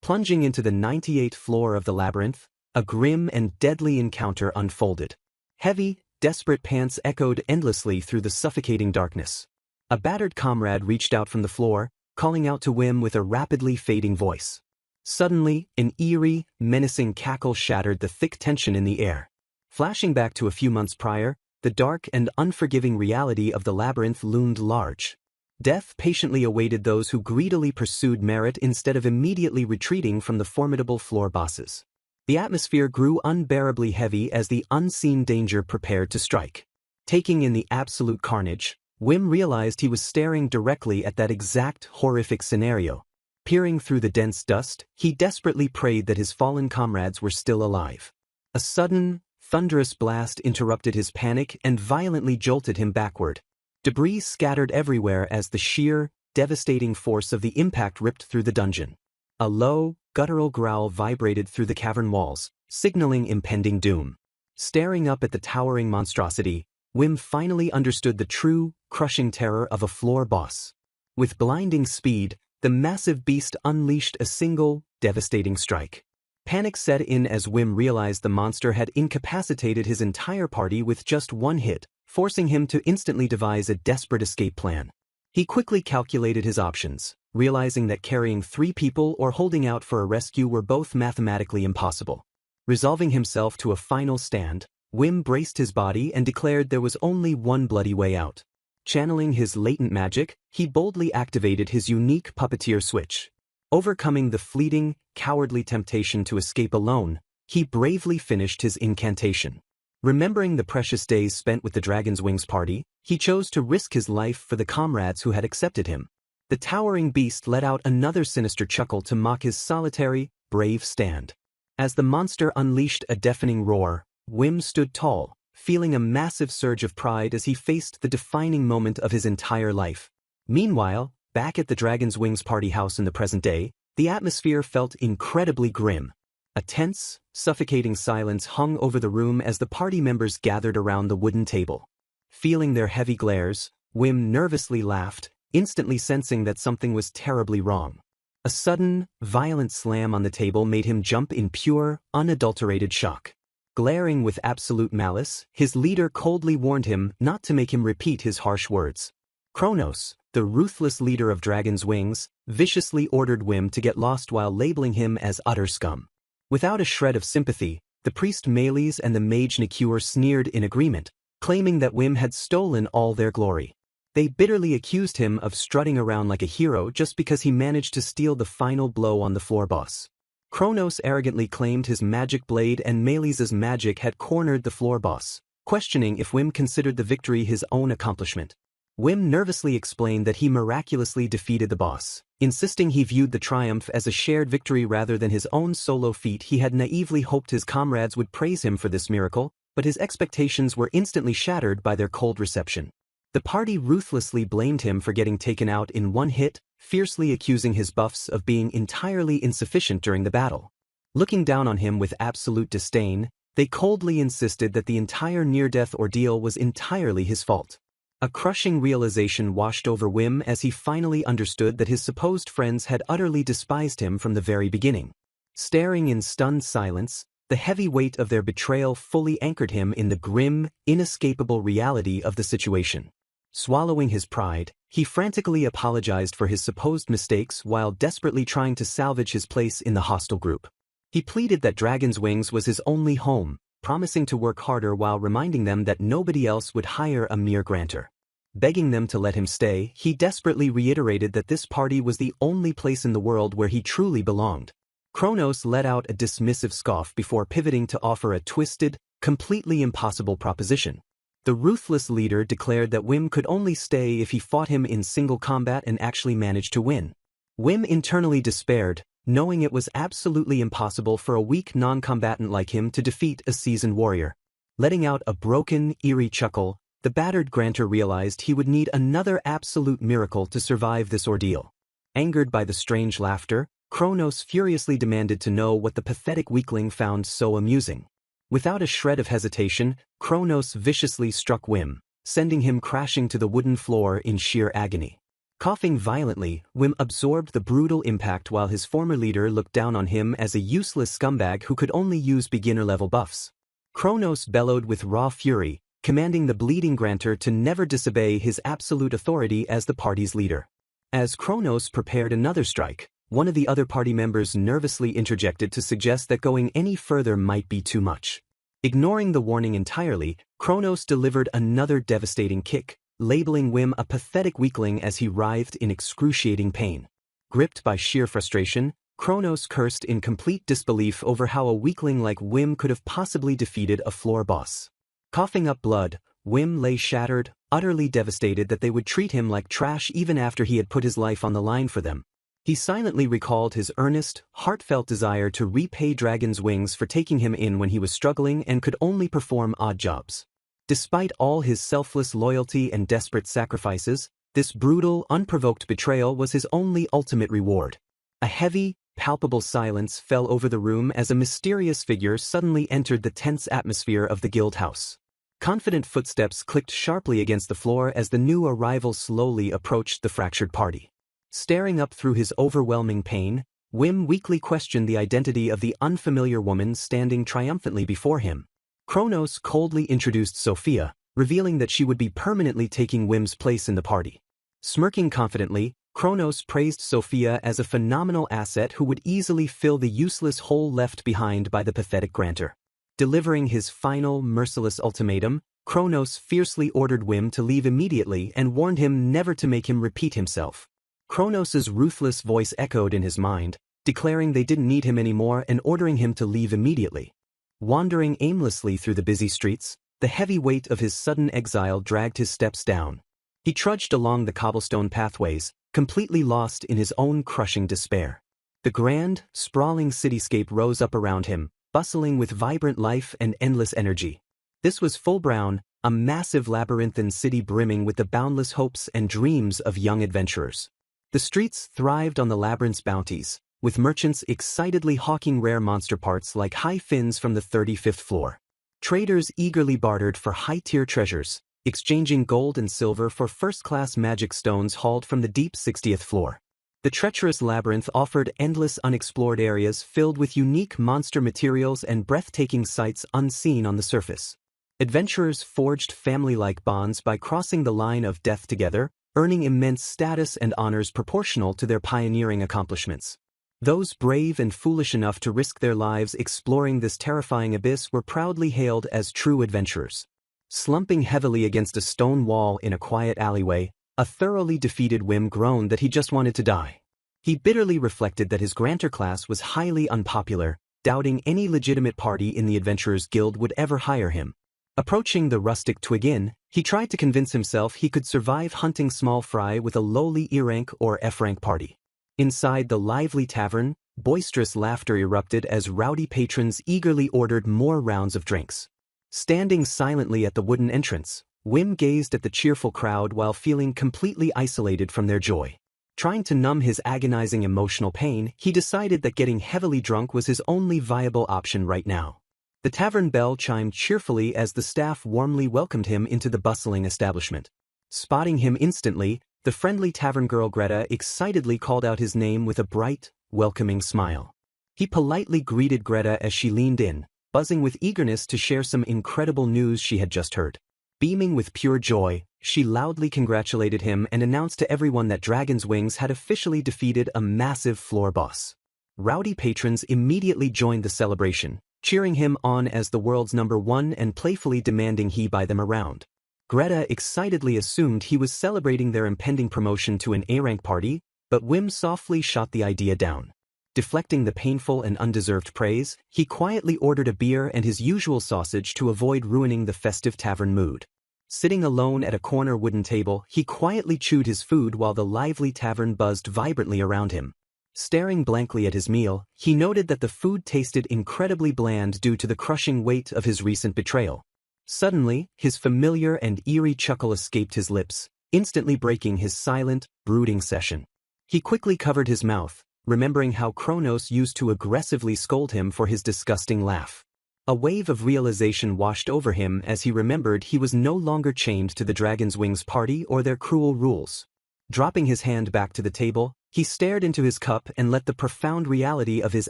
Plunging into the 98th floor of the labyrinth, a grim and deadly encounter unfolded. Heavy, desperate pants echoed endlessly through the suffocating darkness. A battered comrade reached out from the floor, calling out to Wim with a rapidly fading voice. Suddenly, an eerie, menacing cackle shattered the thick tension in the air. Flashing back to a few months prior, the dark and unforgiving reality of the labyrinth loomed large. Death patiently awaited those who greedily pursued merit instead of immediately retreating from the formidable floor bosses. The atmosphere grew unbearably heavy as the unseen danger prepared to strike. Taking in the absolute carnage, Wim realized he was staring directly at that exact horrific scenario. Peering through the dense dust, he desperately prayed that his fallen comrades were still alive. A sudden, thunderous blast interrupted his panic and violently jolted him backward. Debris scattered everywhere as the sheer, devastating force of the impact ripped through the dungeon. A low, guttural growl vibrated through the cavern walls, signaling impending doom. Staring up at the towering monstrosity, Wim finally understood the true, crushing terror of a floor boss. With blinding speed, the massive beast unleashed a single, devastating strike. Panic set in as Wim realized the monster had incapacitated his entire party with just one hit, forcing him to instantly devise a desperate escape plan. He quickly calculated his options, realizing that carrying 3 people or holding out for a rescue were both mathematically impossible. Resolving himself to a final stand, Wim braced his body and declared there was only one bloody way out. Channeling his latent magic, he boldly activated his unique puppeteer switch. Overcoming the fleeting, cowardly temptation to escape alone, he bravely finished his incantation. Remembering the precious days spent with the Dragon's Wings party, he chose to risk his life for the comrades who had accepted him. The towering beast let out another sinister chuckle to mock his solitary, brave stand. As the monster unleashed a deafening roar, Wim stood tall, feeling a massive surge of pride as he faced the defining moment of his entire life. Meanwhile, back at the Dragon's Wings party house in the present day, the atmosphere felt incredibly grim. A tense, suffocating silence hung over the room as the party members gathered around the wooden table. Feeling their heavy glares, Wim nervously laughed, instantly sensing that something was terribly wrong. A sudden, violent slam on the table made him jump in pure, unadulterated shock. Glaring with absolute malice, his leader coldly warned him not to make him repeat his harsh words. Kronos, the ruthless leader of Dragon's Wings, viciously ordered Wim to get lost while labeling him as utter scum. Without a shred of sympathy, the priest Meles and the mage Nikure sneered in agreement, claiming that Wim had stolen all their glory. They bitterly accused him of strutting around like a hero just because he managed to steal the final blow on the floor boss. Kronos arrogantly claimed his magic blade and Meles' magic had cornered the floor boss, questioning if Wim considered the victory his own accomplishment. Wim nervously explained that he miraculously defeated the boss, insisting he viewed the triumph as a shared victory rather than his own solo feat. He had naively hoped his comrades would praise him for this miracle, but his expectations were instantly shattered by their cold reception. The party ruthlessly blamed him for getting taken out in one hit, fiercely accusing his buffs of being entirely insufficient during the battle. Looking down on him with absolute disdain, they coldly insisted that the entire near-death ordeal was entirely his fault. A crushing realization washed over Wim as he finally understood that his supposed friends had utterly despised him from the very beginning. Staring in stunned silence, the heavy weight of their betrayal fully anchored him in the grim, inescapable reality of the situation. Swallowing his pride, he frantically apologized for his supposed mistakes while desperately trying to salvage his place in the hostile group. He pleaded that Dragon's Wings was his only home, promising to work harder while reminding them that nobody else would hire a mere grantor. Begging them to let him stay, he desperately reiterated that this party was the only place in the world where he truly belonged. Kronos let out a dismissive scoff before pivoting to offer a twisted, completely impossible proposition. The ruthless leader declared that Wim could only stay if he fought him in single combat and actually managed to win. Wim internally despaired, knowing it was absolutely impossible for a weak non-combatant like him to defeat a seasoned warrior. Letting out a broken, eerie chuckle, the battered grantor realized he would need another absolute miracle to survive this ordeal. Angered by the strange laughter, Kronos furiously demanded to know what the pathetic weakling found so amusing. Without a shred of hesitation, Kronos viciously struck Wim, sending him crashing to the wooden floor in sheer agony. Coughing violently, Wim absorbed the brutal impact while his former leader looked down on him as a useless scumbag who could only use beginner-level buffs. Kronos bellowed with raw fury, commanding the bleeding grantor to never disobey his absolute authority as the party's leader. As Kronos prepared another strike, one of the other party members nervously interjected to suggest that going any further might be too much. Ignoring the warning entirely, Kronos delivered another devastating kick, labeling Wim a pathetic weakling as he writhed in excruciating pain. Gripped by sheer frustration, Kronos cursed in complete disbelief over how a weakling like Wim could have possibly defeated a floor boss. Coughing up blood, Wim lay shattered, utterly devastated that they would treat him like trash even after he had put his life on the line for them. He silently recalled his earnest, heartfelt desire to repay Dragon's Wings for taking him in when he was struggling and could only perform odd jobs. Despite all his selfless loyalty and desperate sacrifices, this brutal, unprovoked betrayal was his only ultimate reward. A heavy, palpable silence fell over the room as a mysterious figure suddenly entered the tense atmosphere of the guild house. Confident footsteps clicked sharply against the floor as the new arrival slowly approached the fractured party. Staring up through his overwhelming pain, Wim weakly questioned the identity of the unfamiliar woman standing triumphantly before him. Kronos coldly introduced Sophia, revealing that she would be permanently taking Wim's place in the party. Smirking confidently, Kronos praised Sophia as a phenomenal asset who would easily fill the useless hole left behind by the pathetic grantor. Delivering his final, merciless ultimatum, Kronos fiercely ordered Wim to leave immediately and warned him never to make him repeat himself. Kronos's ruthless voice echoed in his mind, declaring they didn't need him anymore and ordering him to leave immediately. Wandering aimlessly through the busy streets, the heavy weight of his sudden exile dragged his steps down. He trudged along the cobblestone pathways, completely lost in his own crushing despair. The grand, sprawling cityscape rose up around him, bustling with vibrant life and endless energy. This was Fullbrown, a massive labyrinthine city brimming with the boundless hopes and dreams of young adventurers. The streets thrived on the labyrinth's bounties, with merchants excitedly hawking rare monster parts like high fins from the 35th floor. Traders eagerly bartered for high-tier treasures, exchanging gold and silver for first-class magic stones hauled from the deep 60th floor. The treacherous labyrinth offered endless unexplored areas filled with unique monster materials and breathtaking sights unseen on the surface. Adventurers forged family-like bonds by crossing the line of death together, earning immense status and honors proportional to their pioneering accomplishments. Those brave and foolish enough to risk their lives exploring this terrifying abyss were proudly hailed as true adventurers. Slumping heavily against a stone wall in a quiet alleyway, a thoroughly defeated Wim groaned that he just wanted to die. He bitterly reflected that his grantor class was highly unpopular, doubting any legitimate party in the Adventurers Guild would ever hire him. Approaching the rustic Twig Inn, he tried to convince himself he could survive hunting small fry with a lowly E-rank or F-rank party. Inside the lively tavern, boisterous laughter erupted as rowdy patrons eagerly ordered more rounds of drinks. Standing silently at the wooden entrance, Wim gazed at the cheerful crowd while feeling completely isolated from their joy. Trying to numb his agonizing emotional pain, he decided that getting heavily drunk was his only viable option right now. The tavern bell chimed cheerfully as the staff warmly welcomed him into the bustling establishment. Spotting him instantly, the friendly tavern girl Greta excitedly called out his name with a bright, welcoming smile. He politely greeted Greta as she leaned in, buzzing with eagerness to share some incredible news she had just heard. Beaming with pure joy, she loudly congratulated him and announced to everyone that Dragon's Wings had officially defeated a massive floor boss. Rowdy patrons immediately joined the celebration, cheering him on as the world's #1 and playfully demanding he buy them around. Greta excitedly assumed he was celebrating their impending promotion to an A-rank party, but Wim softly shot the idea down. Deflecting the painful and undeserved praise, he quietly ordered a beer and his usual sausage to avoid ruining the festive tavern mood. Sitting alone at a corner wooden table, he quietly chewed his food while the lively tavern buzzed vibrantly around him. Staring blankly at his meal, he noted that the food tasted incredibly bland due to the crushing weight of his recent betrayal. Suddenly, his familiar and eerie chuckle escaped his lips, instantly breaking his silent, brooding session. He quickly covered his mouth, remembering how Kronos used to aggressively scold him for his disgusting laugh. A wave of realization washed over him as he remembered he was no longer chained to the Dragon's Wings party or their cruel rules. Dropping his hand back to the table, he stared into his cup and let the profound reality of his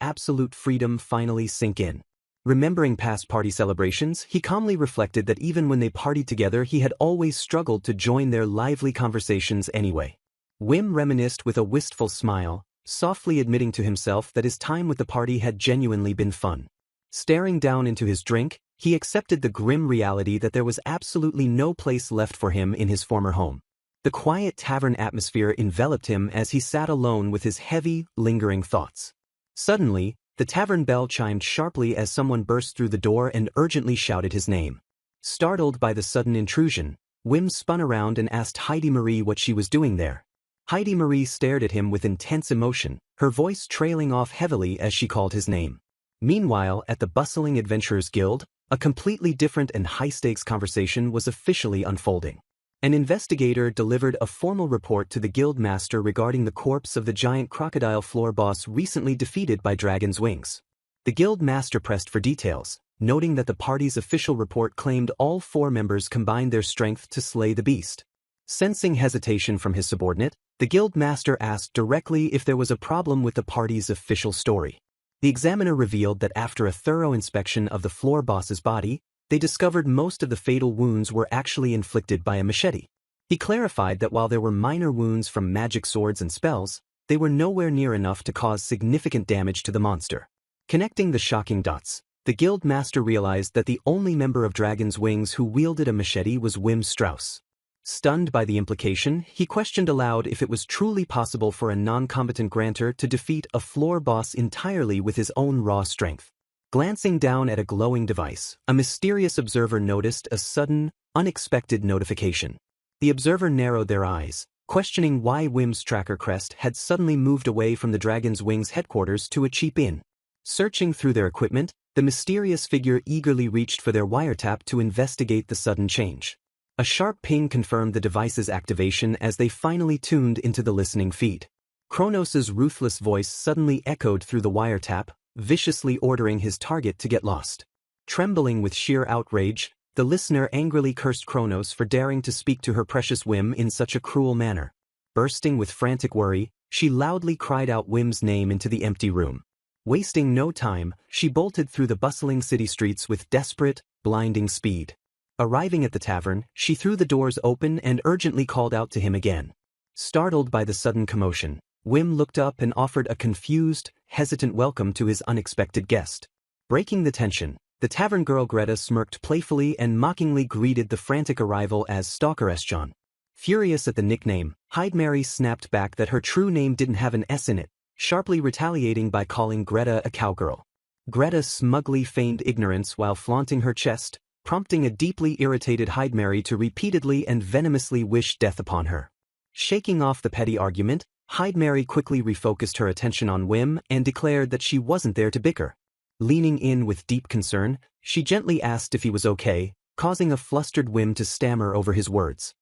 absolute freedom finally sink in. Remembering past party celebrations, he calmly reflected that even when they partied together he had always struggled to join their lively conversations anyway. Wim reminisced with a wistful smile, softly admitting to himself that his time with the party had genuinely been fun. Staring down into his drink, he accepted the grim reality that there was absolutely no place left for him in his former home. The quiet tavern atmosphere enveloped him as he sat alone with his heavy, lingering thoughts. Suddenly, the tavern bell chimed sharply as someone burst through the door and urgently shouted his name. Startled by the sudden intrusion, Wim spun around and asked Heidi Marie what she was doing there. Heidi Marie stared at him with intense emotion, her voice trailing off heavily as she called his name. Meanwhile, at the bustling Adventurers Guild, a completely different and high-stakes conversation was officially unfolding. An investigator delivered a formal report to the guild master regarding the corpse of the giant crocodile floor boss recently defeated by Dragon's Wings. The guild master pressed for details, noting that the party's official report claimed all 4 members combined their strength to slay the beast. Sensing hesitation from his subordinate, the guild master asked directly if there was a problem with the party's official story. The examiner revealed that after a thorough inspection of the floor boss's body, they discovered most of the fatal wounds were actually inflicted by a machete. He clarified that while there were minor wounds from magic swords and spells, they were nowhere near enough to cause significant damage to the monster. Connecting the shocking dots, the guild master realized that the only member of Dragon's Wings who wielded a machete was Wim Strauss. Stunned by the implication, he questioned aloud if it was truly possible for a non-combatant grantor to defeat a floor boss entirely with his own raw strength. Glancing down at a glowing device, a mysterious observer noticed a sudden, unexpected notification. The observer narrowed their eyes, questioning why Wim's tracker crest had suddenly moved away from the Dragon's Wings headquarters to a cheap inn. Searching through their equipment, the mysterious figure eagerly reached for their wiretap to investigate the sudden change. A sharp ping confirmed the device's activation as they finally tuned into the listening feed. Kronos's ruthless voice suddenly echoed through the wiretap, viciously ordering his target to get lost. Trembling with sheer outrage, the listener angrily cursed Kronos for daring to speak to her precious Wim in such a cruel manner. Bursting with frantic worry, she loudly cried out Wim's name into the empty room. Wasting no time, she bolted through the bustling city streets with desperate, blinding speed. Arriving at the tavern, she threw the doors open and urgently called out to him again. Startled by the sudden commotion, Wim looked up and offered a confused, hesitant welcome to his unexpected guest. Breaking the tension, the tavern girl Greta smirked playfully and mockingly greeted the frantic arrival as Stalker Esjon. Furious at the nickname, Heidmary snapped back that her true name didn't have an S in it, sharply retaliating by calling Greta a cowgirl. Greta smugly feigned ignorance while flaunting her chest, prompting a deeply irritated Heidmary to repeatedly and venomously wish death upon her. Shaking off the petty argument, Heidmary quickly refocused her attention on Wim and declared that she wasn't there to bicker. Leaning in with deep concern, she gently asked if he was okay, causing a flustered Wim to stammer over his words.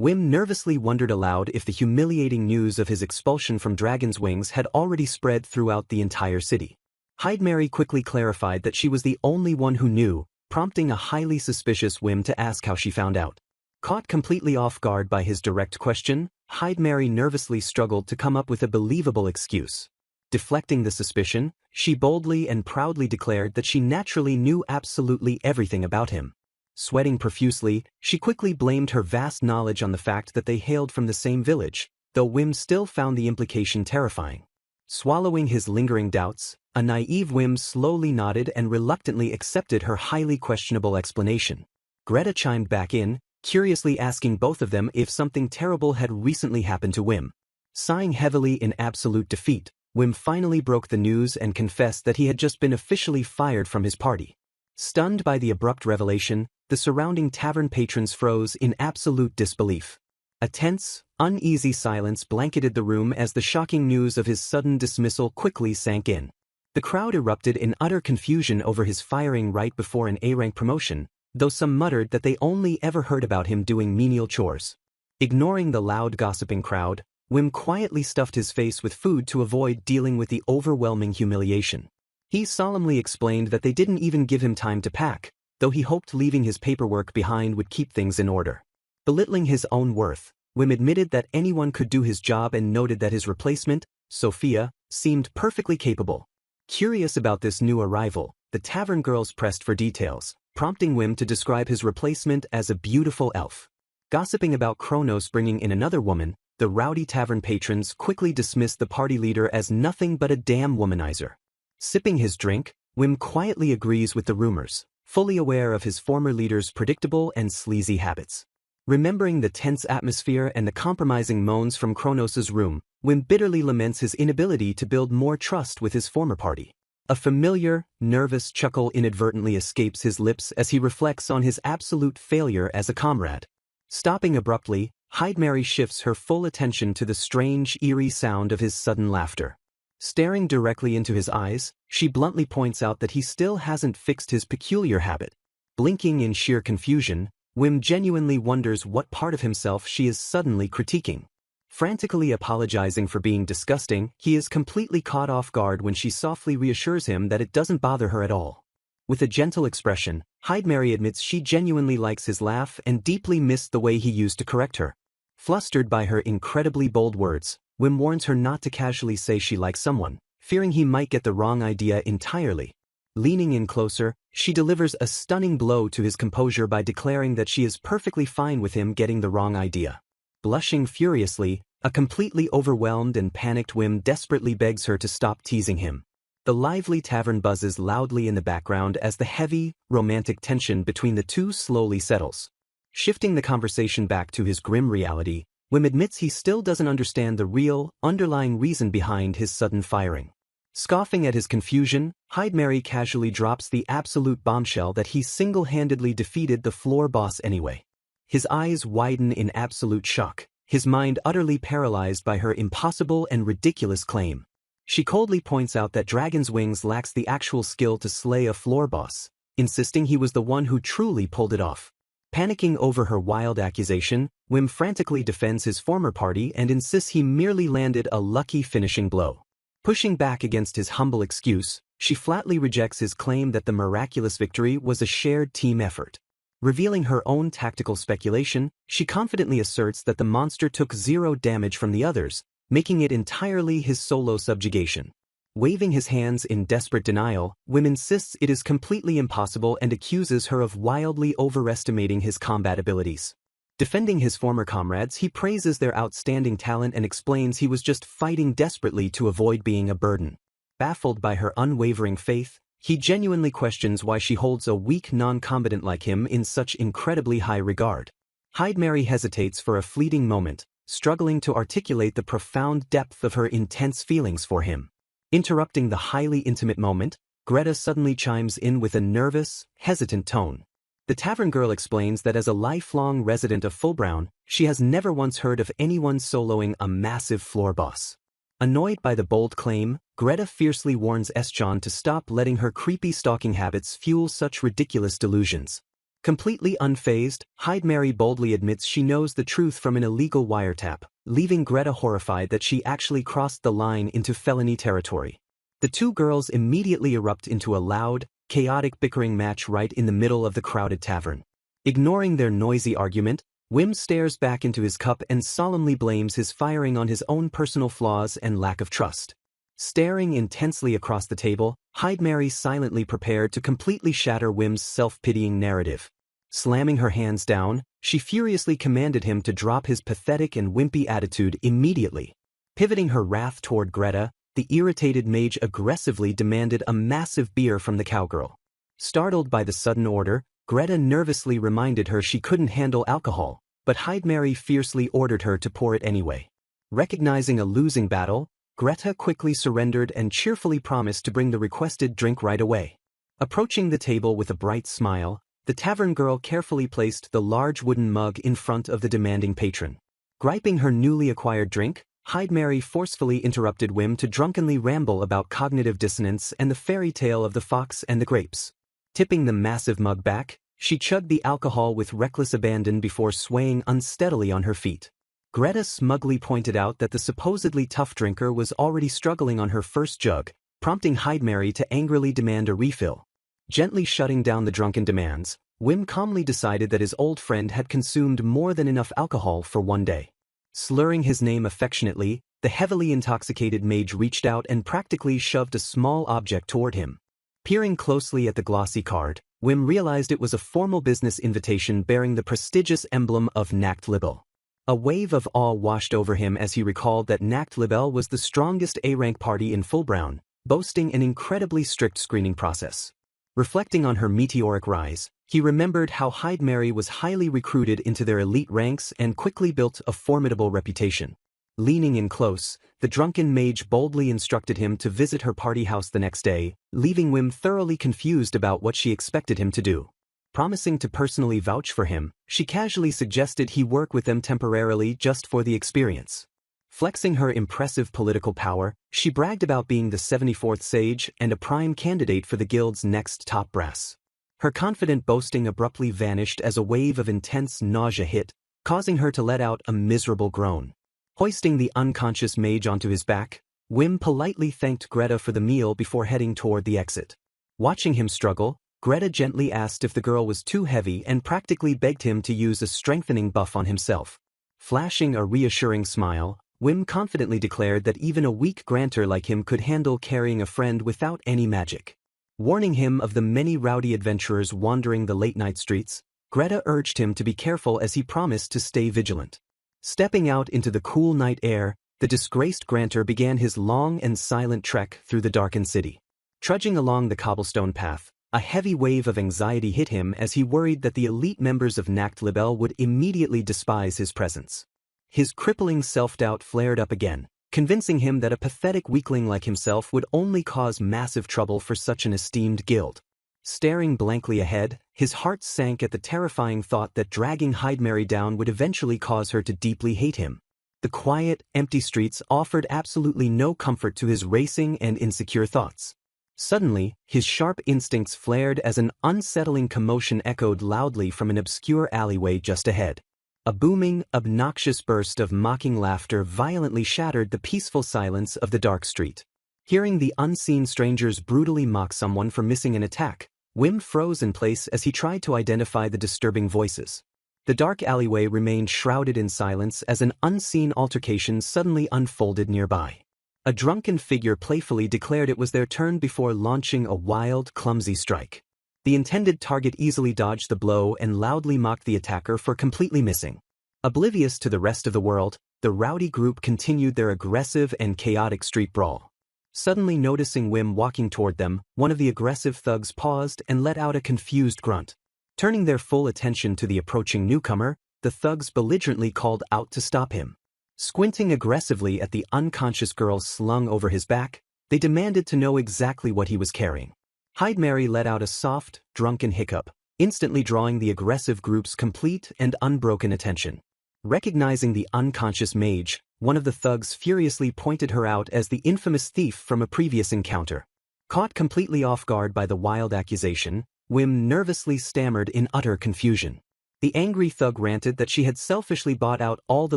Wim nervously wondered aloud if the humiliating news of his expulsion from Dragon's Wings had already spread throughout the entire city. Heidmary quickly clarified that she was the only one who knew, prompting a highly suspicious Wim to ask how she found out. Caught completely off guard by his direct question, Heidmary nervously struggled to come up with a believable excuse. Deflecting the suspicion, she boldly and proudly declared that she naturally knew absolutely everything about him. Sweating profusely, she quickly blamed her vast knowledge on the fact that they hailed from the same village, though Wim still found the implication terrifying. Swallowing his lingering doubts, a naive Wim slowly nodded and reluctantly accepted her highly questionable explanation. Greta chimed back in, curiously asking both of them if something terrible had recently happened to Wim. Sighing heavily in absolute defeat, Wim finally broke the news and confessed that he had just been officially fired from his party. Stunned by the abrupt revelation, the surrounding tavern patrons froze in absolute disbelief. A tense, uneasy silence blanketed the room as the shocking news of his sudden dismissal quickly sank in. The crowd erupted in utter confusion over his firing right before an A-rank promotion, though some muttered that they only ever heard about him doing menial chores. Ignoring the loud gossiping crowd, Wim quietly stuffed his face with food to avoid dealing with the overwhelming humiliation. He solemnly explained that they didn't even give him time to pack, though he hoped leaving his paperwork behind would keep things in order. Belittling his own worth, Wim admitted that anyone could do his job and noted that his replacement, Sophia, seemed perfectly capable. Curious about this new arrival, the tavern girls pressed for details, prompting Wim to describe his replacement as a beautiful elf. Gossiping about Kronos bringing in another woman, the rowdy tavern patrons quickly dismissed the party leader as nothing but a damn womanizer. Sipping his drink, Wim quietly agrees with the rumors, fully aware of his former leader's predictable and sleazy habits. Remembering the tense atmosphere and the compromising moans from Kronos' room, Wim bitterly laments his inability to build more trust with his former party. A familiar, nervous chuckle inadvertently escapes his lips as he reflects on his absolute failure as a comrade. Stopping abruptly, Heidmary shifts her full attention to the strange, eerie sound of his sudden laughter. Staring directly into his eyes, she bluntly points out that he still hasn't fixed his peculiar habit. Blinking in sheer confusion, Wim genuinely wonders what part of himself she is suddenly critiquing. Frantically apologizing for being disgusting, he is completely caught off guard when she softly reassures him that it doesn't bother her at all. With a gentle expression, Heidmary admits she genuinely likes his laugh and deeply missed the way he used to correct her. Flustered by her incredibly bold words, Wim warns her not to casually say she likes someone, fearing he might get the wrong idea entirely. Leaning in closer, she delivers a stunning blow to his composure by declaring that she is perfectly fine with him getting the wrong idea. Blushing furiously, a completely overwhelmed and panicked Wim desperately begs her to stop teasing him. The lively tavern buzzes loudly in the background as the heavy, romantic tension between the two slowly settles. Shifting the conversation back to his grim reality, Wim admits he still doesn't understand the real, underlying reason behind his sudden firing. Scoffing at his confusion, Heidmary casually drops the absolute bombshell that he single-handedly defeated the floor boss anyway. His eyes widen in absolute shock, his mind utterly paralyzed by her impossible and ridiculous claim. She coldly points out that Dragon's Wings lacks the actual skill to slay a floor boss, insisting he was the one who truly pulled it off. Panicking over her wild accusation, Wim frantically defends his former party and insists he merely landed a lucky finishing blow. Pushing back against his humble excuse, she flatly rejects his claim that the miraculous victory was a shared team effort. Revealing her own tactical speculation, she confidently asserts that the monster took 0 damage from the others, making it entirely his solo subjugation. Waving his hands in desperate denial, Wim insists it is completely impossible and accuses her of wildly overestimating his combat abilities. Defending his former comrades, he praises their outstanding talent and explains he was just fighting desperately to avoid being a burden. Baffled by her unwavering faith, he genuinely questions why she holds a weak non-combatant like him in such incredibly high regard. Heidmary hesitates for a fleeting moment, struggling to articulate the profound depth of her intense feelings for him. Interrupting the highly intimate moment, Greta suddenly chimes in with a nervous, hesitant tone. The tavern girl explains that as a lifelong resident of Fullbrown, she has never once heard of anyone soloing a massive floor boss. Annoyed by the bold claim, Greta fiercely warns Eschon to stop letting her creepy stalking habits fuel such ridiculous delusions. Completely unfazed, Heidmary boldly admits she knows the truth from an illegal wiretap, leaving Greta horrified that she actually crossed the line into felony territory. The two girls immediately erupt into a loud, chaotic bickering match right in the middle of the crowded tavern. Ignoring their noisy argument, Wim stares back into his cup and solemnly blames his firing on his own personal flaws and lack of trust. Staring intensely across the table, Heidmary silently prepared to completely shatter Wim's self-pitying narrative. Slamming her hands down, she furiously commanded him to drop his pathetic and wimpy attitude immediately. Pivoting her wrath toward Greta, the irritated mage aggressively demanded a massive beer from the cowgirl. Startled by the sudden order, Greta nervously reminded her she couldn't handle alcohol, but Heidmary fiercely ordered her to pour it anyway. Recognizing a losing battle, Greta quickly surrendered and cheerfully promised to bring the requested drink right away. Approaching the table with a bright smile, the tavern girl carefully placed the large wooden mug in front of the demanding patron. Griping her newly acquired drink, Heidmary forcefully interrupted Wim to drunkenly ramble about cognitive dissonance and the fairy tale of the fox and the grapes. Tipping the massive mug back, she chugged the alcohol with reckless abandon before swaying unsteadily on her feet. Greta smugly pointed out that the supposedly tough drinker was already struggling on her first jug, prompting Heidmary to angrily demand a refill. Gently shutting down the drunken demands, Wim calmly decided that his old friend had consumed more than enough alcohol for one day. Slurring his name affectionately, the heavily intoxicated mage reached out and practically shoved a small object toward him. Peering closely at the glossy card, Wim realized it was a formal business invitation bearing the prestigious emblem of Nacht Libel. A wave of awe washed over him as he recalled that Nacht Libel was the strongest A-rank party in Fullbrown, boasting an incredibly strict screening process. Reflecting on her meteoric rise, he remembered how Hyde Mary was highly recruited into their elite ranks and quickly built a formidable reputation. Leaning in close, the drunken mage boldly instructed him to visit her party house the next day, leaving Wim thoroughly confused about what she expected him to do. Promising to personally vouch for him, she casually suggested he work with them temporarily just for the experience. Flexing her impressive political power, she bragged about being the 74th sage and a prime candidate for the guild's next top brass. Her confident boasting abruptly vanished as a wave of intense nausea hit, causing her to let out a miserable groan. Hoisting the unconscious mage onto his back, Wim politely thanked Greta for the meal before heading toward the exit. Watching him struggle, Greta gently asked if the girl was too heavy and practically begged him to use a strengthening buff on himself. Flashing a reassuring smile, Wim confidently declared that even a weak grantor like him could handle carrying a friend without any magic. Warning him of the many rowdy adventurers wandering the late-night streets, Greta urged him to be careful as he promised to stay vigilant. Stepping out into the cool night air, the disgraced grantor began his long and silent trek through the darkened city. Trudging along the cobblestone path, a heavy wave of anxiety hit him as he worried that the elite members of Nacht Libel would immediately despise his presence. His crippling self-doubt flared up again, convincing him that a pathetic weakling like himself would only cause massive trouble for such an esteemed guild. Staring blankly ahead, his heart sank at the terrifying thought that dragging Hyde Mary down would eventually cause her to deeply hate him. The quiet, empty streets offered absolutely no comfort to his racing and insecure thoughts. Suddenly, his sharp instincts flared as an unsettling commotion echoed loudly from an obscure alleyway just ahead. A booming, obnoxious burst of mocking laughter violently shattered the peaceful silence of the dark street. Hearing the unseen strangers brutally mock someone for missing an attack, Wim froze in place as he tried to identify the disturbing voices. The dark alleyway remained shrouded in silence as an unseen altercation suddenly unfolded nearby. A drunken figure playfully declared it was their turn before launching a wild, clumsy strike. The intended target easily dodged the blow and loudly mocked the attacker for completely missing. Oblivious to the rest of the world, the rowdy group continued their aggressive and chaotic street brawl. Suddenly noticing Wim walking toward them, one of the aggressive thugs paused and let out a confused grunt. Turning their full attention to the approaching newcomer, the thugs belligerently called out to stop him. Squinting aggressively at the unconscious girl slung over his back, they demanded to know exactly what he was carrying. Hyde Mary let out a soft, drunken hiccup, instantly drawing the aggressive group's complete and unbroken attention. Recognizing the unconscious mage, one of the thugs furiously pointed her out as the infamous thief from a previous encounter. Caught completely off guard by the wild accusation, Wim nervously stammered in utter confusion. The angry thug ranted that she had selfishly bought out all the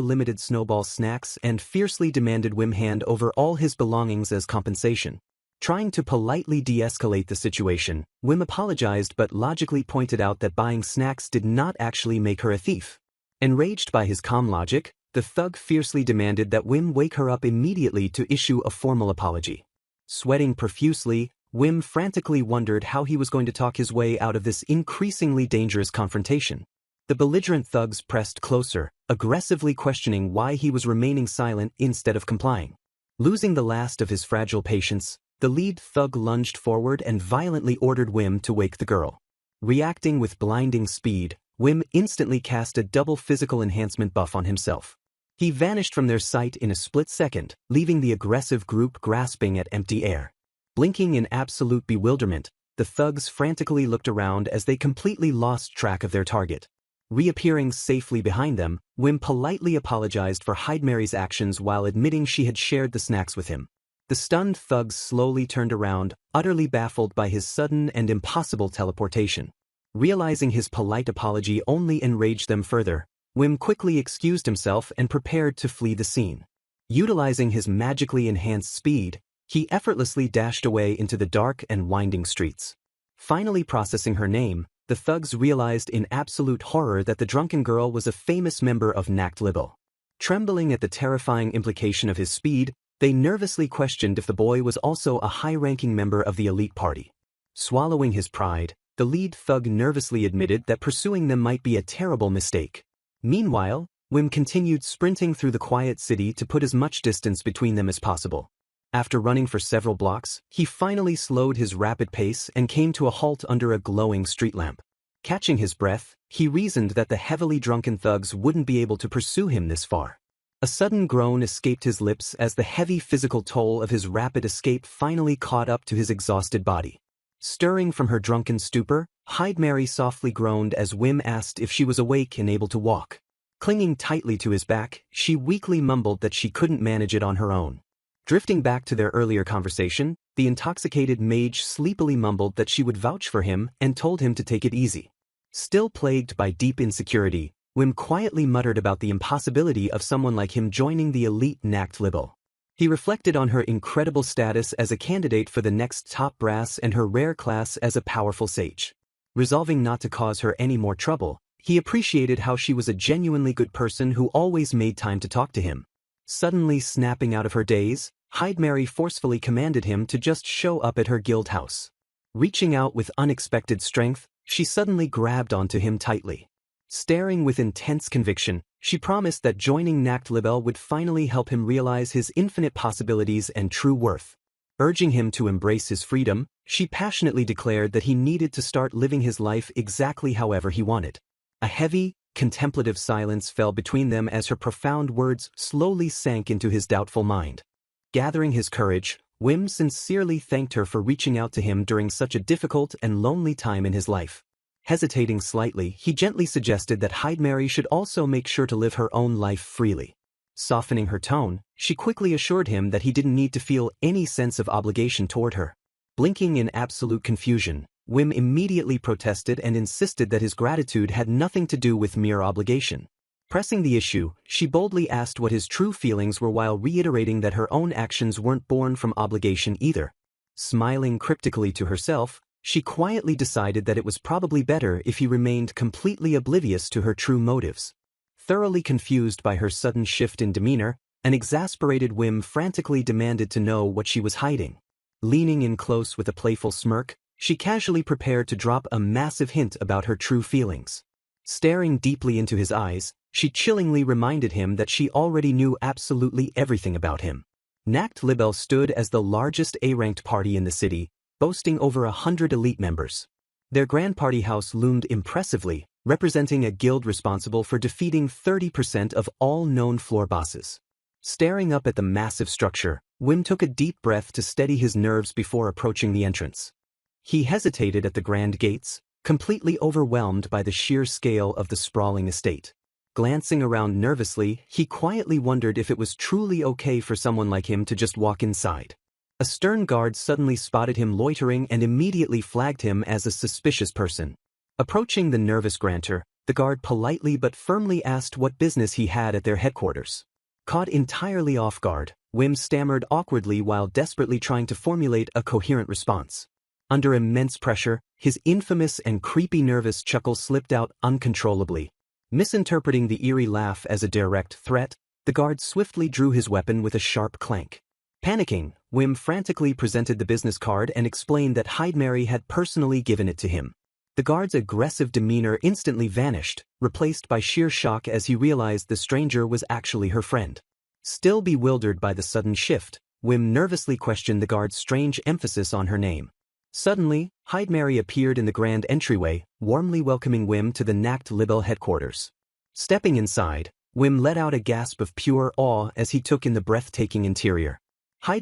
limited snowball snacks and fiercely demanded Wim hand over all his belongings as compensation. Trying to politely de-escalate the situation, Wim apologized but logically pointed out that buying snacks did not actually make her a thief. Enraged by his calm logic, the thug fiercely demanded that Wim wake her up immediately to issue a formal apology. Sweating profusely, Wim frantically wondered how he was going to talk his way out of this increasingly dangerous confrontation. The belligerent thugs pressed closer, aggressively questioning why he was remaining silent instead of complying. Losing the last of his fragile patience, the lead thug lunged forward and violently ordered Wim to wake the girl. Reacting with blinding speed, Wim instantly cast a double physical enhancement buff on himself. He vanished from their sight in a split second, leaving the aggressive group grasping at empty air. Blinking in absolute bewilderment, the thugs frantically looked around as they completely lost track of their target. Reappearing safely behind them, Wim politely apologized for Hyde Mary's actions while admitting she had shared the snacks with him. The stunned thugs slowly turned around, utterly baffled by his sudden and impossible teleportation. Realizing his polite apology only enraged them further, Wim quickly excused himself and prepared to flee the scene. Utilizing his magically enhanced speed, he effortlessly dashed away into the dark and winding streets. Finally processing her name, the thugs realized in absolute horror that the drunken girl was a famous member of Nacht Libel. Trembling at the terrifying implication of his speed, they nervously questioned if the boy was also a high-ranking member of the elite party. Swallowing his pride, the lead thug nervously admitted that pursuing them might be a terrible mistake. Meanwhile, Wim continued sprinting through the quiet city to put as much distance between them as possible. After running for several blocks, he finally slowed his rapid pace and came to a halt under a glowing street lamp. Catching his breath, he reasoned that the heavily drunken thugs wouldn't be able to pursue him this far. A sudden groan escaped his lips as the heavy physical toll of his rapid escape finally caught up to his exhausted body. Stirring from her drunken stupor, Mary softly groaned as Wim asked if she was awake and able to walk. Clinging tightly to his back, she weakly mumbled that she couldn't manage it on her own. Drifting back to their earlier conversation, the intoxicated mage sleepily mumbled that she would vouch for him and told him to take it easy. Still plagued by deep insecurity, Wim quietly muttered about the impossibility of someone like him joining the elite Nacht Libel. He reflected on her incredible status as a candidate for the next top brass and her rare class as a powerful sage. Resolving not to cause her any more trouble, he appreciated how she was a genuinely good person who always made time to talk to him. Suddenly snapping out of her daze, Mary forcefully commanded him to just show up at her guild house. Reaching out with unexpected strength, she suddenly grabbed onto him tightly. Staring with intense conviction, she promised that joining Nacht Libel would finally help him realize his infinite possibilities and true worth. Urging him to embrace his freedom, she passionately declared that he needed to start living his life exactly however he wanted. A heavy, contemplative silence fell between them as her profound words slowly sank into his doubtful mind. Gathering his courage, Wim sincerely thanked her for reaching out to him during such a difficult and lonely time in his life. Hesitating slightly, he gently suggested that Mary should also make sure to live her own life freely. Softening her tone, she quickly assured him that he didn't need to feel any sense of obligation toward her. Blinking in absolute confusion, Wim immediately protested and insisted that his gratitude had nothing to do with mere obligation. Pressing the issue, she boldly asked what his true feelings were while reiterating that her own actions weren't born from obligation either. Smiling cryptically to herself, she quietly decided that it was probably better if he remained completely oblivious to her true motives. Thoroughly confused by her sudden shift in demeanor, an exasperated Wim frantically demanded to know what she was hiding. Leaning in close with a playful smirk, she casually prepared to drop a massive hint about her true feelings. Staring deeply into his eyes, she chillingly reminded him that she already knew absolutely everything about him. Nacht Libel stood as the largest A-ranked party in the city, boasting over 100 elite members. Their grand party house loomed impressively, representing a guild responsible for defeating 30% of all known floor bosses. Staring up at the massive structure, Wim took a deep breath to steady his nerves before approaching the entrance. He hesitated at the grand gates, completely overwhelmed by the sheer scale of the sprawling estate. Glancing around nervously, he quietly wondered if it was truly okay for someone like him to just walk inside. A stern guard suddenly spotted him loitering and immediately flagged him as a suspicious person. Approaching the nervous grantor, the guard politely but firmly asked what business he had at their headquarters. Caught entirely off guard, Wim stammered awkwardly while desperately trying to formulate a coherent response. Under immense pressure, his infamous and creepy nervous chuckle slipped out uncontrollably. Misinterpreting the eerie laugh as a direct threat, the guard swiftly drew his weapon with a sharp clank. Panicking, Wim frantically presented the business card and explained that Mary had personally given it to him. The guard's aggressive demeanor instantly vanished, replaced by sheer shock as he realized the stranger was actually her friend. Still bewildered by the sudden shift, Wim nervously questioned the guard's strange emphasis on her name. Suddenly, Mary appeared in the grand entryway, warmly welcoming Wim to the Nacht Libel headquarters. Stepping inside, Wim let out a gasp of pure awe as he took in the breathtaking interior.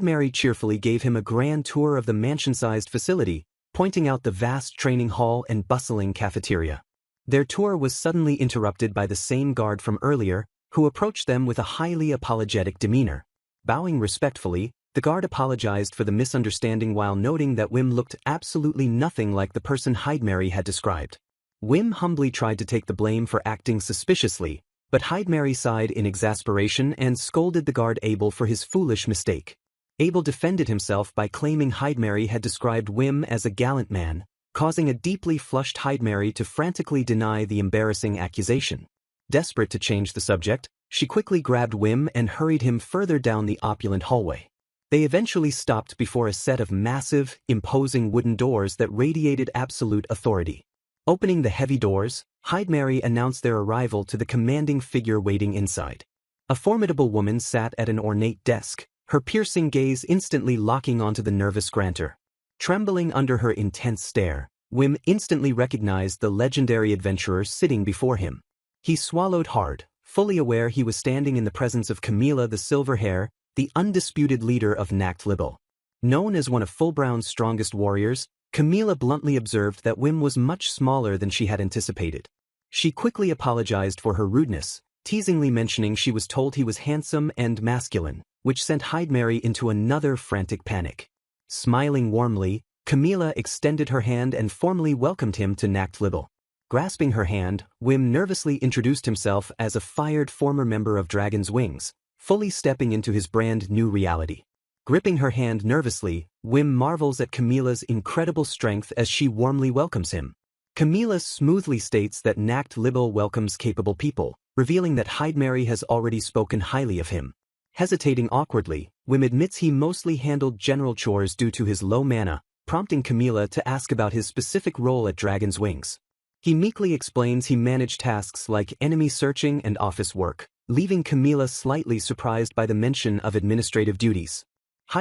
Mary cheerfully gave him a grand tour of the mansion-sized facility, pointing out the vast training hall and bustling cafeteria. Their tour was suddenly interrupted by the same guard from earlier, who approached them with a highly apologetic demeanor. Bowing respectfully, the guard apologized for the misunderstanding while noting that Wim looked absolutely nothing like the person Mary had described. Wim humbly tried to take the blame for acting suspiciously, but Mary sighed in exasperation and scolded the guard Abel for his foolish mistake. Abel defended himself by claiming Mary had described Wim as a gallant man, causing a deeply flushed Mary to frantically deny the embarrassing accusation. Desperate to change the subject, She quickly grabbed Wim and hurried him further down the opulent hallway. They eventually stopped before a set of massive, imposing wooden doors that radiated absolute authority. Opening the heavy doors, Mary announced their arrival to the commanding figure waiting inside. A formidable woman sat at an ornate desk, her piercing gaze instantly locking onto the nervous grantor. Trembling under her intense stare, Wim instantly recognized the legendary adventurer sitting before him. He swallowed hard, fully aware he was standing in the presence of Camila the Silver-Hair, the undisputed leader of Nacht Libel. Known as one of Fullbrown's strongest warriors, Camila bluntly observed that Wim was much smaller than she had anticipated. She quickly apologized for her rudeness, teasingly mentioning she was told he was handsome and masculine, which sent Mary into another frantic panic. Smiling warmly, Camila extended her hand and formally welcomed him to Nacht Libel. Grasping her hand, Wim nervously introduced himself as a fired former member of Dragon's Wings, fully stepping into his brand new reality. Gripping her hand nervously, Wim marvels at Camila's incredible strength as she warmly welcomes him. Camila smoothly states that Nacht Libel welcomes capable people, revealing that Mary has already spoken highly of him. Hesitating awkwardly, Wim admits he mostly handled general chores due to his low mana, prompting Camila to ask about his specific role at Dragon's Wings. He meekly explains he managed tasks like enemy searching and office work, leaving Camila slightly surprised by the mention of administrative duties.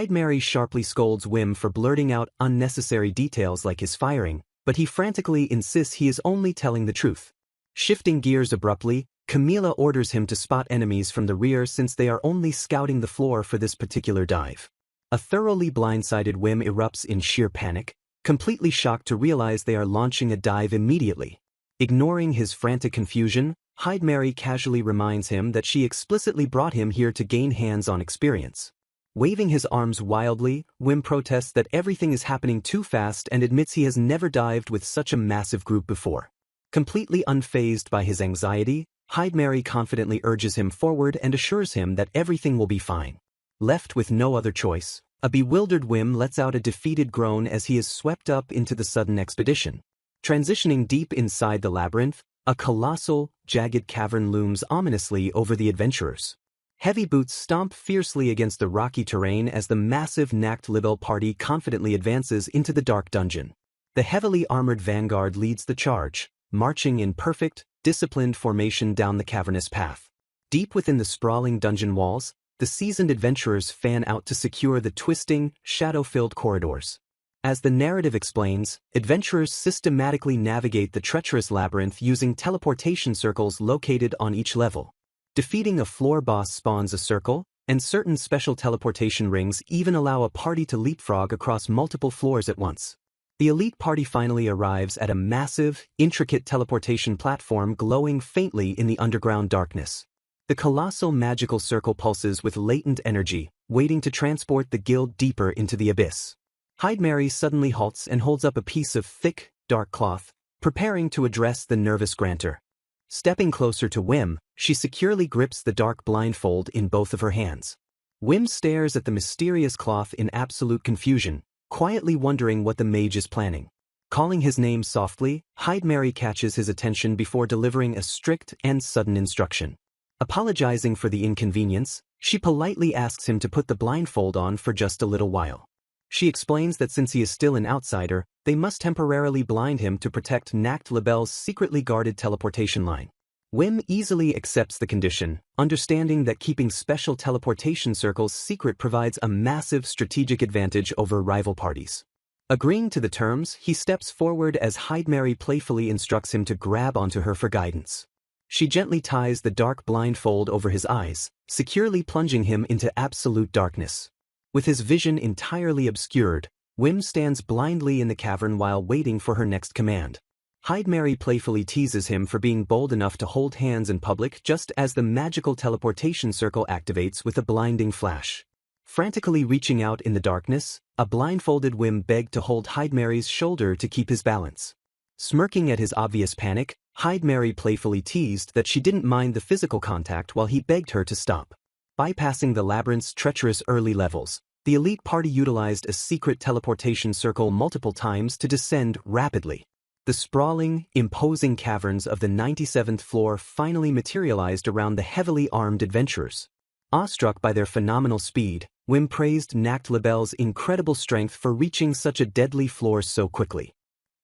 Mary sharply scolds Wim for blurting out unnecessary details like his firing, but he frantically insists he is only telling the truth. Shifting gears abruptly, Camila orders him to spot enemies from the rear since they are only scouting the floor for this particular dive. A thoroughly blindsided Wim erupts in sheer panic, completely shocked to realize they are launching a dive immediately. Ignoring his frantic confusion, Mary casually reminds him that she explicitly brought him here to gain hands-on experience. Waving his arms wildly, Wim protests that everything is happening too fast and admits he has never dived with such a massive group before. Completely unfazed by his anxiety, Mary confidently urges him forward and assures him that everything will be fine. Left with no other choice, a bewildered Wim lets out a defeated groan as he is swept up into the sudden expedition. Transitioning deep inside the labyrinth, a colossal, jagged cavern looms ominously over the adventurers. Heavy boots stomp fiercely against the rocky terrain as the massive Nacht Libel party confidently advances into the dark dungeon. The heavily armored vanguard leads the charge, marching in perfect, disciplined formation down the cavernous path. Deep within the sprawling dungeon walls, the seasoned adventurers fan out to secure the twisting, shadow-filled corridors. As the narrative explains, adventurers systematically navigate the treacherous labyrinth using teleportation circles located on each level. Defeating a floor boss spawns a circle, and certain special teleportation rings even allow a party to leapfrog across multiple floors at once. The elite party finally arrives at a massive, intricate teleportation platform glowing faintly in the underground darkness. The colossal magical circle pulses with latent energy, waiting to transport the guild deeper into the abyss. Mary suddenly halts and holds up a piece of thick, dark cloth, preparing to address the nervous grantor. Stepping closer to Wim, she securely grips the dark blindfold in both of her hands. Wim stares at the mysterious cloth in absolute confusion, quietly wondering what the mage is planning. Calling his name softly, Mary catches his attention before delivering a strict and sudden instruction. Apologizing for the inconvenience, she politely asks him to put the blindfold on for just a little while. She explains that since he is still an outsider, they must temporarily blind him to protect Nacht Libel's secretly guarded teleportation line. Wim easily accepts the condition, understanding that keeping special teleportation circles secret provides a massive strategic advantage over rival parties. Agreeing to the terms, he steps forward as Mary playfully instructs him to grab onto her for guidance. She gently ties the dark blindfold over his eyes, securely plunging him into absolute darkness. With his vision entirely obscured, Wim stands blindly in the cavern while waiting for her next command. Mary playfully teases him for being bold enough to hold hands in public just as the magical teleportation circle activates with a blinding flash. Frantically reaching out in the darkness, a blindfolded Wim begged to hold Mary's shoulder to keep his balance. Smirking at his obvious panic, Mary playfully teased that she didn't mind the physical contact while he begged her to stop. Bypassing the labyrinth's treacherous early levels, the elite party utilized a secret teleportation circle multiple times to descend rapidly. The sprawling, imposing caverns of the 97th floor finally materialized around the heavily armed adventurers. Awestruck by their phenomenal speed, Wim praised Nacht Labelle's incredible strength for reaching such a deadly floor so quickly.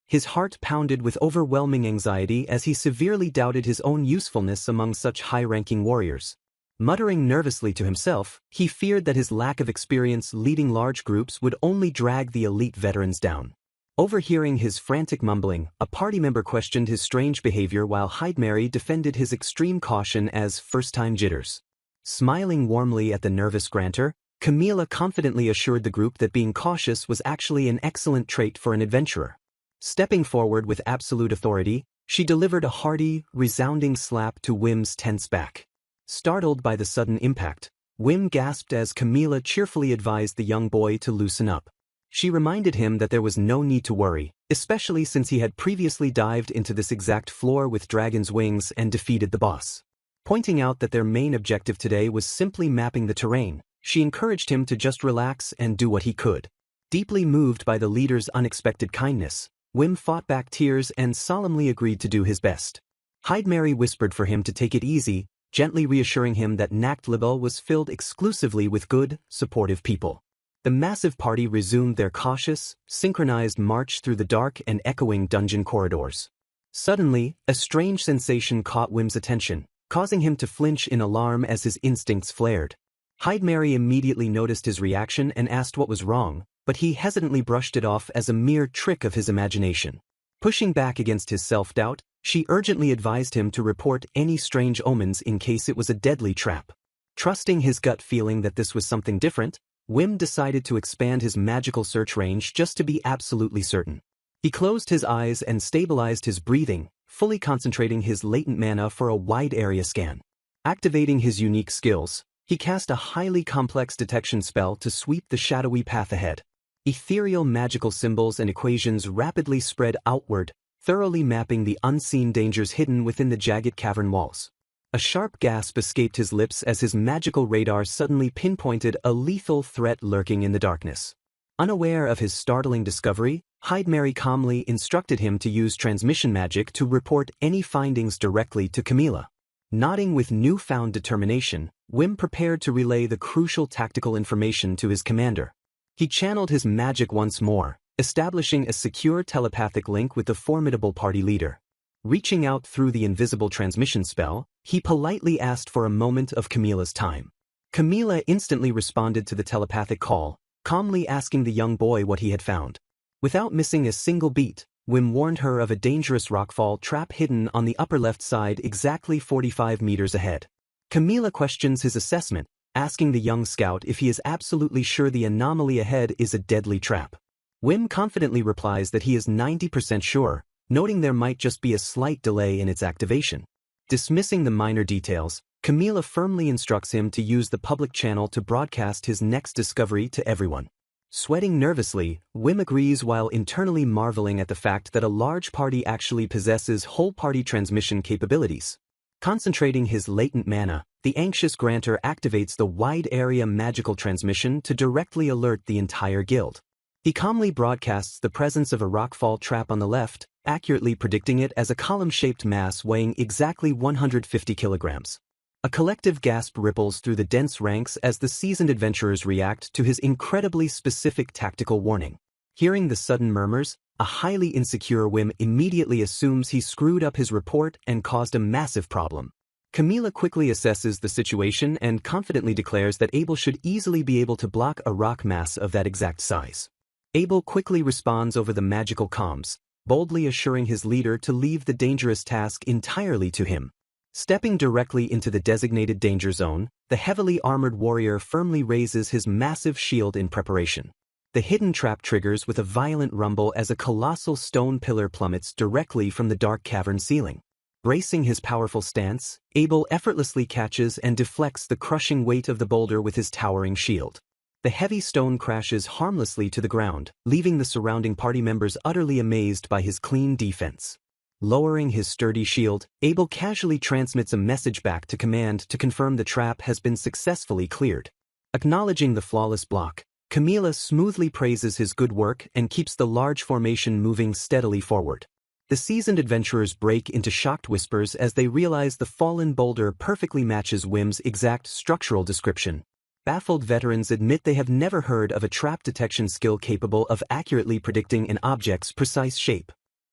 His heart pounded with overwhelming anxiety as he severely doubted his own usefulness among such high-ranking warriors. Muttering nervously to himself, he feared that his lack of experience leading large groups would only drag the elite veterans down. Overhearing his frantic mumbling, a party member questioned his strange behavior while Heidmary defended his extreme caution as first-time jitters. Smiling warmly at the nervous grantor, Camilla confidently assured the group that being cautious was actually an excellent trait for an adventurer. Stepping forward with absolute authority, she delivered a hearty, resounding slap to Wim's tense back. Startled by the sudden impact, Wim gasped as Camilla cheerfully advised the young boy to loosen up. She reminded him that there was no need to worry, especially since he had previously dived into this exact floor with dragon's wings and defeated the boss. Pointing out that their main objective today was simply mapping the terrain, she encouraged him to just relax and do what he could. Deeply moved by the leader's unexpected kindness, Wim fought back tears and solemnly agreed to do his best. Heidmary whispered for him to take it easy, gently reassuring him that Nacht Labelle was filled exclusively with good, supportive people. The massive party resumed their cautious, synchronized march through the dark and echoing dungeon corridors. Suddenly, a strange sensation caught Wim's attention, causing him to flinch in alarm as his instincts flared. Heidmary immediately noticed his reaction and asked what was wrong, but he hesitantly brushed it off as a mere trick of his imagination. Pushing back against his self-doubt, she urgently advised him to report any strange omens in case it was a deadly trap. Trusting his gut feeling that this was something different, Wim decided to expand his magical search range just to be absolutely certain. He closed his eyes and stabilized his breathing, fully concentrating his latent mana for a wide area scan. Activating his unique skills, he cast a highly complex detection spell to sweep the shadowy path ahead. Ethereal magical symbols and equations rapidly spread outward, thoroughly mapping the unseen dangers hidden within the jagged cavern walls. A sharp gasp escaped his lips as his magical radar suddenly pinpointed a lethal threat lurking in the darkness. Unaware of his startling discovery, Heidmary calmly instructed him to use transmission magic to report any findings directly to Camilla. Nodding with newfound determination, Wim prepared to relay the crucial tactical information to his commander. He channeled his magic once more, establishing a secure telepathic link with the formidable party leader. Reaching out through the invisible transmission spell, he politely asked for a moment of Camilla's time. Camilla instantly responded to the telepathic call, calmly asking the young boy what he had found. Without missing a single beat, Wim warned her of a dangerous rockfall trap hidden on the upper left side exactly 45 meters ahead. Camilla questions his assessment, asking the young scout if he is absolutely sure the anomaly ahead is a deadly trap. Wim confidently replies that he is 90% sure, noting there might just be a slight delay in its activation. Dismissing the minor details, Camilla firmly instructs him to use the public channel to broadcast his next discovery to everyone. Sweating nervously, Wim agrees while internally marveling at the fact that a large party actually possesses whole-party transmission capabilities. Concentrating his latent mana, the anxious grantor activates the wide-area magical transmission to directly alert the entire guild. He calmly broadcasts the presence of a rockfall trap on the left, accurately predicting it as a column-shaped mass weighing exactly 150 kilograms. A collective gasp ripples through the dense ranks as the seasoned adventurers react to his incredibly specific tactical warning. Hearing the sudden murmurs, a highly insecure Wim immediately assumes he screwed up his report and caused a massive problem. Camilla quickly assesses the situation and confidently declares that Abel should easily be able to block a rock mass of that exact size. Abel quickly responds over the magical comms, boldly assuring his leader to leave the dangerous task entirely to him. Stepping directly into the designated danger zone, the heavily armored warrior firmly raises his massive shield in preparation. The hidden trap triggers with a violent rumble as a colossal stone pillar plummets directly from the dark cavern ceiling. Bracing his powerful stance, Abel effortlessly catches and deflects the crushing weight of the boulder with his towering shield. The heavy stone crashes harmlessly to the ground, leaving the surrounding party members utterly amazed by his clean defense. Lowering his sturdy shield, Abel casually transmits a message back to command to confirm the trap has been successfully cleared. Acknowledging the flawless block, Camilla smoothly praises his good work and keeps the large formation moving steadily forward. The seasoned adventurers break into shocked whispers as they realize the fallen boulder perfectly matches Wim's exact structural description. Baffled veterans admit they have never heard of a trap detection skill capable of accurately predicting an object's precise shape.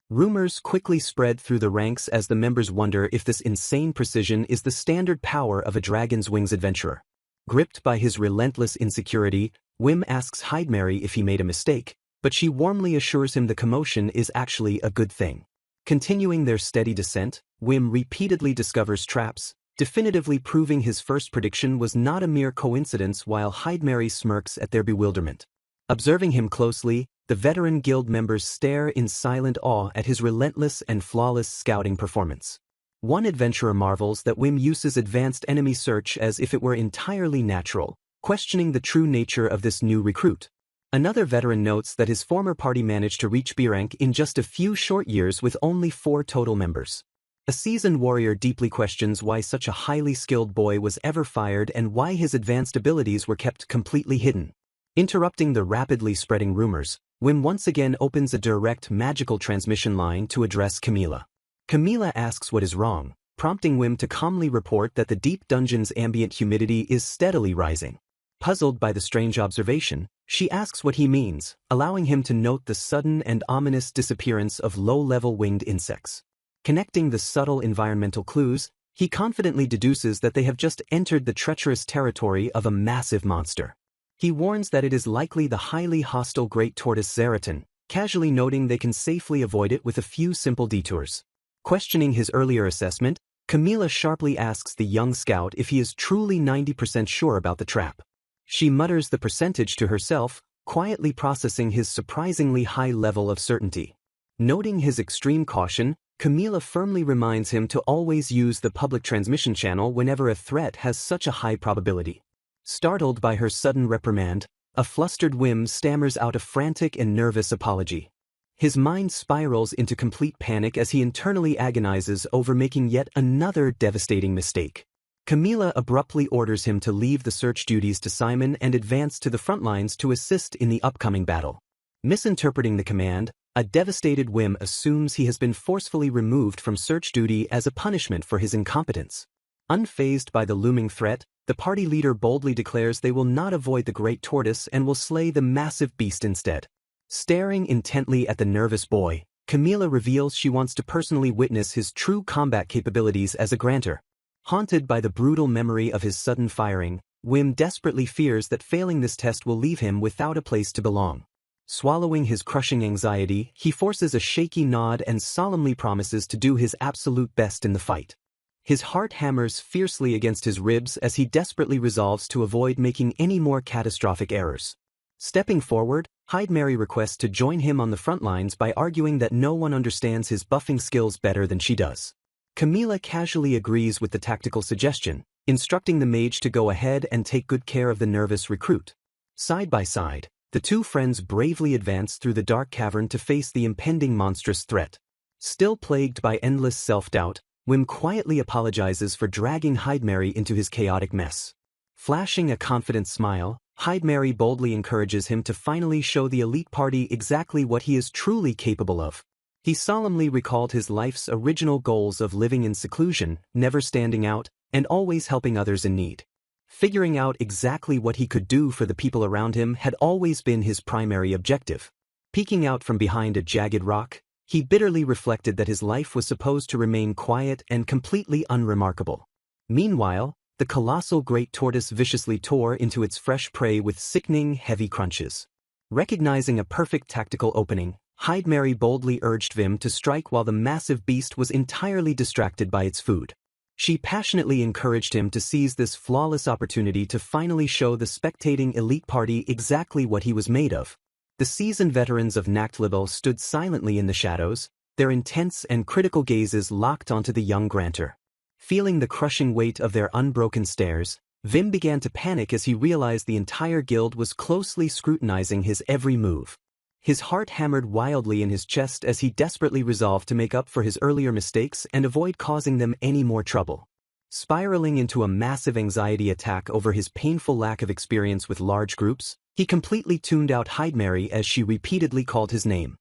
Rumors quickly spread through the ranks as the members wonder if this insane precision is the standard power of a dragon's wings adventurer. Gripped by his relentless insecurity, Wim asks Hydemary if he made a mistake, but she warmly assures him the commotion is actually a good thing. Continuing their steady descent, Wim repeatedly discovers traps, definitively proving his first prediction was not a mere coincidence, while Hydemary smirks at their bewilderment. Observing him closely, the veteran guild members stare in silent awe at his relentless and flawless scouting performance. One adventurer marvels that Wim uses advanced enemy search as if it were entirely natural, questioning the true nature of this new recruit. Another veteran notes that his former party managed to reach B rank in just a few short years with only 4 total members. A seasoned warrior deeply questions why such a highly skilled boy was ever fired and why his advanced abilities were kept completely hidden. Interrupting the rapidly spreading rumors, Wim once again opens a direct magical transmission line to address Camila. Camila asks what is wrong, prompting Wim to calmly report that the deep dungeon's ambient humidity is steadily rising. Puzzled by the strange observation, she asks what he means, allowing him to note the sudden and ominous disappearance of low-level winged insects. Connecting the subtle environmental clues, he confidently deduces that they have just entered the treacherous territory of a massive monster. He warns that it is likely the highly hostile great tortoise Zeratin, casually noting they can safely avoid it with a few simple detours. Questioning his earlier assessment, Camila sharply asks the young scout if he is truly 90% sure about the trap. She mutters the percentage to herself, quietly processing his surprisingly high level of certainty. Noting his extreme caution, Camila firmly reminds him to always use the public transmission channel whenever a threat has such a high probability. Startled by her sudden reprimand, a flustered Wim stammers out a frantic and nervous apology. His mind spirals into complete panic as he internally agonizes over making yet another devastating mistake. Camila abruptly orders him to leave the search duties to Simon and advance to the front lines to assist in the upcoming battle. Misinterpreting the command, a devastated Wim assumes he has been forcefully removed from search duty as a punishment for his incompetence. Unfazed by the looming threat, the party leader boldly declares they will not avoid the great tortoise and will slay the massive beast instead. Staring intently at the nervous boy, Camila reveals she wants to personally witness his true combat capabilities as a grantor. Haunted by the brutal memory of his sudden firing, Wim desperately fears that failing this test will leave him without a place to belong. Swallowing his crushing anxiety, he forces a shaky nod and solemnly promises to do his absolute best in the fight. His heart hammers fiercely against his ribs as he desperately resolves to avoid making any more catastrophic errors. Stepping forward, Hydemary requests to join him on the front lines by arguing that no one understands his buffing skills better than she does. Camila casually agrees with the tactical suggestion, instructing the mage to go ahead and take good care of the nervous recruit. Side by side, the two friends bravely advance through the dark cavern to face the impending monstrous threat. Still plagued by endless self-doubt, Wim quietly apologizes for dragging Hydemary into his chaotic mess. Flashing a confident smile, Hydemary boldly encourages him to finally show the elite party exactly what he is truly capable of. He solemnly recalled his life's original goals of living in seclusion, never standing out, and always helping others in need. Figuring out exactly what he could do for the people around him had always been his primary objective. Peeking out from behind a jagged rock, he bitterly reflected that his life was supposed to remain quiet and completely unremarkable. Meanwhile, the colossal great tortoise viciously tore into its fresh prey with sickening, heavy crunches. Recognizing a perfect tactical opening, Hydemary boldly urged Wim to strike while the massive beast was entirely distracted by its food. She passionately encouraged him to seize this flawless opportunity to finally show the spectating elite party exactly what he was made of. The seasoned veterans of Nachtlibel stood silently in the shadows, their intense and critical gazes locked onto the young grantor. Feeling the crushing weight of their unbroken stares, Wim began to panic as he realized the entire guild was closely scrutinizing his every move. His heart hammered wildly in his chest as he desperately resolved to make up for his earlier mistakes and avoid causing them any more trouble. Spiraling into a massive anxiety attack over his painful lack of experience with large groups, he completely tuned out Hydemary as she repeatedly called his name.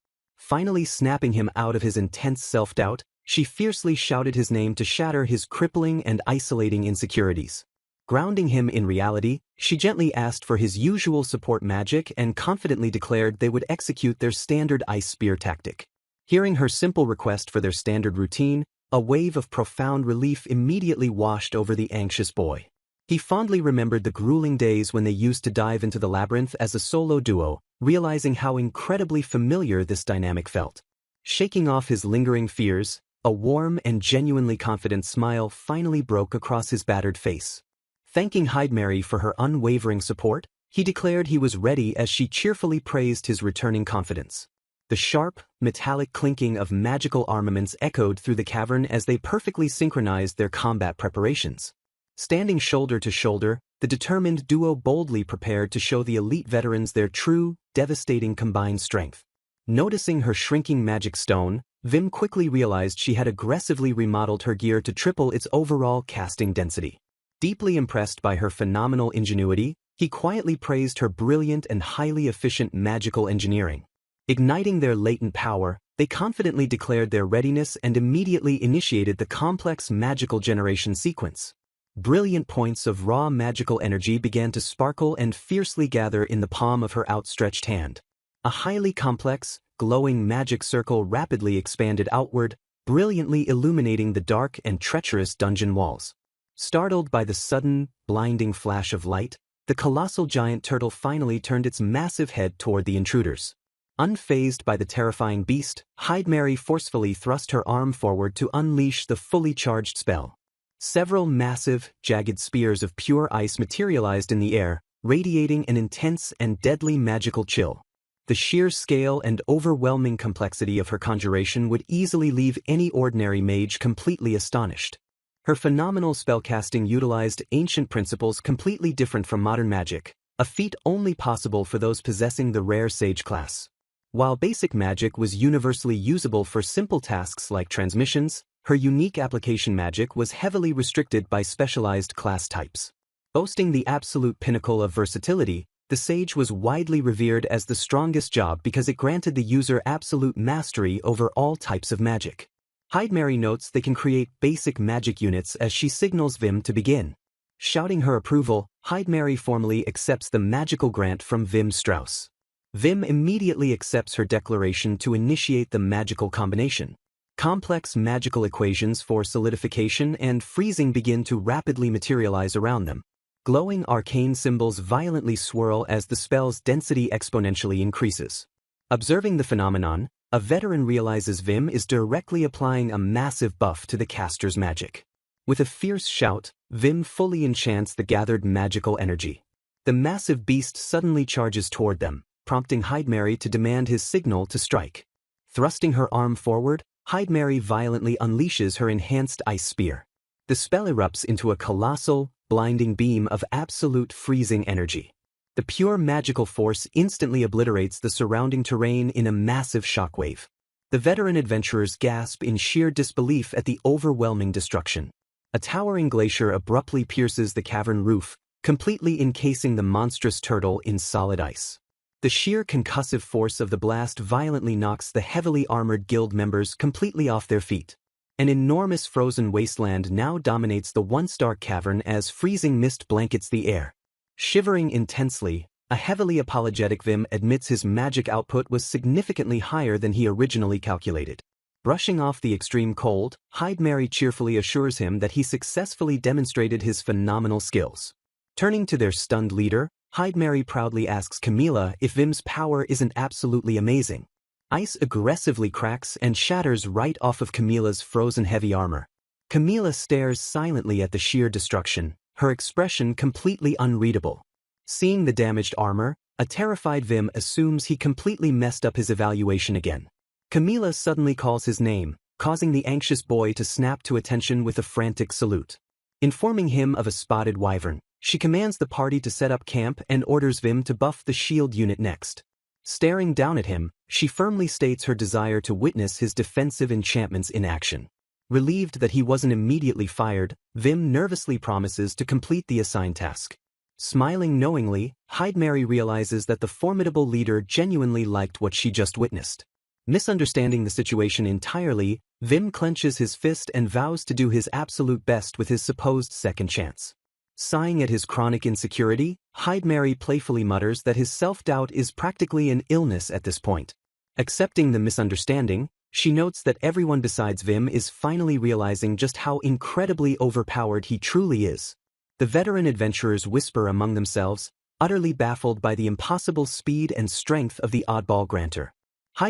Finally snapping him out of his intense self-doubt, she fiercely shouted his name to shatter his crippling and isolating insecurities. Grounding him in reality, she gently asked for his usual support magic and confidently declared they would execute their standard ice spear tactic. Hearing her simple request for their standard routine, a wave of profound relief immediately washed over the anxious boy. He fondly remembered the grueling days when they used to dive into the labyrinth as a solo duo, realizing how incredibly familiar this dynamic felt. Shaking off his lingering fears, a warm and genuinely confident smile finally broke across his battered face. Thanking Hydemary for her unwavering support, he declared he was ready as she cheerfully praised his returning confidence. The sharp, metallic clinking of magical armaments echoed through the cavern as they perfectly synchronized their combat preparations. Standing shoulder to shoulder, the determined duo boldly prepared to show the elite veterans their true, devastating combined strength. Noticing her shrinking magic stone, Vim quickly realized she had aggressively remodeled her gear to triple its overall casting density. Deeply impressed by her phenomenal ingenuity, he quietly praised her brilliant and highly efficient magical engineering. Igniting their latent power, they confidently declared their readiness and immediately initiated the complex magical generation sequence. Brilliant points of raw magical energy began to sparkle and fiercely gather in the palm of her outstretched hand. A highly complex, glowing magic circle rapidly expanded outward, brilliantly illuminating the dark and treacherous dungeon walls. Startled by the sudden, blinding flash of light, the colossal giant turtle finally turned its massive head toward the intruders. Unfazed by the terrifying beast, Hydemary forcefully thrust her arm forward to unleash the fully charged spell. Several massive, jagged spears of pure ice materialized in the air, radiating an intense and deadly magical chill. The sheer scale and overwhelming complexity of her conjuration would easily leave any ordinary mage completely astonished. Her phenomenal spellcasting utilized ancient principles completely different from modern magic, a feat only possible for those possessing the rare sage class. While basic magic was universally usable for simple tasks like transmissions, her unique application magic was heavily restricted by specialized class types. Boasting the absolute pinnacle of versatility, the sage was widely revered as the strongest job because it granted the user absolute mastery over all types of magic. Hydemary notes they can create basic magic units as she signals Vim to begin. Shouting her approval, Hydemary formally accepts the magical grant from Vim Strauss. Vim immediately accepts her declaration to initiate the magical combination. Complex magical equations for solidification and freezing begin to rapidly materialize around them. Glowing arcane symbols violently swirl as the spell's density exponentially increases. Observing the phenomenon, a veteran realizes Vim is directly applying a massive buff to the caster's magic. With a fierce shout, Vim fully enchants the gathered magical energy. The massive beast suddenly charges toward them, prompting Hydemary to demand his signal to strike. Thrusting her arm forward, Hydemary violently unleashes her enhanced ice spear. The spell erupts into a colossal, blinding beam of absolute freezing energy. The pure magical force instantly obliterates the surrounding terrain in a massive shockwave. The veteran adventurers gasp in sheer disbelief at the overwhelming destruction. A towering glacier abruptly pierces the cavern roof, completely encasing the monstrous turtle in solid ice. The sheer concussive force of the blast violently knocks the heavily armored guild members completely off their feet. An enormous frozen wasteland now dominates the once dark cavern as freezing mist blankets the air. Shivering intensely, a heavily apologetic Vim admits his magic output was significantly higher than he originally calculated. Brushing off the extreme cold, Hydemary cheerfully assures him that he successfully demonstrated his phenomenal skills. Turning to their stunned leader, Hydemary proudly asks Camilla if Vim's power isn't absolutely amazing. Ice aggressively cracks and shatters right off of Camilla's frozen heavy armor. Camilla stares silently at the sheer destruction, her expression completely unreadable. Seeing the damaged armor, a terrified Vim assumes he completely messed up his evaluation again. Camilla suddenly calls his name, causing the anxious boy to snap to attention with a frantic salute. Informing him of a spotted wyvern, she commands the party to set up camp and orders Vim to buff the shield unit next. Staring down at him, she firmly states her desire to witness his defensive enchantments in action. Relieved that he wasn't immediately fired, Vim nervously promises to complete the assigned task. Smiling knowingly, Hydemary realizes that the formidable leader genuinely liked what she just witnessed. Misunderstanding the situation entirely, Vim clenches his fist and vows to do his absolute best with his supposed second chance. Sighing at his chronic insecurity, Mary playfully mutters that his self-doubt is practically an illness at this point. Accepting the misunderstanding, she notes that everyone besides Vim is finally realizing just how incredibly overpowered he truly is. The veteran adventurers whisper among themselves, utterly baffled by the impossible speed and strength of the oddball grantor.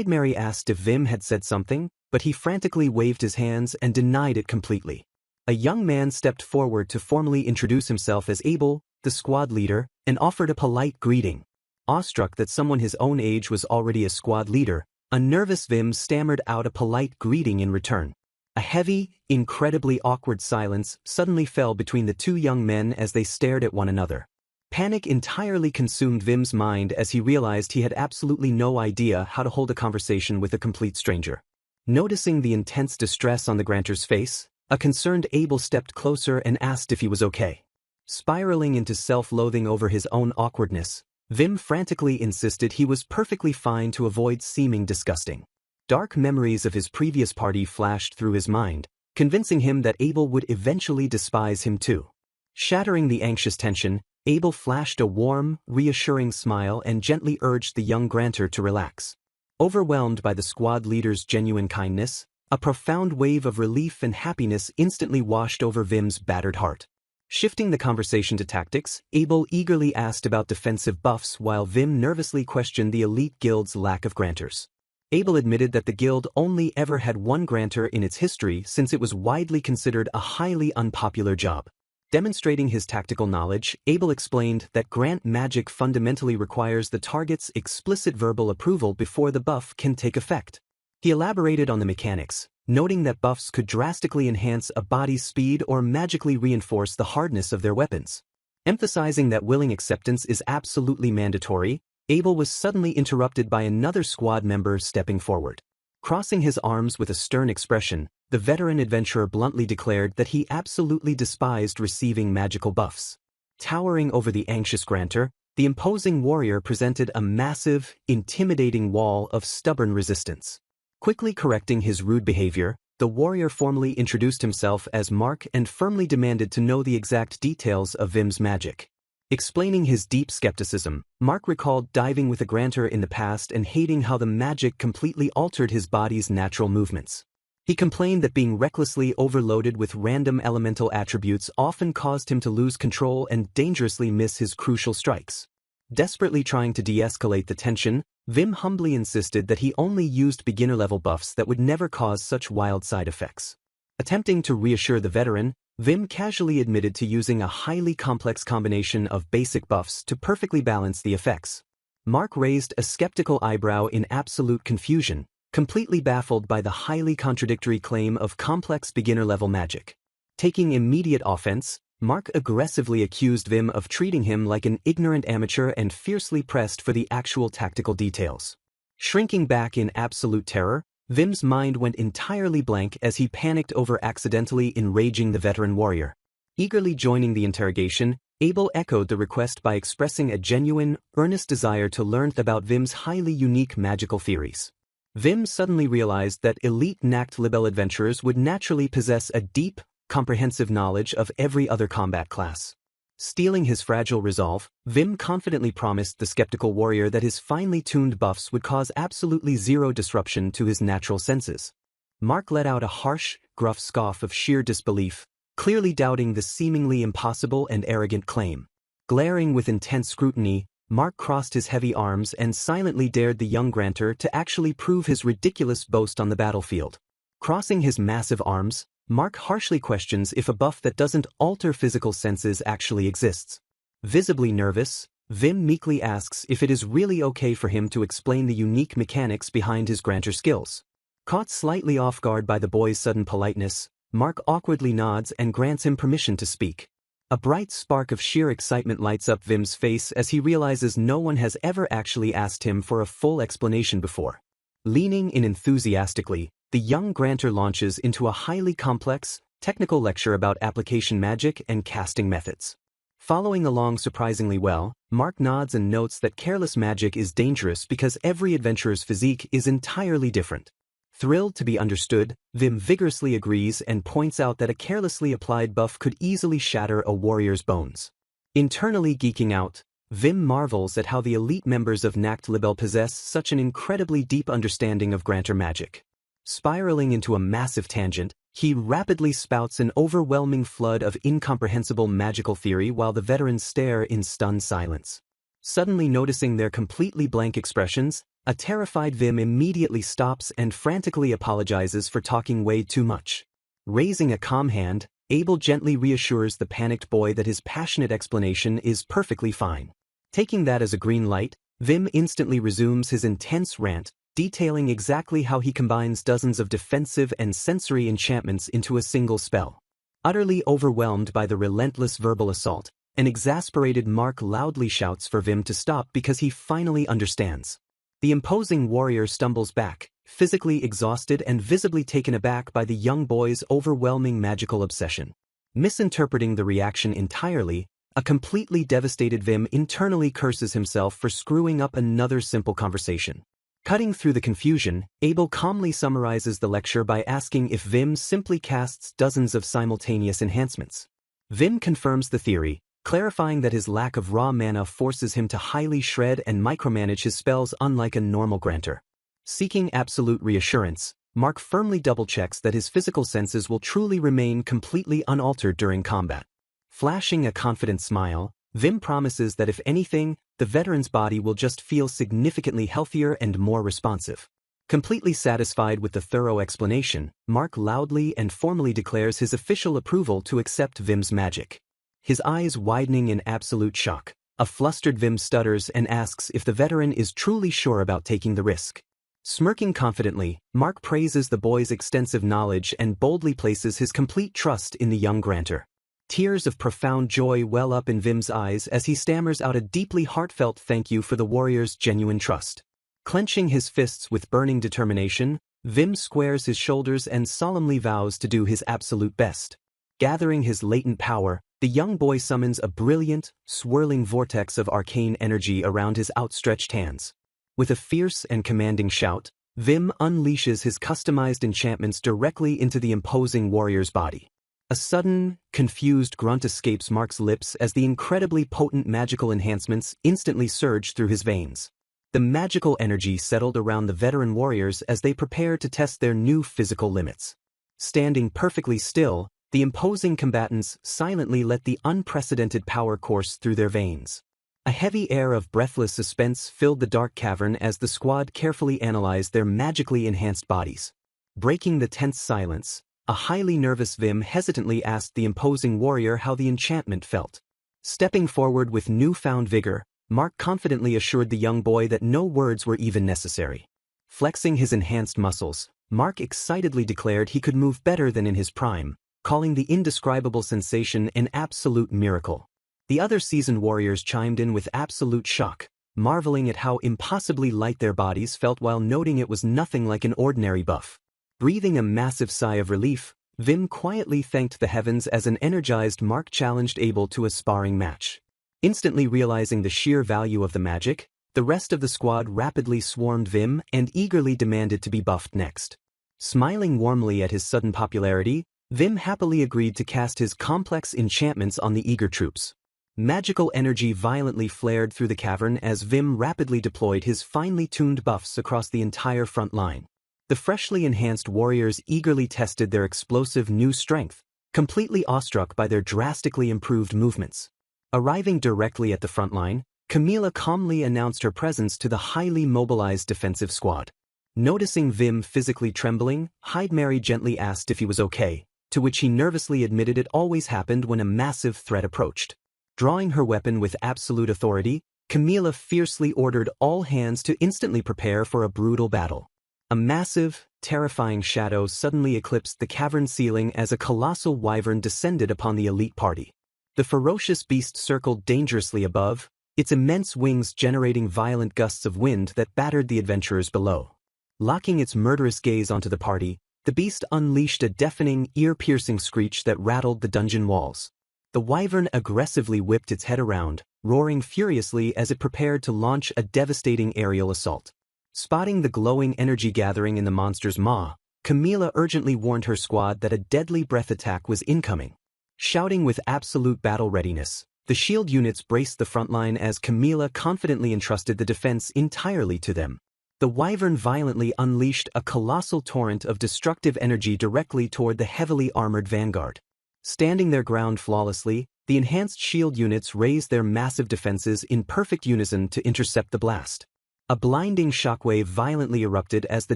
Mary asked if Vim had said something, but he frantically waved his hands and denied it completely. A young man stepped forward to formally introduce himself as Abel, the squad leader, and offered a polite greeting. Awestruck that someone his own age was already a squad leader, a nervous Vim stammered out a polite greeting in return. A heavy, incredibly awkward silence suddenly fell between the two young men as they stared at one another. Panic entirely consumed Vim's mind as he realized he had absolutely no idea how to hold a conversation with a complete stranger. Noticing the intense distress on the grantor's face, a concerned Abel stepped closer and asked if he was okay. Spiraling into self-loathing over his own awkwardness, Vim frantically insisted he was perfectly fine to avoid seeming disgusting. Dark memories of his previous party flashed through his mind, convincing him that Abel would eventually despise him too. Shattering the anxious tension, Abel flashed a warm, reassuring smile and gently urged the young grantor to relax. Overwhelmed by the squad leader's genuine kindness, a profound wave of relief and happiness instantly washed over Vim's battered heart. Shifting the conversation to tactics, Abel eagerly asked about defensive buffs while Vim nervously questioned the elite guild's lack of grantors. Abel admitted that the guild only ever had one grantor in its history since it was widely considered a highly unpopular job. Demonstrating his tactical knowledge, Abel explained that grant magic fundamentally requires the target's explicit verbal approval before the buff can take effect. He elaborated on the mechanics, noting that buffs could drastically enhance a body's speed or magically reinforce the hardness of their weapons. Emphasizing that willing acceptance is absolutely mandatory, Abel was suddenly interrupted by another squad member stepping forward. Crossing his arms with a stern expression, the veteran adventurer bluntly declared that he absolutely despised receiving magical buffs. Towering over the anxious grantor, the imposing warrior presented a massive, intimidating wall of stubborn resistance. Quickly correcting his rude behavior, the warrior formally introduced himself as Mark and firmly demanded to know the exact details of Vim's magic. Explaining his deep skepticism, Mark recalled diving with a grantor in the past and hating how the magic completely altered his body's natural movements. He complained that being recklessly overloaded with random elemental attributes often caused him to lose control and dangerously miss his crucial strikes. Desperately trying to de-escalate the tension, Vim humbly insisted that he only used beginner-level buffs that would never cause such wild side effects. Attempting to reassure the veteran, Vim casually admitted to using a highly complex combination of basic buffs to perfectly balance the effects. Mark raised a skeptical eyebrow in absolute confusion, completely baffled by the highly contradictory claim of complex beginner-level magic. Taking immediate offense, Mark aggressively accused Vim of treating him like an ignorant amateur and fiercely pressed for the actual tactical details. Shrinking back in absolute terror, Vim's mind went entirely blank as he panicked over accidentally enraging the veteran warrior. Eagerly joining the interrogation, Abel echoed the request by expressing a genuine, earnest desire to learn about Vim's highly unique magical theories. Vim suddenly realized that elite Nacht Libel adventurers would naturally possess a deep, comprehensive knowledge of every other combat class. Steeling his fragile resolve, Vim confidently promised the skeptical warrior that his finely tuned buffs would cause absolutely zero disruption to his natural senses. Mark let out a harsh, gruff scoff of sheer disbelief, clearly doubting the seemingly impossible and arrogant claim. Glaring with intense scrutiny, Mark crossed his heavy arms and silently dared the young grantor to actually prove his ridiculous boast on the battlefield. Crossing his massive arms, Mark harshly questions if a buff that doesn't alter physical senses actually exists. Visibly nervous, Vim meekly asks if it is really okay for him to explain the unique mechanics behind his grantor skills. Caught slightly off guard by the boy's sudden politeness, Mark awkwardly nods and grants him permission to speak. A bright spark of sheer excitement lights up Vim's face as he realizes no one has ever actually asked him for a full explanation before. Leaning in enthusiastically, the young grantor launches into a highly complex, technical lecture about application magic and casting methods. Following along surprisingly well, Mark nods and notes that careless magic is dangerous because every adventurer's physique is entirely different. Thrilled to be understood, Vim vigorously agrees and points out that a carelessly applied buff could easily shatter a warrior's bones. Internally geeking out, Vim marvels at how the elite members of Nacht Libel possess such an incredibly deep understanding of Grantor magic. Spiraling into a massive tangent, he rapidly spouts an overwhelming flood of incomprehensible magical theory while the veterans stare in stunned silence. Suddenly noticing their completely blank expressions, a terrified Vim immediately stops and frantically apologizes for talking way too much. Raising a calm hand, Abel gently reassures the panicked boy that his passionate explanation is perfectly fine. Taking that as a green light, Vim instantly resumes his intense rant, detailing exactly how he combines dozens of defensive and sensory enchantments into a single spell. Utterly overwhelmed by the relentless verbal assault, an exasperated Mark loudly shouts for Vim to stop because he finally understands. The imposing warrior stumbles back, physically exhausted and visibly taken aback by the young boy's overwhelming magical obsession. Misinterpreting the reaction entirely, a completely devastated Vim internally curses himself for screwing up another simple conversation. Cutting through the confusion, Abel calmly summarizes the lecture by asking if Vim simply casts dozens of simultaneous enhancements. Vim confirms the theory, clarifying that his lack of raw mana forces him to highly shred and micromanage his spells unlike a normal grantor. Seeking absolute reassurance, Mark firmly double-checks that his physical senses will truly remain completely unaltered during combat. Flashing a confident smile, Vim promises that if anything, the veteran's body will just feel significantly healthier and more responsive. Completely satisfied with the thorough explanation, Mark loudly and formally declares his official approval to accept Vim's magic. His eyes widening in absolute shock, a flustered Vim stutters and asks if the veteran is truly sure about taking the risk. Smirking confidently, Mark praises the boy's extensive knowledge and boldly places his complete trust in the young grantor. Tears of profound joy well up in Vim's eyes as he stammers out a deeply heartfelt thank you for the warrior's genuine trust. Clenching his fists with burning determination, Vim squares his shoulders and solemnly vows to do his absolute best. Gathering his latent power, the young boy summons a brilliant, swirling vortex of arcane energy around his outstretched hands. With a fierce and commanding shout, Vim unleashes his customized enchantments directly into the imposing warrior's body. A sudden, confused grunt escapes Mark's lips as the incredibly potent magical enhancements instantly surge through his veins. The magical energy settled around the veteran warriors as they prepare to test their new physical limits. Standing perfectly still, the imposing combatants silently let the unprecedented power course through their veins. A heavy air of breathless suspense filled the dark cavern as the squad carefully analyzed their magically enhanced bodies. Breaking the tense silence, a highly nervous Vim hesitantly asked the imposing warrior how the enchantment felt. Stepping forward with newfound vigor, Mark confidently assured the young boy that no words were even necessary. Flexing his enhanced muscles, Mark excitedly declared he could move better than in his prime, calling the indescribable sensation an absolute miracle. The other seasoned warriors chimed in with absolute shock, marveling at how impossibly light their bodies felt while noting it was nothing like an ordinary buff. Breathing a massive sigh of relief, Vim quietly thanked the heavens as an energized Mark challenged Abel to a sparring match. Instantly realizing the sheer value of the magic, the rest of the squad rapidly swarmed Vim and eagerly demanded to be buffed next. Smiling warmly at his sudden popularity, Vim happily agreed to cast his complex enchantments on the eager troops. Magical energy violently flared through the cavern as Vim rapidly deployed his finely tuned buffs across the entire front line. The freshly enhanced warriors eagerly tested their explosive new strength, completely awestruck by their drastically improved movements. Arriving directly at the front line, Camila calmly announced her presence to the highly mobilized defensive squad. Noticing Vim physically trembling, Hyde Mary gently asked if he was okay, to which he nervously admitted it always happened when a massive threat approached. Drawing her weapon with absolute authority, Camila fiercely ordered all hands to instantly prepare for a brutal battle. A massive, terrifying shadow suddenly eclipsed the cavern ceiling as a colossal wyvern descended upon the elite party. The ferocious beast circled dangerously above, its immense wings generating violent gusts of wind that battered the adventurers below. Locking its murderous gaze onto the party, the beast unleashed a deafening, ear-piercing screech that rattled the dungeon walls. The wyvern aggressively whipped its head around, roaring furiously as it prepared to launch a devastating aerial assault. Spotting the glowing energy gathering in the monster's maw, Camilla urgently warned her squad that a deadly breath attack was incoming. Shouting with absolute battle readiness, the shield units braced the front line as Camilla confidently entrusted the defense entirely to them. The wyvern violently unleashed a colossal torrent of destructive energy directly toward the heavily armored vanguard. Standing their ground flawlessly, the enhanced shield units raised their massive defenses in perfect unison to intercept the blast. A blinding shockwave violently erupted as the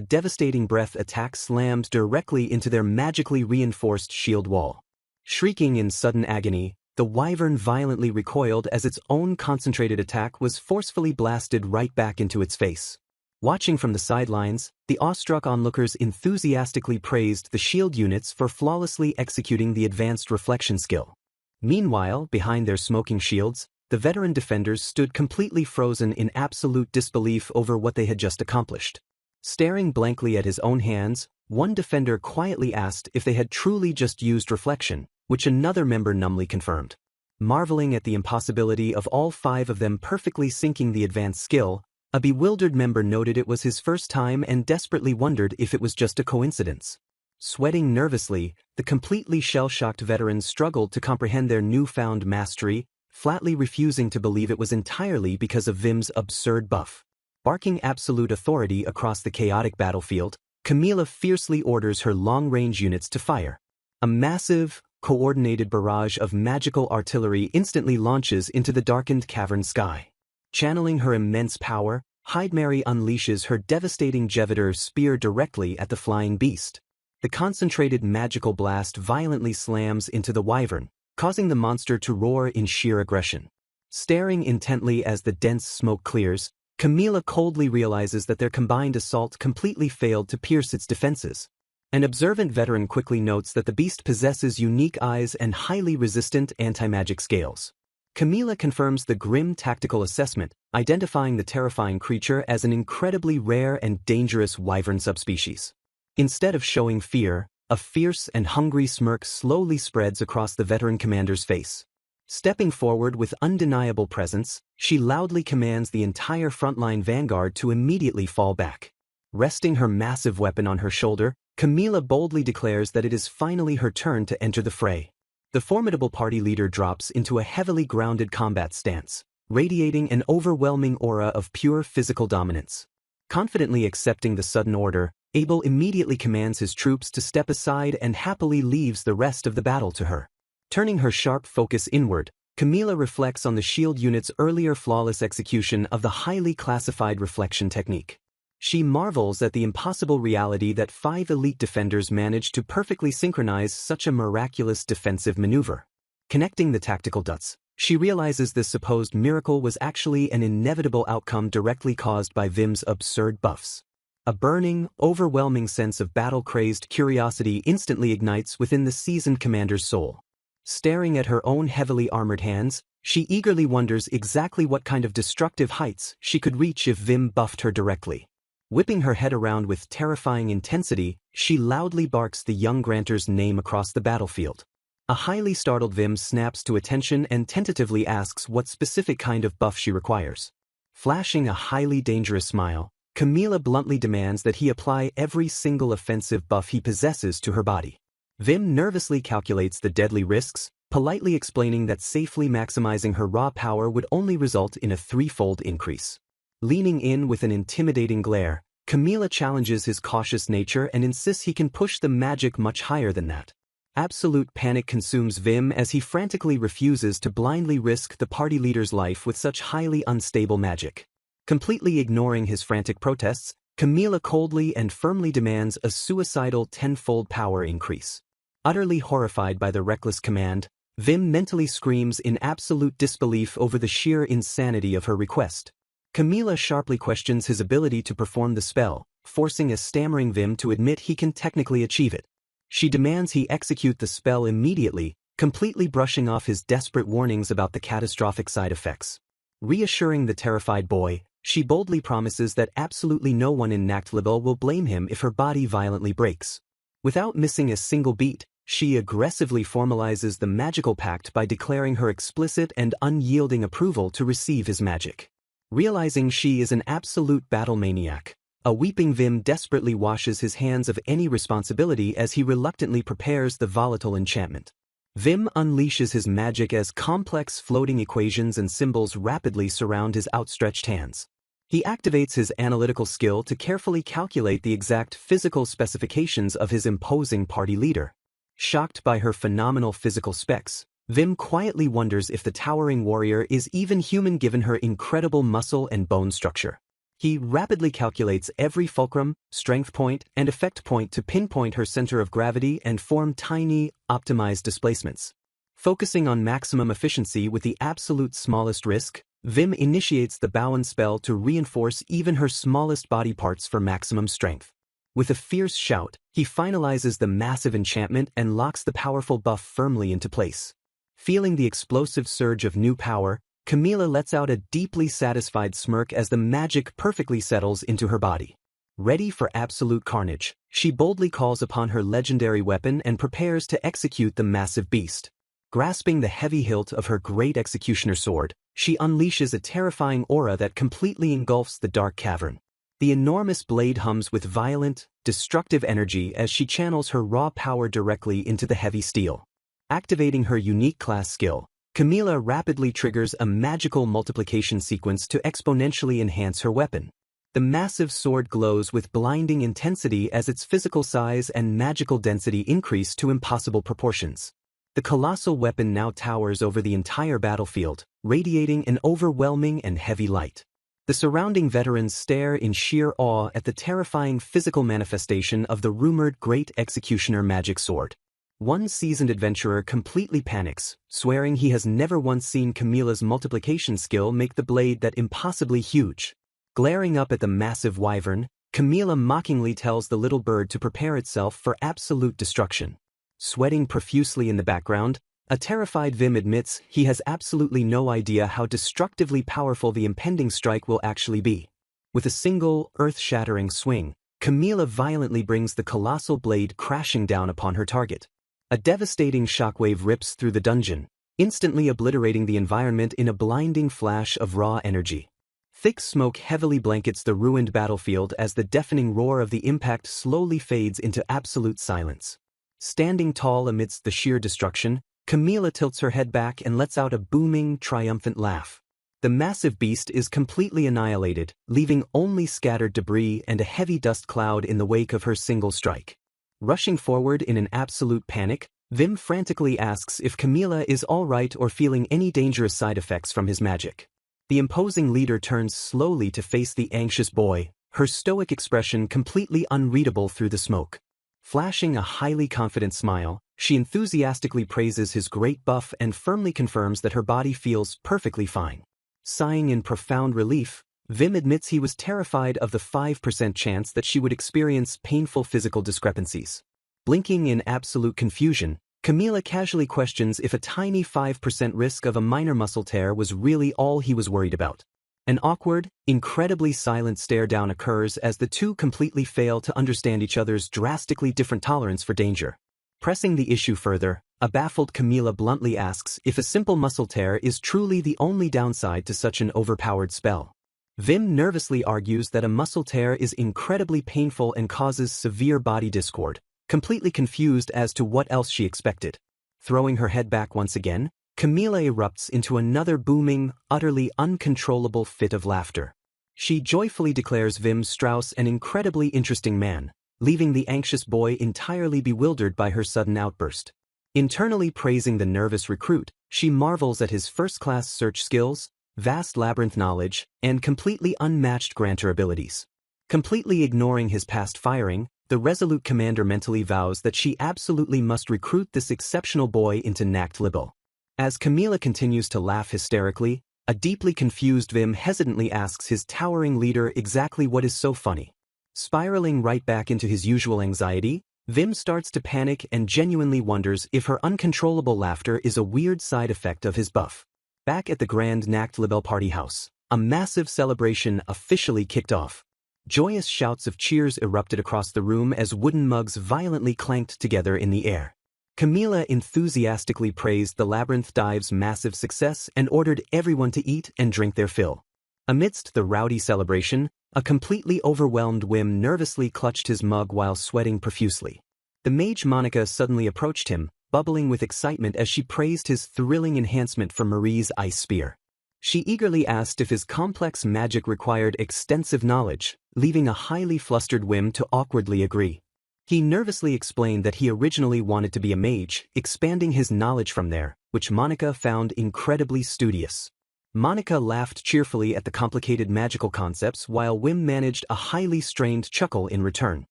devastating breath attack slammed directly into their magically reinforced shield wall. Shrieking in sudden agony, the wyvern violently recoiled as its own concentrated attack was forcefully blasted right back into its face. Watching from the sidelines, the awestruck onlookers enthusiastically praised the shield units for flawlessly executing the advanced reflection skill. Meanwhile, behind their smoking shields, the veteran defenders stood completely frozen in absolute disbelief over what they had just accomplished. Staring blankly at his own hands, one defender quietly asked if they had truly just used reflection, which another member numbly confirmed. Marveling at the impossibility of all 5 of them perfectly syncing the advanced skill, a bewildered member noted it was his first time and desperately wondered if it was just a coincidence. Sweating nervously, the completely shell-shocked veterans struggled to comprehend their newfound mastery, flatly refusing to believe it was entirely because of Vim's absurd buff. Barking absolute authority across the chaotic battlefield, Camilla fiercely orders her long-range units to fire. A massive, coordinated barrage of magical artillery instantly launches into the darkened cavern sky. Channeling her immense power, Hydemary unleashes her devastating Jevitor spear directly at the flying beast. The concentrated magical blast violently slams into the wyvern, causing the monster to roar in sheer aggression. Staring intently as the dense smoke clears, Camilla coldly realizes that their combined assault completely failed to pierce its defenses. An observant veteran quickly notes that the beast possesses unique eyes and highly resistant anti-magic scales. Camilla confirms the grim tactical assessment, identifying the terrifying creature as an incredibly rare and dangerous wyvern subspecies. Instead of showing fear, a fierce and hungry smirk slowly spreads across the veteran commander's face. Stepping forward with undeniable presence, she loudly commands the entire frontline vanguard to immediately fall back. Resting her massive weapon on her shoulder, Camilla boldly declares that it is finally her turn to enter the fray. The formidable party leader drops into a heavily grounded combat stance, radiating an overwhelming aura of pure physical dominance. Confidently accepting the sudden order, Abel immediately commands his troops to step aside and happily leaves the rest of the battle to her. Turning her sharp focus inward, Camilla reflects on the shield unit's earlier flawless execution of the highly classified reflection technique. She marvels at the impossible reality that 5 elite defenders managed to perfectly synchronize such a miraculous defensive maneuver. Connecting the tactical dots, she realizes this supposed miracle was actually an inevitable outcome directly caused by Vim's absurd buffs. A burning, overwhelming sense of battle-crazed curiosity instantly ignites within the seasoned commander's soul. Staring at her own heavily armored hands, she eagerly wonders exactly what kind of destructive heights she could reach if Vim buffed her directly. Whipping her head around with terrifying intensity, she loudly barks the young grantor's name across the battlefield. A highly startled Vim snaps to attention and tentatively asks what specific kind of buff she requires. Flashing a highly dangerous smile, Camilla bluntly demands that he apply every single offensive buff he possesses to her body. Vim nervously calculates the deadly risks, politely explaining that safely maximizing her raw power would only result in a 3-fold increase. Leaning in with an intimidating glare, Camilla challenges his cautious nature and insists he can push the magic much higher than that. Absolute panic consumes Vim as he frantically refuses to blindly risk the party leader's life with such highly unstable magic. Completely ignoring his frantic protests, Camilla coldly and firmly demands a suicidal 10-fold power increase. Utterly horrified by the reckless command, Vim mentally screams in absolute disbelief over the sheer insanity of her request. Camilla sharply questions his ability to perform the spell, forcing a stammering Vim to admit he can technically achieve it. She demands he execute the spell immediately, completely brushing off his desperate warnings about the catastrophic side effects. Reassuring the terrified boy, she boldly promises that absolutely no one in Naktlibel will blame him if her body violently breaks. Without missing a single beat, She aggressively formalizes the magical pact by declaring her explicit and unyielding approval to receive his magic. Realizing she is an absolute battle maniac, a weeping Vim desperately washes his hands of any responsibility as he reluctantly prepares the volatile enchantment. Vim unleashes his magic as complex floating equations and symbols rapidly surround his outstretched hands. He activates his analytical skill to carefully calculate the exact physical specifications of his imposing party leader. Shocked by her phenomenal physical specs, Vim quietly wonders if the towering warrior is even human given her incredible muscle and bone structure. He rapidly calculates every fulcrum, strength point, and effect point to pinpoint her center of gravity and form tiny, optimized displacements. Focusing on maximum efficiency with the absolute smallest risk, Vim initiates the Bowen spell to reinforce even her smallest body parts for maximum strength. With a fierce shout, he finalizes the massive enchantment and locks the powerful buff firmly into place. Feeling the explosive surge of new power, Camila lets out a deeply satisfied smirk as the magic perfectly settles into her body. Ready for absolute carnage, she boldly calls upon her legendary weapon and prepares to execute the massive beast. Grasping the heavy hilt of her great executioner sword, she unleashes a terrifying aura that completely engulfs the dark cavern. The enormous blade hums with violent, destructive energy as she channels her raw power directly into the heavy steel. Activating her unique class skill, Camila rapidly triggers a magical multiplication sequence to exponentially enhance her weapon. The massive sword glows with blinding intensity as its physical size and magical density increase to impossible proportions. The colossal weapon now towers over the entire battlefield, radiating an overwhelming and heavy light. The surrounding veterans stare in sheer awe at the terrifying physical manifestation of the rumored great executioner magic sword. One seasoned adventurer completely panics, swearing he has never once seen Camila's multiplication skill make the blade that impossibly huge. Glaring up at the massive wyvern, Camila mockingly tells the little bird to prepare itself for absolute destruction. Sweating profusely in the background, a terrified Vim admits he has absolutely no idea how destructively powerful the impending strike will actually be. With a single, earth-shattering swing, Camila violently brings the colossal blade crashing down upon her target. A devastating shockwave rips through the dungeon, instantly obliterating the environment in a blinding flash of raw energy. Thick smoke heavily blankets the ruined battlefield as the deafening roar of the impact slowly fades into absolute silence. Standing tall amidst the sheer destruction, Camila tilts her head back and lets out a booming, triumphant laugh. The massive beast is completely annihilated, leaving only scattered debris and a heavy dust cloud in the wake of her single strike. Rushing forward in an absolute panic, Vim frantically asks if Camila is all right or feeling any dangerous side effects from his magic. The imposing leader turns slowly to face the anxious boy, her stoic expression completely unreadable through the smoke. Flashing a highly confident smile, she enthusiastically praises his great buff and firmly confirms that her body feels perfectly fine. Sighing in profound relief, Vim admits he was terrified of the 5% chance that she would experience painful physical discrepancies. Blinking in absolute confusion, Camila casually questions if a tiny 5% risk of a minor muscle tear was really all he was worried about. An awkward, incredibly silent stare-down occurs as the two completely fail to understand each other's drastically different tolerance for danger. Pressing the issue further, a baffled Camila bluntly asks if a simple muscle tear is truly the only downside to such an overpowered spell. Vim nervously argues that a muscle tear is incredibly painful and causes severe body discord, completely confused as to what else she expected. Throwing her head back once again, Camila erupts into another booming, utterly uncontrollable fit of laughter. She joyfully declares Wim Strauss an incredibly interesting man, leaving the anxious boy entirely bewildered by her sudden outburst. Internally praising the nervous recruit, she marvels at his first-class search skills, vast labyrinth knowledge, and completely unmatched grantor abilities. Completely ignoring his past firing, the resolute commander mentally vows that she absolutely must recruit this exceptional boy into Nacht Libel. As Camila continues to laugh hysterically, a deeply confused Vim hesitantly asks his towering leader exactly what is so funny. Spiraling right back into his usual anxiety, Vim starts to panic and genuinely wonders if her uncontrollable laughter is a weird side effect of his buff. Back at the Grand Nacht Libel party house, a massive celebration officially kicked off. Joyous shouts of cheers erupted across the room as wooden mugs violently clanked together in the air. Camila enthusiastically praised the labyrinth dive's massive success and ordered everyone to eat and drink their fill. Amidst the rowdy celebration, a completely overwhelmed Wim nervously clutched his mug while sweating profusely. The mage Monica suddenly approached him, bubbling with excitement as she praised his thrilling enhancement for Marie's ice spear. She eagerly asked if his complex magic required extensive knowledge, leaving a highly flustered Wim to awkwardly agree. He nervously explained that he originally wanted to be a mage, expanding his knowledge from there, which Monica found incredibly studious. Monica laughed cheerfully at the complicated magical concepts while Wim managed a highly strained chuckle in return.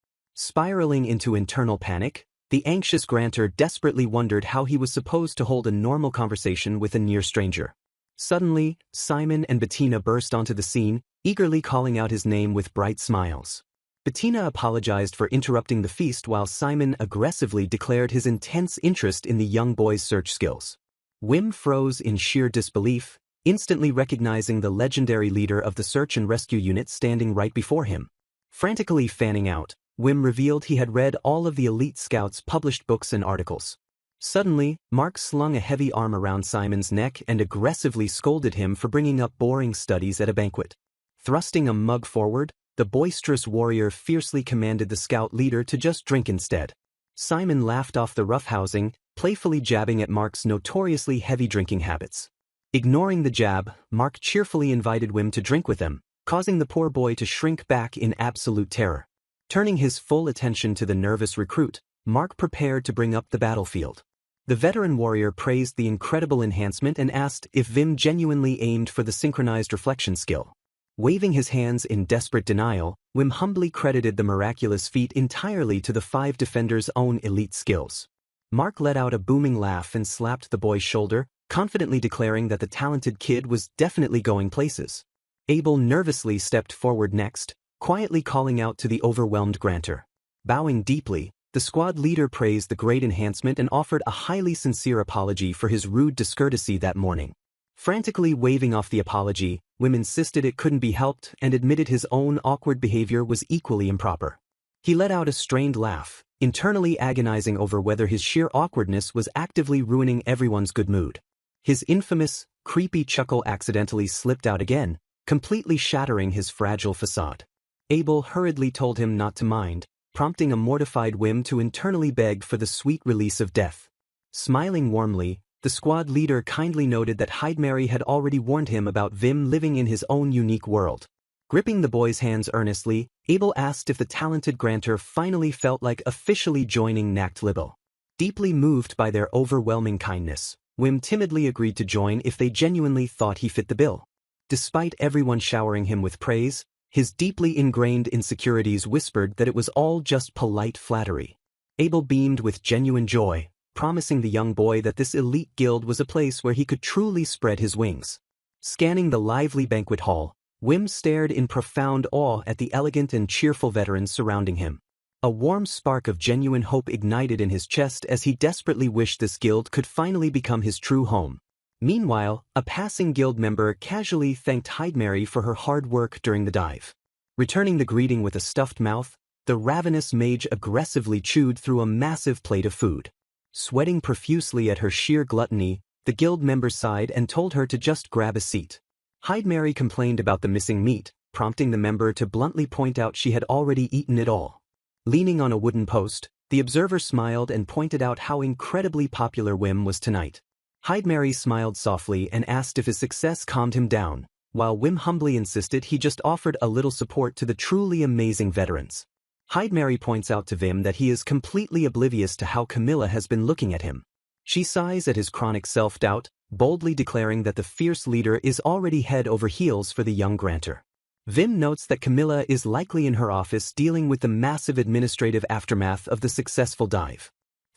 Spiraling into internal panic, the anxious grantor desperately wondered how he was supposed to hold a normal conversation with a near stranger. Suddenly, Simon and Bettina burst onto the scene, eagerly calling out his name with bright smiles. Bettina apologized for interrupting the feast while Simon aggressively declared his intense interest in the young boy's search skills. Wim froze in sheer disbelief, instantly recognizing the legendary leader of the search and rescue unit standing right before him. Frantically fanning out, Wim revealed he had read all of the elite scouts' published books and articles. Suddenly, Mark slung a heavy arm around Simon's neck and aggressively scolded him for bringing up boring studies at a banquet. Thrusting a mug forward, the boisterous warrior fiercely commanded the scout leader to just drink instead. Simon laughed off the roughhousing, playfully jabbing at Mark's notoriously heavy drinking habits. Ignoring the jab, Mark cheerfully invited Wim to drink with them, causing the poor boy to shrink back in absolute terror. Turning his full attention to the nervous recruit, Mark prepared to bring up the battlefield. The veteran warrior praised the incredible enhancement and asked if Wim genuinely aimed for the synchronized reflection skill. Waving his hands in desperate denial, Wim humbly credited the miraculous feat entirely to the 5 defenders' own elite skills. Mark let out a booming laugh and slapped the boy's shoulder, confidently declaring that the talented kid was definitely going places. Abel nervously stepped forward next, quietly calling out to the overwhelmed grantor. Bowing deeply, the squad leader praised the great enhancement and offered a highly sincere apology for his rude discourtesy that morning. Frantically waving off the apology, Wim insisted it couldn't be helped and admitted his own awkward behavior was equally improper. He let out a strained laugh, internally agonizing over whether his sheer awkwardness was actively ruining everyone's good mood. His infamous, creepy chuckle accidentally slipped out again, completely shattering his fragile facade. Abel hurriedly told him not to mind, prompting a mortified Wim to internally beg for the sweet release of death. Smiling warmly, the squad leader kindly noted that Heidmary had already warned him about Wim living in his own unique world. Gripping the boy's hands earnestly, Abel asked if the talented grantor finally felt like officially joining Nacht Libel. Deeply moved by their overwhelming kindness, Wim timidly agreed to join if they genuinely thought he fit the bill. Despite everyone showering him with praise, his deeply ingrained insecurities whispered that it was all just polite flattery. Abel beamed with genuine joy, promising the young boy that this elite guild was a place where he could truly spread his wings. Scanning the lively banquet hall, Wim stared in profound awe at the elegant and cheerful veterans surrounding him. A warm spark of genuine hope ignited in his chest as he desperately wished this guild could finally become his true home. Meanwhile, a passing guild member casually thanked Heidmary for her hard work during the dive. Returning the greeting with a stuffed mouth, the ravenous mage aggressively chewed through a massive plate of food. Sweating profusely at her sheer gluttony, the guild member sighed and told her to just grab a seat. Heidmary complained about the missing meat, prompting the member to bluntly point out she had already eaten it all. Leaning on a wooden post, the observer smiled and pointed out how incredibly popular Wim was tonight. Heidmary smiled softly and asked if his success calmed him down, while Wim humbly insisted he just offered a little support to the truly amazing veterans. Heidmary points out to Wim that he is completely oblivious to how Camilla has been looking at him. She sighs at his chronic self-doubt, boldly declaring that the fierce leader is already head over heels for the young grantor. Wim notes that Camilla is likely in her office dealing with the massive administrative aftermath of the successful dive.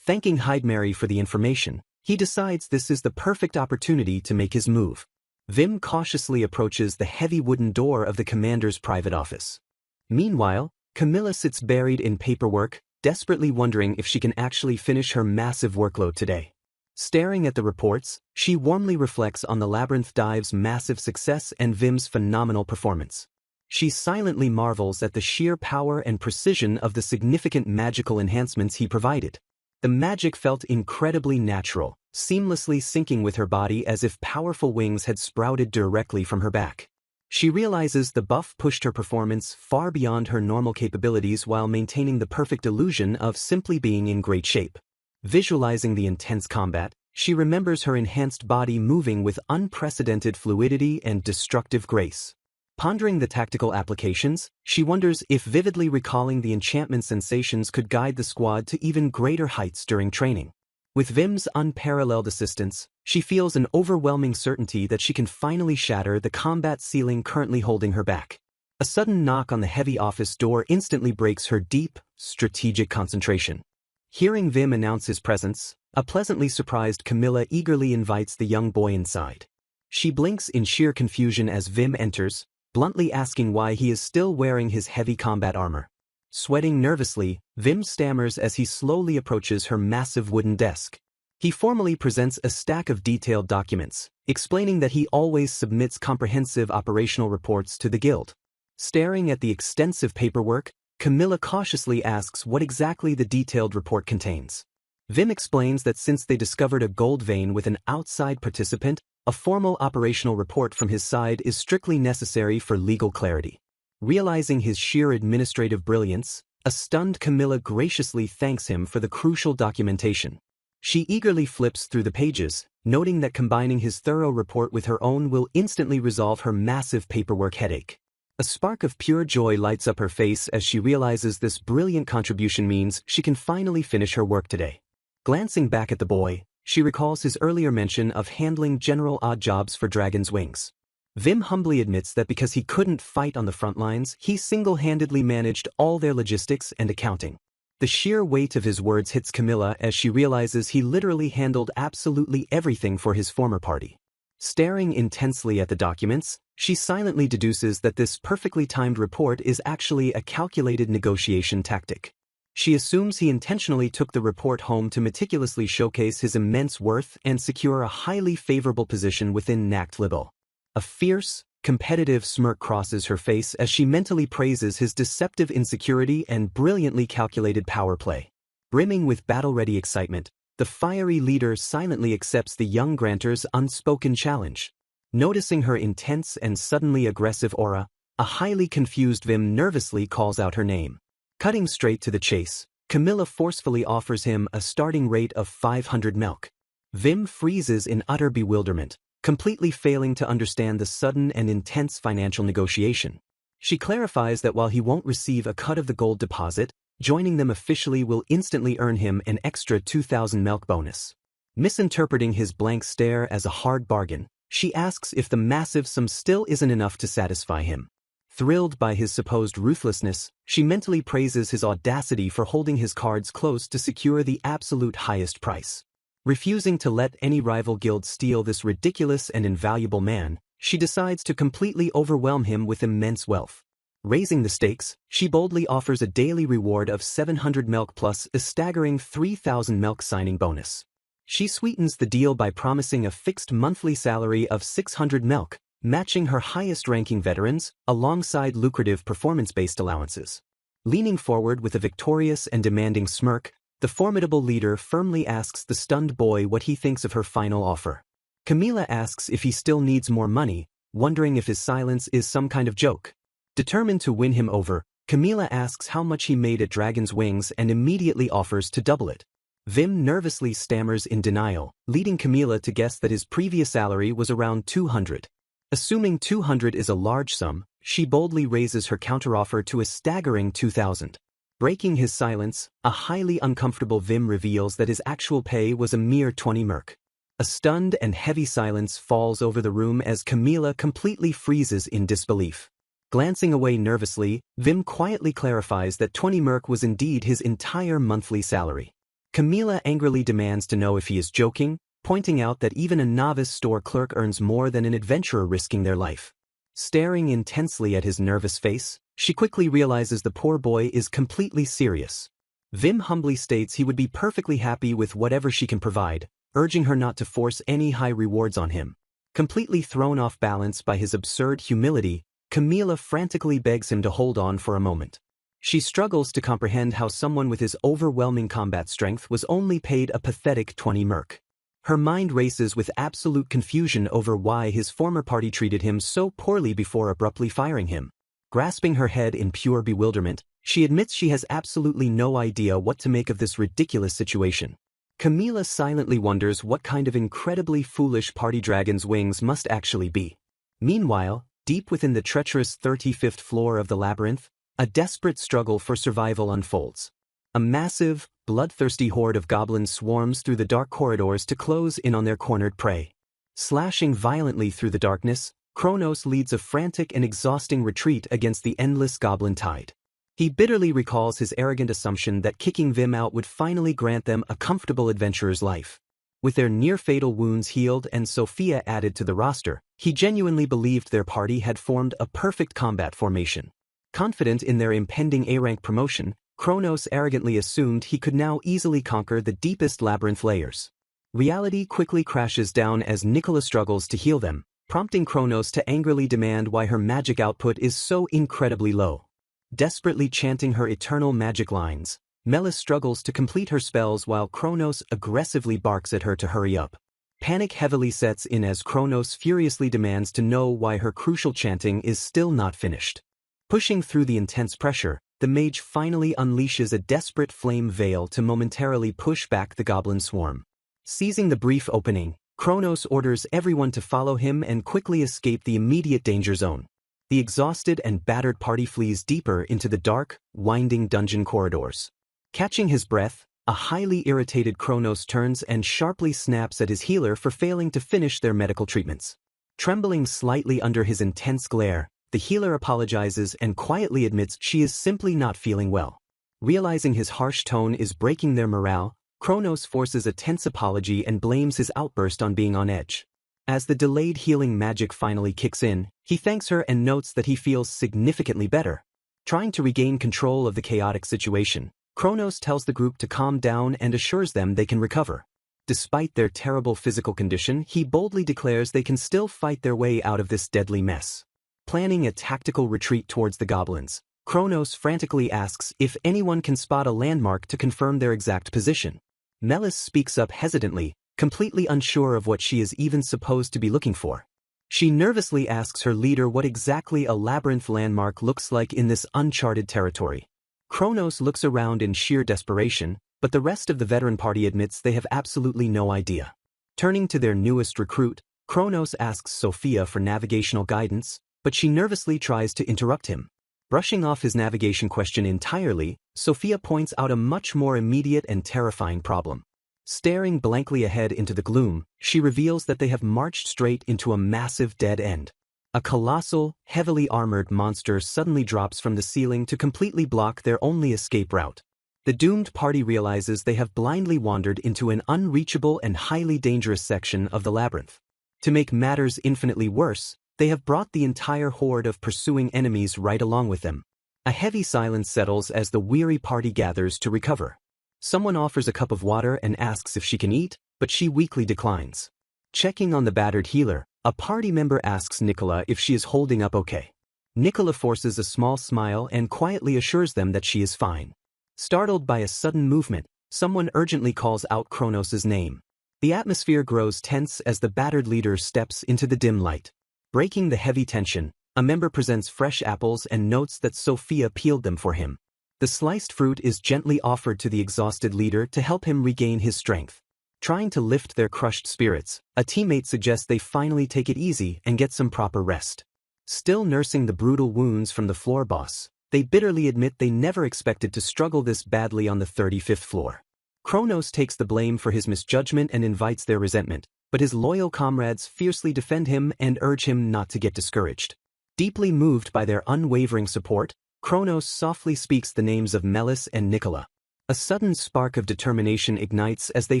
Thanking Heidmary for the information, he decides this is the perfect opportunity to make his move. Wim cautiously approaches the heavy wooden door of the commander's private office. Meanwhile, Camilla sits buried in paperwork, desperately wondering if she can actually finish her massive workload today. Staring at the reports, she warmly reflects on the Labyrinth dive's massive success and Wim's phenomenal performance. She silently marvels at the sheer power and precision of the significant magical enhancements he provided. The magic felt incredibly natural, seamlessly syncing with her body as if powerful wings had sprouted directly from her back. She realizes the buff pushed her performance far beyond her normal capabilities while maintaining the perfect illusion of simply being in great shape. Visualizing the intense combat, she remembers her enhanced body moving with unprecedented fluidity and destructive grace. Pondering the tactical applications, she wonders if vividly recalling the enchantment sensations could guide the squad to even greater heights during training. With Vim's unparalleled assistance, she feels an overwhelming certainty that she can finally shatter the combat ceiling currently holding her back. A sudden knock on the heavy office door instantly breaks her deep, strategic concentration. Hearing Vim announce his presence, a pleasantly surprised Camilla eagerly invites the young boy inside. She blinks in sheer confusion as Vim enters, bluntly asking why he is still wearing his heavy combat armor. Sweating nervously, Vim stammers as he slowly approaches her massive wooden desk. He formally presents a stack of detailed documents, explaining that he always submits comprehensive operational reports to the guild. Staring at the extensive paperwork, Camilla cautiously asks what exactly the detailed report contains. Vim explains that since they discovered a gold vein with an outside participant, a formal operational report from his side is strictly necessary for legal clarity. Realizing his sheer administrative brilliance, a stunned Camilla graciously thanks him for the crucial documentation. She eagerly flips through the pages, noting that combining his thorough report with her own will instantly resolve her massive paperwork headache. A spark of pure joy lights up her face as she realizes this brilliant contribution means she can finally finish her work today. Glancing back at the boy, she recalls his earlier mention of handling general odd jobs for Dragon's Wings. Vim humbly admits that because he couldn't fight on the front lines, he single-handedly managed all their logistics and accounting. The sheer weight of his words hits Camilla as she realizes he literally handled absolutely everything for his former party. Staring intensely at the documents, she silently deduces that this perfectly timed report is actually a calculated negotiation tactic. She assumes he intentionally took the report home to meticulously showcase his immense worth and secure a highly favorable position within Nacht Libel. A fierce, competitive smirk crosses her face as she mentally praises his deceptive insecurity and brilliantly calculated power play. Brimming with battle-ready excitement, the fiery leader silently accepts the young grantor's unspoken challenge. Noticing her intense and suddenly aggressive aura, a highly confused Vim nervously calls out her name. Cutting straight to the chase, Camilla forcefully offers him a starting rate of 500 milk. Vim freezes in utter bewilderment, completely failing to understand the sudden and intense financial negotiation. She clarifies that while he won't receive a cut of the gold deposit, joining them officially will instantly earn him an extra 2,000 milk bonus. Misinterpreting his blank stare as a hard bargain, she asks if the massive sum still isn't enough to satisfy him. Thrilled by his supposed ruthlessness, she mentally praises his audacity for holding his cards close to secure the absolute highest price. Refusing to let any rival guild steal this ridiculous and invaluable man, she decides to completely overwhelm him with immense wealth. Raising the stakes, she boldly offers a daily reward of 700 milk plus a staggering 3,000 milk signing bonus. She sweetens the deal by promising a fixed monthly salary of 600 milk, matching her highest-ranking veterans, alongside lucrative performance-based allowances. Leaning forward with a victorious and demanding smirk, the formidable leader firmly asks the stunned boy what he thinks of her final offer. Camilla asks if he still needs more money, wondering if his silence is some kind of joke. Determined to win him over, Camilla asks how much he made at Dragon's Wings and immediately offers to double it. Vim nervously stammers in denial, leading Camilla to guess that his previous salary was around 200. Assuming 200 is a large sum, she boldly raises her counteroffer to a staggering 2,000. Breaking his silence, a highly uncomfortable Vim reveals that his actual pay was a mere 20 merc. A stunned and heavy silence falls over the room as Camilla completely freezes in disbelief. Glancing away nervously, Vim quietly clarifies that 20 merc was indeed his entire monthly salary. Camilla angrily demands to know if he is joking, pointing out that even a novice store clerk earns more than an adventurer risking their life. Staring intensely at his nervous face, she quickly realizes the poor boy is completely serious. Vim humbly states he would be perfectly happy with whatever she can provide, urging her not to force any high rewards on him. Completely thrown off balance by his absurd humility, Camilla frantically begs him to hold on for a moment. She struggles to comprehend how someone with his overwhelming combat strength was only paid a pathetic 20 merc. Her mind races with absolute confusion over why his former party treated him so poorly before abruptly firing him. Grasping her head in pure bewilderment, she admits she has absolutely no idea what to make of this ridiculous situation. Camila silently wonders what kind of incredibly foolish party dragon's wings must actually be. Meanwhile, deep within the treacherous 35th floor of the labyrinth, a desperate struggle for survival unfolds. A massive, bloodthirsty horde of goblins swarms through the dark corridors to close in on their cornered prey. Slashing violently through the darkness, Kronos leads a frantic and exhausting retreat against the endless goblin tide. He bitterly recalls his arrogant assumption that kicking them out would finally grant them a comfortable adventurer's life. With their near-fatal wounds healed and Sophia added to the roster, he genuinely believed their party had formed a perfect combat formation. Confident in their impending A-rank promotion, Kronos arrogantly assumed he could now easily conquer the deepest labyrinth layers. Reality quickly crashes down as Nicola struggles to heal them, prompting Kronos to angrily demand why her magic output is so incredibly low. Desperately chanting her eternal magic lines, Melis struggles to complete her spells while Kronos aggressively barks at her to hurry up. Panic heavily sets in as Kronos furiously demands to know why her crucial chanting is still not finished. Pushing through the intense pressure, the mage finally unleashes a desperate flame veil to momentarily push back the goblin swarm. Seizing the brief opening, Kronos orders everyone to follow him and quickly escape the immediate danger zone. The exhausted and battered party flees deeper into the dark, winding dungeon corridors. Catching his breath, a highly irritated Kronos turns and sharply snaps at his healer for failing to finish their medical treatments. Trembling slightly under his intense glare, the healer apologizes and quietly admits she is simply not feeling well. Realizing his harsh tone is breaking their morale, Kronos forces a tense apology and blames his outburst on being on edge. As the delayed healing magic finally kicks in, he thanks her and notes that he feels significantly better. Trying to regain control of the chaotic situation, Kronos tells the group to calm down and assures them they can recover. Despite their terrible physical condition, he boldly declares they can still fight their way out of this deadly mess. Planning a tactical retreat towards the goblins, Kronos frantically asks if anyone can spot a landmark to confirm their exact position. Melis speaks up hesitantly, completely unsure of what she is even supposed to be looking for. She nervously asks her leader what exactly a labyrinth landmark looks like in this uncharted territory. Kronos looks around in sheer desperation, but the rest of the veteran party admits they have absolutely no idea. Turning to their newest recruit, Kronos asks Sophia for navigational guidance, but she nervously tries to interrupt him. Brushing off his navigation question entirely, Sophia points out a much more immediate and terrifying problem. Staring blankly ahead into the gloom, she reveals that they have marched straight into a massive dead end. A colossal, heavily armored monster suddenly drops from the ceiling to completely block their only escape route. The doomed party realizes they have blindly wandered into an unreachable and highly dangerous section of the labyrinth. To make matters infinitely worse, they have brought the entire horde of pursuing enemies right along with them. A heavy silence settles as the weary party gathers to recover. Someone offers a cup of water and asks if she can eat, but she weakly declines. Checking on the battered healer, a party member asks Nicola if she is holding up okay. Nicola forces a small smile and quietly assures them that she is fine. Startled by a sudden movement, someone urgently calls out Kronos' name. The atmosphere grows tense as the battered leader steps into the dim light. Breaking the heavy tension, a member presents fresh apples and notes that Sophia peeled them for him. The sliced fruit is gently offered to the exhausted leader to help him regain his strength. Trying to lift their crushed spirits, a teammate suggests they finally take it easy and get some proper rest. Still nursing the brutal wounds from the floor boss, they bitterly admit they never expected to struggle this badly on the 35th floor. Kronos takes the blame for his misjudgment and invites their resentment, but his loyal comrades fiercely defend him and urge him not to get discouraged. Deeply moved by their unwavering support, Kronos softly speaks the names of Melis and Nicola. A sudden spark of determination ignites as they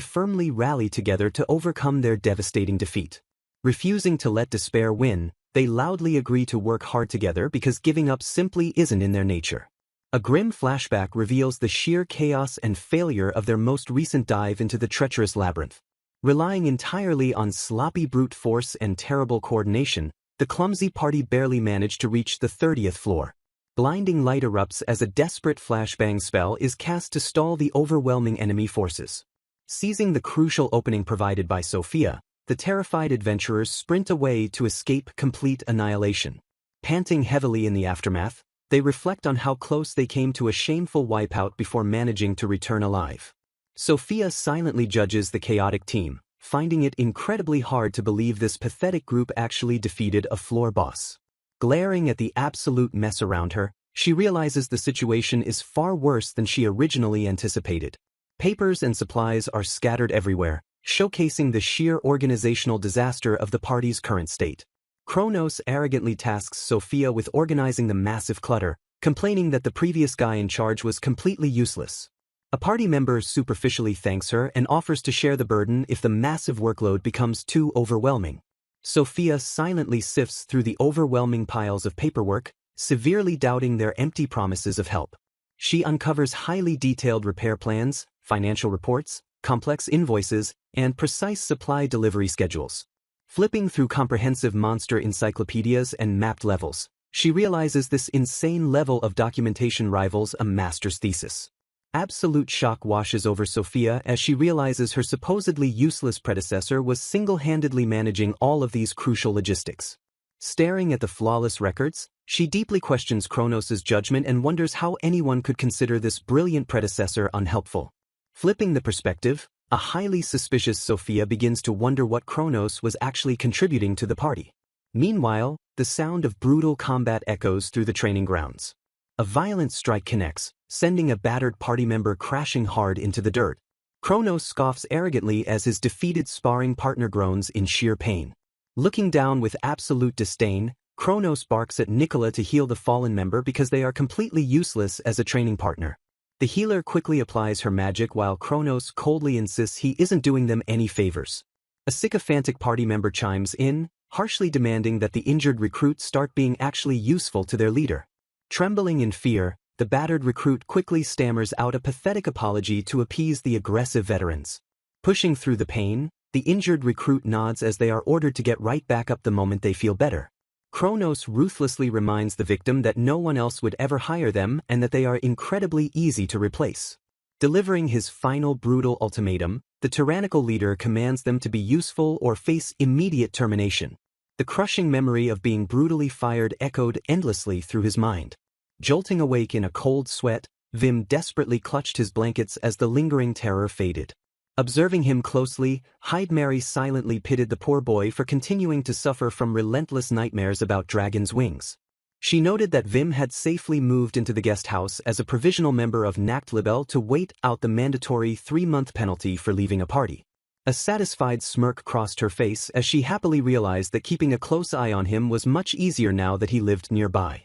firmly rally together to overcome their devastating defeat. Refusing to let despair win, they loudly agree to work hard together because giving up simply isn't in their nature. A grim flashback reveals the sheer chaos and failure of their most recent dive into the treacherous labyrinth. Relying entirely on sloppy brute force and terrible coordination, the clumsy party barely managed to reach the 30th floor. Blinding light erupts as a desperate flashbang spell is cast to stall the overwhelming enemy forces. Seizing the crucial opening provided by Sophia, the terrified adventurers sprint away to escape complete annihilation. Panting heavily in the aftermath, they reflect on how close they came to a shameful wipeout before managing to return alive. Sophia silently judges the chaotic team, finding it incredibly hard to believe this pathetic group actually defeated a floor boss. Glaring at the absolute mess around her, she realizes the situation is far worse than she originally anticipated. Papers and supplies are scattered everywhere, showcasing the sheer organizational disaster of the party's current state. Kronos arrogantly tasks Sophia with organizing the massive clutter, complaining that the previous guy in charge was completely useless. A party member superficially thanks her and offers to share the burden if the massive workload becomes too overwhelming. Sophia silently sifts through the overwhelming piles of paperwork, severely doubting their empty promises of help. She uncovers highly detailed repair plans, financial reports, complex invoices, and precise supply delivery schedules. Flipping through comprehensive monster encyclopedias and mapped levels, she realizes this insane level of documentation rivals a master's thesis. Absolute shock washes over Sophia as she realizes her supposedly useless predecessor was single-handedly managing all of these crucial logistics. Staring at the flawless records, she deeply questions Kronos' judgment and wonders how anyone could consider this brilliant predecessor unhelpful. Flipping the perspective, a highly suspicious Sophia begins to wonder what Kronos was actually contributing to the party. Meanwhile, the sound of brutal combat echoes through the training grounds. A violent strike connects, sending a battered party member crashing hard into the dirt. Kronos scoffs arrogantly as his defeated sparring partner groans in sheer pain. Looking down with absolute disdain, Kronos barks at Nicola to heal the fallen member because they are completely useless as a training partner. The healer quickly applies her magic while Kronos coldly insists he isn't doing them any favors. A sycophantic party member chimes in, harshly demanding that the injured recruit start being actually useful to their leader. Trembling in fear, the battered recruit quickly stammers out a pathetic apology to appease the aggressive veterans. Pushing through the pain, the injured recruit nods as they are ordered to get right back up the moment they feel better. Kronos ruthlessly reminds the victim that no one else would ever hire them and that they are incredibly easy to replace. Delivering his final brutal ultimatum, the tyrannical leader commands them to be useful or face immediate termination. The crushing memory of being brutally fired echoed endlessly through his mind. Jolting awake in a cold sweat, Vim desperately clutched his blankets as the lingering terror faded. Observing him closely, Hyde-Mary silently pitied the poor boy for continuing to suffer from relentless nightmares about dragon's wings. She noted that Vim had safely moved into the guest house as a provisional member of Nacht-Libel to wait out the mandatory 3-month penalty for leaving a party. A satisfied smirk crossed her face as she happily realized that keeping a close eye on him was much easier now that he lived nearby.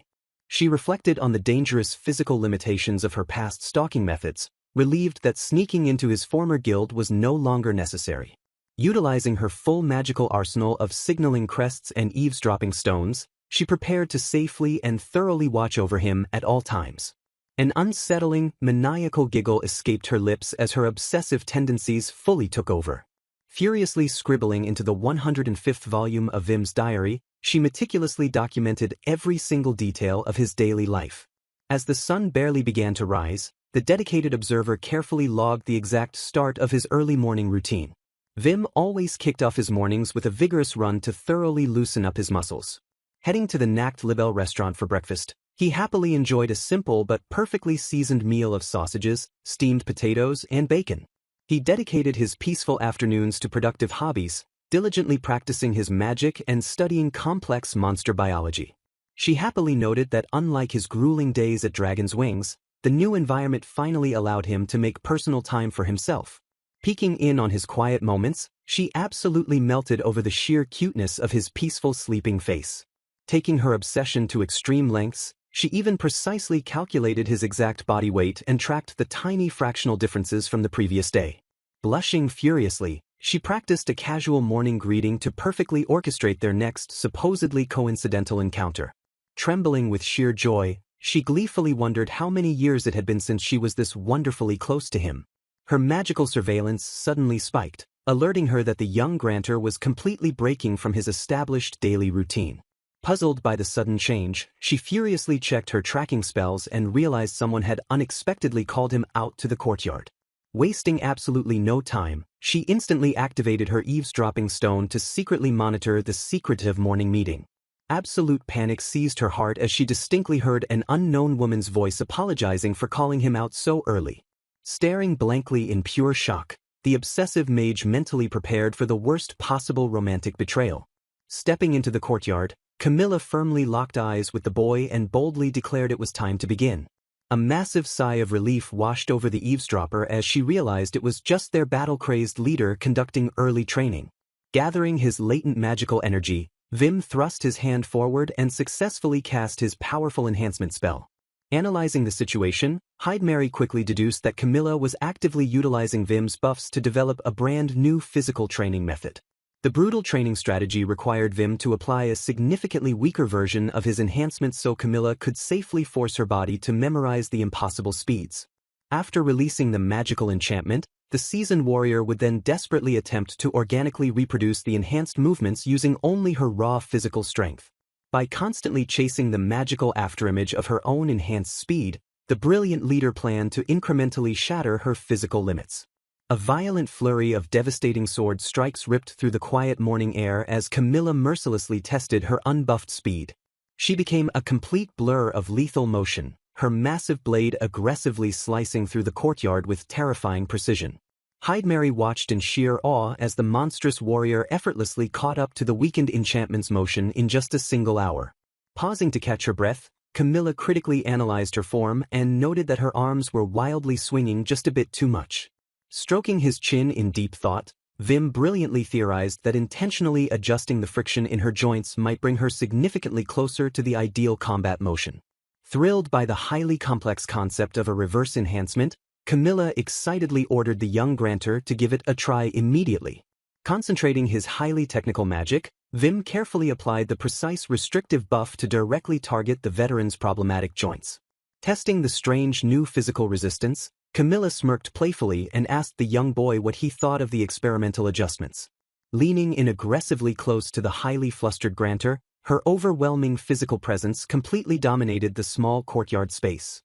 She reflected on the dangerous physical limitations of her past stalking methods, relieved that sneaking into his former guild was no longer necessary. Utilizing her full magical arsenal of signaling crests and eavesdropping stones, she prepared to safely and thoroughly watch over him at all times. An unsettling, maniacal giggle escaped her lips as her obsessive tendencies fully took over. Furiously scribbling into the 105th volume of Vim's diary, she meticulously documented every single detail of his daily life. As the sun barely began to rise, the dedicated observer carefully logged the exact start of his early morning routine. Vim always kicked off his mornings with a vigorous run to thoroughly loosen up his muscles. Heading to the Nacht-Libel restaurant for breakfast, he happily enjoyed a simple but perfectly seasoned meal of sausages, steamed potatoes, and bacon. He dedicated his peaceful afternoons to productive hobbies, diligently practicing his magic and studying complex monster biology. She happily noted that unlike his grueling days at Dragon's Wings, the new environment finally allowed him to make personal time for himself. Peeking in on his quiet moments, she absolutely melted over the sheer cuteness of his peaceful sleeping face. Taking her obsession to extreme lengths, she even precisely calculated his exact body weight and tracked the tiny fractional differences from the previous day. Blushing furiously, she practiced a casual morning greeting to perfectly orchestrate their next supposedly coincidental encounter. Trembling with sheer joy, she gleefully wondered how many years it had been since she was this wonderfully close to him. Her magical surveillance suddenly spiked, alerting her that the young grantor was completely breaking from his established daily routine. Puzzled by the sudden change, she furiously checked her tracking spells and realized someone had unexpectedly called him out to the courtyard. Wasting absolutely no time, she instantly activated her eavesdropping stone to secretly monitor the secretive morning meeting. Absolute panic seized her heart as she distinctly heard an unknown woman's voice apologizing for calling him out so early. Staring blankly in pure shock, the obsessive mage mentally prepared for the worst possible romantic betrayal. Stepping into the courtyard, Camilla firmly locked eyes with the boy and boldly declared it was time to begin. A massive sigh of relief washed over the eavesdropper as she realized it was just their battle-crazed leader conducting early training. Gathering his latent magical energy, Vim thrust his hand forward and successfully cast his powerful enhancement spell. Analyzing the situation, Hyde quickly deduced that Camilla was actively utilizing Vim's buffs to develop a brand new physical training method. The brutal training strategy required Vim to apply a significantly weaker version of his enhancements so Camilla could safely force her body to memorize the impossible speeds. After releasing the magical enchantment, the seasoned warrior would then desperately attempt to organically reproduce the enhanced movements using only her raw physical strength. By constantly chasing the magical afterimage of her own enhanced speed, the brilliant leader planned to incrementally shatter her physical limits. A violent flurry of devastating sword strikes ripped through the quiet morning air as Camilla mercilessly tested her unbuffed speed. She became a complete blur of lethal motion, her massive blade aggressively slicing through the courtyard with terrifying precision. Hyde watched in sheer awe as the monstrous warrior effortlessly caught up to the weakened enchantment's motion in just a single hour. Pausing to catch her breath, Camilla critically analyzed her form and noted that her arms were wildly swinging just a bit too much. Stroking his chin in deep thought, Vim brilliantly theorized that intentionally adjusting the friction in her joints might bring her significantly closer to the ideal combat motion. Thrilled by the highly complex concept of a reverse enhancement, Camilla excitedly ordered the young grantor to give it a try immediately. Concentrating his highly technical magic, Vim carefully applied the precise restrictive buff to directly target the veteran's problematic joints. Testing the strange new physical resistance, Camilla smirked playfully and asked the young boy what he thought of the experimental adjustments. Leaning in aggressively close to the highly flustered grantor, her overwhelming physical presence completely dominated the small courtyard space.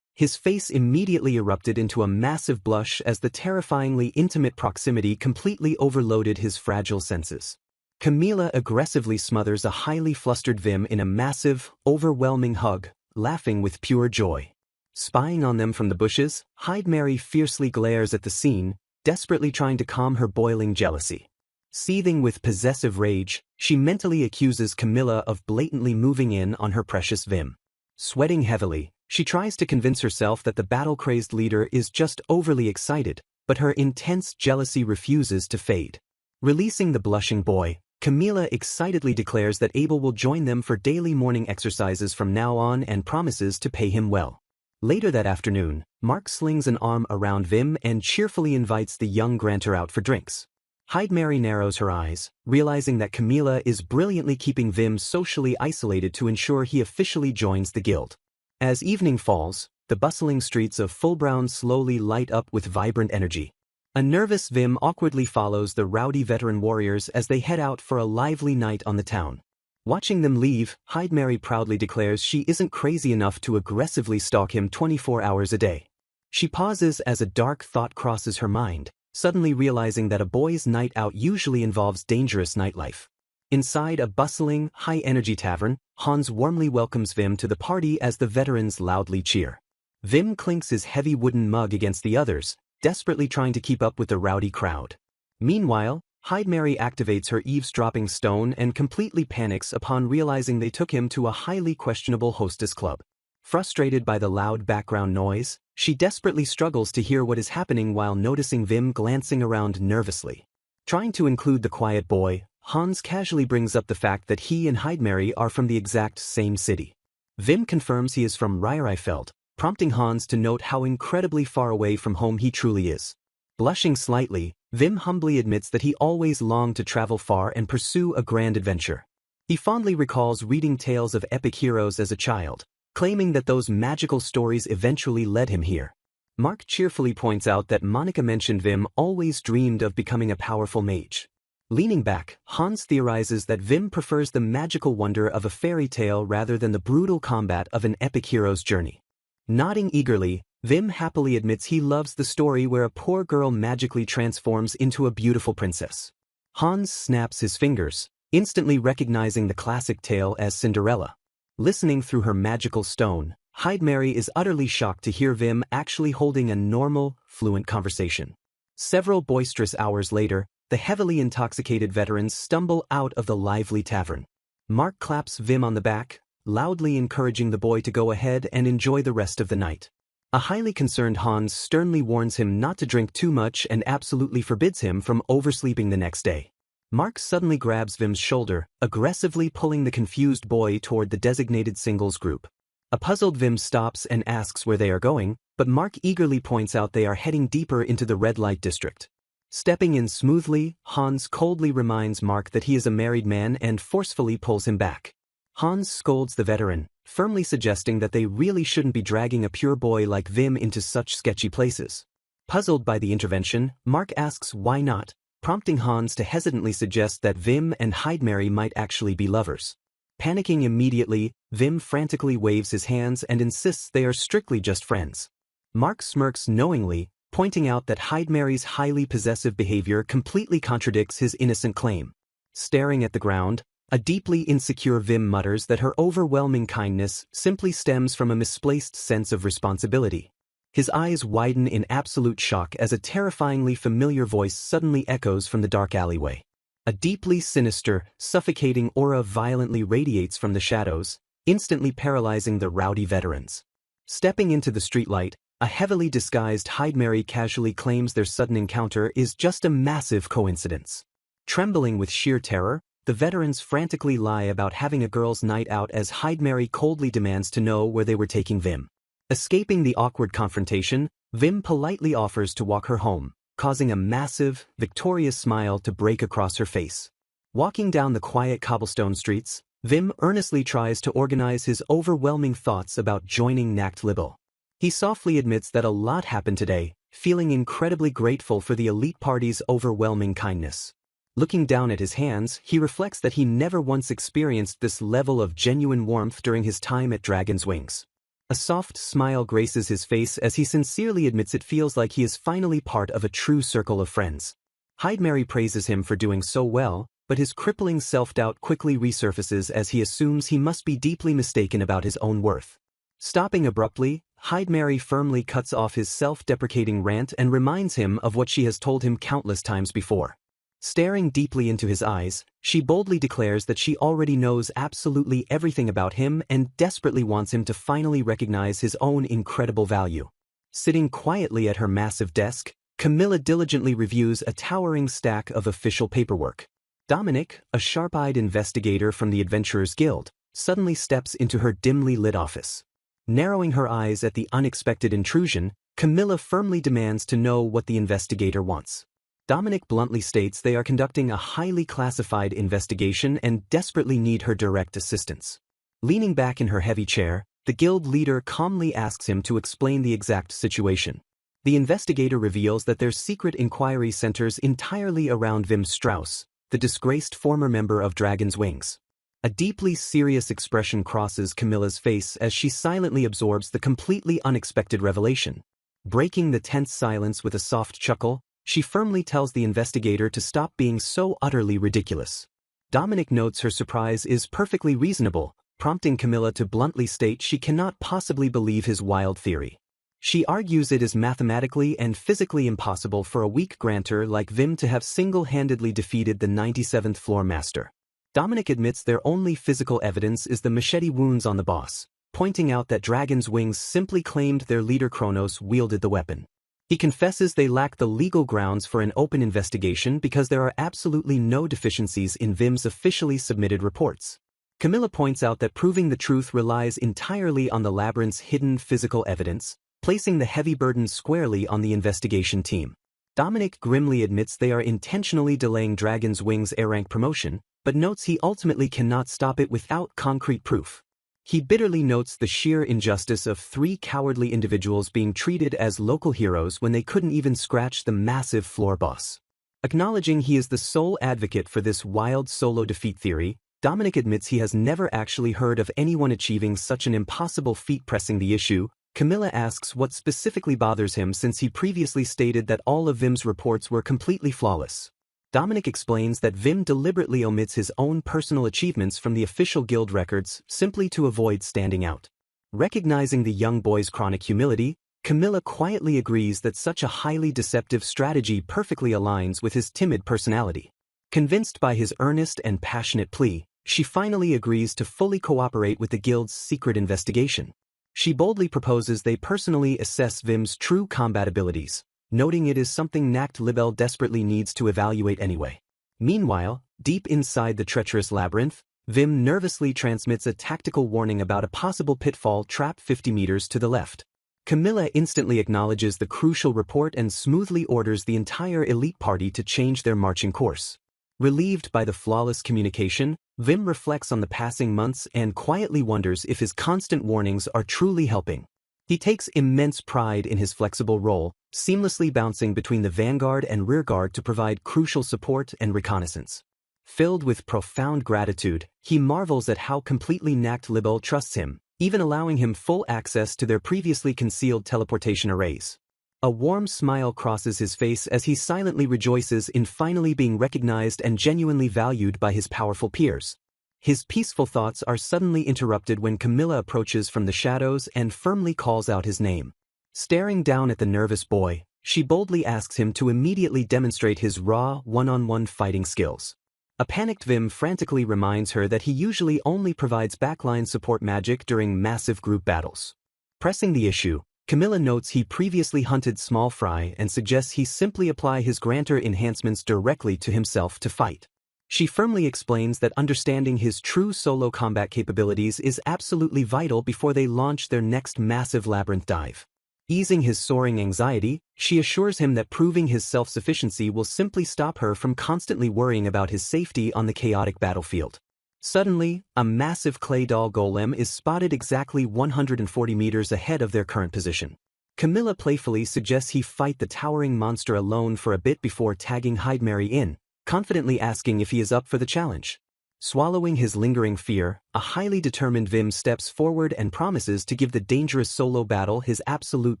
His face immediately erupted into a massive blush as the terrifyingly intimate proximity completely overloaded his fragile senses. Camilla aggressively smothers a highly flustered Vim in a massive, overwhelming hug, laughing with pure joy. Spying on them from the bushes, Hyde fiercely glares at the scene, desperately trying to calm her boiling jealousy. Seething with possessive rage, she mentally accuses Camilla of blatantly moving in on her precious Vim. Sweating heavily, she tries to convince herself that the battle-crazed leader is just overly excited, but her intense jealousy refuses to fade. Releasing the blushing boy, Camilla excitedly declares that Abel will join them for daily morning exercises from now on and promises to pay him well. Later that afternoon, Mark slings an arm around Vim and cheerfully invites the young grantor out for drinks. Hyde narrows her eyes, realizing that Camilla is brilliantly keeping Vim socially isolated to ensure he officially joins the guild. As evening falls, the bustling streets of Fullbrown slowly light up with vibrant energy. A nervous Vim awkwardly follows the rowdy veteran warriors as they head out for a lively night on the town. Watching them leave, Hyde proudly declares she isn't crazy enough to aggressively stalk him 24 hours a day. She pauses as a dark thought crosses her mind, suddenly realizing that a boy's night out usually involves dangerous nightlife. Inside a bustling, high-energy tavern, Hans warmly welcomes Vim to the party as the veterans loudly cheer. Vim clinks his heavy wooden mug against the others, desperately trying to keep up with the rowdy crowd. Meanwhile, Hyde activates her eavesdropping stone and completely panics upon realizing they took him to a highly questionable hostess club. Frustrated by the loud background noise, she desperately struggles to hear what is happening while noticing Vim glancing around nervously. Trying to include the quiet boy, Hans casually brings up the fact that he and Hyde are from the exact same city. Vim confirms he is from Reirefeld, prompting Hans to note how incredibly far away from home he truly is. Blushing slightly, Vim humbly admits that he always longed to travel far and pursue a grand adventure. He fondly recalls reading tales of epic heroes as a child, claiming that those magical stories eventually led him here. Mark cheerfully points out that Monica mentioned Vim always dreamed of becoming a powerful mage. Leaning back, Hans theorizes that Vim prefers the magical wonder of a fairy tale rather than the brutal combat of an epic hero's journey. Nodding eagerly, Vim happily admits he loves the story where a poor girl magically transforms into a beautiful princess. Hans snaps his fingers, instantly recognizing the classic tale as Cinderella. Listening through her magical stone, Heidmary is utterly shocked to hear Vim actually holding a normal, fluent conversation. Several boisterous hours later, the heavily intoxicated veterans stumble out of the lively tavern. Mark claps Vim on the back, loudly encouraging the boy to go ahead and enjoy the rest of the night. A highly concerned Hans sternly warns him not to drink too much and absolutely forbids him from oversleeping the next day. Mark suddenly grabs Vim's shoulder, aggressively pulling the confused boy toward the designated singles group. A puzzled Vim stops and asks where they are going, but Mark eagerly points out they are heading deeper into the red light district. Stepping in smoothly, Hans coldly reminds Mark that he is a married man and forcefully pulls him back. Hans scolds the veteran, firmly suggesting that they really shouldn't be dragging a pure boy like Vim into such sketchy places. Puzzled by the intervention, Mark asks why not, prompting Hans to hesitantly suggest that Vim and Heidmary might actually be lovers. Panicking immediately, Vim frantically waves his hands and insists they are strictly just friends. Mark smirks knowingly, pointing out that Heidmary's highly possessive behavior completely contradicts his innocent claim. Staring at the ground, a deeply insecure Vim mutters that her overwhelming kindness simply stems from a misplaced sense of responsibility. His eyes widen in absolute shock as a terrifyingly familiar voice suddenly echoes from the dark alleyway. A deeply sinister, suffocating aura violently radiates from the shadows, instantly paralyzing the rowdy veterans. Stepping into the streetlight, a heavily disguised Heidmary casually claims their sudden encounter is just a massive coincidence. Trembling with sheer terror, the veterans frantically lie about having a girls' night out as Heidmary coldly demands to know where they were taking Vim. Escaping the awkward confrontation, Vim politely offers to walk her home, causing a massive, victorious smile to break across her face. Walking down the quiet cobblestone streets, Vim earnestly tries to organize his overwhelming thoughts about joining Nacht Libel. He softly admits that a lot happened today, feeling incredibly grateful for the elite party's overwhelming kindness. Looking down at his hands, he reflects that he never once experienced this level of genuine warmth during his time at Dragon's Wings. A soft smile graces his face as he sincerely admits it feels like he is finally part of a true circle of friends. Heidmary praises him for doing so well, but his crippling self-doubt quickly resurfaces as he assumes he must be deeply mistaken about his own worth. Stopping abruptly, Heidmary firmly cuts off his self-deprecating rant and reminds him of what she has told him countless times before. Staring deeply into his eyes, she boldly declares that she already knows absolutely everything about him and desperately wants him to finally recognize his own incredible value. Sitting quietly at her massive desk, Camilla diligently reviews a towering stack of official paperwork. Dominic, a sharp-eyed investigator from the Adventurers Guild, suddenly steps into her dimly lit office. Narrowing her eyes at the unexpected intrusion, Camilla firmly demands to know what the investigator wants. Dominic bluntly states they are conducting a highly classified investigation and desperately need her direct assistance. Leaning back in her heavy chair, the guild leader calmly asks him to explain the exact situation. The investigator reveals that their secret inquiry centers entirely around Wim Strauss, the disgraced former member of Dragon's Wings. A deeply serious expression crosses Camilla's face as she silently absorbs the completely unexpected revelation. Breaking the tense silence with a soft chuckle, she firmly tells the investigator to stop being so utterly ridiculous. Dominic notes her surprise is perfectly reasonable, prompting Camilla to bluntly state she cannot possibly believe his wild theory. She argues it is mathematically and physically impossible for a weak grantor like Wim to have single-handedly defeated the 97th floor master. Dominic admits their only physical evidence is the machete wounds on the boss, pointing out that Dragon's Wings simply claimed their leader Kronos wielded the weapon. He confesses they lack the legal grounds for an open investigation because there are absolutely no deficiencies in Wim's officially submitted reports. Camilla points out that proving the truth relies entirely on the labyrinth's hidden physical evidence, placing the heavy burden squarely on the investigation team. Dominic grimly admits they are intentionally delaying Dragon's Wings' A-rank promotion, but notes he ultimately cannot stop it without concrete proof. He bitterly notes the sheer injustice of 3 cowardly individuals being treated as local heroes when they couldn't even scratch the massive floor boss. Acknowledging he is the sole advocate for this wild solo defeat theory, Dominic admits he has never actually heard of anyone achieving such an impossible feat. Pressing the issue, Camilla asks what specifically bothers him since he previously stated that all of Vim's reports were completely flawless. Dominic explains that Vim deliberately omits his own personal achievements from the official guild records simply to avoid standing out. Recognizing the young boy's chronic humility, Camilla quietly agrees that such a highly deceptive strategy perfectly aligns with his timid personality. Convinced by his earnest and passionate plea, she finally agrees to fully cooperate with the guild's secret investigation. She boldly proposes they personally assess Vim's true combat abilities, noting it is something Nacht Libel desperately needs to evaluate anyway. Meanwhile, deep inside the treacherous labyrinth, Vim nervously transmits a tactical warning about a possible pitfall trap 50 meters to the left. Camilla instantly acknowledges the crucial report and smoothly orders the entire elite party to change their marching course. Relieved by the flawless communication, Vim reflects on the passing months and quietly wonders if his constant warnings are truly helping. He takes immense pride in his flexible role, seamlessly bouncing between the vanguard and rearguard to provide crucial support and reconnaissance. Filled with profound gratitude, he marvels at how completely Nacht Libel trusts him, even allowing him full access to their previously concealed teleportation arrays. A warm smile crosses his face as he silently rejoices in finally being recognized and genuinely valued by his powerful peers. His peaceful thoughts are suddenly interrupted when Camilla approaches from the shadows and firmly calls out his name. Staring down at the nervous boy, she boldly asks him to immediately demonstrate his raw, one-on-one fighting skills. A panicked Vim frantically reminds her that he usually only provides backline support magic during massive group battles. Pressing the issue, Camilla notes he previously hunted small fry and suggests he simply apply his grantor enhancements directly to himself to fight. She firmly explains that understanding his true solo combat capabilities is absolutely vital before they launch their next massive labyrinth dive. Easing his soaring anxiety, she assures him that proving his self-sufficiency will simply stop her from constantly worrying about his safety on the chaotic battlefield. Suddenly, a massive clay doll golem is spotted exactly 140 meters ahead of their current position. Camilla playfully suggests he fight the towering monster alone for a bit before tagging Heidmary in, confidently asking if he is up for the challenge. Swallowing his lingering fear, a highly determined Vim steps forward and promises to give the dangerous solo battle his absolute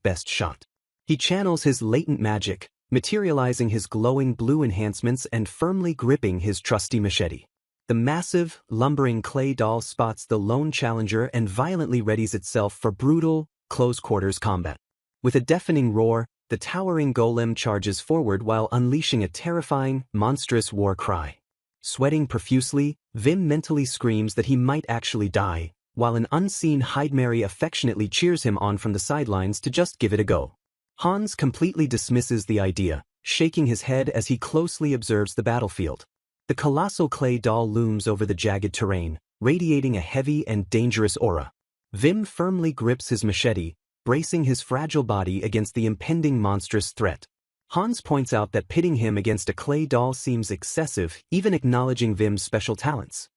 best shot. He channels his latent magic, materializing his glowing blue enhancements and firmly gripping his trusty machete. The massive, lumbering clay doll spots the lone challenger and violently readies itself for brutal, close-quarters combat. With a deafening roar, the towering golem charges forward while unleashing a terrifying, monstrous war cry. Sweating profusely, Vim mentally screams that he might actually die, while an unseen Heidmary affectionately cheers him on from the sidelines to just give it a go. Hans completely dismisses the idea, shaking his head as he closely observes the battlefield. The colossal clay doll looms over the jagged terrain, radiating a heavy and dangerous aura. Vim firmly grips his machete, bracing his fragile body against the impending monstrous threat. Hans points out that pitting him against a clay doll seems excessive, even acknowledging Vim's special talents.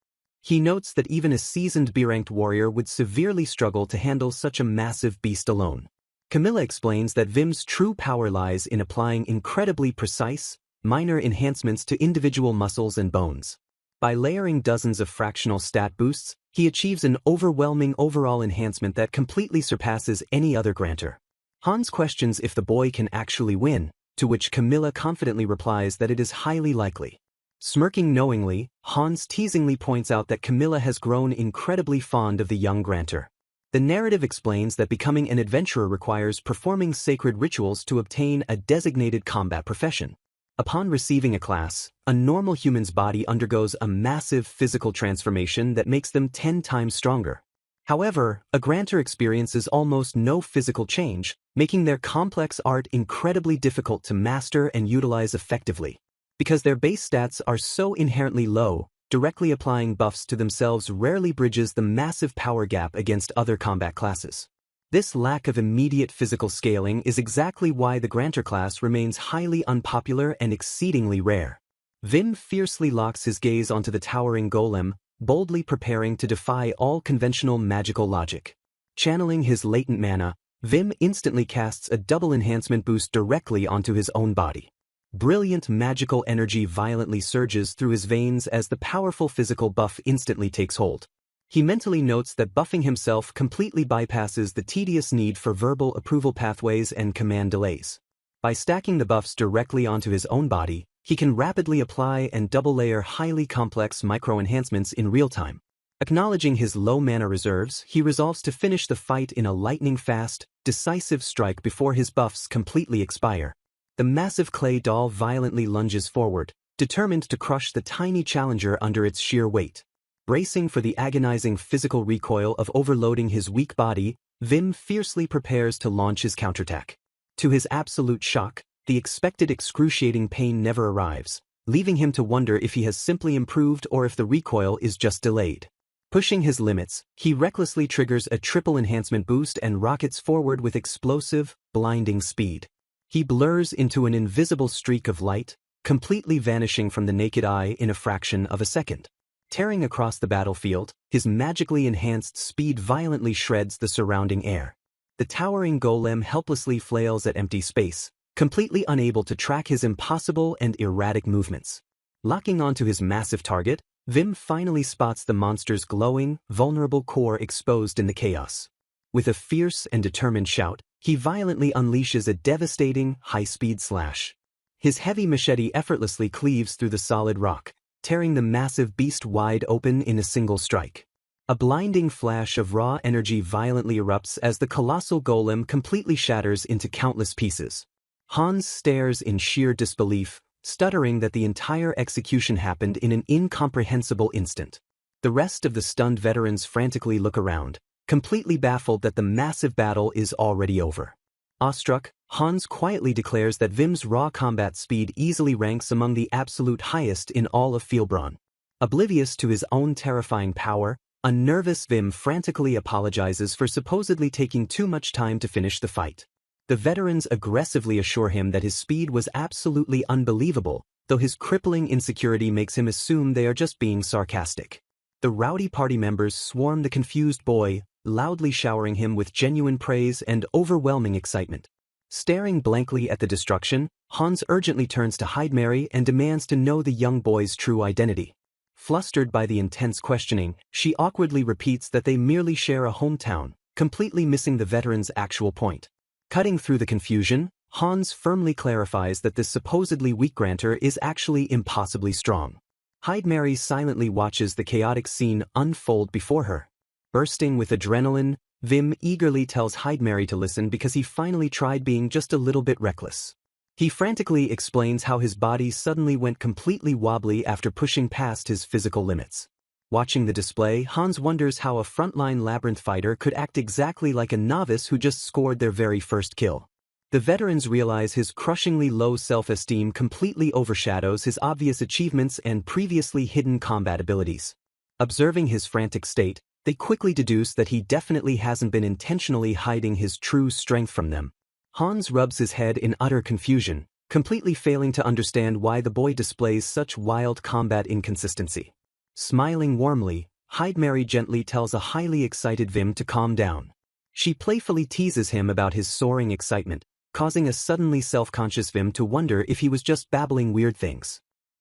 He notes that even a seasoned B-ranked warrior would severely struggle to handle such a massive beast alone. Camilla explains that Vim's true power lies in applying incredibly precise, minor enhancements to individual muscles and bones. By layering dozens of fractional stat boosts, he achieves an overwhelming overall enhancement that completely surpasses any other grantor. Hans questions if the boy can actually win, to which Camilla confidently replies that it is highly likely. Smirking knowingly, Hans teasingly points out that Camilla has grown incredibly fond of the young grantor. The narrative explains that becoming an adventurer requires performing sacred rituals to obtain a designated combat profession. Upon receiving a class, a normal human's body undergoes a massive physical transformation that makes them 10 times stronger. However, a grantor experiences almost no physical change, making their complex art incredibly difficult to master and utilize effectively. Because their base stats are so inherently low, directly applying buffs to themselves rarely bridges the massive power gap against other combat classes. This lack of immediate physical scaling is exactly why the grantor class remains highly unpopular and exceedingly rare. Vim fiercely locks his gaze onto the towering golem, boldly preparing to defy all conventional magical logic. Channeling his latent mana, Vim instantly casts a double enhancement boost directly onto his own body. Brilliant magical energy violently surges through his veins as the powerful physical buff instantly takes hold. He mentally notes that buffing himself completely bypasses the tedious need for verbal approval pathways and command delays. By stacking the buffs directly onto his own body, he can rapidly apply and double-layer highly complex micro-enhancements in real time. Acknowledging his low mana reserves, he resolves to finish the fight in a lightning-fast, decisive strike before his buffs completely expire. The massive clay doll violently lunges forward, determined to crush the tiny challenger under its sheer weight. Bracing for the agonizing physical recoil of overloading his weak body, Vim fiercely prepares to launch his counterattack. To his absolute shock, the expected excruciating pain never arrives, leaving him to wonder if he has simply improved or if the recoil is just delayed. Pushing his limits, he recklessly triggers a triple enhancement boost and rockets forward with explosive, blinding speed. He blurs into an invisible streak of light, completely vanishing from the naked eye in a fraction of a second. Tearing across the battlefield, his magically enhanced speed violently shreds the surrounding air. The towering golem helplessly flails at empty space, completely unable to track his impossible and erratic movements. Locking onto his massive target, Vim finally spots the monster's glowing, vulnerable core exposed in the chaos. With a fierce and determined shout, he violently unleashes a devastating, high-speed slash. His heavy machete effortlessly cleaves through the solid rock, tearing the massive beast wide open in a single strike. A blinding flash of raw energy violently erupts as the colossal golem completely shatters into countless pieces. Hans stares in sheer disbelief, stuttering that the entire execution happened in an incomprehensible instant. The rest of the stunned veterans frantically look around, completely baffled that the massive battle is already over. Awestruck, Hans quietly declares that Vim's raw combat speed easily ranks among the absolute highest in all of Fielbron. Oblivious to his own terrifying power, a nervous Vim frantically apologizes for supposedly taking too much time to finish the fight. The veterans aggressively assure him that his speed was absolutely unbelievable, though his crippling insecurity makes him assume they are just being sarcastic. The rowdy party members swarm the confused boy, loudly showering him with genuine praise and overwhelming excitement. Staring blankly at the destruction, Hans urgently turns to Heidmary and demands to know the young boy's true identity. Flustered by the intense questioning, she awkwardly repeats that they merely share a hometown, completely missing the veteran's actual point. Cutting through the confusion, Hans firmly clarifies that this supposedly weak grantor is actually impossibly strong. Heidmary silently watches the chaotic scene unfold before her. Bursting with adrenaline, Vim eagerly tells Heidmary to listen because he finally tried being just a little bit reckless. He frantically explains how his body suddenly went completely wobbly after pushing past his physical limits. Watching the display, Hans wonders how a frontline labyrinth fighter could act exactly like a novice who just scored their very first kill. The veterans realize his crushingly low self-esteem completely overshadows his obvious achievements and previously hidden combat abilities. Observing his frantic state, they quickly deduce that he definitely hasn't been intentionally hiding his true strength from them. Hans rubs his head in utter confusion, completely failing to understand why the boy displays such wild combat inconsistency. Smiling warmly, Heidmary gently tells a highly excited Vim to calm down. She playfully teases him about his soaring excitement, causing a suddenly self-conscious Vim to wonder if he was just babbling weird things.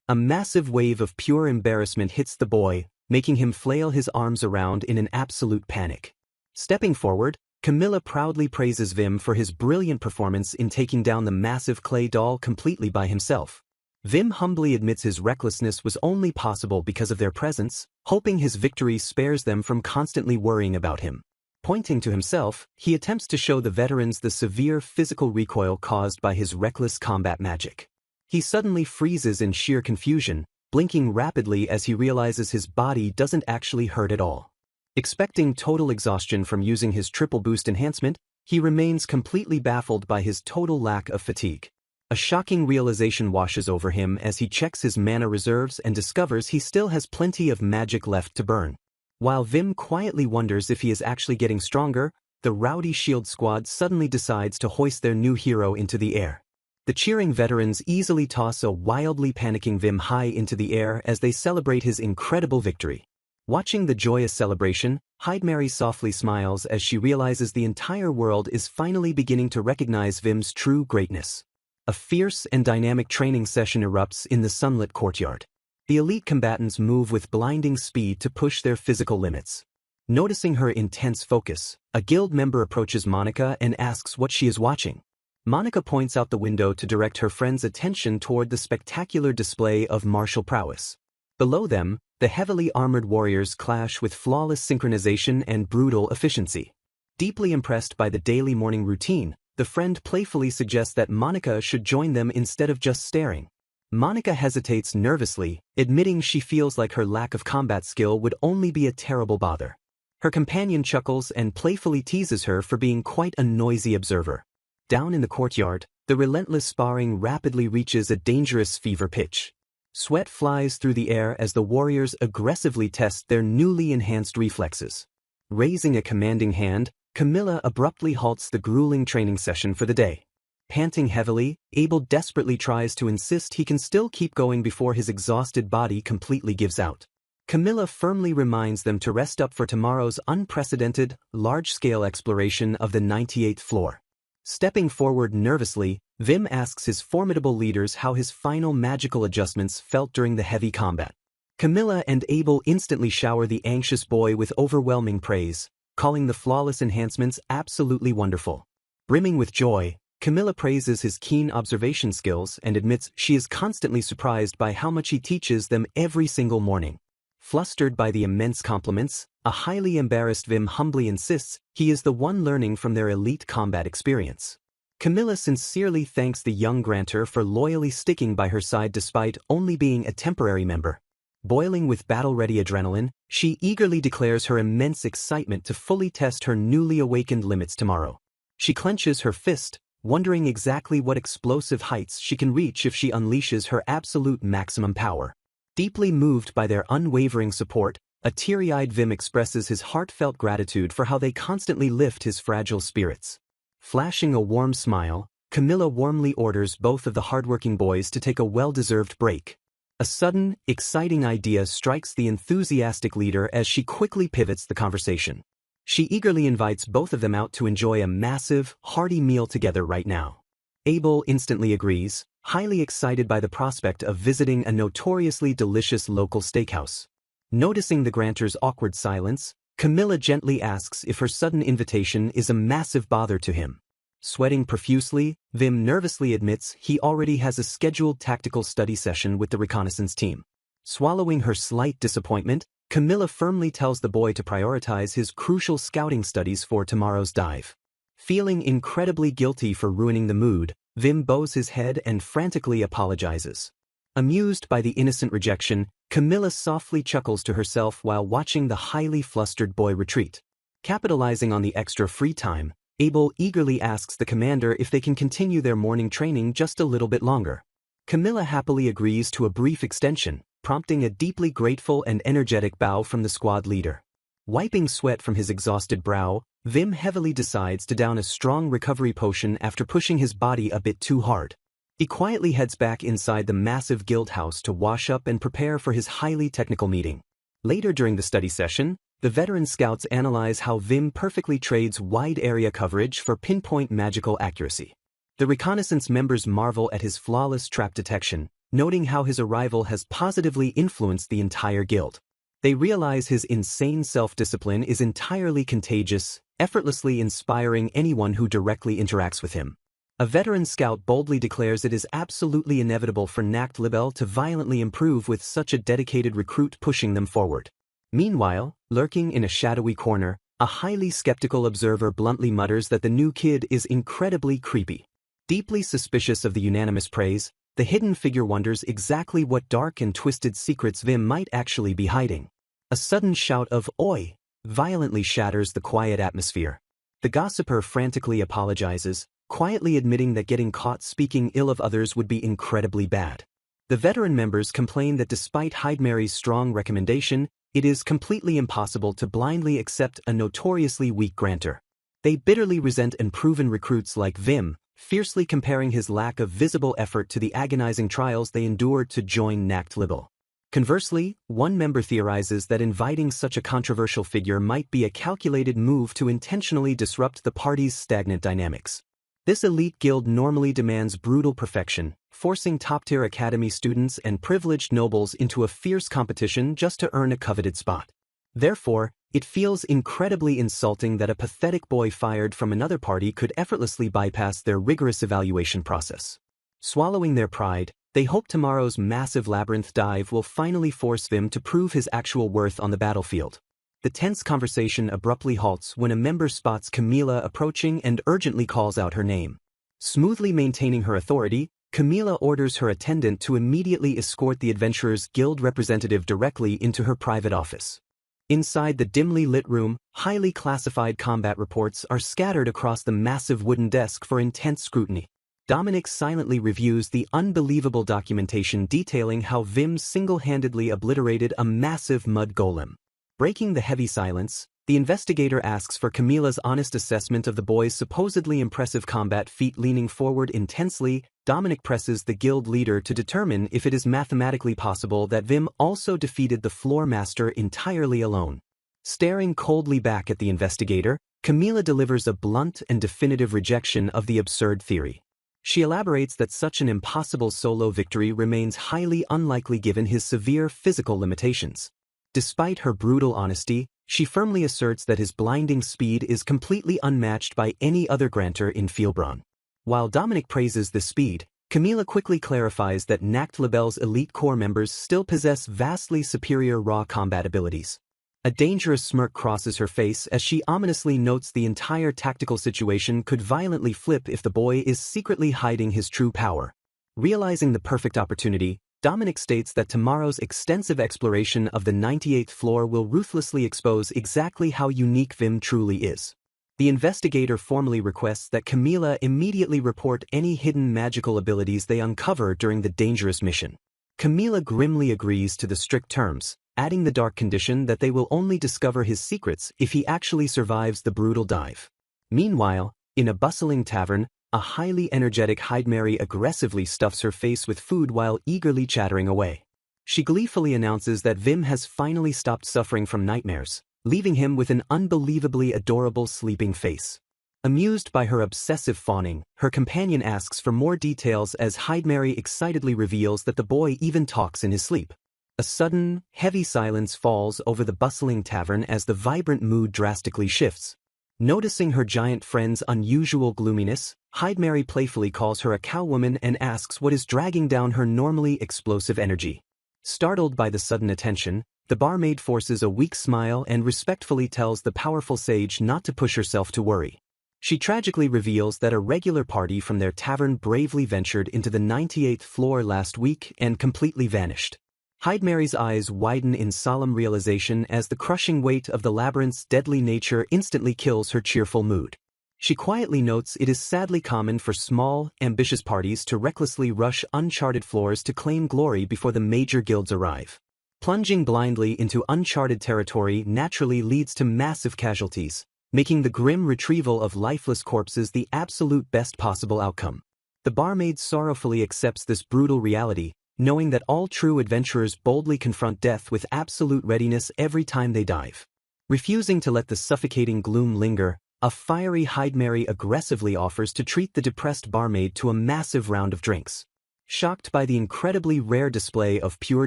A massive wave of pure embarrassment hits the boy, making him flail his arms around in an absolute panic. Stepping forward, Camilla proudly praises Vim for his brilliant performance in taking down the massive clay doll completely by himself. Vim humbly admits his recklessness was only possible because of their presence, hoping his victory spares them from constantly worrying about him. Pointing to himself, he attempts to show the veterans the severe physical recoil caused by his reckless combat magic. He suddenly freezes in sheer confusion, blinking rapidly as he realizes his body doesn't actually hurt at all. Expecting total exhaustion from using his triple boost enhancement, he remains completely baffled by his total lack of fatigue. A shocking realization washes over him as he checks his mana reserves and discovers he still has plenty of magic left to burn. While Vim quietly wonders if he is actually getting stronger, the rowdy shield squad suddenly decides to hoist their new hero into the air. The cheering veterans easily toss a wildly panicking Vim high into the air as they celebrate his incredible victory. Watching the joyous celebration, Heidmary softly smiles as she realizes the entire world is finally beginning to recognize Vim's true greatness. A fierce and dynamic training session erupts in the sunlit courtyard. The elite combatants move with blinding speed to push their physical limits. Noticing her intense focus, a guild member approaches Monica and asks what she is watching. Monica points out the window to direct her friend's attention toward the spectacular display of martial prowess. Below them, the heavily armored warriors clash with flawless synchronization and brutal efficiency. Deeply impressed by the daily morning routine, the friend playfully suggests that Monica should join them instead of just staring. Monica hesitates nervously, admitting she feels like her lack of combat skill would only be a terrible bother. Her companion chuckles and playfully teases her for being quite a noisy observer. Down in the courtyard, the relentless sparring rapidly reaches a dangerous fever pitch. Sweat flies through the air as the warriors aggressively test their newly enhanced reflexes. Raising a commanding hand, Camilla abruptly halts the grueling training session for the day. Panting heavily, Abel desperately tries to insist he can still keep going before his exhausted body completely gives out. Camilla firmly reminds them to rest up for tomorrow's unprecedented, large-scale exploration of the 98th floor. Stepping forward nervously, Vim asks his formidable leaders how his final magical adjustments felt during the heavy combat. Camilla and Abel instantly shower the anxious boy with overwhelming praise, calling the flawless enhancements absolutely wonderful. Brimming with joy, Camilla praises his keen observation skills and admits she is constantly surprised by how much he teaches them every single morning. Flustered by the immense compliments, a highly embarrassed Vim humbly insists he is the one learning from their elite combat experience. Camilla sincerely thanks the young grantor for loyally sticking by her side despite only being a temporary member. Boiling with battle-ready adrenaline, she eagerly declares her immense excitement to fully test her newly awakened limits tomorrow. She clenches her fist, wondering exactly what explosive heights she can reach if she unleashes her absolute maximum power. Deeply moved by their unwavering support, a teary-eyed Vim expresses his heartfelt gratitude for how they constantly lift his fragile spirits. Flashing a warm smile, Camilla warmly orders both of the hardworking boys to take a well-deserved break. A sudden, exciting idea strikes the enthusiastic leader as she quickly pivots the conversation. She eagerly invites both of them out to enjoy a massive, hearty meal together right now. Abel instantly agrees, highly excited by the prospect of visiting a notoriously delicious local steakhouse. Noticing the grantor's awkward silence, Camilla gently asks if her sudden invitation is a massive bother to him. Sweating profusely, Vim nervously admits he already has a scheduled tactical study session with the reconnaissance team. Swallowing her slight disappointment, Camilla firmly tells the boy to prioritize his crucial scouting studies for tomorrow's dive. Feeling incredibly guilty for ruining the mood, Vim bows his head and frantically apologizes. Amused by the innocent rejection, Camilla softly chuckles to herself while watching the highly flustered boy retreat. Capitalizing on the extra free time, Abel eagerly asks the commander if they can continue their morning training just a little bit longer. Camilla happily agrees to a brief extension, prompting a deeply grateful and energetic bow from the squad leader. Wiping sweat from his exhausted brow, Vim heavily decides to down a strong recovery potion after pushing his body a bit too hard. He quietly heads back inside the massive guild house to wash up and prepare for his highly technical meeting. Later during the study session, the veteran scouts analyze how Vim perfectly trades wide area coverage for pinpoint magical accuracy. The reconnaissance members marvel at his flawless trap detection, noting how his arrival has positively influenced the entire guild. They realize his insane self-discipline is entirely contagious, effortlessly inspiring anyone who directly interacts with him. A veteran scout boldly declares it is absolutely inevitable for Nacht Libel to violently improve with such a dedicated recruit pushing them forward. Meanwhile, lurking in a shadowy corner, a highly skeptical observer bluntly mutters that the new kid is incredibly creepy. Deeply suspicious of the unanimous praise, the hidden figure wonders exactly what dark and twisted secrets Vim might actually be hiding. A sudden shout of "Oi!" violently shatters the quiet atmosphere. The gossiper frantically apologizes, quietly admitting that getting caught speaking ill of others would be incredibly bad. The veteran members complain that despite Hydemary's strong recommendation, it is completely impossible to blindly accept a notoriously weak grantor. They bitterly resent unproven recruits like Vim, fiercely comparing his lack of visible effort to the agonizing trials they endured to join Nacht Libel. Conversely, one member theorizes that inviting such a controversial figure might be a calculated move to intentionally disrupt the party's stagnant dynamics. This elite guild normally demands brutal perfection, forcing top-tier academy students and privileged nobles into a fierce competition just to earn a coveted spot. Therefore, it feels incredibly insulting that a pathetic boy fired from another party could effortlessly bypass their rigorous evaluation process. Swallowing their pride, they hope tomorrow's massive labyrinth dive will finally force Vim to prove his actual worth on the battlefield. The tense conversation abruptly halts when a member spots Camila approaching and urgently calls out her name. Smoothly maintaining her authority, Camila orders her attendant to immediately escort the adventurer's guild representative directly into her private office. Inside the dimly lit room, highly classified combat reports are scattered across the massive wooden desk for intense scrutiny. Dominic silently reviews the unbelievable documentation detailing how Vim single-handedly obliterated a massive mud golem. Breaking the heavy silence, the investigator asks for Camila's honest assessment of the boy's supposedly impressive combat feat. Leaning forward intensely, Dominic presses the guild leader to determine if it is mathematically possible that Vim also defeated the floor master entirely alone. Staring coldly back at the investigator, Camila delivers a blunt and definitive rejection of the absurd theory. She elaborates that such an impossible solo victory remains highly unlikely given his severe physical limitations. Despite her brutal honesty, she firmly asserts that his blinding speed is completely unmatched by any other grantor in Fielbron. While Dominic praises this speed, Camila quickly clarifies that Nacht Labelle's elite corps members still possess vastly superior raw combat abilities. A dangerous smirk crosses her face as she ominously notes the entire tactical situation could violently flip if the boy is secretly hiding his true power. Realizing the perfect opportunity, Dominic states that tomorrow's extensive exploration of the 98th floor will ruthlessly expose exactly how unique Vim truly is. The investigator formally requests that Camila immediately report any hidden magical abilities they uncover during the dangerous mission. Camila grimly agrees to the strict terms, adding the dark condition that they will only discover his secrets if he actually survives the brutal dive. Meanwhile, in a bustling tavern, a highly energetic Heidmary aggressively stuffs her face with food while eagerly chattering away. She gleefully announces that Vim has finally stopped suffering from nightmares, leaving him with an unbelievably adorable sleeping face. Amused by her obsessive fawning, her companion asks for more details as Heidmary excitedly reveals that the boy even talks in his sleep. A sudden, heavy silence falls over the bustling tavern as the vibrant mood drastically shifts. Noticing her giant friend's unusual gloominess, Heidmary playfully calls her a cowwoman and asks what is dragging down her normally explosive energy. Startled by the sudden attention, the barmaid forces a weak smile and respectfully tells the powerful sage not to push herself to worry. She tragically reveals that a regular party from their tavern bravely ventured into the 98th floor last week and completely vanished. Heidmary's eyes widen in solemn realization as the crushing weight of the labyrinth's deadly nature instantly kills her cheerful mood. She quietly notes it is sadly common for small, ambitious parties to recklessly rush uncharted floors to claim glory before the major guilds arrive. Plunging blindly into uncharted territory naturally leads to massive casualties, making the grim retrieval of lifeless corpses the absolute best possible outcome. The barmaid sorrowfully accepts this brutal reality, knowing that all true adventurers boldly confront death with absolute readiness every time they dive. Refusing to let the suffocating gloom linger, a fiery Heidmary aggressively offers to treat the depressed barmaid to a massive round of drinks. Shocked by the incredibly rare display of pure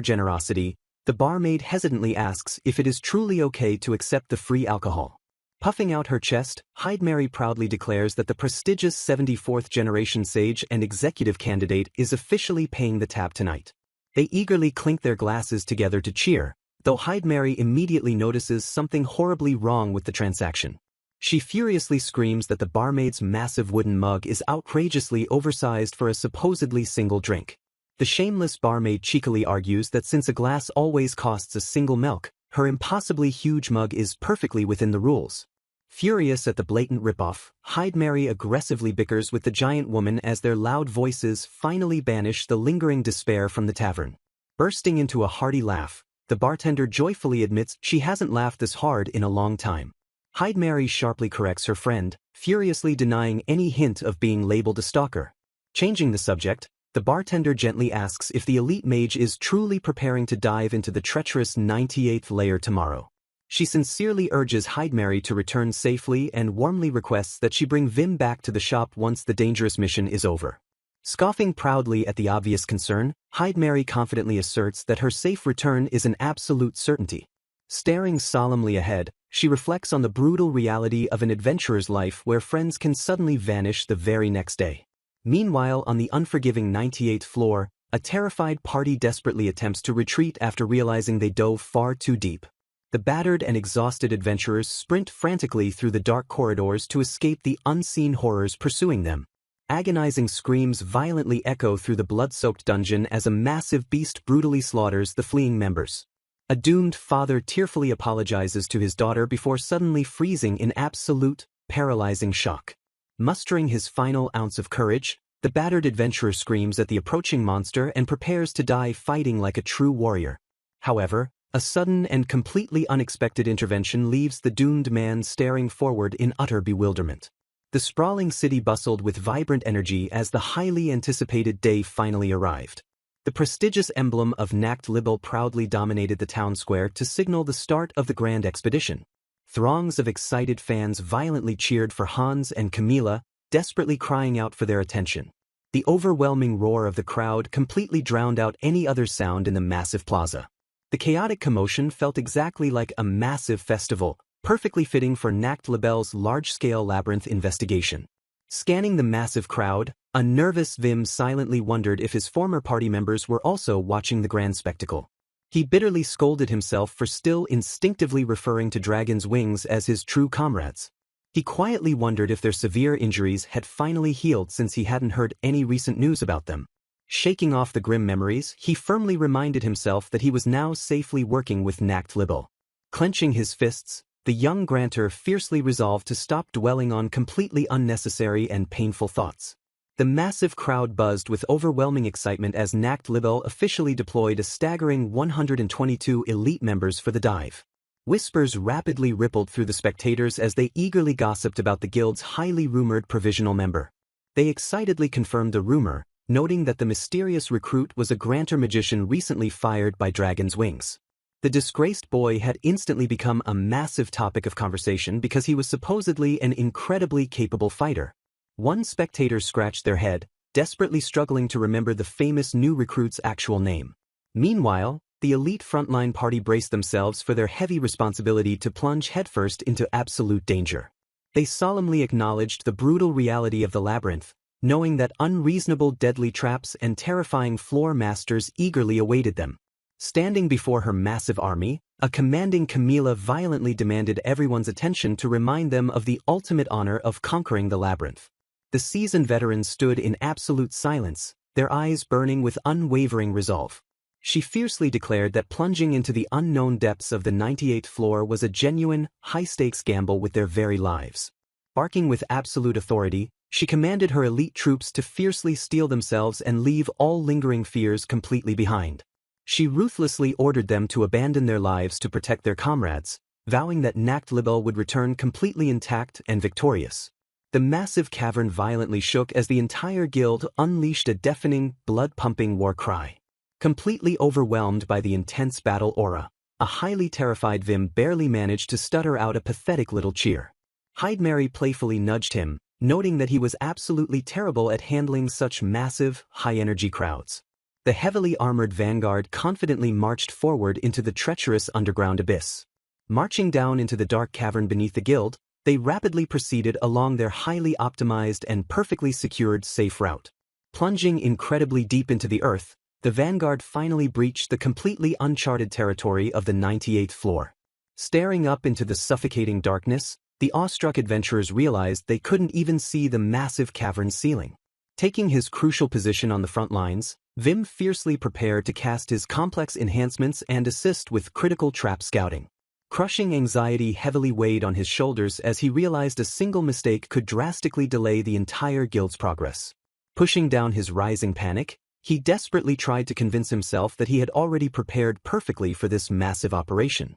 generosity, the barmaid hesitantly asks if it is truly okay to accept the free alcohol. Puffing out her chest, Heidmary proudly declares that the prestigious 74th generation sage and executive candidate is officially paying the tab tonight. They eagerly clink their glasses together to cheer, though Heidmary immediately notices something horribly wrong with the transaction. She furiously screams that the barmaid's massive wooden mug is outrageously oversized for a supposedly single drink. The shameless barmaid cheekily argues that since a glass always costs a single milk, her impossibly huge mug is perfectly within the rules. Furious at the blatant ripoff, Heidmary aggressively bickers with the giant woman as their loud voices finally banish the lingering despair from the tavern. Bursting into a hearty laugh, the bartender joyfully admits she hasn't laughed this hard in a long time. Heidmary sharply corrects her friend, furiously denying any hint of being labeled a stalker. Changing the subject, the bartender gently asks if the elite mage is truly preparing to dive into the treacherous 98th layer tomorrow. She sincerely urges Heidmary to return safely and warmly requests that she bring Vim back to the shop once the dangerous mission is over. Scoffing proudly at the obvious concern, Heidmary confidently asserts that her safe return is an absolute certainty. Staring solemnly ahead, she reflects on the brutal reality of an adventurer's life where friends can suddenly vanish the very next day. Meanwhile, on the unforgiving 98th floor, a terrified party desperately attempts to retreat after realizing they dove far too deep. The battered and exhausted adventurers sprint frantically through the dark corridors to escape the unseen horrors pursuing them. Agonizing screams violently echo through the blood-soaked dungeon as a massive beast brutally slaughters the fleeing members. A doomed father tearfully apologizes to his daughter before suddenly freezing in absolute, paralyzing shock. Mustering his final ounce of courage, the battered adventurer screams at the approaching monster and prepares to die fighting like a true warrior. However, a sudden and completely unexpected intervention leaves the doomed man staring forward in utter bewilderment. The sprawling city bustled with vibrant energy as the highly anticipated day finally arrived. The prestigious emblem of Nacht Libel proudly dominated the town square to signal the start of the grand expedition. Throngs of excited fans violently cheered for Hans and Camilla, desperately crying out for their attention. The overwhelming roar of the crowd completely drowned out any other sound in the massive plaza. The chaotic commotion felt exactly like a massive festival, perfectly fitting for Nacht Libel's large-scale labyrinth investigation. Scanning the massive crowd, a nervous Vim silently wondered if his former party members were also watching the grand spectacle. He bitterly scolded himself for still instinctively referring to Dragon's Wings as his true comrades. He quietly wondered if their severe injuries had finally healed since he hadn't heard any recent news about them. Shaking off the grim memories, he firmly reminded himself that he was now safely working with Nacht Libel. Clenching his fists, the young grantor fiercely resolved to stop dwelling on completely unnecessary and painful thoughts. The massive crowd buzzed with overwhelming excitement as Nacht Libel officially deployed a staggering 122 elite members for the dive. Whispers rapidly rippled through the spectators as they eagerly gossiped about the guild's highly rumored provisional member. They excitedly confirmed the rumor, noting that the mysterious recruit was a grantor magician recently fired by Dragon's Wings. The disgraced boy had instantly become a massive topic of conversation because he was supposedly an incredibly capable fighter. One spectator scratched their head, desperately struggling to remember the famous new recruit's actual name. Meanwhile, the elite frontline party braced themselves for their heavy responsibility to plunge headfirst into absolute danger. They solemnly acknowledged the brutal reality of the labyrinth, knowing that unreasonable deadly traps and terrifying floor masters eagerly awaited them. Standing before her massive army, a commanding Camilla violently demanded everyone's attention to remind them of the ultimate honor of conquering the labyrinth. The seasoned veterans stood in absolute silence, their eyes burning with unwavering resolve. She fiercely declared that plunging into the unknown depths of the 98th floor was a genuine, high-stakes gamble with their very lives. Barking with absolute authority, she commanded her elite troops to fiercely steel themselves and leave all lingering fears completely behind. She ruthlessly ordered them to abandon their lives to protect their comrades, vowing that Nacht Libel would return completely intact and victorious. The massive cavern violently shook as the entire guild unleashed a deafening, blood-pumping war cry. Completely overwhelmed by the intense battle aura, a highly terrified Vim barely managed to stutter out a pathetic little cheer. Heidmary playfully nudged him, noting that he was absolutely terrible at handling such massive, high-energy crowds. The heavily armored vanguard confidently marched forward into the treacherous underground abyss. Marching down into the dark cavern beneath the guild, they rapidly proceeded along their highly optimized and perfectly secured safe route. Plunging incredibly deep into the earth, the vanguard finally breached the completely uncharted territory of the 98th floor. Staring up into the suffocating darkness, the awestruck adventurers realized they couldn't even see the massive cavern ceiling. Taking his crucial position on the front lines, Vim fiercely prepared to cast his complex enhancements and assist with critical trap scouting. Crushing anxiety heavily weighed on his shoulders as he realized a single mistake could drastically delay the entire guild's progress. Pushing down his rising panic, he desperately tried to convince himself that he had already prepared perfectly for this massive operation.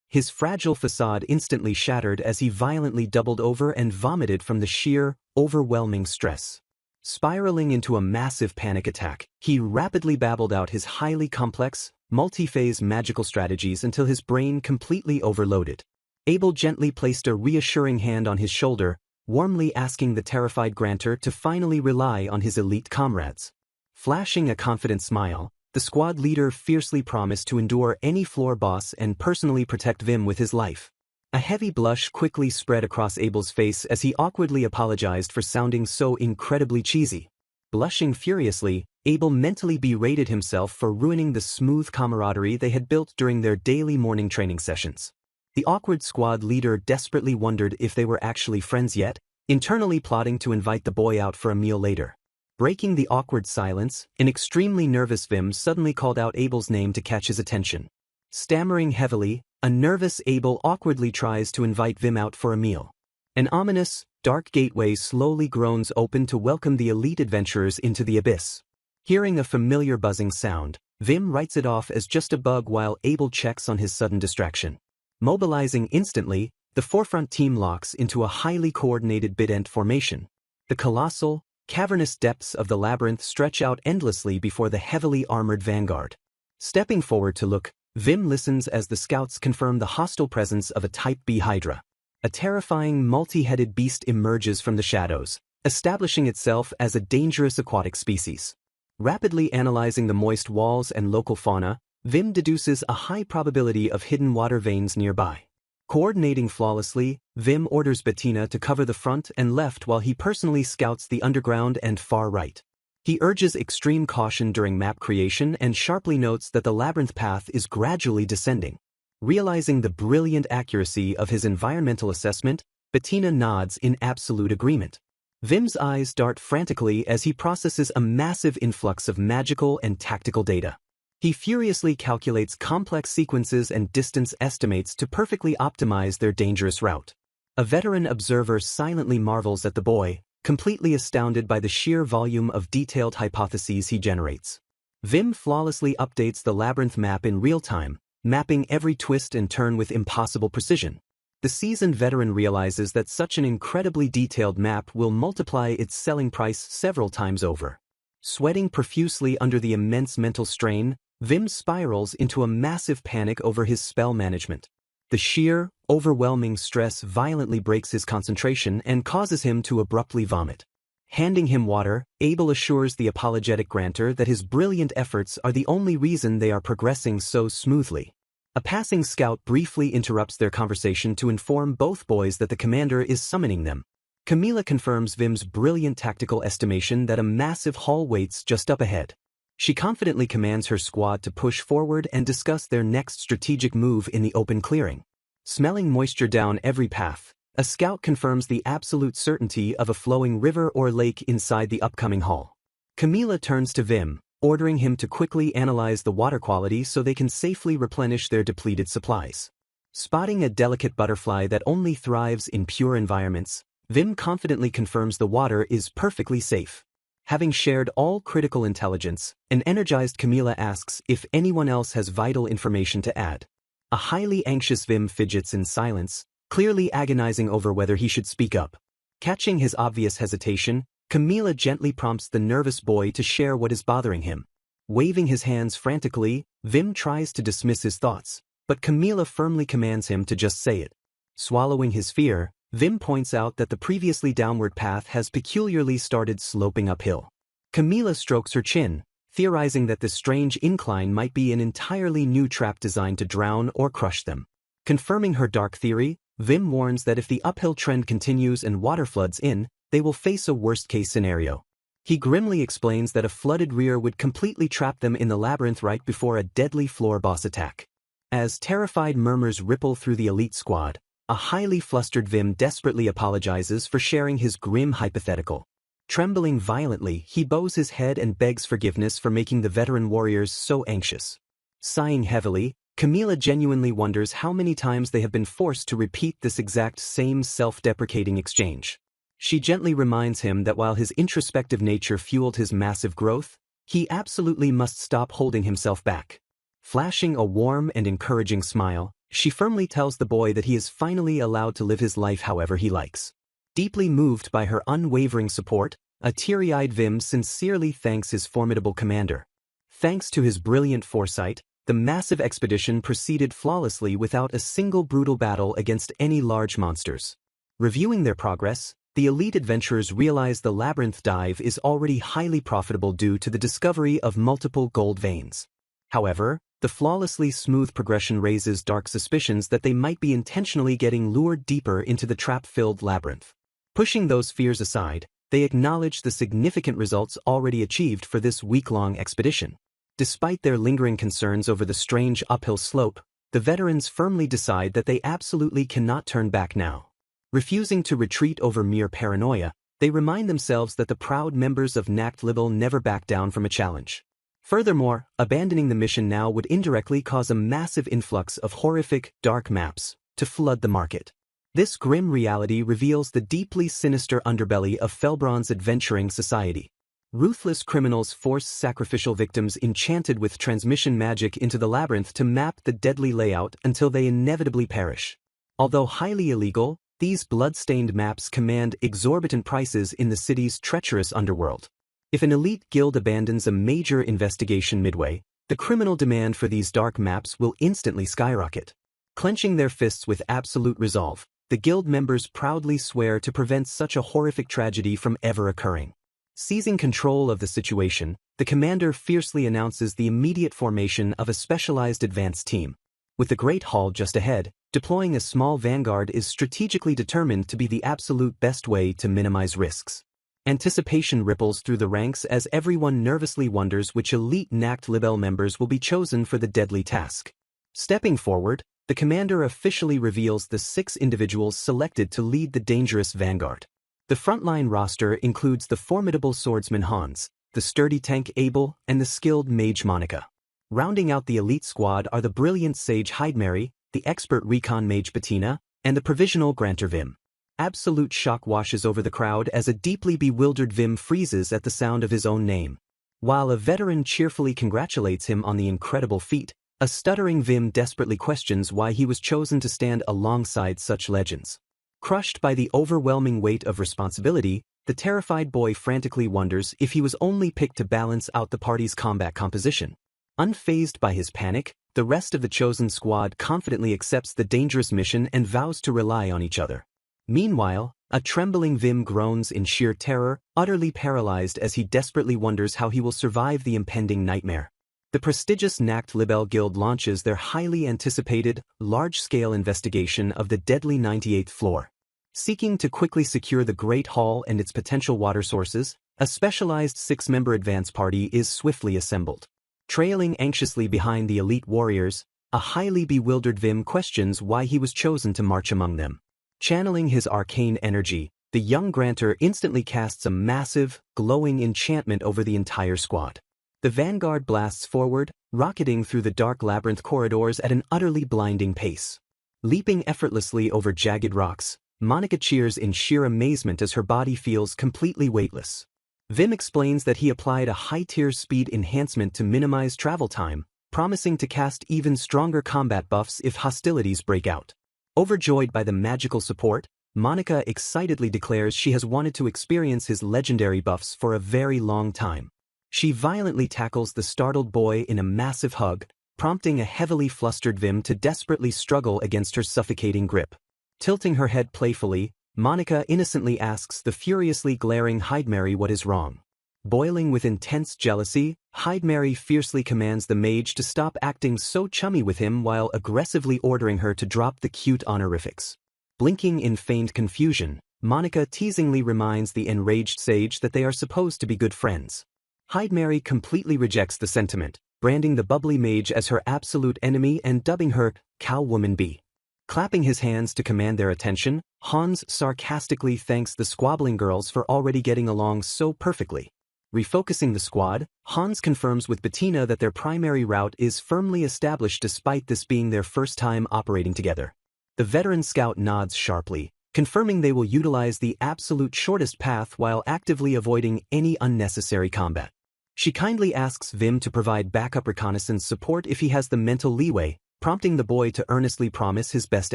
His fragile facade instantly shattered as he violently doubled over and vomited from the sheer, overwhelming stress. Spiraling into a massive panic attack, he rapidly babbled out his highly complex, multi-phase magical strategies until his brain completely overloaded. Abel gently placed a reassuring hand on his shoulder, warmly asking the terrified grantor to finally rely on his elite comrades. Flashing a confident smile, the squad leader fiercely promised to endure any floor boss and personally protect Vim with his life. A heavy blush quickly spread across Abel's face as he awkwardly apologized for sounding so incredibly cheesy. Blushing furiously, Abel mentally berated himself for ruining the smooth camaraderie they had built during their daily morning training sessions. The awkward squad leader desperately wondered if they were actually friends yet, internally plotting to invite the boy out for a meal later. Breaking the awkward silence, an extremely nervous Vim suddenly called out Abel's name to catch his attention. Stammering heavily, a nervous Abel awkwardly tries to invite Vim out for a meal. An ominous, dark gateway slowly groans open to welcome the elite adventurers into the abyss. Hearing a familiar buzzing sound, Vim writes it off as just a bug while Abel checks on his sudden distraction. Mobilizing instantly, the forefront team locks into a highly coordinated bident formation. The colossal, cavernous depths of the labyrinth stretch out endlessly before the heavily armored vanguard. Stepping forward to look, Vim listens as the scouts confirm the hostile presence of a Type B Hydra. A terrifying multi-headed beast emerges from the shadows, establishing itself as a dangerous aquatic species. Rapidly analyzing the moist walls and local fauna, Vim deduces a high probability of hidden water veins nearby. Coordinating flawlessly, Vim orders Bettina to cover the front and left while he personally scouts the underground and far right. He urges extreme caution during map creation and sharply notes that the labyrinth path is gradually descending. Realizing the brilliant accuracy of his environmental assessment, Bettina nods in absolute agreement. Vim's eyes dart frantically as he processes a massive influx of magical and tactical data. He furiously calculates complex sequences and distance estimates to perfectly optimize their dangerous route. A veteran observer silently marvels at the boy, completely astounded by the sheer volume of detailed hypotheses he generates. Vim flawlessly updates the labyrinth map in real time, mapping every twist and turn with impossible precision. The seasoned veteran realizes that such an incredibly detailed map will multiply its selling price several times over. Sweating profusely under the immense mental strain, Vim spirals into a massive panic over his spell management. The sheer, overwhelming stress violently breaks his concentration and causes him to abruptly vomit. Handing him water, Abel assures the apologetic grantor that his brilliant efforts are the only reason they are progressing so smoothly. A passing scout briefly interrupts their conversation to inform both boys that the commander is summoning them. Camila confirms Vim's brilliant tactical estimation that a massive haul waits just up ahead. She confidently commands her squad to push forward and discuss their next strategic move in the open clearing. Smelling moisture down every path, a scout confirms the absolute certainty of a flowing river or lake inside the upcoming haul. Camila turns to Vim, ordering him to quickly analyze the water quality so they can safely replenish their depleted supplies. Spotting a delicate butterfly that only thrives in pure environments, Vim confidently confirms the water is perfectly safe. Having shared all critical intelligence, an energized Camila asks if anyone else has vital information to add. A highly anxious Vim fidgets in silence, clearly agonizing over whether he should speak up. Catching his obvious hesitation, Camila gently prompts the nervous boy to share what is bothering him. Waving his hands frantically, Vim tries to dismiss his thoughts, but Camila firmly commands him to just say it. Swallowing his fear, Vim points out that the previously downward path has peculiarly started sloping uphill. Camila strokes her chin, theorizing that this strange incline might be an entirely new trap designed to drown or crush them. Confirming her dark theory, Vim warns that if the uphill trend continues and water floods in, they will face a worst-case scenario. He grimly explains that a flooded rear would completely trap them in the labyrinth right before a deadly floor boss attack. As terrified murmurs ripple through the elite squad, a highly flustered Vim desperately apologizes for sharing his grim hypothetical. Trembling violently, he bows his head and begs forgiveness for making the veteran warriors so anxious. Sighing heavily, Camila genuinely wonders how many times they have been forced to repeat this exact same self-deprecating exchange. She gently reminds him that while his introspective nature fueled his massive growth, he absolutely must stop holding himself back. Flashing a warm and encouraging smile, she firmly tells the boy that he is finally allowed to live his life however he likes. Deeply moved by her unwavering support, a teary-eyed Vim sincerely thanks his formidable commander. Thanks to his brilliant foresight, the massive expedition proceeded flawlessly without a single brutal battle against any large monsters. Reviewing their progress, the elite adventurers realize the labyrinth dive is already highly profitable due to the discovery of multiple gold veins. However, the flawlessly smooth progression raises dark suspicions that they might be intentionally getting lured deeper into the trap-filled labyrinth. Pushing those fears aside, they acknowledge the significant results already achieved for this week-long expedition. Despite their lingering concerns over the strange uphill slope, the veterans firmly decide that they absolutely cannot turn back now. Refusing to retreat over mere paranoia, they remind themselves that the proud members of Nacht Libel never back down from a challenge. Furthermore, abandoning the mission now would indirectly cause a massive influx of horrific, dark maps to flood the market. This grim reality reveals the deeply sinister underbelly of Felbron's adventuring society. Ruthless criminals force sacrificial victims enchanted with transmission magic into the labyrinth to map the deadly layout until they inevitably perish. Although highly illegal, these blood-stained maps command exorbitant prices in the city's treacherous underworld. If an elite guild abandons a major investigation midway, the criminal demand for these dark maps will instantly skyrocket. Clenching their fists with absolute resolve, the guild members proudly swear to prevent such a horrific tragedy from ever occurring. Seizing control of the situation, the commander fiercely announces the immediate formation of a specialized advance team. With the Great Hall just ahead, deploying a small vanguard is strategically determined to be the absolute best way to minimize risks. Anticipation ripples through the ranks as everyone nervously wonders which elite Nacht Libel members will be chosen for the deadly task. Stepping forward, the commander officially reveals the 6 individuals selected to lead the dangerous vanguard. The frontline roster includes the formidable swordsman Hans, the sturdy tank Abel, and the skilled mage Monica. Rounding out the elite squad are the brilliant sage Heidmary, the expert recon mage Bettina, and the provisional granter Vim. Absolute shock washes over the crowd as a deeply bewildered Vim freezes at the sound of his own name. While a veteran cheerfully congratulates him on the incredible feat, a stuttering Vim desperately questions why he was chosen to stand alongside such legends. Crushed by the overwhelming weight of responsibility, the terrified boy frantically wonders if he was only picked to balance out the party's combat composition. Unfazed by his panic, the rest of the chosen squad confidently accepts the dangerous mission and vows to rely on each other. Meanwhile, a trembling Vim groans in sheer terror, utterly paralyzed as he desperately wonders how he will survive the impending nightmare. The prestigious Nacht Libel Guild launches their highly anticipated, large-scale investigation of the deadly 98th floor. Seeking to quickly secure the Great Hall and its potential water sources, a specialized 6-member advance party is swiftly assembled. Trailing anxiously behind the elite warriors, a highly bewildered Vim questions why he was chosen to march among them. Channeling his arcane energy, the young granter instantly casts a massive, glowing enchantment over the entire squad. The vanguard blasts forward, rocketing through the dark labyrinth corridors at an utterly blinding pace. Leaping effortlessly over jagged rocks, Monica cheers in sheer amazement as her body feels completely weightless. Vim explains that he applied a high-tier speed enhancement to minimize travel time, promising to cast even stronger combat buffs if hostilities break out. Overjoyed by the magical support, Monica excitedly declares she has wanted to experience his legendary buffs for a very long time. She violently tackles the startled boy in a massive hug, prompting a heavily flustered Vim to desperately struggle against her suffocating grip. Tilting her head playfully, Monica innocently asks the furiously glaring Heidmary what is wrong. Boiling with intense jealousy, Heidmary fiercely commands the mage to stop acting so chummy with him while aggressively ordering her to drop the cute honorifics. Blinking in feigned confusion, Monica teasingly reminds the enraged sage that they are supposed to be good friends. Heidmary completely rejects the sentiment, branding the bubbly mage as her absolute enemy and dubbing her Cowwoman B. Clapping his hands to command their attention, Hans sarcastically thanks the squabbling girls for already getting along so perfectly. Refocusing the squad, Hans confirms with Bettina that their primary route is firmly established despite this being their first time operating together. The veteran scout nods sharply, confirming they will utilize the absolute shortest path while actively avoiding any unnecessary combat. She kindly asks Vim to provide backup reconnaissance support if he has the mental leeway, prompting the boy to earnestly promise his best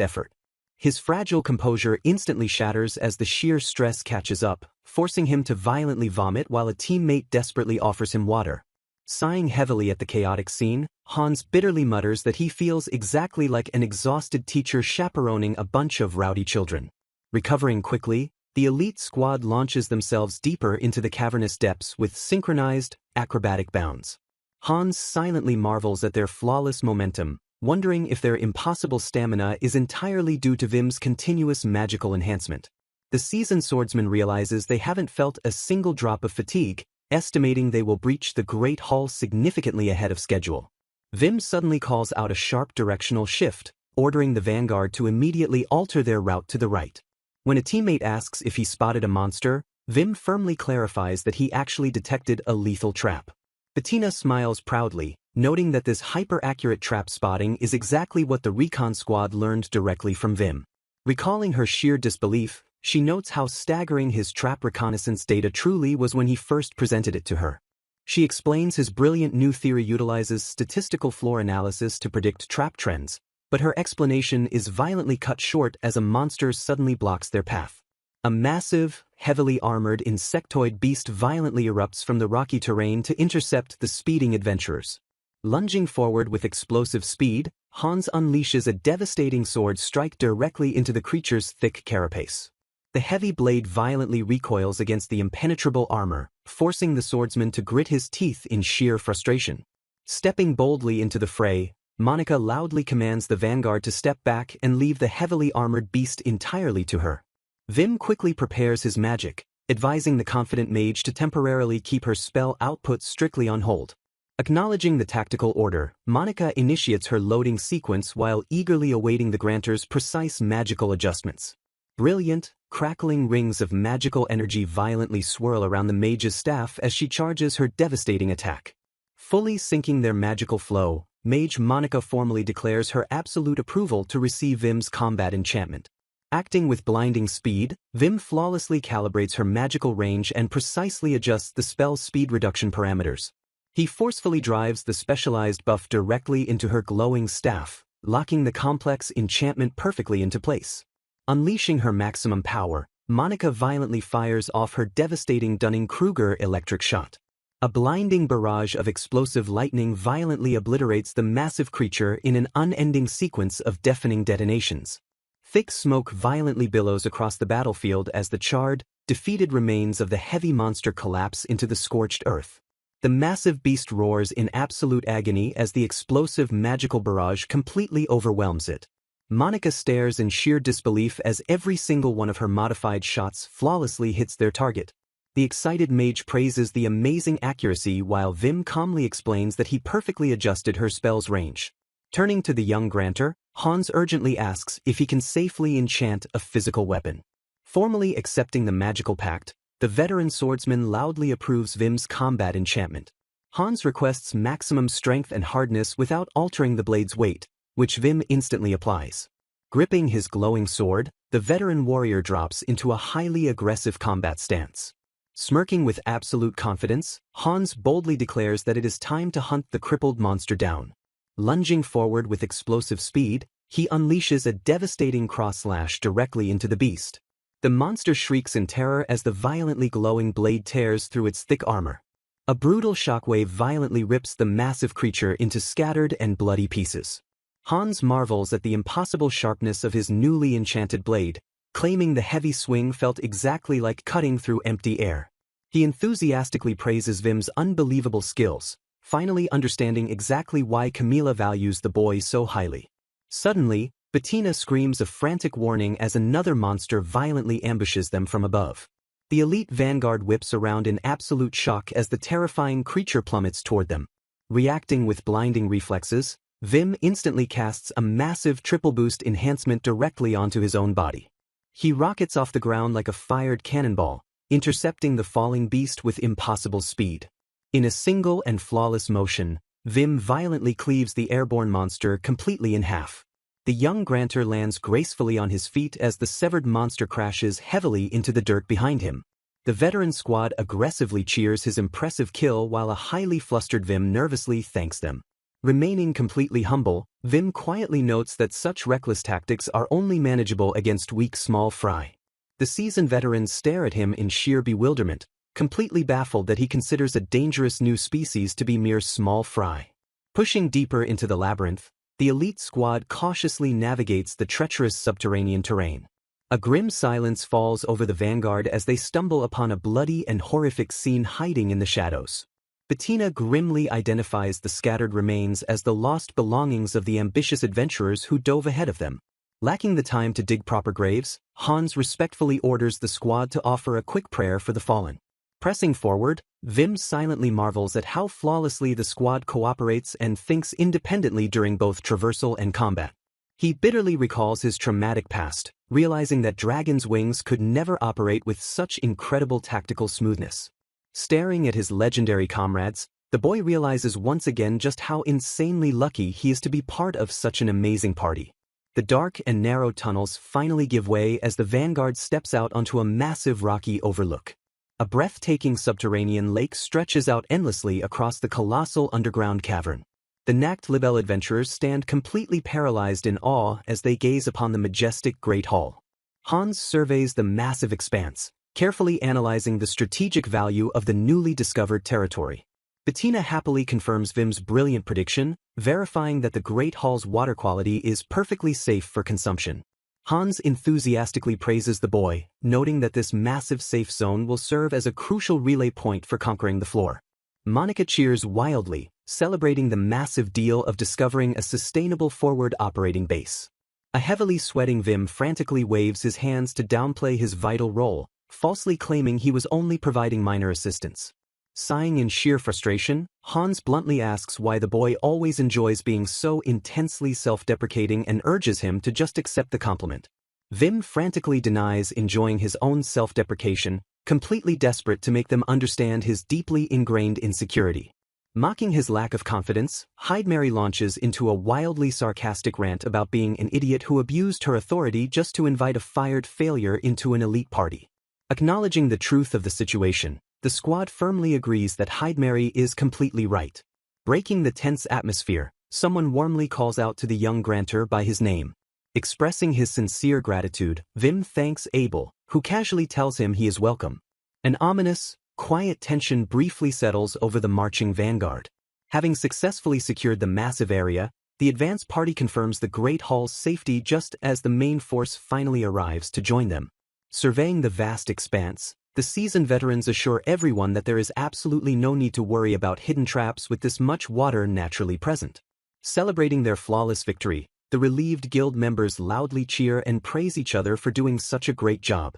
effort. His fragile composure instantly shatters as the sheer stress catches up, forcing him to violently vomit while a teammate desperately offers him water. Sighing heavily at the chaotic scene, Hans bitterly mutters that he feels exactly like an exhausted teacher chaperoning a bunch of rowdy children. Recovering quickly, the elite squad launches themselves deeper into the cavernous depths with synchronized, acrobatic bounds. Hans silently marvels at their flawless momentum, wondering if their impossible stamina is entirely due to Vim's continuous magical enhancement. The seasoned swordsman realizes they haven't felt a single drop of fatigue, estimating they will breach the Great Hall significantly ahead of schedule. Vim suddenly calls out a sharp directional shift, ordering the vanguard to immediately alter their route to the right. When a teammate asks if he spotted a monster, Vim firmly clarifies that he actually detected a lethal trap. Bettina smiles proudly, noting that this hyper-accurate trap spotting is exactly what the recon squad learned directly from Vim. Recalling her sheer disbelief, she notes how staggering his trap reconnaissance data truly was when he first presented it to her. She explains his brilliant new theory utilizes statistical floor analysis to predict trap trends, but her explanation is violently cut short as a monster suddenly blocks their path. A massive, heavily armored insectoid beast violently erupts from the rocky terrain to intercept the speeding adventurers. Lunging forward with explosive speed, Hans unleashes a devastating sword strike directly into the creature's thick carapace. The heavy blade violently recoils against the impenetrable armor, forcing the swordsman to grit his teeth in sheer frustration. Stepping boldly into the fray, Monica loudly commands the vanguard to step back and leave the heavily armored beast entirely to her. Vim quickly prepares his magic, advising the confident mage to temporarily keep her spell output strictly on hold. Acknowledging the tactical order, Monica initiates her loading sequence while eagerly awaiting the grantor's precise magical adjustments. Brilliant, crackling rings of magical energy violently swirl around the mage's staff as she charges her devastating attack. Fully syncing their magical flow, Mage Monica formally declares her absolute approval to receive Vim's combat enchantment. Acting with blinding speed, Vim flawlessly calibrates her magical range and precisely adjusts the spell's speed reduction parameters. He forcefully drives the specialized buff directly into her glowing staff, locking the complex enchantment perfectly into place. Unleashing her maximum power, Monica violently fires off her devastating Dunning-Kruger electric shot. A blinding barrage of explosive lightning violently obliterates the massive creature in an unending sequence of deafening detonations. Thick smoke violently billows across the battlefield as the charred, defeated remains of the heavy monster collapse into the scorched earth. The massive beast roars in absolute agony as the explosive magical barrage completely overwhelms it. Monica stares in sheer disbelief as every single one of her modified shots flawlessly hits their target. The excited mage praises the amazing accuracy while Vim calmly explains that he perfectly adjusted her spell's range. Turning to the young grantor, Hans urgently asks if he can safely enchant a physical weapon. Formally accepting the magical pact, the veteran swordsman loudly approves Vim's combat enchantment. Hans requests maximum strength and hardness without altering the blade's weight, which Vim instantly applies. Gripping his glowing sword, the veteran warrior drops into a highly aggressive combat stance. Smirking with absolute confidence, Hans boldly declares that it is time to hunt the crippled monster down. Lunging forward with explosive speed, he unleashes a devastating cross-slash directly into the beast. The monster shrieks in terror as the violently glowing blade tears through its thick armor. A brutal shockwave violently rips the massive creature into scattered and bloody pieces. Hans marvels at the impossible sharpness of his newly enchanted blade, claiming the heavy swing felt exactly like cutting through empty air. He enthusiastically praises Vim's unbelievable skills, finally understanding exactly why Camila values the boy so highly. Suddenly, Bettina screams a frantic warning as another monster violently ambushes them from above. The elite vanguard whips around in absolute shock as the terrifying creature plummets toward them. Reacting with blinding reflexes, Vim instantly casts a massive triple boost enhancement directly onto his own body. He rockets off the ground like a fired cannonball, intercepting the falling beast with impossible speed. In a single and flawless motion, Vim violently cleaves the airborne monster completely in half. The young grantor lands gracefully on his feet as the severed monster crashes heavily into the dirt behind him. The veteran squad aggressively cheers his impressive kill while a highly flustered Vim nervously thanks them. Remaining completely humble, Vim quietly notes that such reckless tactics are only manageable against weak small fry. The seasoned veterans stare at him in sheer bewilderment, completely baffled that he considers a dangerous new species to be mere small fry. Pushing deeper into the labyrinth, the elite squad cautiously navigates the treacherous subterranean terrain. A grim silence falls over the vanguard as they stumble upon a bloody and horrific scene hiding in the shadows. Bettina grimly identifies the scattered remains as the lost belongings of the ambitious adventurers who dove ahead of them. Lacking the time to dig proper graves, Hans respectfully orders the squad to offer a quick prayer for the fallen. Pressing forward, Vim silently marvels at how flawlessly the squad cooperates and thinks independently during both traversal and combat. He bitterly recalls his traumatic past, realizing that Dragon's Wings could never operate with such incredible tactical smoothness. Staring at his legendary comrades, the boy realizes once again just how insanely lucky he is to be part of such an amazing party. The dark and narrow tunnels finally give way as the vanguard steps out onto a massive rocky overlook. A breathtaking subterranean lake stretches out endlessly across the colossal underground cavern. The Nacht Libel adventurers stand completely paralyzed in awe as they gaze upon the majestic Great Hall. Hans surveys the massive expanse, carefully analyzing the strategic value of the newly discovered territory. Bettina happily confirms Vim's brilliant prediction, verifying that the Great Hall's water quality is perfectly safe for consumption. Hans enthusiastically praises the boy, noting that this massive safe zone will serve as a crucial relay point for conquering the floor. Monica cheers wildly, celebrating the massive deal of discovering a sustainable forward operating base. A heavily sweating Vim frantically waves his hands to downplay his vital role, falsely claiming he was only providing minor assistance. Sighing in sheer frustration, Hans bluntly asks why the boy always enjoys being so intensely self-deprecating and urges him to just accept the compliment. Vim frantically denies enjoying his own self-deprecation, completely desperate to make them understand his deeply ingrained insecurity. Mocking his lack of confidence, Heidmary launches into a wildly sarcastic rant about being an idiot who abused her authority just to invite a fired failure into an elite party. Acknowledging the truth of the situation, the squad firmly agrees that Heidmary is completely right. Breaking the tense atmosphere, someone warmly calls out to the young grantor by his name. Expressing his sincere gratitude, Vim thanks Abel, who casually tells him he is welcome. An ominous, quiet tension briefly settles over the marching vanguard. Having successfully secured the massive area, the advance party confirms the Great Hall's safety just as the main force finally arrives to join them. Surveying the vast expanse, the seasoned veterans assure everyone that there is absolutely no need to worry about hidden traps with this much water naturally present. Celebrating their flawless victory, the relieved guild members loudly cheer and praise each other for doing such a great job.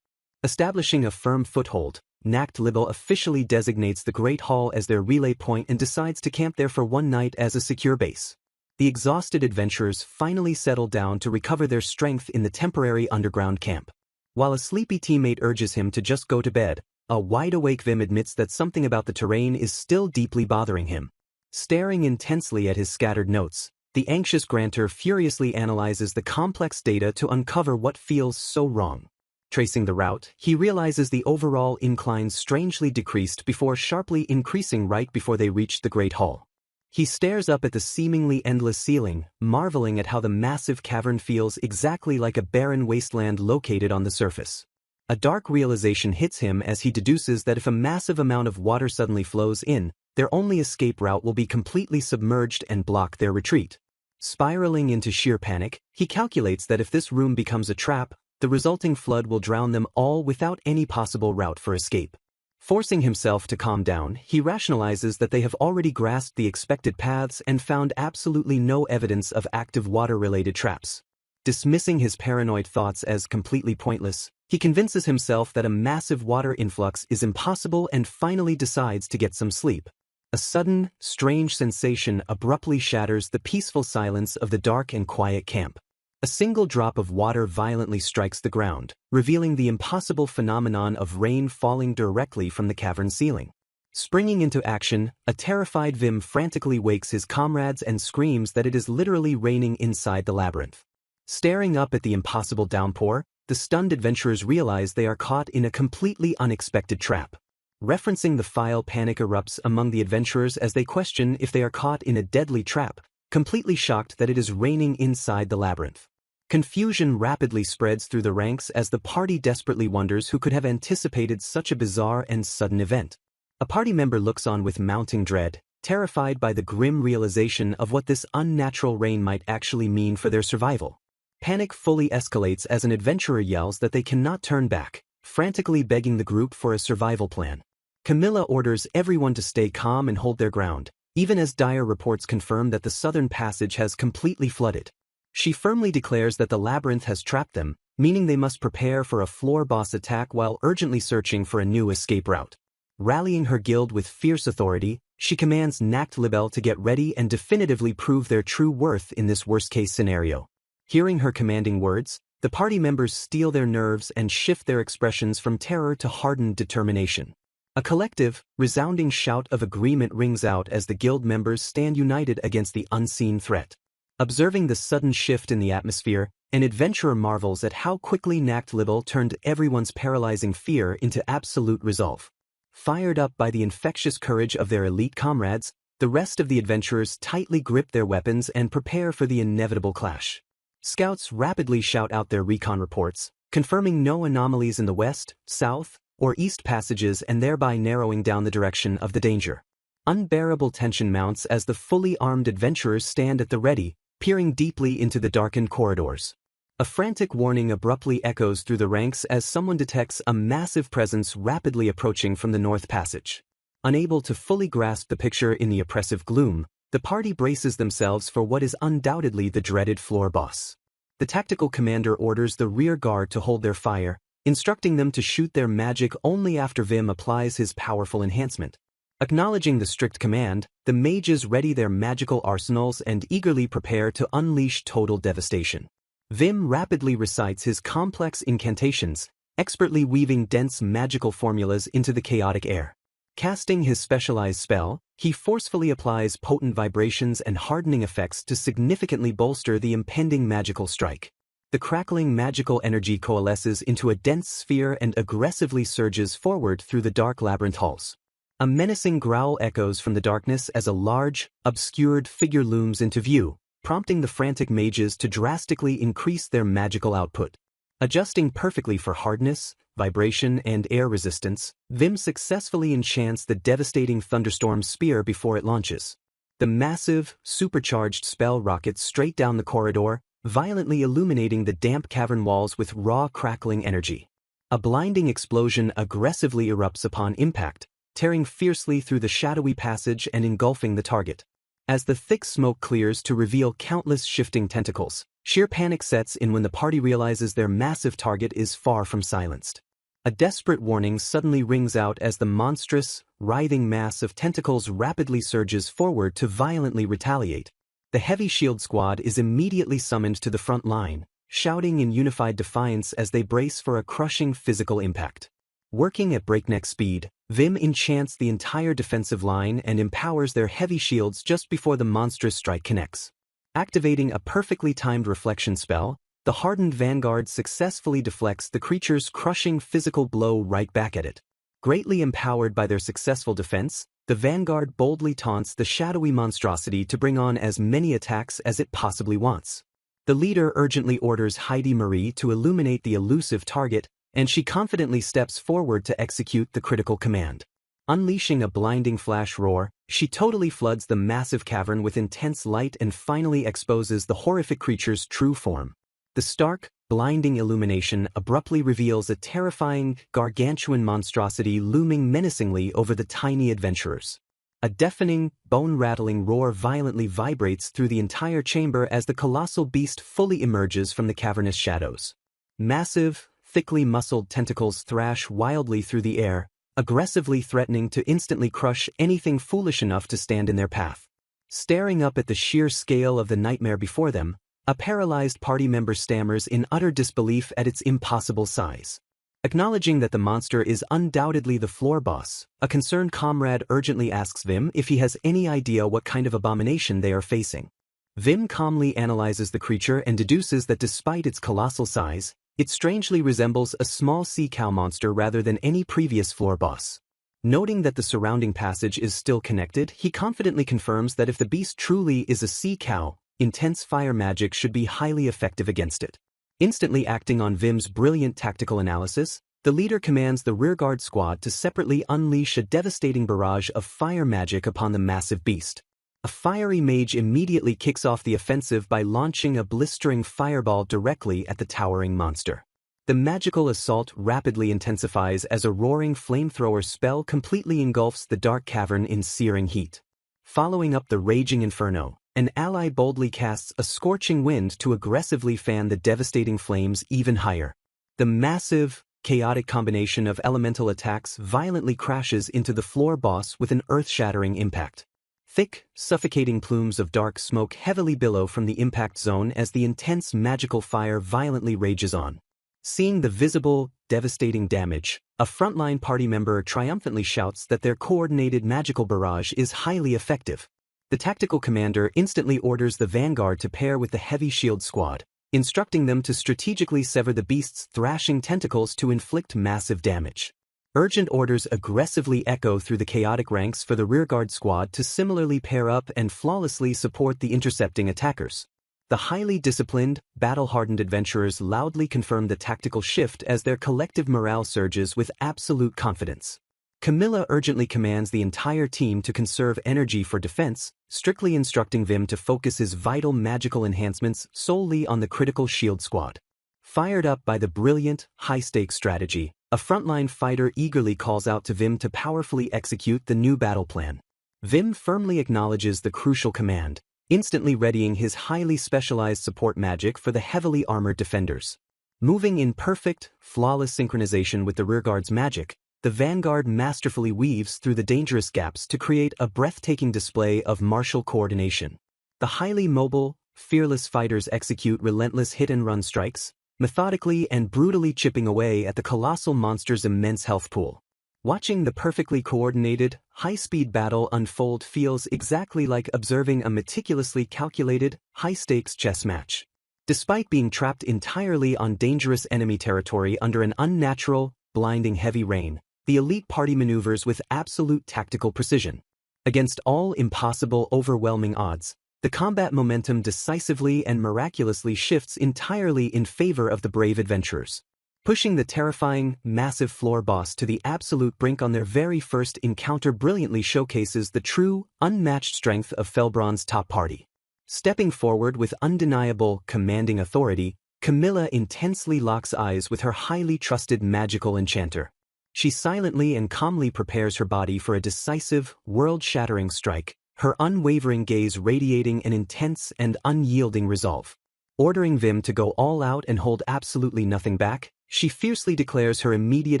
Establishing a firm foothold, Nacht Libel officially designates the Great Hall as their relay point and decides to camp there for one night as a secure base. The exhausted adventurers finally settle down to recover their strength in the temporary underground camp. While a sleepy teammate urges him to just go to bed, a wide-awake Vim admits that something about the terrain is still deeply bothering him. Staring intensely at his scattered notes, the anxious grantor furiously analyzes the complex data to uncover what feels so wrong. Tracing the route, he realizes the overall incline strangely decreased before sharply increasing right before they reached the Great Hall. He stares up at the seemingly endless ceiling, marveling at how the massive cavern feels exactly like a barren wasteland located on the surface. A dark realization hits him as he deduces that if a massive amount of water suddenly flows in, their only escape route will be completely submerged and block their retreat. Spiraling into sheer panic, he calculates that if this room becomes a trap, the resulting flood will drown them all without any possible route for escape. Forcing himself to calm down, he rationalizes that they have already grasped the expected paths and found absolutely no evidence of active water-related traps. Dismissing his paranoid thoughts as completely pointless, he convinces himself that a massive water influx is impossible and finally decides to get some sleep. A sudden, strange sensation abruptly shatters the peaceful silence of the dark and quiet camp. A single drop of water violently strikes the ground, revealing the impossible phenomenon of rain falling directly from the cavern ceiling. Springing into action, a terrified Vim frantically wakes his comrades and screams that it is literally raining inside the labyrinth. Staring up at the impossible downpour, the stunned adventurers realize they are caught in a completely unexpected trap. Referencing the file, panic erupts among the adventurers as they question if they are caught in a deadly trap, completely shocked that it is raining inside the labyrinth. Confusion rapidly spreads through the ranks as the party desperately wonders who could have anticipated such a bizarre and sudden event. A party member looks on with mounting dread, terrified by the grim realization of what this unnatural rain might actually mean for their survival. Panic fully escalates as an adventurer yells that they cannot turn back, frantically begging the group for a survival plan. Camilla orders everyone to stay calm and hold their ground, even as dire reports confirm that the southern passage has completely flooded. She firmly declares that the labyrinth has trapped them, meaning they must prepare for a floor boss attack while urgently searching for a new escape route. Rallying her guild with fierce authority, she commands Nacht Libel to get ready and definitively prove their true worth in this worst-case scenario. Hearing her commanding words, the party members steel their nerves and shift their expressions from terror to hardened determination. A collective, resounding shout of agreement rings out as the guild members stand united against the unseen threat. Observing the sudden shift in the atmosphere, an adventurer marvels at how quickly Nacht Libel turned everyone's paralyzing fear into absolute resolve. Fired up by the infectious courage of their elite comrades, the rest of the adventurers tightly grip their weapons and prepare for the inevitable clash. Scouts rapidly shout out their recon reports, confirming no anomalies in the west, south, or east passages and thereby narrowing down the direction of the danger. Unbearable tension mounts as the fully armed adventurers stand at the ready, peering deeply into the darkened corridors. A frantic warning abruptly echoes through the ranks as someone detects a massive presence rapidly approaching from the north passage. Unable to fully grasp the picture in the oppressive gloom, the party braces themselves for what is undoubtedly the dreaded floor boss. The tactical commander orders the rear guard to hold their fire, instructing them to shoot their magic only after Vim applies his powerful enhancement. Acknowledging the strict command, the mages ready their magical arsenals and eagerly prepare to unleash total devastation. Vim rapidly recites his complex incantations, expertly weaving dense magical formulas into the chaotic air. Casting his specialized spell, he forcefully applies potent vibrations and hardening effects to significantly bolster the impending magical strike. The crackling magical energy coalesces into a dense sphere and aggressively surges forward through the dark labyrinth halls. A menacing growl echoes from the darkness as a large, obscured figure looms into view, prompting the frantic mages to drastically increase their magical output. Adjusting perfectly for hardness, vibration, and air resistance, Vim successfully enchants the devastating thunderstorm spear before it launches. The massive, supercharged spell rockets straight down the corridor, violently illuminating the damp cavern walls with raw crackling energy. A blinding explosion aggressively erupts upon impact, tearing fiercely through the shadowy passage and engulfing the target. As the thick smoke clears to reveal countless shifting tentacles, sheer panic sets in when the party realizes their massive target is far from silenced. A desperate warning suddenly rings out as the monstrous, writhing mass of tentacles rapidly surges forward to violently retaliate. The heavy shield squad is immediately summoned to the front line, shouting in unified defiance as they brace for a crushing physical impact. Working at breakneck speed, Vim enchants the entire defensive line and empowers their heavy shields just before the monstrous strike connects. Activating a perfectly timed reflection spell, the hardened vanguard successfully deflects the creature's crushing physical blow right back at it. Greatly empowered by their successful defense, the vanguard boldly taunts the shadowy monstrosity to bring on as many attacks as it possibly wants. The leader urgently orders Heidi Marie to illuminate the elusive target, and she confidently steps forward to execute the critical command. Unleashing a blinding flash roar, she totally floods the massive cavern with intense light and finally exposes the horrific creature's true form. The stark, blinding illumination abruptly reveals a terrifying, gargantuan monstrosity looming menacingly over the tiny adventurers. A deafening, bone-rattling roar violently vibrates through the entire chamber as the colossal beast fully emerges from the cavernous shadows. Massive, thickly muscled tentacles thrash wildly through the air, aggressively threatening to instantly crush anything foolish enough to stand in their path. Staring up at the sheer scale of the nightmare before them, a paralyzed party member stammers in utter disbelief at its impossible size. Acknowledging that the monster is undoubtedly the floor boss, a concerned comrade urgently asks Vim if he has any idea what kind of abomination they are facing. Vim calmly analyzes the creature and deduces that despite its colossal size, it strangely resembles a small sea cow monster rather than any previous floor boss. Noting that the surrounding passage is still connected, he confidently confirms that if the beast truly is a sea cow, intense fire magic should be highly effective against it. Instantly acting on Vim's brilliant tactical analysis, the leader commands the rearguard squad to separately unleash a devastating barrage of fire magic upon the massive beast. A fiery mage immediately kicks off the offensive by launching a blistering fireball directly at the towering monster. The magical assault rapidly intensifies as a roaring flamethrower spell completely engulfs the dark cavern in searing heat. Following up the raging inferno, an ally boldly casts a scorching wind to aggressively fan the devastating flames even higher. The massive, chaotic combination of elemental attacks violently crashes into the floor boss with an earth-shattering impact. Thick, suffocating plumes of dark smoke heavily billow from the impact zone as the intense magical fire violently rages on. Seeing the visible, devastating damage, a frontline party member triumphantly shouts that their coordinated magical barrage is highly effective. The tactical commander instantly orders the vanguard to pair with the heavy shield squad, instructing them to strategically sever the beast's thrashing tentacles to inflict massive damage. Urgent orders aggressively echo through the chaotic ranks for the rearguard squad to similarly pair up and flawlessly support the intercepting attackers. The highly disciplined, battle-hardened adventurers loudly confirm the tactical shift as their collective morale surges with absolute confidence. Camilla urgently commands the entire team to conserve energy for defense, strictly instructing Vim to focus his vital magical enhancements solely on the critical shield squad. Fired up by the brilliant, high-stakes strategy, a frontline fighter eagerly calls out to Vim to powerfully execute the new battle plan. Vim firmly acknowledges the crucial command, instantly readying his highly specialized support magic for the heavily armored defenders. Moving in perfect, flawless synchronization with the rearguard's magic, the vanguard masterfully weaves through the dangerous gaps to create a breathtaking display of martial coordination. The highly mobile, fearless fighters execute relentless hit-and-run strikes, methodically and brutally chipping away at the colossal monster's immense health pool. Watching the perfectly coordinated, high-speed battle unfold feels exactly like observing a meticulously calculated, high-stakes chess match. Despite being trapped entirely on dangerous enemy territory under an unnatural, blinding heavy rain, the elite party maneuvers with absolute tactical precision. Against all impossible, overwhelming odds, the combat momentum decisively and miraculously shifts entirely in favor of the brave adventurers. Pushing the terrifying, massive floor boss to the absolute brink on their very first encounter brilliantly showcases the true, unmatched strength of Felbron's top party. Stepping forward with undeniable, commanding authority, Camilla intensely locks eyes with her highly trusted magical enchanter. She silently and calmly prepares her body for a decisive, world-shattering strike, her unwavering gaze radiating an intense and unyielding resolve. Ordering Vim to go all out and hold absolutely nothing back, she fiercely declares her immediate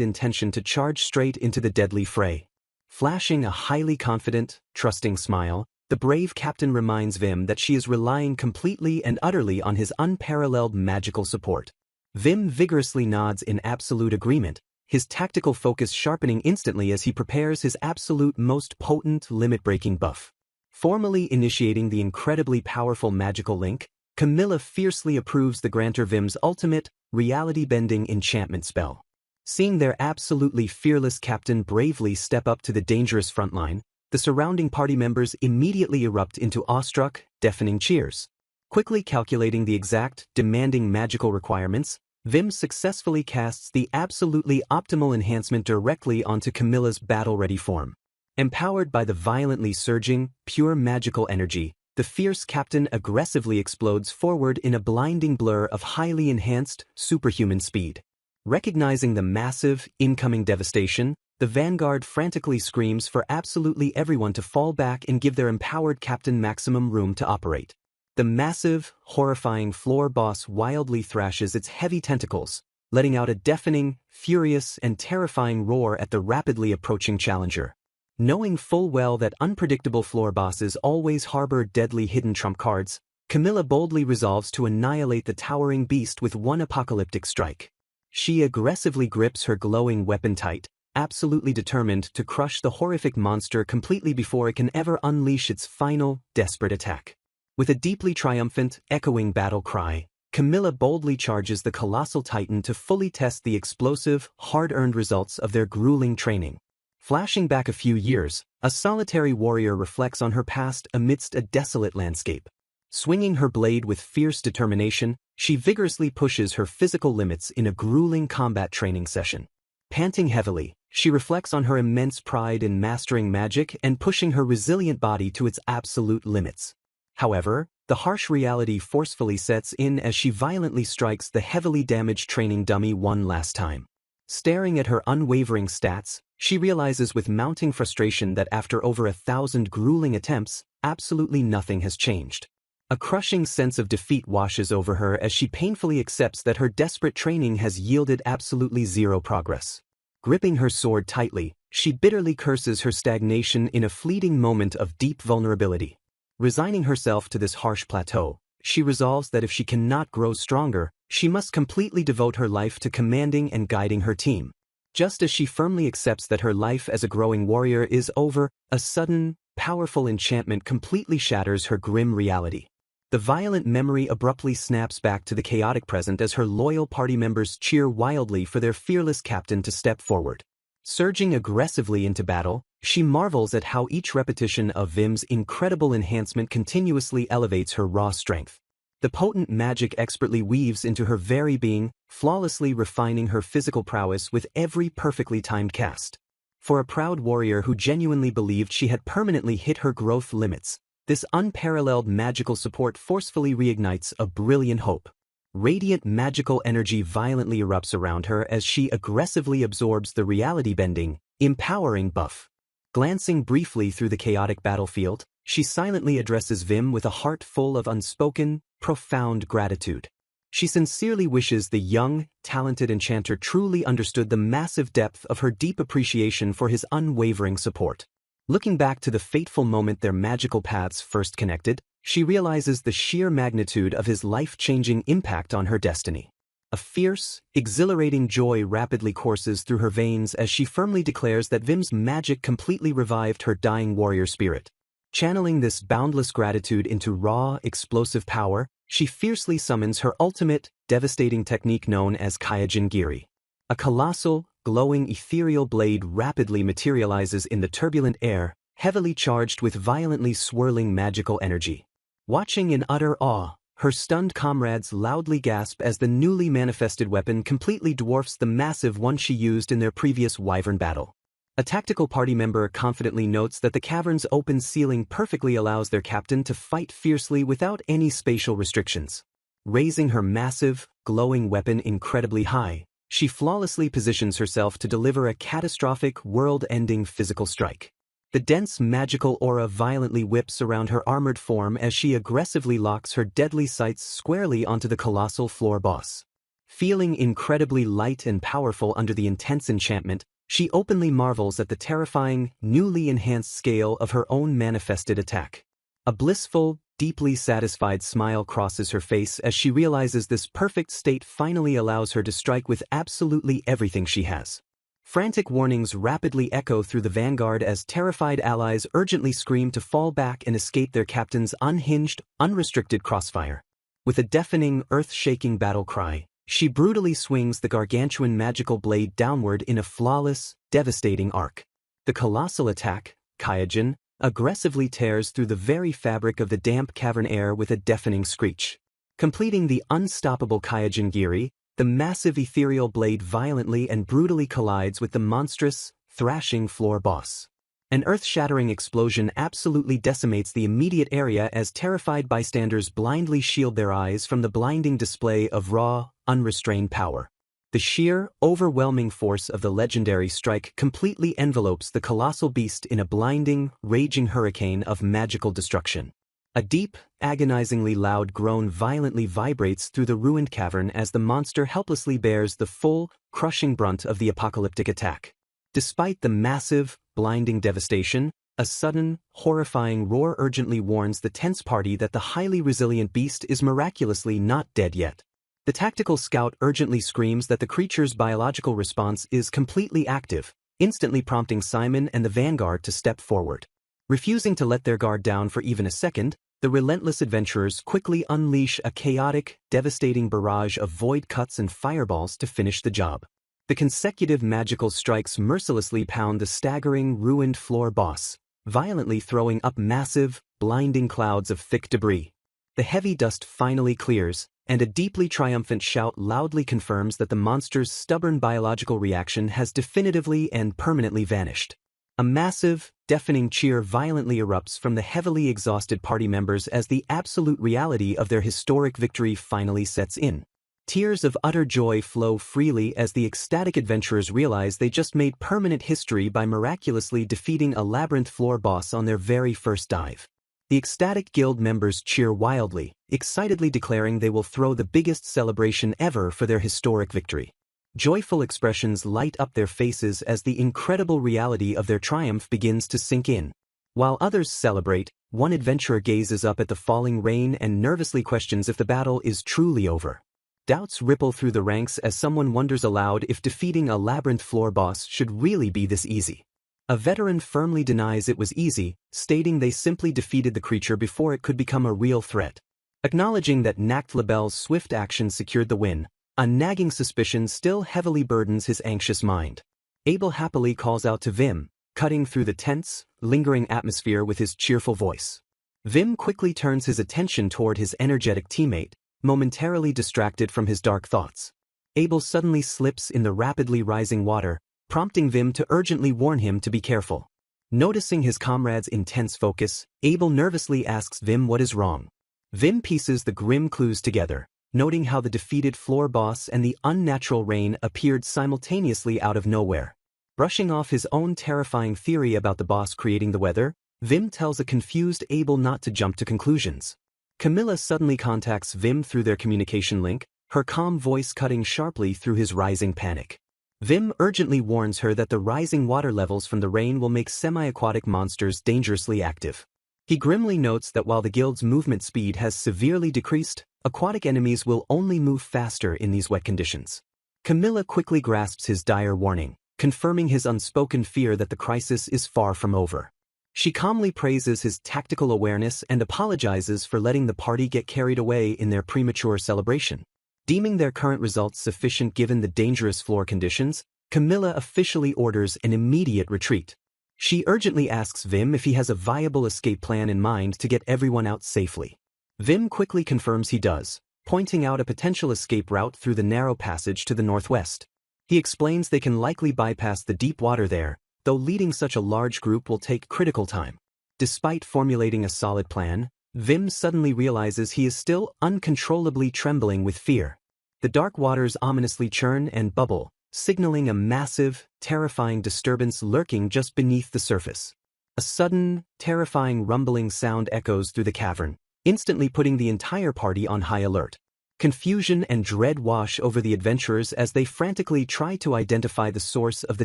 intention to charge straight into the deadly fray. Flashing a highly confident, trusting smile, the brave captain reminds Vim that she is relying completely and utterly on his unparalleled magical support. Vim vigorously nods in absolute agreement, his tactical focus sharpening instantly as he prepares his absolute most potent limit-breaking buff. Formally initiating the incredibly powerful magical link, Camilla fiercely approves the granter Vim's ultimate, reality-bending enchantment spell. Seeing their absolutely fearless captain bravely step up to the dangerous frontline, the surrounding party members immediately erupt into awestruck, deafening cheers. Quickly calculating the exact, demanding magical requirements, Vim successfully casts the absolutely optimal enhancement directly onto Camilla's battle-ready form. Empowered by the violently surging, pure magical energy, the fierce captain aggressively explodes forward in a blinding blur of highly enhanced, superhuman speed. Recognizing the massive, incoming devastation, the vanguard frantically screams for absolutely everyone to fall back and give their empowered captain maximum room to operate. The massive, horrifying floor boss wildly thrashes its heavy tentacles, letting out a deafening, furious, and terrifying roar at the rapidly approaching challenger. Knowing full well that unpredictable floor bosses always harbor deadly hidden trump cards, Camilla boldly resolves to annihilate the towering beast with one apocalyptic strike. She aggressively grips her glowing weapon tight, absolutely determined to crush the horrific monster completely before it can ever unleash its final, desperate attack. With a deeply triumphant, echoing battle cry, Camilla boldly charges the colossal titan to fully test the explosive, hard-earned results of their grueling training. Flashing back a few years, a solitary warrior reflects on her past amidst a desolate landscape. Swinging her blade with fierce determination, she vigorously pushes her physical limits in a grueling combat training session. Panting heavily, she reflects on her immense pride in mastering magic and pushing her resilient body to its absolute limits. However, the harsh reality forcefully sets in as she violently strikes the heavily damaged training dummy one last time. Staring at her unwavering stats, she realizes with mounting frustration that after over 1,000 grueling attempts, absolutely nothing has changed. A crushing sense of defeat washes over her as she painfully accepts that her desperate training has yielded absolutely zero progress. Gripping her sword tightly, she bitterly curses her stagnation in a fleeting moment of deep vulnerability. Resigning herself to this harsh plateau, she resolves that if she cannot grow stronger, she must completely devote her life to commanding and guiding her team. Just as she firmly accepts that her life as a growing warrior is over, a sudden, powerful enchantment completely shatters her grim reality. The violent memory abruptly snaps back to the chaotic present as her loyal party members cheer wildly for their fearless captain to step forward. Surging aggressively into battle, she marvels at how each repetition of Vim's incredible enhancement continuously elevates her raw strength. The potent magic expertly weaves into her very being, flawlessly refining her physical prowess with every perfectly timed cast. For a proud warrior who genuinely believed she had permanently hit her growth limits, this unparalleled magical support forcefully reignites a brilliant hope. Radiant magical energy violently erupts around her as she aggressively absorbs the reality-bending, empowering buff. Glancing briefly through the chaotic battlefield, she silently addresses Vim with a heart full of unspoken, profound gratitude. She sincerely wishes the young, talented enchanter truly understood the massive depth of her deep appreciation for his unwavering support. Looking back to the fateful moment their magical paths first connected, she realizes the sheer magnitude of his life-changing impact on her destiny. A fierce, exhilarating joy rapidly courses through her veins as she firmly declares that Vim's magic completely revived her dying warrior spirit. Channeling this boundless gratitude into raw, explosive power, she fiercely summons her ultimate, devastating technique known as Kaijin Giri. A colossal, glowing ethereal blade rapidly materializes in the turbulent air, heavily charged with violently swirling magical energy. Watching in utter awe, her stunned comrades loudly gasp as the newly manifested weapon completely dwarfs the massive one she used in their previous wyvern battle. A tactical party member confidently notes that the cavern's open ceiling perfectly allows their captain to fight fiercely without any spatial restrictions. Raising her massive, glowing weapon incredibly high, she flawlessly positions herself to deliver a catastrophic, world-ending physical strike. The dense magical aura violently whips around her armored form as she aggressively locks her deadly sights squarely onto the colossal floor boss. Feeling incredibly light and powerful under the intense enchantment, she openly marvels at the terrifying, newly enhanced scale of her own manifested attack. A blissful, deeply satisfied smile crosses her face as she realizes this perfect state finally allows her to strike with absolutely everything she has. Frantic warnings rapidly echo through the vanguard as terrified allies urgently scream to fall back and escape their captain's unhinged, unrestricted crossfire. With a deafening, earth-shaking battle cry, she brutally swings the gargantuan magical blade downward in a flawless, devastating arc. The colossal attack, Kaijin, aggressively tears through the very fabric of the damp cavern air with a deafening screech. Completing the unstoppable Kaijin Giri, the massive ethereal blade violently and brutally collides with the monstrous, thrashing floor boss. An earth-shattering explosion absolutely decimates the immediate area as terrified bystanders blindly shield their eyes from the blinding display of raw, unrestrained power. The sheer, overwhelming force of the legendary strike completely envelopes the colossal beast in a blinding, raging hurricane of magical destruction. A deep, agonizingly loud groan violently vibrates through the ruined cavern as the monster helplessly bears the full, crushing brunt of the apocalyptic attack. Despite the massive, blinding devastation, a sudden, horrifying roar urgently warns the tense party that the highly resilient beast is miraculously not dead yet. The tactical scout urgently screams that the creature's biological response is completely active, instantly prompting Simon and the vanguard to step forward. Refusing to let their guard down for even a second, the relentless adventurers quickly unleash a chaotic, devastating barrage of void cuts and fireballs to finish the job. The consecutive magical strikes mercilessly pound the staggering, ruined floor boss, violently throwing up massive, blinding clouds of thick debris. The heavy dust finally clears, and a deeply triumphant shout loudly confirms that the monster's stubborn biological reaction has definitively and permanently vanished. A massive, deafening cheer violently erupts from the heavily exhausted party members as the absolute reality of their historic victory finally sets in. Tears of utter joy flow freely as the ecstatic adventurers realize they just made permanent history by miraculously defeating a labyrinth floor boss on their very first dive. The ecstatic guild members cheer wildly, excitedly declaring they will throw the biggest celebration ever for their historic victory. Joyful expressions light up their faces as the incredible reality of their triumph begins to sink in. While others celebrate, one adventurer gazes up at the falling rain and nervously questions if the battle is truly over. Doubts ripple through the ranks as someone wonders aloud if defeating a labyrinth floor boss should really be this easy. A veteran firmly denies it was easy, stating they simply defeated the creature before it could become a real threat. Acknowledging that Label's swift action secured the win, a nagging suspicion still heavily burdens his anxious mind. Abel happily calls out to Vim, cutting through the tense, lingering atmosphere with his cheerful voice. Vim quickly turns his attention toward his energetic teammate, momentarily distracted from his dark thoughts. Abel suddenly slips in the rapidly rising water, prompting Vim to urgently warn him to be careful. Noticing his comrade's intense focus, Abel nervously asks Vim what is wrong. Vim pieces the grim clues together, noting how the defeated floor boss and the unnatural rain appeared simultaneously out of nowhere. Brushing off his own terrifying theory about the boss creating the weather, Vim tells a confused Abel not to jump to conclusions. Camilla suddenly contacts Vim through their communication link, her calm voice cutting sharply through his rising panic. Vim urgently warns her that the rising water levels from the rain will make semi-aquatic monsters dangerously active. He grimly notes that while the guild's movement speed has severely decreased, aquatic enemies will only move faster in these wet conditions. Camilla quickly grasps his dire warning, confirming his unspoken fear that the crisis is far from over. She calmly praises his tactical awareness and apologizes for letting the party get carried away in their premature celebration. Deeming their current results sufficient given the dangerous floor conditions, Camilla officially orders an immediate retreat. She urgently asks Vim if he has a viable escape plan in mind to get everyone out safely. Vim quickly confirms he does, pointing out a potential escape route through the narrow passage to the northwest. He explains they can likely bypass the deep water there, though leading such a large group will take critical time. Despite formulating a solid plan, Vim suddenly realizes he is still uncontrollably trembling with fear. The dark waters ominously churn and bubble, signaling a massive, terrifying disturbance lurking just beneath the surface. A sudden, terrifying rumbling sound echoes through the cavern, instantly putting the entire party on high alert. Confusion and dread wash over the adventurers as they frantically try to identify the source of the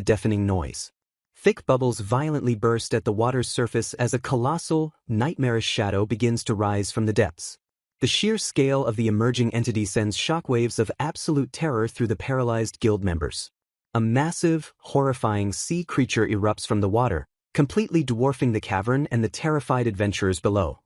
deafening noise. Thick bubbles violently burst at the water's surface as a colossal, nightmarish shadow begins to rise from the depths. The sheer scale of the emerging entity sends shockwaves of absolute terror through the paralyzed guild members. A massive, horrifying sea creature erupts from the water, completely dwarfing the cavern and the terrified adventurers below.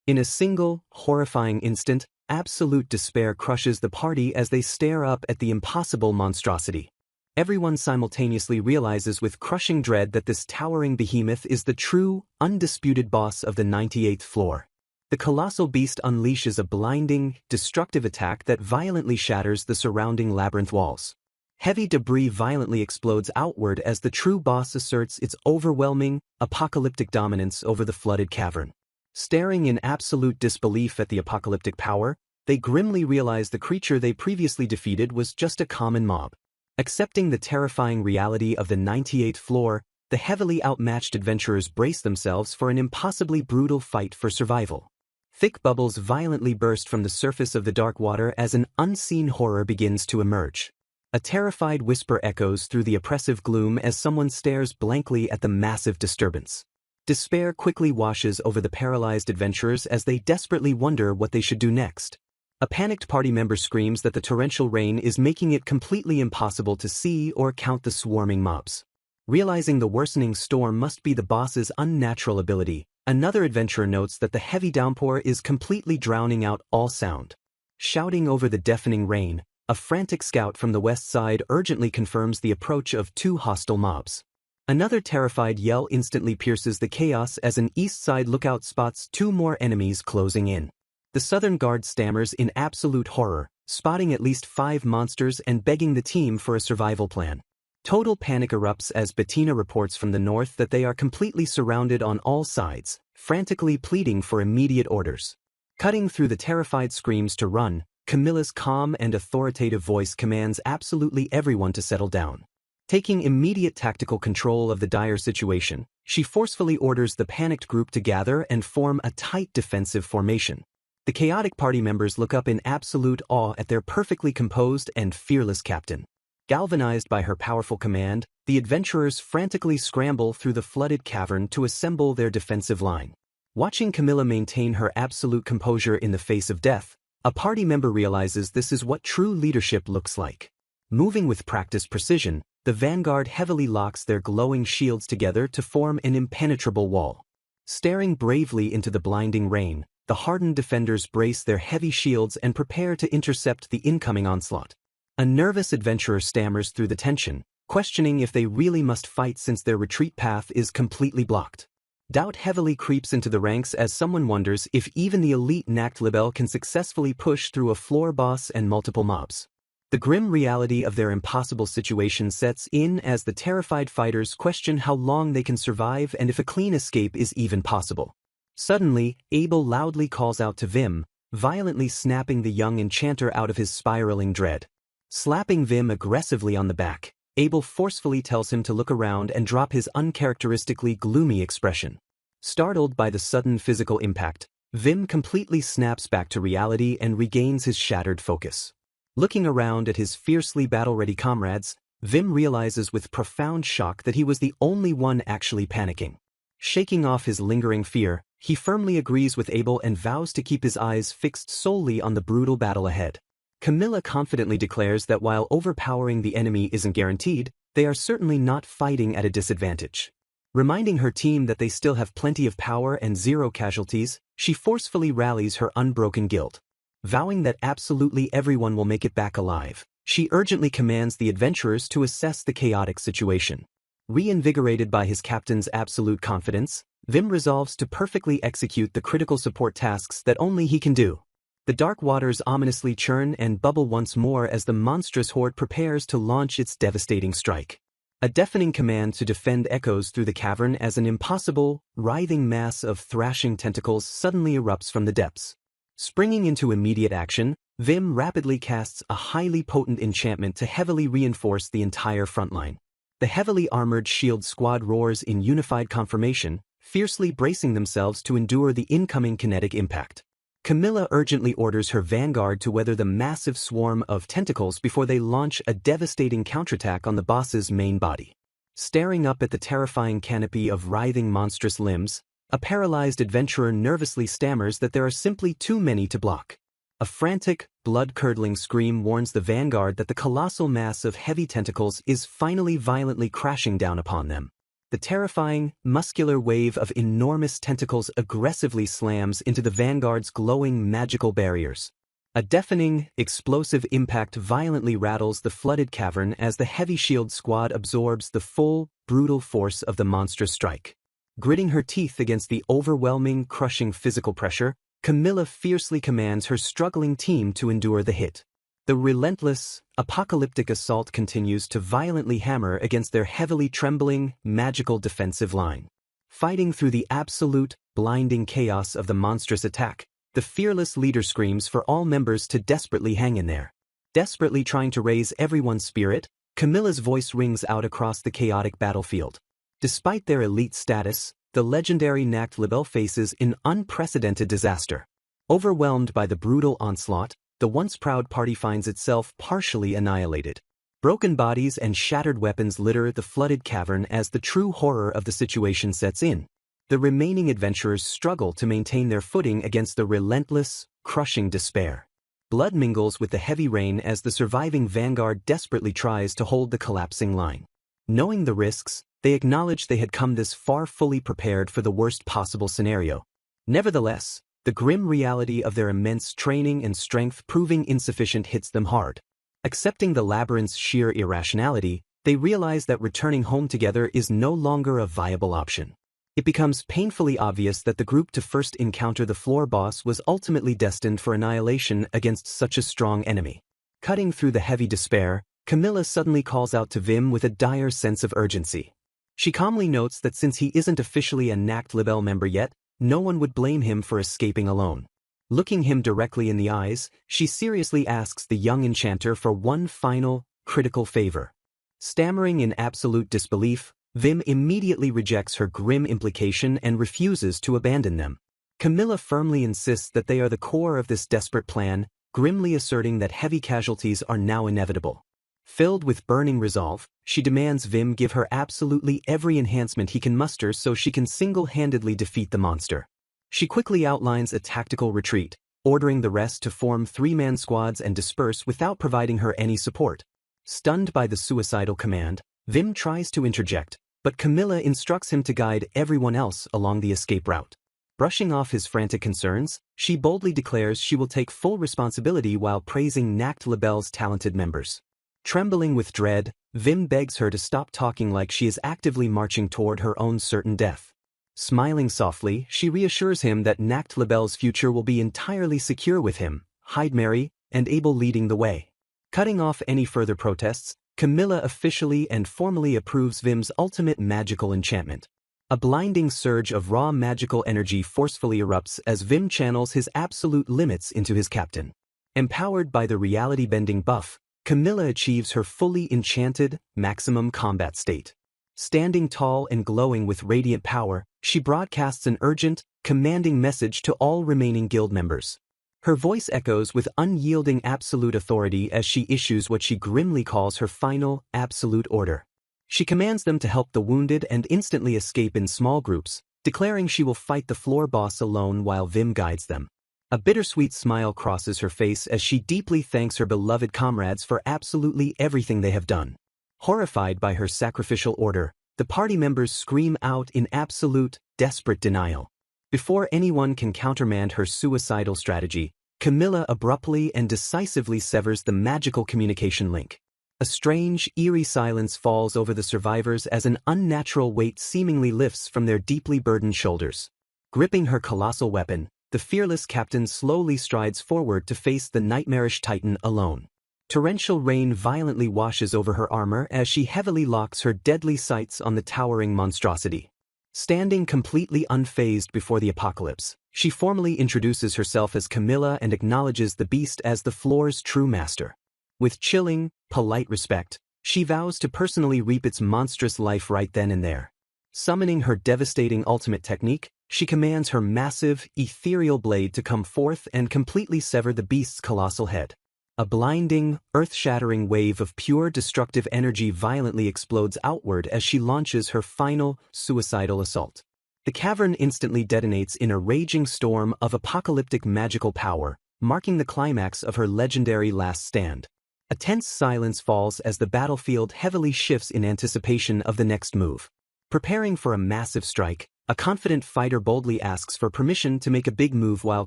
In a single, horrifying instant, absolute despair crushes the party as they stare up at the impossible monstrosity. Everyone simultaneously realizes with crushing dread that this towering behemoth is the true, undisputed boss of the 98th floor. The colossal beast unleashes a blinding, destructive attack that violently shatters the surrounding labyrinth walls. Heavy debris violently explodes outward as the true boss asserts its overwhelming, apocalyptic dominance over the flooded cavern. Staring in absolute disbelief at the apocalyptic power, they grimly realize the creature they previously defeated was just a common mob. Accepting the terrifying reality of the 98th floor, the heavily outmatched adventurers brace themselves for an impossibly brutal fight for survival. Thick bubbles violently burst from the surface of the dark water as an unseen horror begins to emerge. A terrified whisper echoes through the oppressive gloom as someone stares blankly at the massive disturbance. Despair quickly washes over the paralyzed adventurers as they desperately wonder what they should do next. A panicked party member screams that the torrential rain is making it completely impossible to see or count the swarming mobs. Realizing the worsening storm must be the boss's unnatural ability, another adventurer notes that the heavy downpour is completely drowning out all sound. Shouting over the deafening rain, a frantic scout from the west side urgently confirms the approach of two hostile mobs. Another terrified yell instantly pierces the chaos as an east side lookout spots two more enemies closing in. The Southern Guard stammers in absolute horror, spotting at least 5 monsters and begging the team for a survival plan. Total panic erupts as Bettina reports from the north that they are completely surrounded on all sides, frantically pleading for immediate orders. Cutting through the terrified screams to run, Camilla's calm and authoritative voice commands absolutely everyone to settle down. Taking immediate tactical control of the dire situation, she forcefully orders the panicked group to gather and form a tight defensive formation. The chaotic party members look up in absolute awe at their perfectly composed and fearless captain. Galvanized by her powerful command, the adventurers frantically scramble through the flooded cavern to assemble their defensive line. Watching Camilla maintain her absolute composure in the face of death, a party member realizes this is what true leadership looks like. Moving with practiced precision, the vanguard heavily locks their glowing shields together to form an impenetrable wall. Staring bravely into the blinding rain, the hardened defenders brace their heavy shields and prepare to intercept the incoming onslaught. A nervous adventurer stammers through the tension, questioning if they really must fight since their retreat path is completely blocked. Doubt heavily creeps into the ranks as someone wonders if even the elite Nacht-Libelle can successfully push through a floor boss and multiple mobs. The grim reality of their impossible situation sets in as the terrified fighters question how long they can survive and if a clean escape is even possible. Suddenly, Abel loudly calls out to Vim, violently snapping the young enchanter out of his spiraling dread. Slapping Vim aggressively on the back, Abel forcefully tells him to look around and drop his uncharacteristically gloomy expression. Startled by the sudden physical impact, Vim completely snaps back to reality and regains his shattered focus. Looking around at his fiercely battle-ready comrades, Vim realizes with profound shock that he was the only one actually panicking. Shaking off his lingering fear, he firmly agrees with Abel and vows to keep his eyes fixed solely on the brutal battle ahead. Camilla confidently declares that while overpowering the enemy isn't guaranteed, they are certainly not fighting at a disadvantage. Reminding her team that they still have plenty of power and 0 casualties, she forcefully rallies her unbroken guild. Vowing that absolutely everyone will make it back alive, she urgently commands the adventurers to assess the chaotic situation. Reinvigorated by his captain's absolute confidence, Vim resolves to perfectly execute the critical support tasks that only he can do. The dark waters ominously churn and bubble once more as the monstrous horde prepares to launch its devastating strike. A deafening command to defend echoes through the cavern as an impossible, writhing mass of thrashing tentacles suddenly erupts from the depths. Springing into immediate action, Vim rapidly casts a highly potent enchantment to heavily reinforce the entire frontline. The heavily armored shield squad roars in unified conformation, fiercely bracing themselves to endure the incoming kinetic impact. Camilla urgently orders her vanguard to weather the massive swarm of tentacles before they launch a devastating counterattack on the boss's main body. Staring up at the terrifying canopy of writhing monstrous limbs, a paralyzed adventurer nervously stammers that there are simply too many to block. A frantic, blood-curdling scream warns the vanguard that the colossal mass of heavy tentacles is finally violently crashing down upon them. The terrifying, muscular wave of enormous tentacles aggressively slams into the vanguard's glowing magical barriers. A deafening, explosive impact violently rattles the flooded cavern as the heavy shield squad absorbs the full, brutal force of the monstrous strike. Gritting her teeth against the overwhelming, crushing physical pressure, Camilla fiercely commands her struggling team to endure the hit. The relentless, apocalyptic assault continues to violently hammer against their heavily trembling, magical defensive line. Fighting through the absolute, blinding chaos of the monstrous attack, the fearless leader screams for all members to desperately hang in there. Desperately trying to raise everyone's spirit, Camilla's voice rings out across the chaotic battlefield. Despite their elite status, the legendary Nacht-Libelle faces an unprecedented disaster. Overwhelmed by the brutal onslaught, the once proud party finds itself partially annihilated. Broken bodies and shattered weapons litter the flooded cavern as the true horror of the situation sets in. The remaining adventurers struggle to maintain their footing against the relentless, crushing despair. Blood mingles with the heavy rain as the surviving vanguard desperately tries to hold the collapsing line. Knowing the risks, they acknowledge they had come this far fully prepared for the worst possible scenario. Nevertheless, the grim reality of their immense training and strength proving insufficient hits them hard. Accepting the labyrinth's sheer irrationality, they realize that returning home together is no longer a viable option. It becomes painfully obvious that the group to first encounter the floor boss was ultimately destined for annihilation against such a strong enemy. Cutting through the heavy despair, Camilla suddenly calls out to Vim with a dire sense of urgency. She calmly notes that since he isn't officially a Nacht Libelle member yet, no one would blame him for escaping alone. Looking him directly in the eyes, she seriously asks the young enchanter for one final, critical favor. Stammering in absolute disbelief, Vim immediately rejects her grim implication and refuses to abandon them. Camilla firmly insists that they are the core of this desperate plan, grimly asserting that heavy casualties are now inevitable. Filled with burning resolve, she demands Vim give her absolutely every enhancement he can muster so she can single-handedly defeat the monster. She quickly outlines a tactical retreat, ordering the rest to form three-man squads and disperse without providing her any support. Stunned by the suicidal command, Vim tries to interject, but Camilla instructs him to guide everyone else along the escape route. Brushing off his frantic concerns, she boldly declares she will take full responsibility while praising Nacht Libelle's talented members. Trembling with dread, Vim begs her to stop talking like she is actively marching toward her own certain death. Smiling softly, she reassures him that Nacht Libelle's future will be entirely secure with him, Hyde and Abel leading the way. Cutting off any further protests, Camilla officially and formally approves Vim's ultimate magical enchantment. A blinding surge of raw magical energy forcefully erupts as Vim channels his absolute limits into his captain. Empowered by the reality-bending buff, Camilla achieves her fully enchanted, maximum combat state. Standing tall and glowing with radiant power, she broadcasts an urgent, commanding message to all remaining guild members. Her voice echoes with unyielding absolute authority as she issues what she grimly calls her final, absolute order. She commands them to help the wounded and instantly escape in small groups, declaring she will fight the floor boss alone while Vim guides them. A bittersweet smile crosses her face as she deeply thanks her beloved comrades for absolutely everything they have done. Horrified by her sacrificial order, the party members scream out in absolute, desperate denial. Before anyone can countermand her suicidal strategy, Camilla abruptly and decisively severs the magical communication link. A strange, eerie silence falls over the survivors as an unnatural weight seemingly lifts from their deeply burdened shoulders. Gripping her colossal weapon, the fearless captain slowly strides forward to face the nightmarish titan alone. Torrential rain violently washes over her armor as she heavily locks her deadly sights on the towering monstrosity. Standing completely unfazed before the apocalypse, she formally introduces herself as Camilla and acknowledges the beast as the floor's true master. With chilling, polite respect, she vows to personally reap its monstrous life right then and there. Summoning her devastating ultimate technique, she commands her massive, ethereal blade to come forth and completely sever the beast's colossal head. A blinding, earth-shattering wave of pure destructive energy violently explodes outward as she launches her final, suicidal assault. The cavern instantly detonates in a raging storm of apocalyptic magical power, marking the climax of her legendary last stand. A tense silence falls as the battlefield heavily shifts in anticipation of the next move. Preparing for a massive strike, a confident fighter boldly asks for permission to make a big move while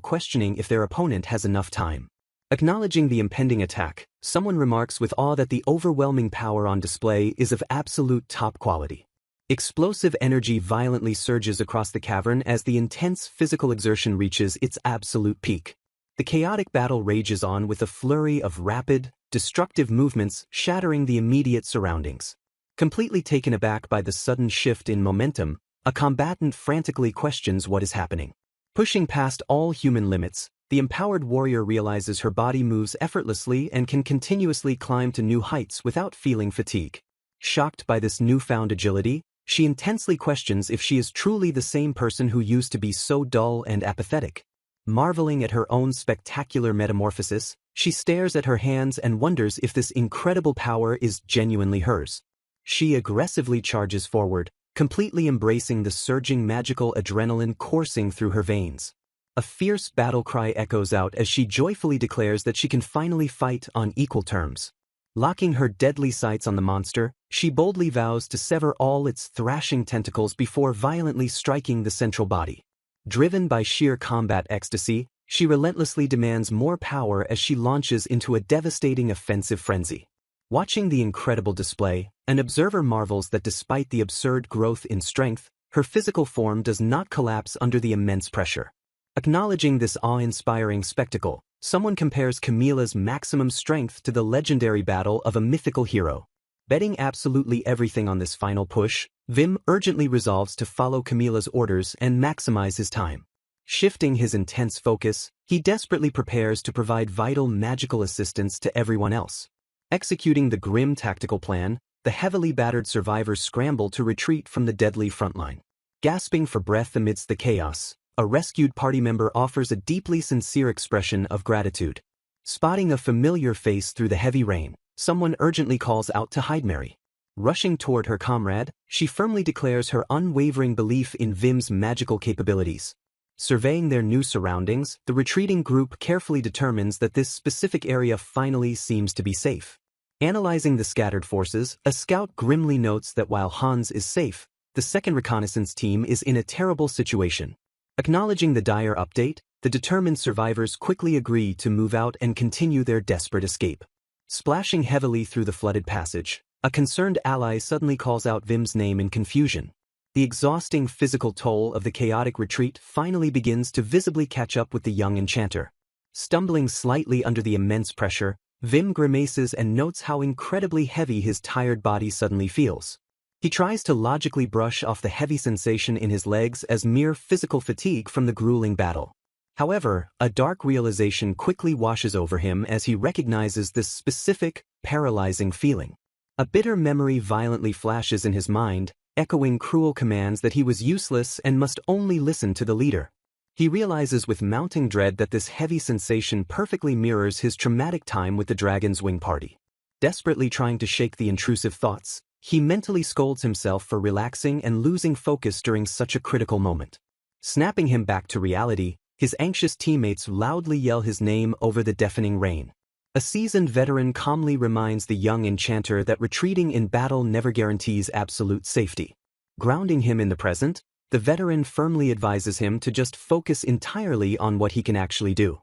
questioning if their opponent has enough time. Acknowledging the impending attack, someone remarks with awe that the overwhelming power on display is of absolute top quality. Explosive energy violently surges across the cavern as the intense physical exertion reaches its absolute peak. The chaotic battle rages on with a flurry of rapid, destructive movements shattering the immediate surroundings. Completely taken aback by the sudden shift in momentum, a combatant frantically questions what is happening. Pushing past all human limits, the empowered warrior realizes her body moves effortlessly and can continuously climb to new heights without feeling fatigue. Shocked by this newfound agility, she intensely questions if she is truly the same person who used to be so dull and apathetic. Marveling at her own spectacular metamorphosis, she stares at her hands and wonders if this incredible power is genuinely hers. She aggressively charges forward, completely embracing the surging magical adrenaline coursing through her veins. A fierce battle cry echoes out as she joyfully declares that she can finally fight on equal terms. Locking her deadly sights on the monster, she boldly vows to sever all its thrashing tentacles before violently striking the central body. Driven by sheer combat ecstasy, she relentlessly demands more power as she launches into a devastating offensive frenzy. Watching the incredible display, an observer marvels that despite the absurd growth in strength, Her physical form does not collapse under the immense pressure. Acknowledging this awe-inspiring spectacle, someone compares Camilla's maximum strength to the legendary battle of a mythical hero. Betting absolutely everything on this final push, Vim urgently resolves to follow Camilla's orders and maximize his time. Shifting his intense focus, he desperately prepares to provide vital magical assistance to everyone else. Executing the grim tactical plan, the heavily battered survivors scramble to retreat from the deadly frontline. Gasping for breath amidst the chaos, a rescued party member offers a deeply sincere expression of gratitude. Spotting a familiar face through the heavy rain, someone urgently calls out to hide Mary. Rushing toward her comrade, she firmly declares her unwavering belief in Vim's magical capabilities. Surveying their new surroundings, the retreating group carefully determines that this specific area finally seems to be safe. Analyzing the scattered forces, a scout grimly notes that while Hans is safe, the second reconnaissance team is in a terrible situation. Acknowledging the dire update, the determined survivors quickly agree to move out and continue their desperate escape. Splashing heavily through the flooded passage, a concerned ally suddenly calls out Vim's name in confusion. The exhausting physical toll of the chaotic retreat finally begins to visibly catch up with the young enchanter. Stumbling slightly under the immense pressure, Vim grimaces and notes how incredibly heavy his tired body suddenly feels. He tries to logically brush off the heavy sensation in his legs as mere physical fatigue from the grueling battle. However, a dark realization quickly washes over him as he recognizes this specific, paralyzing feeling. A bitter memory violently flashes in his mind, echoing cruel commands that he was useless and must only listen to the leader. He realizes with mounting dread that this heavy sensation perfectly mirrors his traumatic time with the Dragon's Wing Party. Desperately trying to shake the intrusive thoughts, he mentally scolds himself for relaxing and losing focus during such a critical moment. Snapping him back to reality, his anxious teammates loudly yell his name over the deafening rain. A seasoned veteran calmly reminds the young enchanter that retreating in battle never guarantees absolute safety. Grounding him in the present, the veteran firmly advises him to just focus entirely on what he can actually do.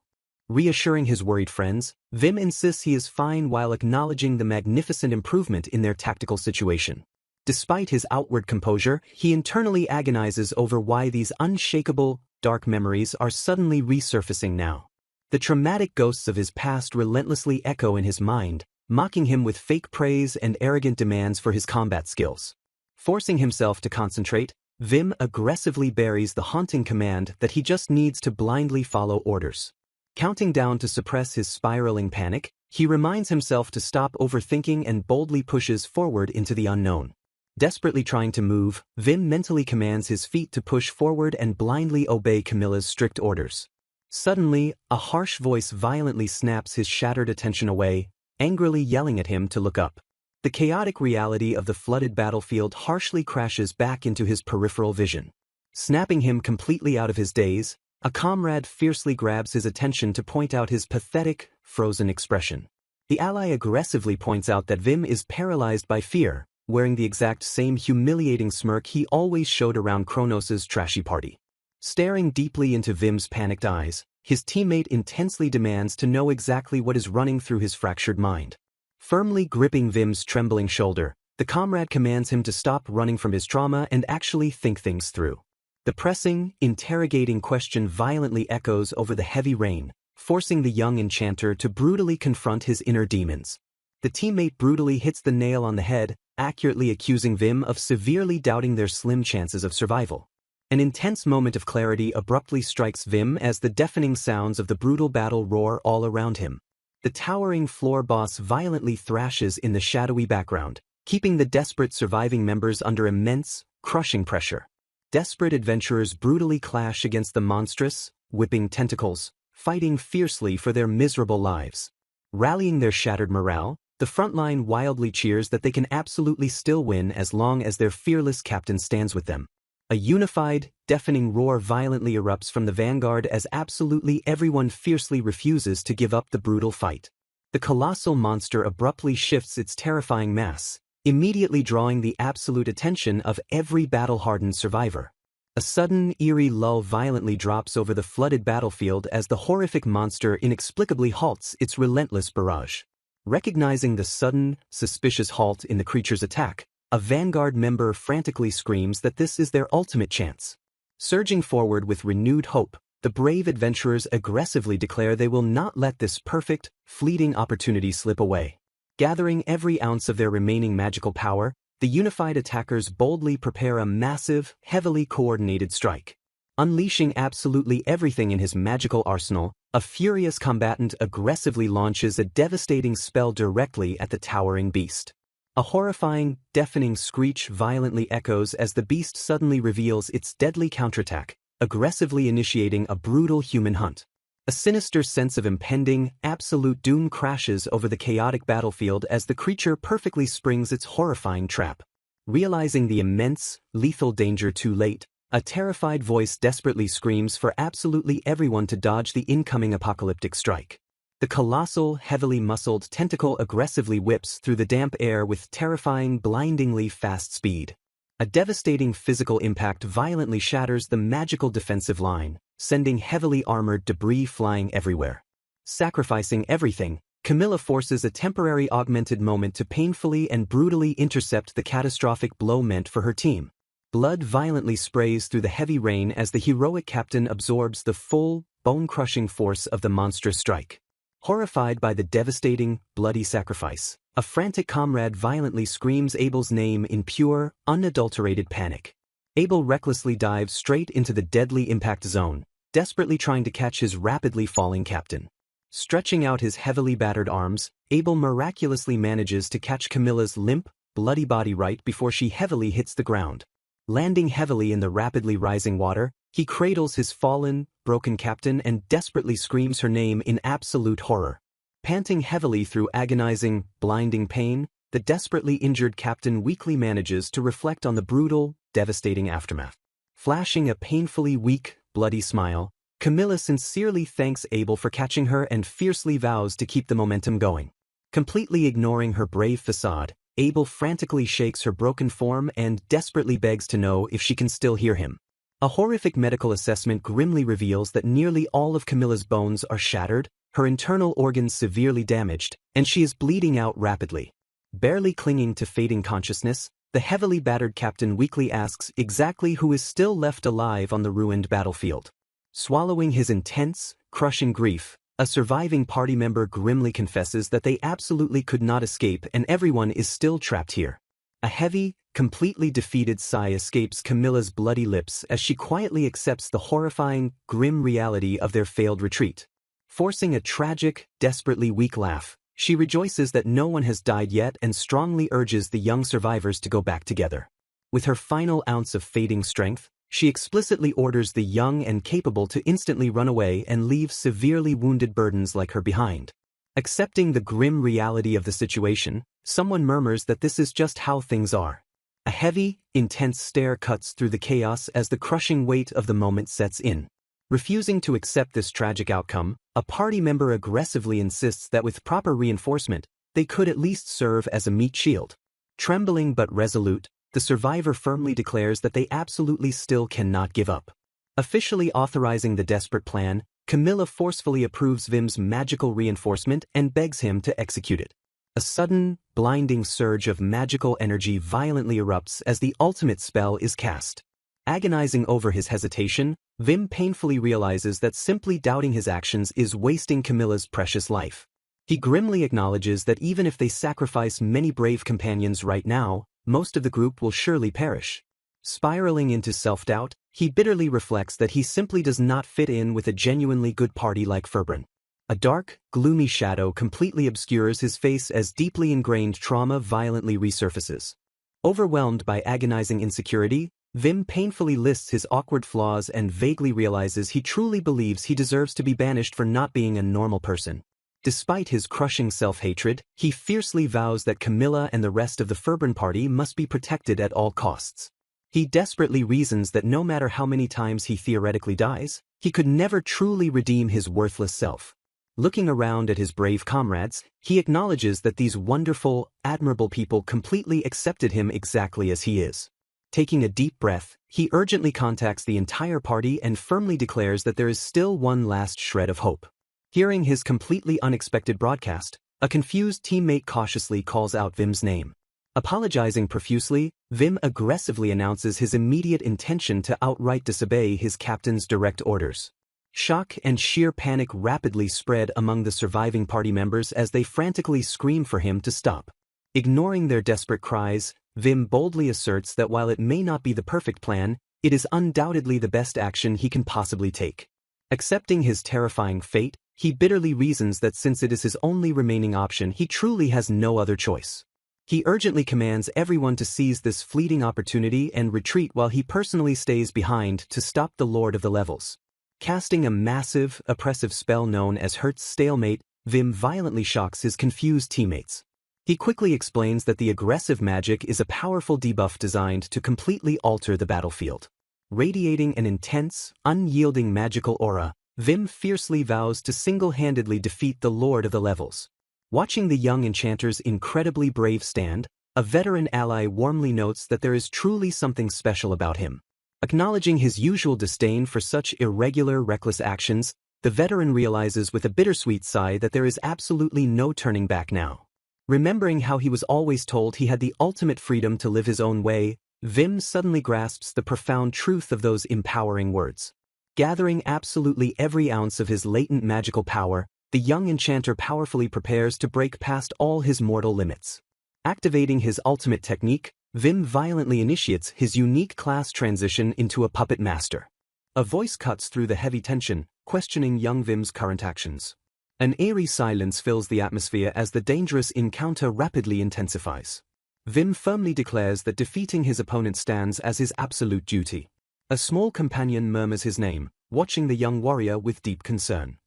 Reassuring his worried friends, Vim insists he is fine while acknowledging the magnificent improvement in their tactical situation. Despite his outward composure, he internally agonizes over why these unshakable, dark memories are suddenly resurfacing now. The traumatic ghosts of his past relentlessly echo in his mind, mocking him with fake praise and arrogant demands for his combat skills. Forcing himself to concentrate, Vim aggressively buries the haunting command that he just needs to blindly follow orders. Counting down to suppress his spiraling panic, he reminds himself to stop overthinking and boldly pushes forward into the unknown. Desperately trying to move, Vim mentally commands his feet to push forward and blindly obey Camilla's strict orders. Suddenly, a harsh voice violently snaps his shattered attention away, angrily yelling at him to look up. The chaotic reality of the flooded battlefield harshly crashes back into his peripheral vision. Snapping him completely out of his daze, a comrade fiercely grabs his attention to point out his pathetic, frozen expression. The ally aggressively points out that Vim is paralyzed by fear, wearing the exact same humiliating smirk he always showed around Kronos' trashy party. Staring deeply into Vim's panicked eyes, his teammate intensely demands to know exactly what is running through his fractured mind. Firmly gripping Vim's trembling shoulder, the comrade commands him to stop running from his trauma and actually think things through. The pressing, interrogating question violently echoes over the heavy rain, forcing the young enchanter to brutally confront his inner demons. The teammate brutally hits the nail on the head, accurately accusing Vim of severely doubting their slim chances of survival. An intense moment of clarity abruptly strikes Vim as the deafening sounds of the brutal battle roar all around him. The towering floor boss violently thrashes in the shadowy background, keeping the desperate surviving members under immense, crushing pressure. Desperate adventurers brutally clash against the monstrous, whipping tentacles, fighting fiercely for their miserable lives. Rallying their shattered morale, the frontline wildly cheers that they can absolutely still win as long as their fearless captain stands with them. A unified, deafening roar violently erupts from the vanguard as absolutely everyone fiercely refuses to give up the brutal fight. The colossal monster abruptly shifts its terrifying mass, immediately drawing the absolute attention of every battle-hardened survivor. A sudden, eerie lull violently drops over the flooded battlefield as the horrific monster inexplicably halts its relentless barrage. Recognizing the sudden, suspicious halt in the creature's attack, a vanguard member frantically screams that this is their ultimate chance. Surging forward with renewed hope, the brave adventurers aggressively declare they will not let this perfect, fleeting opportunity slip away. Gathering every ounce of their remaining magical power, the unified attackers boldly prepare a massive, heavily coordinated strike. Unleashing absolutely everything in his magical arsenal, a furious combatant aggressively launches a devastating spell directly at the towering beast. A horrifying, deafening screech violently echoes as the beast suddenly reveals its deadly counterattack, aggressively initiating a brutal human hunt. A sinister sense of impending, absolute doom crashes over the chaotic battlefield as the creature perfectly springs its horrifying trap. Realizing the immense, lethal danger too late, a terrified voice desperately screams for absolutely everyone to dodge the incoming apocalyptic strike. The colossal, heavily muscled tentacle aggressively whips through the damp air with terrifying, blindingly fast speed. A devastating physical impact violently shatters the magical defensive line, sending heavily armored debris flying everywhere. Sacrificing everything, Camilla forces a temporary augmented moment to painfully and brutally intercept the catastrophic blow meant for her team. Blood violently sprays through the heavy rain as the heroic captain absorbs the full, bone-crushing force of the monstrous strike. Horrified by the devastating, bloody sacrifice, a frantic comrade violently screams Abel's name in pure, unadulterated panic. Abel recklessly dives straight into the deadly impact zone, desperately trying to catch his rapidly falling captain. Stretching out his heavily battered arms, Abel miraculously manages to catch Camilla's limp, bloody body right before she heavily hits the ground. Landing heavily in the rapidly rising water, he cradles his fallen, broken captain and desperately screams her name in absolute horror. Panting heavily through agonizing, blinding pain, the desperately injured captain weakly manages to reflect on the brutal, devastating aftermath. Flashing a painfully weak, bloody smile, Camilla sincerely thanks Abel for catching her and fiercely vows to keep the momentum going. Completely ignoring her brave facade, Abel frantically shakes her broken form and desperately begs to know if she can still hear him. A horrific medical assessment grimly reveals that nearly all of Camilla's bones are shattered, her internal organs severely damaged, and she is bleeding out rapidly. Barely clinging to fading consciousness, the heavily battered captain weakly asks exactly who is still left alive on the ruined battlefield. Swallowing his intense, crushing grief, a surviving party member grimly confesses that they absolutely could not escape and everyone is still trapped here. A heavy, completely defeated sigh escapes Camilla's bloody lips as she quietly accepts the horrifying, grim reality of their failed retreat. Forcing a tragic, desperately weak laugh, she rejoices that no one has died yet and strongly urges the young survivors to go back together. With her final ounce of fading strength, she explicitly orders the young and capable to instantly run away and leave severely wounded burdens like her behind. Accepting the grim reality of the situation, someone murmurs that this is just how things are. A heavy, intense stare cuts through the chaos as the crushing weight of the moment sets in. Refusing to accept this tragic outcome, a party member aggressively insists that with proper reinforcement, they could at least serve as a meat shield. Trembling but resolute, the survivor firmly declares that they absolutely still cannot give up. Officially authorizing the desperate plan, Camilla forcefully approves Vim's magical reinforcement and begs him to execute it. A sudden, blinding surge of magical energy violently erupts as the ultimate spell is cast. Agonizing over his hesitation, Vim painfully realizes that simply doubting his actions is wasting Camilla's precious life. He grimly acknowledges that even if they sacrifice many brave companions right now, most of the group will surely perish. Spiraling into self-doubt, he bitterly reflects that he simply does not fit in with a genuinely good party like Ferbrin. A dark, gloomy shadow completely obscures his face as deeply ingrained trauma violently resurfaces. Overwhelmed by agonizing insecurity, Vim painfully lists his awkward flaws and vaguely realizes he truly believes he deserves to be banished for not being a normal person. Despite his crushing self-hatred, he fiercely vows that Camilla and the rest of the Ferbrin party must be protected at all costs. He desperately reasons that no matter how many times he theoretically dies, he could never truly redeem his worthless self. Looking around at his brave comrades, he acknowledges that these wonderful, admirable people completely accepted him exactly as he is. Taking a deep breath, he urgently contacts the entire party and firmly declares that there is still one last shred of hope. Hearing his completely unexpected broadcast, a confused teammate cautiously calls out Vim's name. Apologizing profusely, Vim aggressively announces his immediate intention to outright disobey his captain's direct orders. Shock and sheer panic rapidly spread among the surviving party members as they frantically scream for him to stop. Ignoring their desperate cries, Vim boldly asserts that while it may not be the perfect plan, it is undoubtedly the best action he can possibly take. Accepting his terrifying fate, he bitterly reasons that since it is his only remaining option, he truly has no other choice. He urgently commands everyone to seize this fleeting opportunity and retreat while he personally stays behind to stop the Lord of the Levels. Casting a massive, oppressive spell known as Hertz Stalemate, Vim violently shocks his confused teammates. He quickly explains that the aggressive magic is a powerful debuff designed to completely alter the battlefield. Radiating an intense, unyielding magical aura, Vim fiercely vows to single-handedly defeat the Lord of the Levels. Watching the young enchanter's incredibly brave stand, a veteran ally warmly notes that there is truly something special about him. Acknowledging his usual disdain for such irregular, reckless actions, the veteran realizes with a bittersweet sigh that there is absolutely no turning back now. Remembering how he was always told he had the ultimate freedom to live his own way, Vim suddenly grasps the profound truth of those empowering words. Gathering absolutely every ounce of his latent magical power, the young enchanter powerfully prepares to break past all his mortal limits. Activating his ultimate technique, Vim violently initiates his unique class transition into a puppet master. A voice cuts through the heavy tension, questioning young Vim's current actions. An eerie silence fills the atmosphere as the dangerous encounter rapidly intensifies. Vim firmly declares that defeating his opponent stands as his absolute duty. A small companion murmurs his name, watching the young warrior with deep concern.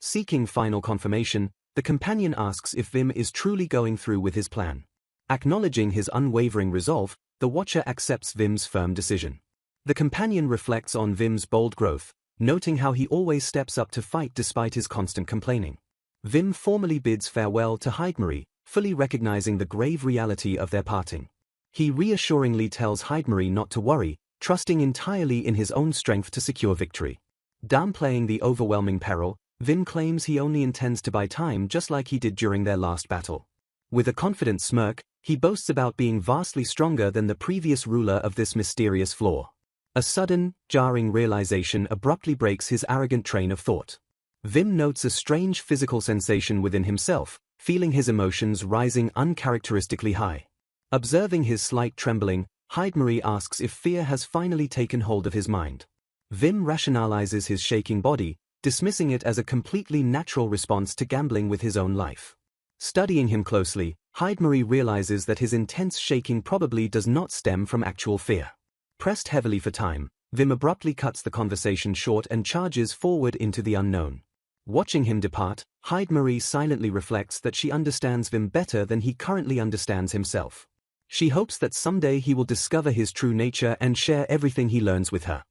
Seeking final confirmation, the companion asks if Vim is truly going through with his plan. Acknowledging his unwavering resolve, the watcher accepts Vim's firm decision. The companion reflects on Vim's bold growth, noting how he always steps up to fight despite his constant complaining. Vim formally bids farewell to Heidmarie, fully recognizing the grave reality of their parting. He reassuringly tells Heidmarie not to worry, trusting entirely in his own strength to secure victory. Downplaying the overwhelming peril, Vim claims he only intends to buy time just like he did during their last battle. With a confident smirk, he boasts about being vastly stronger than the previous ruler of this mysterious floor. A sudden, jarring realization abruptly breaks his arrogant train of thought. Vim notes a strange physical sensation within himself, feeling his emotions rising uncharacteristically high. Observing his slight trembling, Heidmarie asks if fear has finally taken hold of his mind. Vim rationalizes his shaking body, dismissing it as a completely natural response to gambling with his own life. Studying him closely, Heidmarie realizes that his intense shaking probably does not stem from actual fear. Pressed heavily for time, Vim abruptly cuts the conversation short and charges forward into the unknown. Watching him depart, Heidmarie silently reflects that she understands Vim better than he currently understands himself. She hopes that someday he will discover his true nature and share everything he learns with her.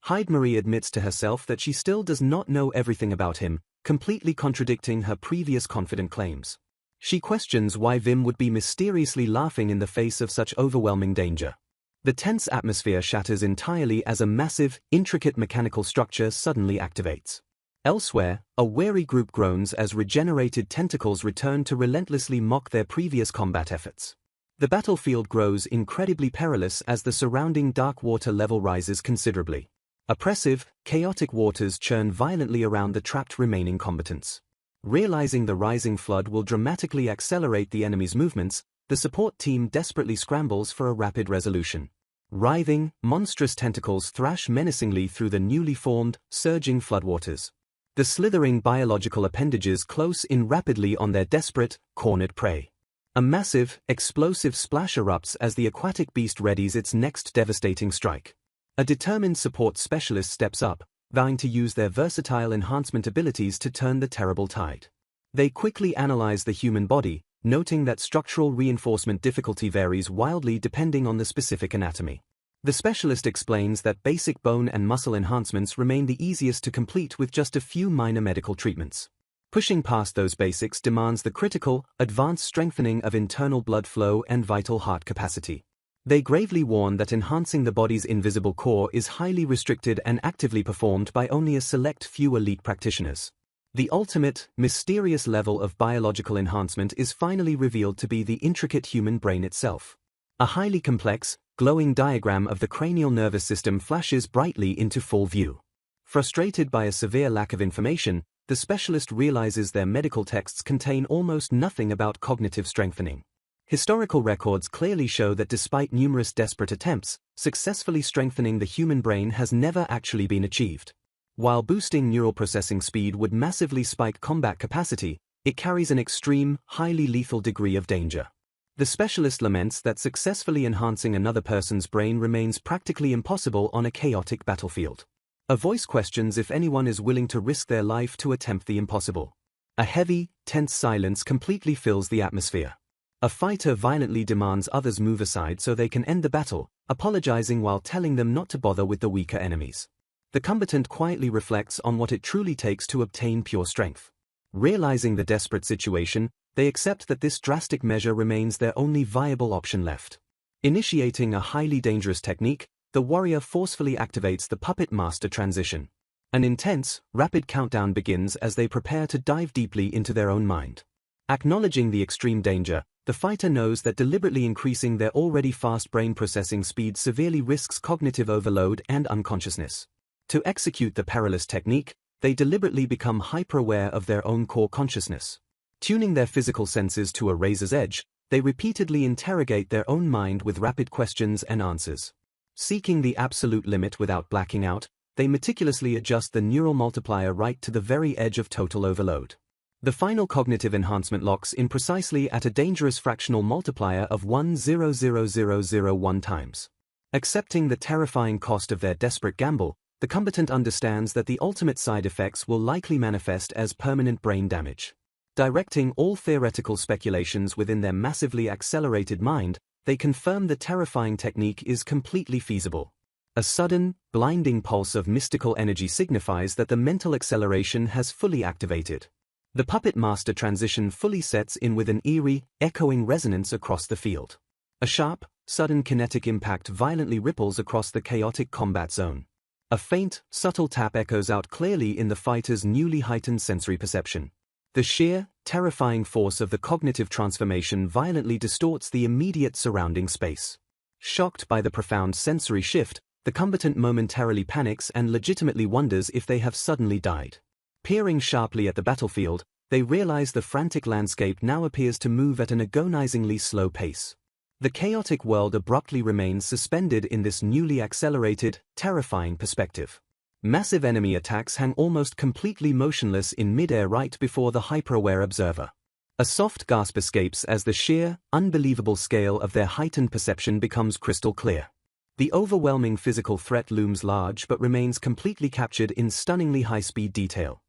Heidmarie admits to herself that she still does not know everything about him, completely contradicting her previous confident claims. She questions why Vim would be mysteriously laughing in the face of such overwhelming danger. The tense atmosphere shatters entirely as a massive, intricate mechanical structure suddenly activates. Elsewhere, a wary group groans as regenerated tentacles return to relentlessly mock their previous combat efforts. The battlefield grows incredibly perilous as the surrounding dark water level rises considerably. Oppressive, chaotic waters churn violently around the trapped remaining combatants. Realizing the rising flood will dramatically accelerate the enemy's movements, the support team desperately scrambles for a rapid resolution. Writhing, monstrous tentacles thrash menacingly through the newly formed, surging floodwaters. The slithering biological appendages close in rapidly on their desperate, cornered prey. A massive, explosive splash erupts as the aquatic beast readies its next devastating strike. A determined support specialist steps up, vowing to use their versatile enhancement abilities to turn the terrible tide. They quickly analyze the human body, noting that structural reinforcement difficulty varies wildly depending on the specific anatomy. The specialist explains that basic bone and muscle enhancements remain the easiest to complete with just a few minor medical treatments. Pushing past those basics demands the critical, advanced strengthening of internal blood flow and vital heart capacity. They gravely warn that enhancing the body's invisible core is highly restricted and actively performed by only a select few elite practitioners. The ultimate, mysterious level of biological enhancement is finally revealed to be the intricate human brain itself. A highly complex, glowing diagram of the cranial nervous system flashes brightly into full view. Frustrated by a severe lack of information, the specialist realizes their medical texts contain almost nothing about cognitive strengthening. Historical records clearly show that despite numerous desperate attempts, successfully strengthening the human brain has never actually been achieved. While boosting neural processing speed would massively spike combat capacity, it carries an extreme, highly lethal degree of danger. The specialist laments that successfully enhancing another person's brain remains practically impossible on a chaotic battlefield. A voice questions if anyone is willing to risk their life to attempt the impossible. A heavy, tense silence completely fills the atmosphere. A fighter violently demands others move aside so they can end the battle, apologizing while telling them not to bother with the weaker enemies. The combatant quietly reflects on what it truly takes to obtain pure strength. Realizing the desperate situation, they accept that this drastic measure remains their only viable option left. Initiating a highly dangerous technique, the warrior forcefully activates the puppet master transition. An intense, rapid countdown begins as they prepare to dive deeply into their own mind. Acknowledging the extreme danger, the fighter knows that deliberately increasing their already fast brain processing speed severely risks cognitive overload and unconsciousness. To execute the perilous technique, they deliberately become hyper-aware of their own core consciousness. Tuning their physical senses to a razor's edge, they repeatedly interrogate their own mind with rapid questions and answers. Seeking the absolute limit without blacking out, they meticulously adjust the neural multiplier right to the very edge of total overload. The final cognitive enhancement locks in precisely at a dangerous fractional multiplier of 1,000,001 times. Accepting the terrifying cost of their desperate gamble, the combatant understands that the ultimate side effects will likely manifest as permanent brain damage. Directing all theoretical speculations within their massively accelerated mind, they confirm the terrifying technique is completely feasible. A sudden, blinding pulse of mystical energy signifies that the mental acceleration has fully activated. The puppet master transition fully sets in with an eerie, echoing resonance across the field. A sharp, sudden kinetic impact violently ripples across the chaotic combat zone. A faint, subtle tap echoes out clearly in the fighter's newly heightened sensory perception. The sheer, terrifying force of the cognitive transformation violently distorts the immediate surrounding space. Shocked by the profound sensory shift, the combatant momentarily panics and legitimately wonders if they have suddenly died. Peering sharply at the battlefield, they realize the frantic landscape now appears to move at an agonizingly slow pace. The chaotic world abruptly remains suspended in this newly accelerated, terrifying perspective. Massive enemy attacks hang almost completely motionless in mid-air right before the hyper-aware observer. A soft gasp escapes as the sheer, unbelievable scale of their heightened perception becomes crystal clear. The overwhelming physical threat looms large but remains completely captured in stunningly high-speed detail.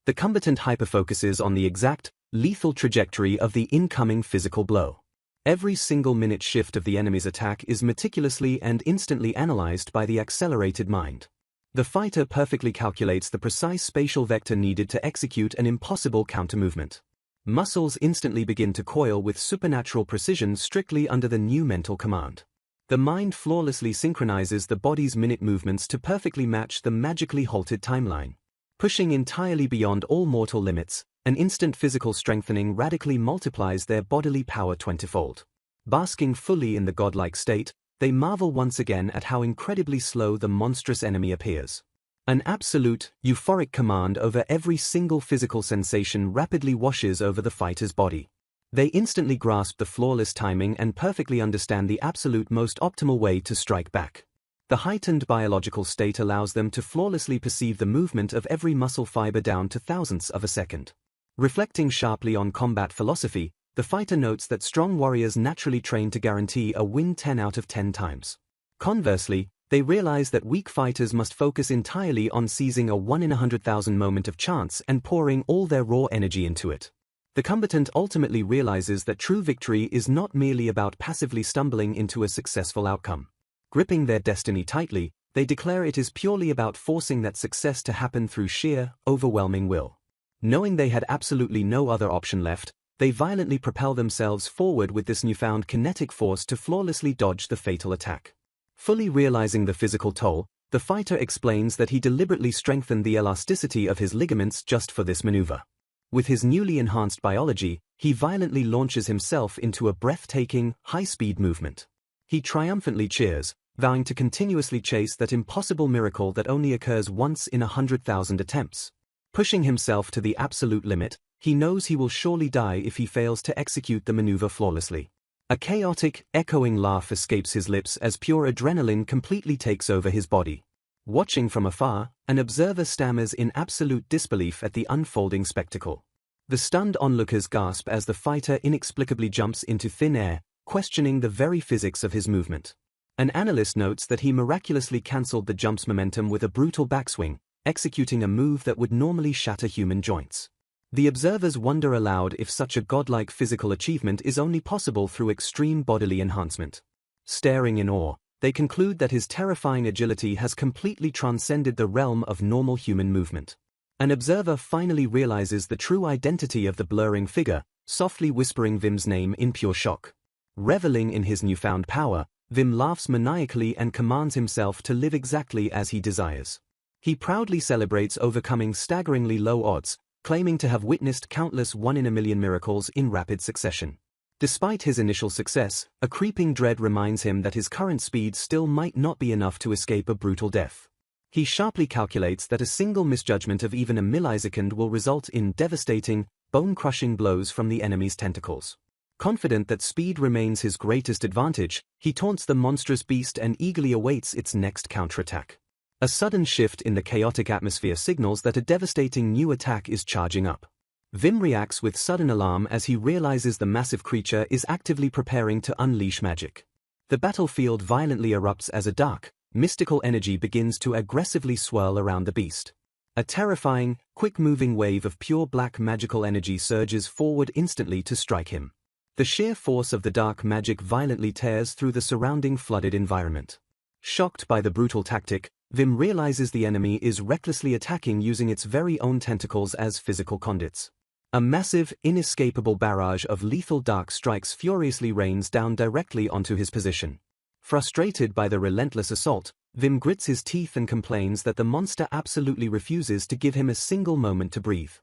The combatant hyperfocuses on the exact, lethal trajectory of the incoming physical blow. Every single minute shift of the enemy's attack is meticulously and instantly analyzed by the accelerated mind. The fighter perfectly calculates the precise spatial vector needed to execute an impossible countermovement. Muscles instantly begin to coil with supernatural precision strictly under the new mental command. The mind flawlessly synchronizes the body's minute movements to perfectly match the magically halted timeline. Pushing entirely beyond all mortal limits, an instant physical strengthening radically multiplies their bodily power 20-fold. Basking fully in the godlike state, they marvel once again at how incredibly slow the monstrous enemy appears. An absolute, euphoric command over every single physical sensation rapidly washes over the fighter's body. They instantly grasp the flawless timing and perfectly understand the absolute most optimal way to strike back. The heightened biological state allows them to flawlessly perceive the movement of every muscle fiber down to thousandths of a second. Reflecting sharply on combat philosophy, the fighter notes that strong warriors naturally train to guarantee a win 10 out of 10 times. Conversely, they realize that weak fighters must focus entirely on seizing a 1 in 100,000 moment of chance and pouring all their raw energy into it. The combatant ultimately realizes that true victory is not merely about passively stumbling into a successful outcome. Gripping their destiny tightly, they declare it is purely about forcing that success to happen through sheer, overwhelming will. Knowing they had absolutely no other option left, they violently propel themselves forward with this newfound kinetic force to flawlessly dodge the fatal attack. Fully realizing the physical toll, the fighter explains that he deliberately strengthened the elasticity of his ligaments just for this maneuver. With his newly enhanced biology, he violently launches himself into a breathtaking, high-speed movement. He triumphantly cheers, vowing to continuously chase that impossible miracle that only occurs once in 100,000 attempts. Pushing himself to the absolute limit, he knows he will surely die if he fails to execute the maneuver flawlessly. A chaotic, echoing laugh escapes his lips as pure adrenaline completely takes over his body. Watching from afar, an observer stammers in absolute disbelief at the unfolding spectacle. The stunned onlookers gasp as the fighter inexplicably jumps into thin air, questioning the very physics of his movement. An analyst notes that he miraculously cancelled the jump's momentum with a brutal backswing, executing a move that would normally shatter human joints. The observers wonder aloud if such a godlike physical achievement is only possible through extreme bodily enhancement. Staring in awe, they conclude that his terrifying agility has completely transcended the realm of normal human movement. An observer finally realizes the true identity of the blurring figure, softly whispering Vim's name in pure shock. Reveling in his newfound power, Vim laughs maniacally and commands himself to live exactly as he desires. He proudly celebrates overcoming staggeringly low odds, claiming to have witnessed countless one-in-a-million miracles in rapid succession. Despite his initial success, a creeping dread reminds him that his current speed still might not be enough to escape a brutal death. He sharply calculates that a single misjudgment of even a millisecond will result in devastating, bone-crushing blows from the enemy's tentacles. Confident that speed remains his greatest advantage, he taunts the monstrous beast and eagerly awaits its next counterattack. A sudden shift in the chaotic atmosphere signals that a devastating new attack is charging up. Vim reacts with sudden alarm as he realizes the massive creature is actively preparing to unleash magic. The battlefield violently erupts as a dark, mystical energy begins to aggressively swirl around the beast. A terrifying, quick-moving wave of pure black magical energy surges forward instantly to strike him. The sheer force of the dark magic violently tears through the surrounding flooded environment. Shocked by the brutal tactic, Vim realizes the enemy is recklessly attacking using its very own tentacles as physical conduits. A massive, inescapable barrage of lethal dark strikes furiously rains down directly onto his position. Frustrated by the relentless assault, Vim grits his teeth and complains that the monster absolutely refuses to give him a single moment to breathe.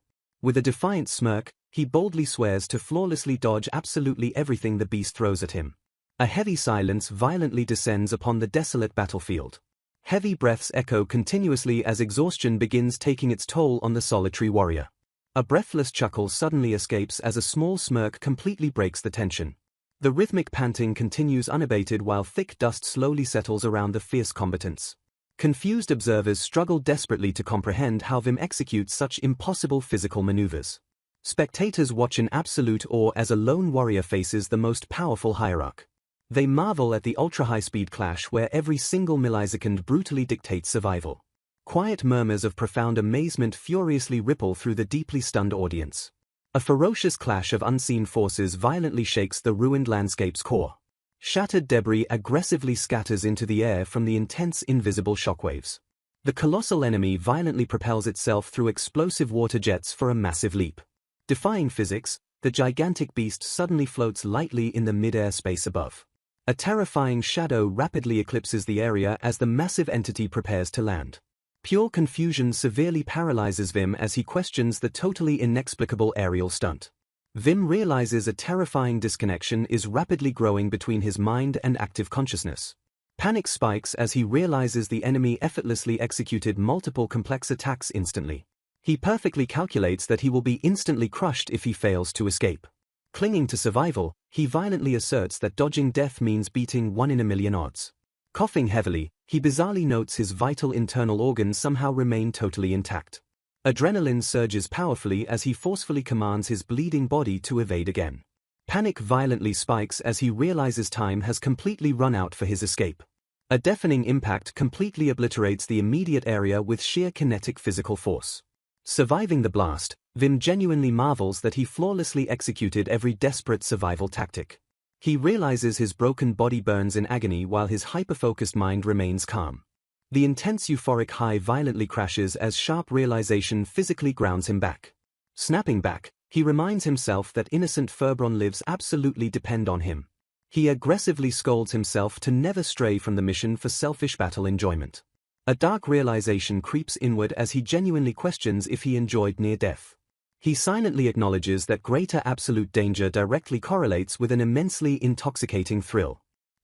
With a defiant smirk, he boldly swears to flawlessly dodge absolutely everything the beast throws at him. A heavy silence violently descends upon the desolate battlefield. Heavy breaths echo continuously as exhaustion begins taking its toll on the solitary warrior. A breathless chuckle suddenly escapes as a small smirk completely breaks the tension. The rhythmic panting continues unabated while thick dust slowly settles around the fierce combatants. Confused observers struggle desperately to comprehend how Vim executes such impossible physical maneuvers. Spectators watch in absolute awe as a lone warrior faces the most powerful hierarch. They marvel at the ultra-high-speed clash where every single millisecond brutally dictates survival. Quiet murmurs of profound amazement furiously ripple through the deeply stunned audience. A ferocious clash of unseen forces violently shakes the ruined landscape's core. Shattered debris aggressively scatters into the air from the intense invisible shockwaves. The colossal enemy violently propels itself through explosive water jets for a massive leap. Defying physics, the gigantic beast suddenly floats lightly in the mid-air space above. A terrifying shadow rapidly eclipses the area as the massive entity prepares to land. Pure confusion severely paralyzes Vim as he questions the totally inexplicable aerial stunt. Vim realizes a terrifying disconnection is rapidly growing between his mind and active consciousness. Panic spikes as he realizes the enemy effortlessly executed multiple complex attacks instantly. He perfectly calculates that he will be instantly crushed if he fails to escape. Clinging to survival, he violently asserts that dodging death means beating 1 in a million odds. Coughing heavily, he bizarrely notes his vital internal organs somehow remain totally intact. Adrenaline surges powerfully as he forcefully commands his bleeding body to evade again. Panic violently spikes as he realizes time has completely run out for his escape. A deafening impact completely obliterates the immediate area with sheer kinetic physical force. Surviving the blast, Vim genuinely marvels that he flawlessly executed every desperate survival tactic. He realizes his broken body burns in agony while his hyper-focused mind remains calm. The intense euphoric high violently crashes as sharp realization physically grounds him back. Snapping back, he reminds himself that innocent Furbrón lives absolutely depend on him. He aggressively scolds himself to never stray from the mission for selfish battle enjoyment. A dark realization creeps inward as he genuinely questions if he enjoyed near death. He silently acknowledges that greater absolute danger directly correlates with an immensely intoxicating thrill.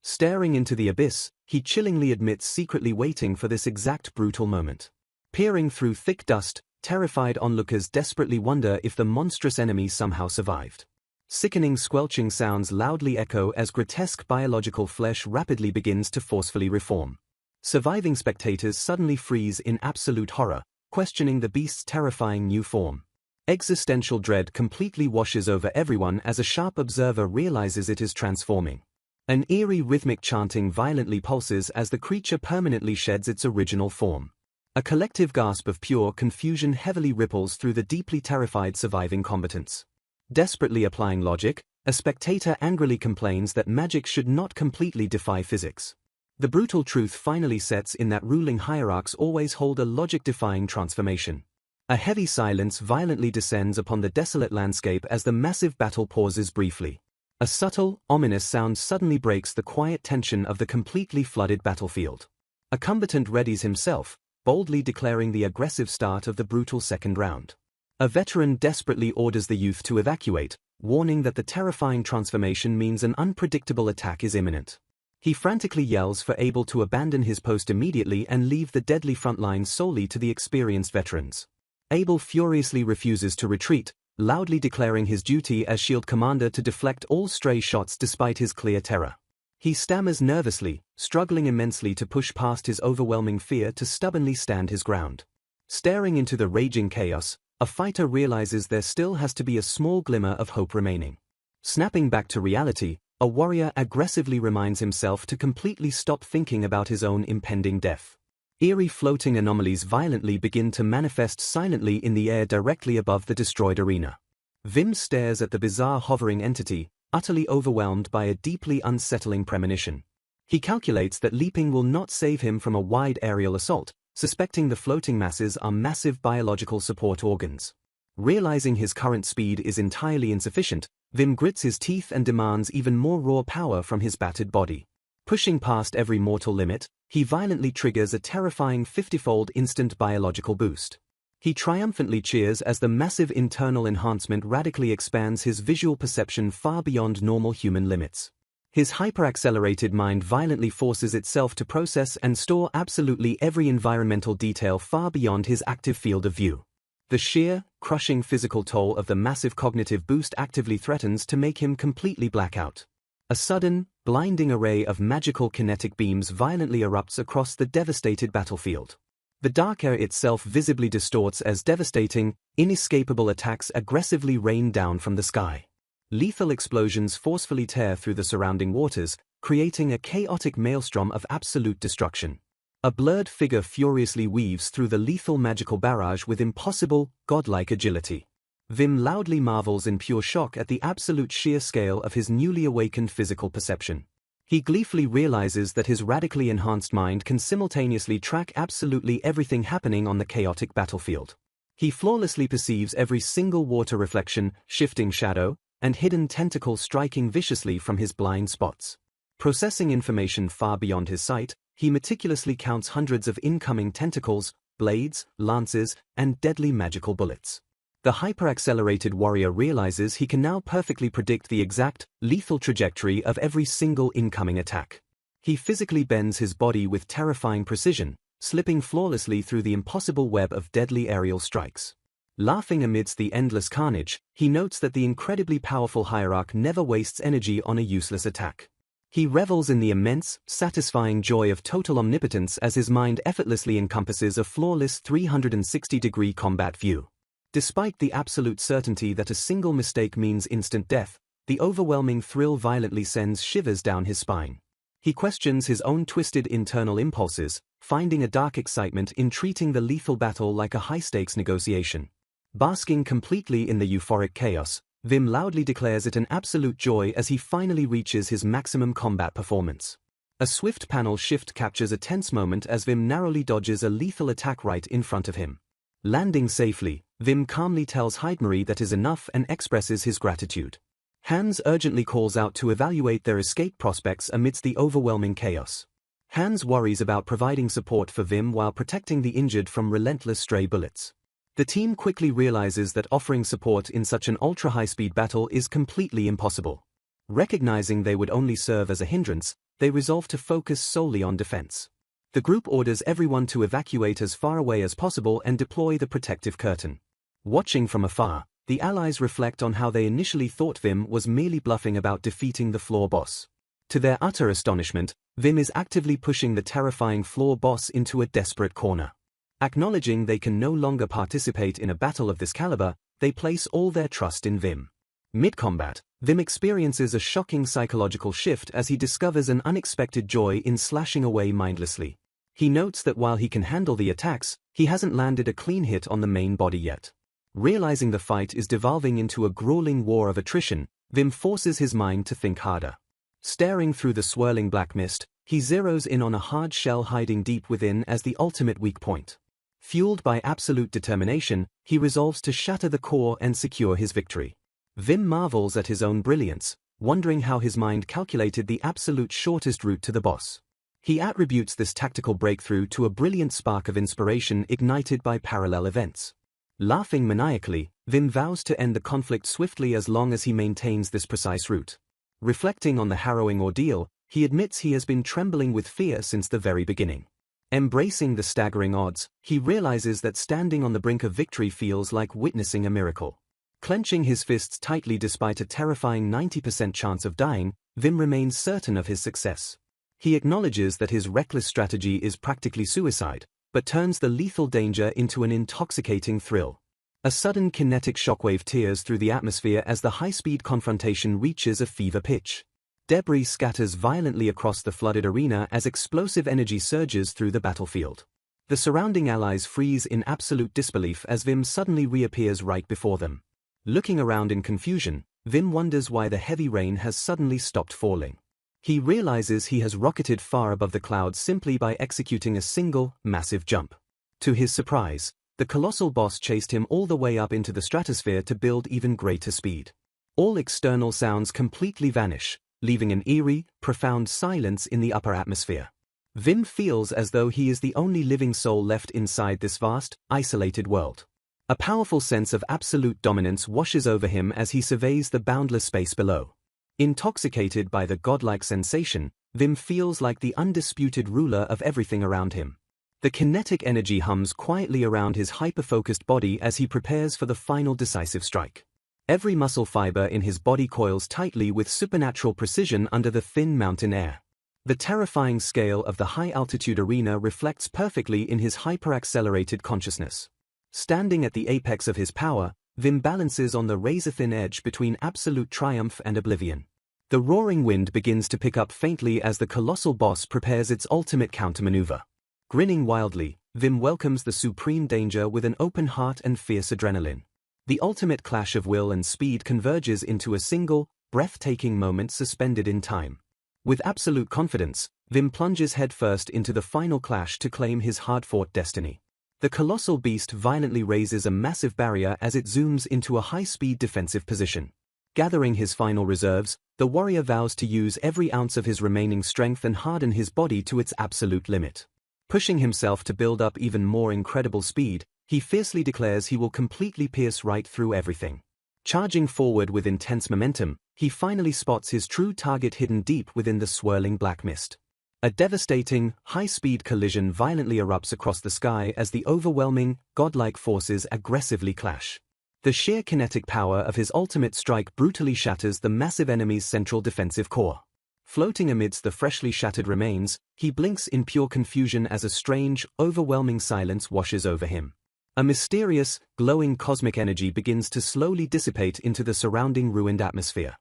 Staring into the abyss, he chillingly admits secretly waiting for this exact brutal moment. Peering through thick dust, terrified onlookers desperately wonder if the monstrous enemy somehow survived. Sickening squelching sounds loudly echo as grotesque biological flesh rapidly begins to forcefully reform. Surviving spectators suddenly freeze in absolute horror, questioning the beast's terrifying new form. Existential dread completely washes over everyone as a sharp observer realizes it is transforming. An eerie rhythmic chanting violently pulses as the creature permanently sheds its original form. A collective gasp of pure confusion heavily ripples through the deeply terrified surviving combatants. Desperately applying logic, a spectator angrily complains that magic should not completely defy physics. The brutal truth finally sets in that ruling hierarchs always hold a logic-defying transformation. A heavy silence violently descends upon the desolate landscape as the massive battle pauses briefly. A subtle, ominous sound suddenly breaks the quiet tension of the completely flooded battlefield. A combatant readies himself, boldly declaring the aggressive start of the brutal second round. A veteran desperately orders the youth to evacuate, warning that the terrifying transformation means an unpredictable attack is imminent. He frantically yells for Abel to abandon his post immediately and leave the deadly front line solely to the experienced veterans. Abel furiously refuses to retreat, loudly declaring his duty as shield commander to deflect all stray shots despite his clear terror. He stammers nervously, struggling immensely to push past his overwhelming fear to stubbornly stand his ground. Staring into the raging chaos, a fighter realizes there still has to be a small glimmer of hope remaining. Snapping back to reality, a warrior aggressively reminds himself to completely stop thinking about his own impending death. Eerie floating anomalies violently begin to manifest silently in the air directly above the destroyed arena. Vim stares at the bizarre hovering entity, utterly overwhelmed by a deeply unsettling premonition. He calculates that leaping will not save him from a wide aerial assault, suspecting the floating masses are massive biological support organs. Realizing his current speed is entirely insufficient, Vim grits his teeth and demands even more raw power from his battered body. Pushing past every mortal limit, he violently triggers a terrifying 50-fold instant biological boost. He triumphantly cheers as the massive internal enhancement radically expands his visual perception far beyond normal human limits. His hyper-accelerated mind violently forces itself to process and store absolutely every environmental detail far beyond his active field of view. The sheer, crushing physical toll of the massive cognitive boost actively threatens to make him completely black out. A sudden, blinding array of magical kinetic beams violently erupts across the devastated battlefield. The dark air itself visibly distorts as devastating, inescapable attacks aggressively rain down from the sky. Lethal explosions forcefully tear through the surrounding waters, creating a chaotic maelstrom of absolute destruction. A blurred figure furiously weaves through the lethal magical barrage with impossible, godlike agility. Vim loudly marvels in pure shock at the absolute sheer scale of his newly awakened physical perception. He gleefully realizes that his radically enhanced mind can simultaneously track absolutely everything happening on the chaotic battlefield. He flawlessly perceives every single water reflection, shifting shadow, and hidden tentacle striking viciously from his blind spots. Processing information far beyond his sight, he meticulously counts hundreds of incoming tentacles, blades, lances, and deadly magical bullets. The hyper-accelerated warrior realizes he can now perfectly predict the exact, lethal trajectory of every single incoming attack. He physically bends his body with terrifying precision, slipping flawlessly through the impossible web of deadly aerial strikes. Laughing amidst the endless carnage, he notes that the incredibly powerful hierarch never wastes energy on a useless attack. He revels in the immense, satisfying joy of total omnipotence as his mind effortlessly encompasses a flawless 360-degree combat view. Despite the absolute certainty that a single mistake means instant death, the overwhelming thrill violently sends shivers down his spine. He questions his own twisted internal impulses, finding a dark excitement in treating the lethal battle like a high-stakes negotiation. Basking completely in the euphoric chaos, Vim loudly declares it an absolute joy as he finally reaches his maximum combat performance. A swift panel shift captures a tense moment as Vim narrowly dodges a lethal attack right in front of him. Landing safely, Vim calmly tells Heidemarie that is enough and expresses his gratitude. Hans urgently calls out to evaluate their escape prospects amidst the overwhelming chaos. Hans worries about providing support for Vim while protecting the injured from relentless stray bullets. The team quickly realizes that offering support in such an ultra-high-speed battle is completely impossible. Recognizing they would only serve as a hindrance, they resolve to focus solely on defense. The group orders everyone to evacuate as far away as possible and deploy the protective curtain. Watching from afar, the allies reflect on how they initially thought Vim was merely bluffing about defeating the floor boss. To their utter astonishment, Vim is actively pushing the terrifying floor boss into a desperate corner. Acknowledging they can no longer participate in a battle of this caliber, they place all their trust in Vim. Mid-combat, Vim experiences a shocking psychological shift as he discovers an unexpected joy in slashing away mindlessly. He notes that while he can handle the attacks, he hasn't landed a clean hit on the main body yet. Realizing the fight is devolving into a grueling war of attrition, Vim forces his mind to think harder. Staring through the swirling black mist, he zeroes in on a hard shell hiding deep within as the ultimate weak point. Fueled by absolute determination, he resolves to shatter the core and secure his victory. Vim marvels at his own brilliance, wondering how his mind calculated the absolute shortest route to the boss. He attributes this tactical breakthrough to a brilliant spark of inspiration ignited by parallel events. Laughing maniacally, Vim vows to end the conflict swiftly as long as he maintains this precise route. Reflecting on the harrowing ordeal, he admits he has been trembling with fear since the very beginning. Embracing the staggering odds, he realizes that standing on the brink of victory feels like witnessing a miracle. Clenching his fists tightly despite a terrifying 90% chance of dying, Vim remains certain of his success. He acknowledges that his reckless strategy is practically suicide, but turns the lethal danger into an intoxicating thrill. A sudden kinetic shockwave tears through the atmosphere as the high-speed confrontation reaches a fever pitch. Debris scatters violently across the flooded arena as explosive energy surges through the battlefield. The surrounding allies freeze in absolute disbelief as Vim suddenly reappears right before them. Looking around in confusion, Vim wonders why the heavy rain has suddenly stopped falling. He realizes he has rocketed far above the clouds simply by executing a single, massive jump. To his surprise, the colossal boss chased him all the way up into the stratosphere to build even greater speed. All external sounds completely vanish, leaving an eerie, profound silence in the upper atmosphere. Vim feels as though he is the only living soul left inside this vast, isolated world. A powerful sense of absolute dominance washes over him as he surveys the boundless space below. Intoxicated by the godlike sensation, Vim feels like the undisputed ruler of everything around him. The kinetic energy hums quietly around his hyper-focused body as he prepares for the final decisive strike. Every muscle fiber in his body coils tightly with supernatural precision under the thin mountain air. The terrifying scale of the high-altitude arena reflects perfectly in his hyper-accelerated consciousness. Standing at the apex of his power, Vim balances on the razor-thin edge between absolute triumph and oblivion. The roaring wind begins to pick up faintly as the colossal boss prepares its ultimate countermaneuver. Grinning wildly, Vim welcomes the supreme danger with an open heart and fierce adrenaline. The ultimate clash of will and speed converges into a single, breathtaking moment suspended in time. With absolute confidence, Vim plunges headfirst into the final clash to claim his hard-fought destiny. The colossal beast violently raises a massive barrier as it zooms into a high-speed defensive position. Gathering his final reserves, the warrior vows to use every ounce of his remaining strength and harden his body to its absolute limit. Pushing himself to build up even more incredible speed, he fiercely declares he will completely pierce right through everything. Charging forward with intense momentum, he finally spots his true target hidden deep within the swirling black mist. A devastating, high-speed collision violently erupts across the sky as the overwhelming, godlike forces aggressively clash. The sheer kinetic power of his ultimate strike brutally shatters the massive enemy's central defensive core. Floating amidst the freshly shattered remains, he blinks in pure confusion as a strange, overwhelming silence washes over him. A mysterious, glowing cosmic energy begins to slowly dissipate into the surrounding ruined atmosphere.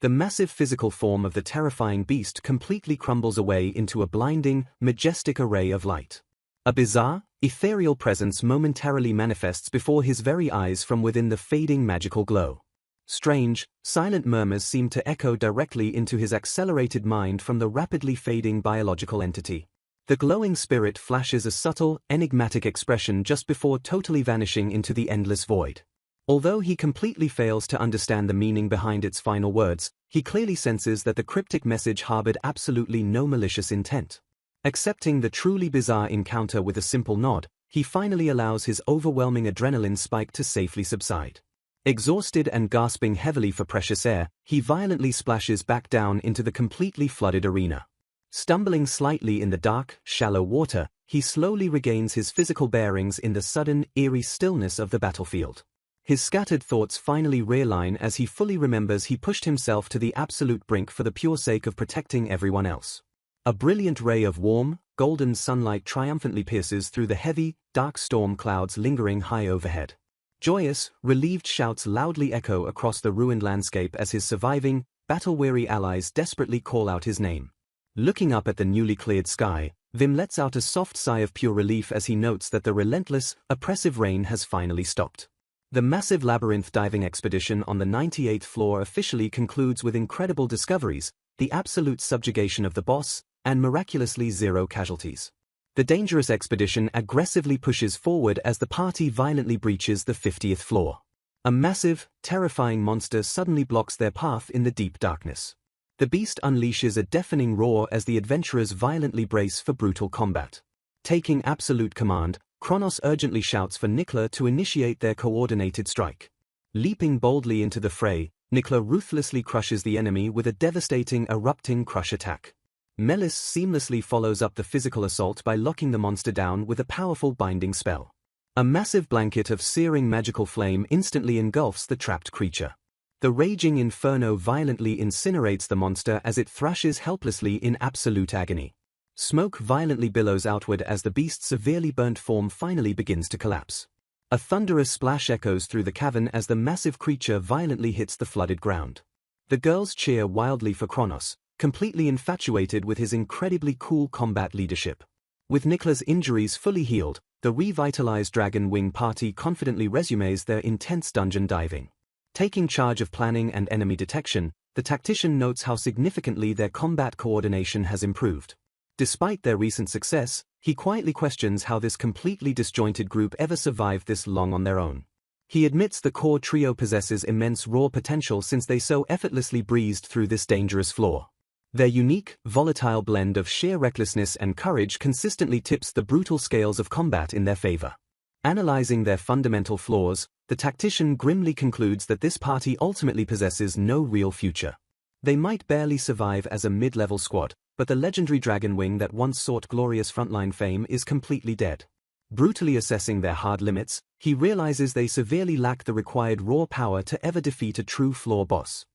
The massive physical form of the terrifying beast completely crumbles away into a blinding, majestic array of light. A bizarre, ethereal presence momentarily manifests before his very eyes from within the fading magical glow. Strange, silent murmurs seem to echo directly into his accelerated mind from the rapidly fading biological entity. The glowing spirit flashes a subtle, enigmatic expression just before totally vanishing into the endless void. Although he completely fails to understand the meaning behind its final words, he clearly senses that the cryptic message harbored absolutely no malicious intent. Accepting the truly bizarre encounter with a simple nod, he finally allows his overwhelming adrenaline spike to safely subside. Exhausted and gasping heavily for precious air, he violently splashes back down into the completely flooded arena. Stumbling slightly in the dark, shallow water, he slowly regains his physical bearings in the sudden, eerie stillness of the battlefield. His scattered thoughts finally realign as he fully remembers he pushed himself to the absolute brink for the pure sake of protecting everyone else. A brilliant ray of warm, golden sunlight triumphantly pierces through the heavy, dark storm clouds lingering high overhead. Joyous, relieved shouts loudly echo across the ruined landscape as his surviving, battle-weary allies desperately call out his name. Looking up at the newly cleared sky, Vim lets out a soft sigh of pure relief as he notes that the relentless, oppressive rain has finally stopped. The massive labyrinth diving expedition on the 98th floor officially concludes with incredible discoveries, the absolute subjugation of the boss, and miraculously zero casualties. The dangerous expedition aggressively pushes forward as the party violently breaches the 50th floor. A massive, terrifying monster suddenly blocks their path in the deep darkness. The beast unleashes a deafening roar as the adventurers violently brace for brutal combat. Taking absolute command, Kronos urgently shouts for Nicola to initiate their coordinated strike. Leaping boldly into the fray, Nicola ruthlessly crushes the enemy with a devastating erupting crush attack. Melis seamlessly follows up the physical assault by locking the monster down with a powerful binding spell. A massive blanket of searing magical flame instantly engulfs the trapped creature. The raging inferno violently incinerates the monster as it thrashes helplessly in absolute agony. Smoke violently billows outward as the beast's severely burnt form finally begins to collapse. A thunderous splash echoes through the cavern as the massive creature violently hits the flooded ground. The girls cheer wildly for Kronos, completely infatuated with his incredibly cool combat leadership. With Nicola's injuries fully healed, the revitalized Dragon Wing party confidently resumes their intense dungeon diving. Taking charge of planning and enemy detection, the tactician notes how significantly their combat coordination has improved. Despite their recent success, he quietly questions how this completely disjointed group ever survived this long on their own. He admits the core trio possesses immense raw potential since they so effortlessly breezed through this dangerous floor. Their unique, volatile blend of sheer recklessness and courage consistently tips the brutal scales of combat in their favor. Analyzing their fundamental flaws, the tactician grimly concludes that this party ultimately possesses no real future. They might barely survive as a mid-level squad, but the legendary Dragon Wing that once sought glorious frontline fame is completely dead. Brutally assessing their hard limits, he realizes they severely lack the required raw power to ever defeat a true floor boss.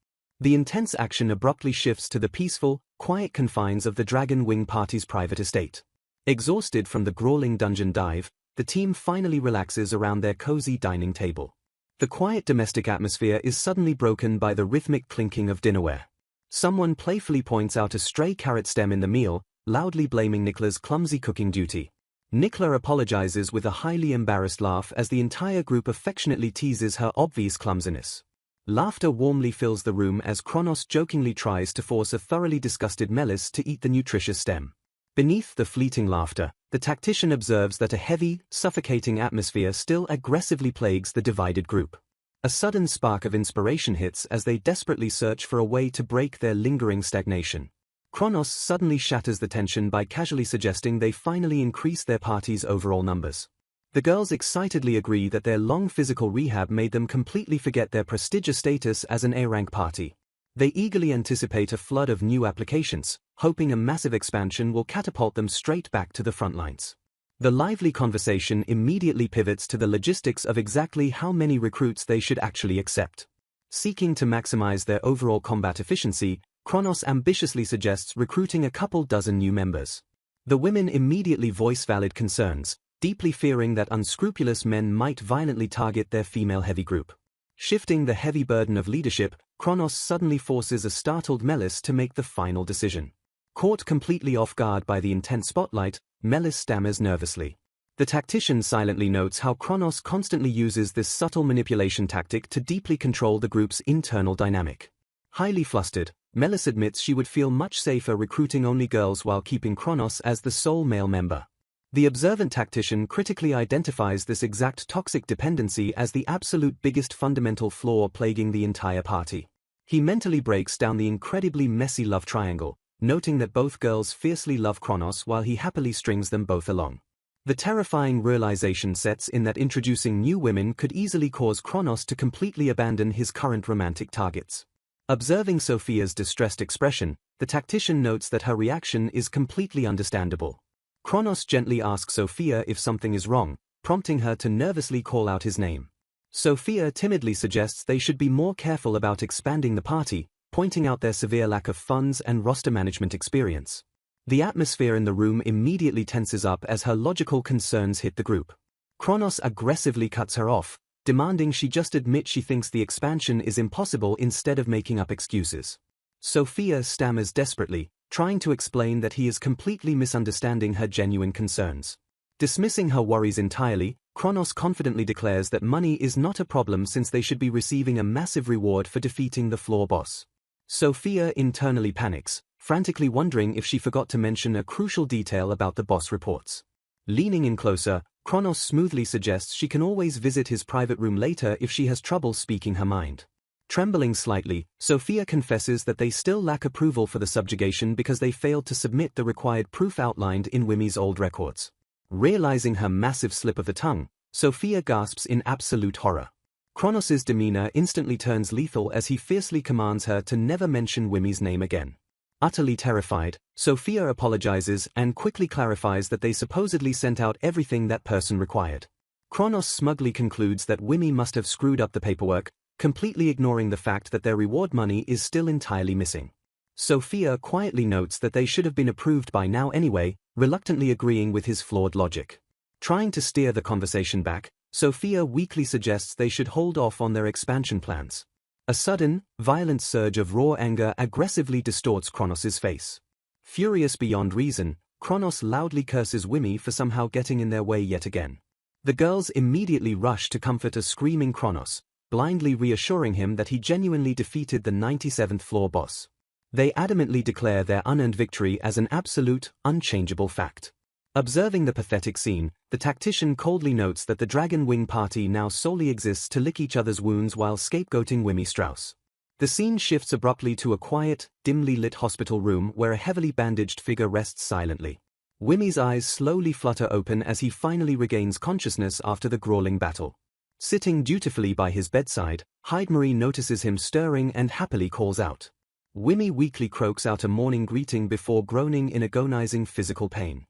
The intense action abruptly shifts to the peaceful, quiet confines of the Dragon Wing party's private estate. Exhausted from the grueling dungeon dive, the team finally relaxes around their cozy dining table. The quiet domestic atmosphere is suddenly broken by the rhythmic clinking of dinnerware. Someone playfully points out a stray carrot stem in the meal, loudly blaming Nicola's clumsy cooking duty. Nicola apologizes with a highly embarrassed laugh as the entire group affectionately teases her obvious clumsiness. Laughter warmly fills the room as Kronos jokingly tries to force a thoroughly disgusted Melis to eat the nutritious stem. Beneath the fleeting laughter, the tactician observes that a heavy, suffocating atmosphere still aggressively plagues the divided group. A sudden spark of inspiration hits as they desperately search for a way to break their lingering stagnation. Kronos suddenly shatters the tension by casually suggesting they finally increase their party's overall numbers. The girls excitedly agree that their long physical rehab made them completely forget their prestigious status as an A-rank party. They eagerly anticipate a flood of new applications, hoping a massive expansion will catapult them straight back to the front lines. The lively conversation immediately pivots to the logistics of exactly how many recruits they should actually accept. Seeking to maximize their overall combat efficiency, Kronos ambitiously suggests recruiting a couple dozen new members. The women immediately voice valid concerns, deeply fearing that unscrupulous men might violently target their female-heavy group. Shifting the heavy burden of leadership, Kronos suddenly forces a startled Melis to make the final decision. Caught completely off guard by the intense spotlight, Melis stammers nervously. The tactician silently notes how Kronos constantly uses this subtle manipulation tactic to deeply control the group's internal dynamic. Highly flustered, Melis admits she would feel much safer recruiting only girls while keeping Kronos as the sole male member. The observant tactician critically identifies this exact toxic dependency as the absolute biggest fundamental flaw plaguing the entire party. He mentally breaks down the incredibly messy love triangle, noting that both girls fiercely love Kronos while he happily strings them both along. The terrifying realization sets in that introducing new women could easily cause Kronos to completely abandon his current romantic targets. Observing Sophia's distressed expression, the tactician notes that her reaction is completely understandable. Kronos gently asks Sophia if something is wrong, prompting her to nervously call out his name. Sophia timidly suggests they should be more careful about expanding the party, pointing out their severe lack of funds and roster management experience. The atmosphere in the room immediately tenses up as her logical concerns hit the group. Kronos aggressively cuts her off, demanding she just admit she thinks the expansion is impossible instead of making up excuses. Sophia stammers desperately, trying to explain that he is completely misunderstanding her genuine concerns. Dismissing her worries entirely, Kronos confidently declares that money is not a problem since they should be receiving a massive reward for defeating the floor boss. Sophia internally panics, frantically wondering if she forgot to mention a crucial detail about the boss reports. Leaning in closer, Kronos smoothly suggests she can always visit his private room later if she has trouble speaking her mind. Trembling slightly, Sophia confesses that they still lack approval for the subjugation because they failed to submit the required proof outlined in Wimi's old records. Realizing her massive slip of the tongue, Sophia gasps in absolute horror. Kronos' demeanor instantly turns lethal as he fiercely commands her to never mention Wimi's name again. Utterly terrified, Sophia apologizes and quickly clarifies that they supposedly sent out everything that person required. Kronos smugly concludes that Wimi must have screwed up the paperwork, completely ignoring the fact that their reward money is still entirely missing. Sophia quietly notes that they should have been approved by now anyway, reluctantly agreeing with his flawed logic. Trying to steer the conversation back, Sophia weakly suggests they should hold off on their expansion plans. A sudden, violent surge of raw anger aggressively distorts Kronos' face. Furious beyond reason, Kronos loudly curses Wimi for somehow getting in their way yet again. The girls immediately rush to comfort a screaming Kronos, blindly reassuring him that he genuinely defeated the 97th floor boss. They adamantly declare their unearned victory as an absolute, unchangeable fact. Observing the pathetic scene, the tactician coldly notes that the Dragon Wing party now solely exists to lick each other's wounds while scapegoating Wimi Strauss. The scene shifts abruptly to a quiet, dimly lit hospital room where a heavily bandaged figure rests silently. Wimi's eyes slowly flutter open as he finally regains consciousness after the grueling battle. Sitting dutifully by his bedside, Heidemarie notices him stirring and happily calls out. Wimi weakly croaks out a morning greeting before groaning in agonizing physical pain.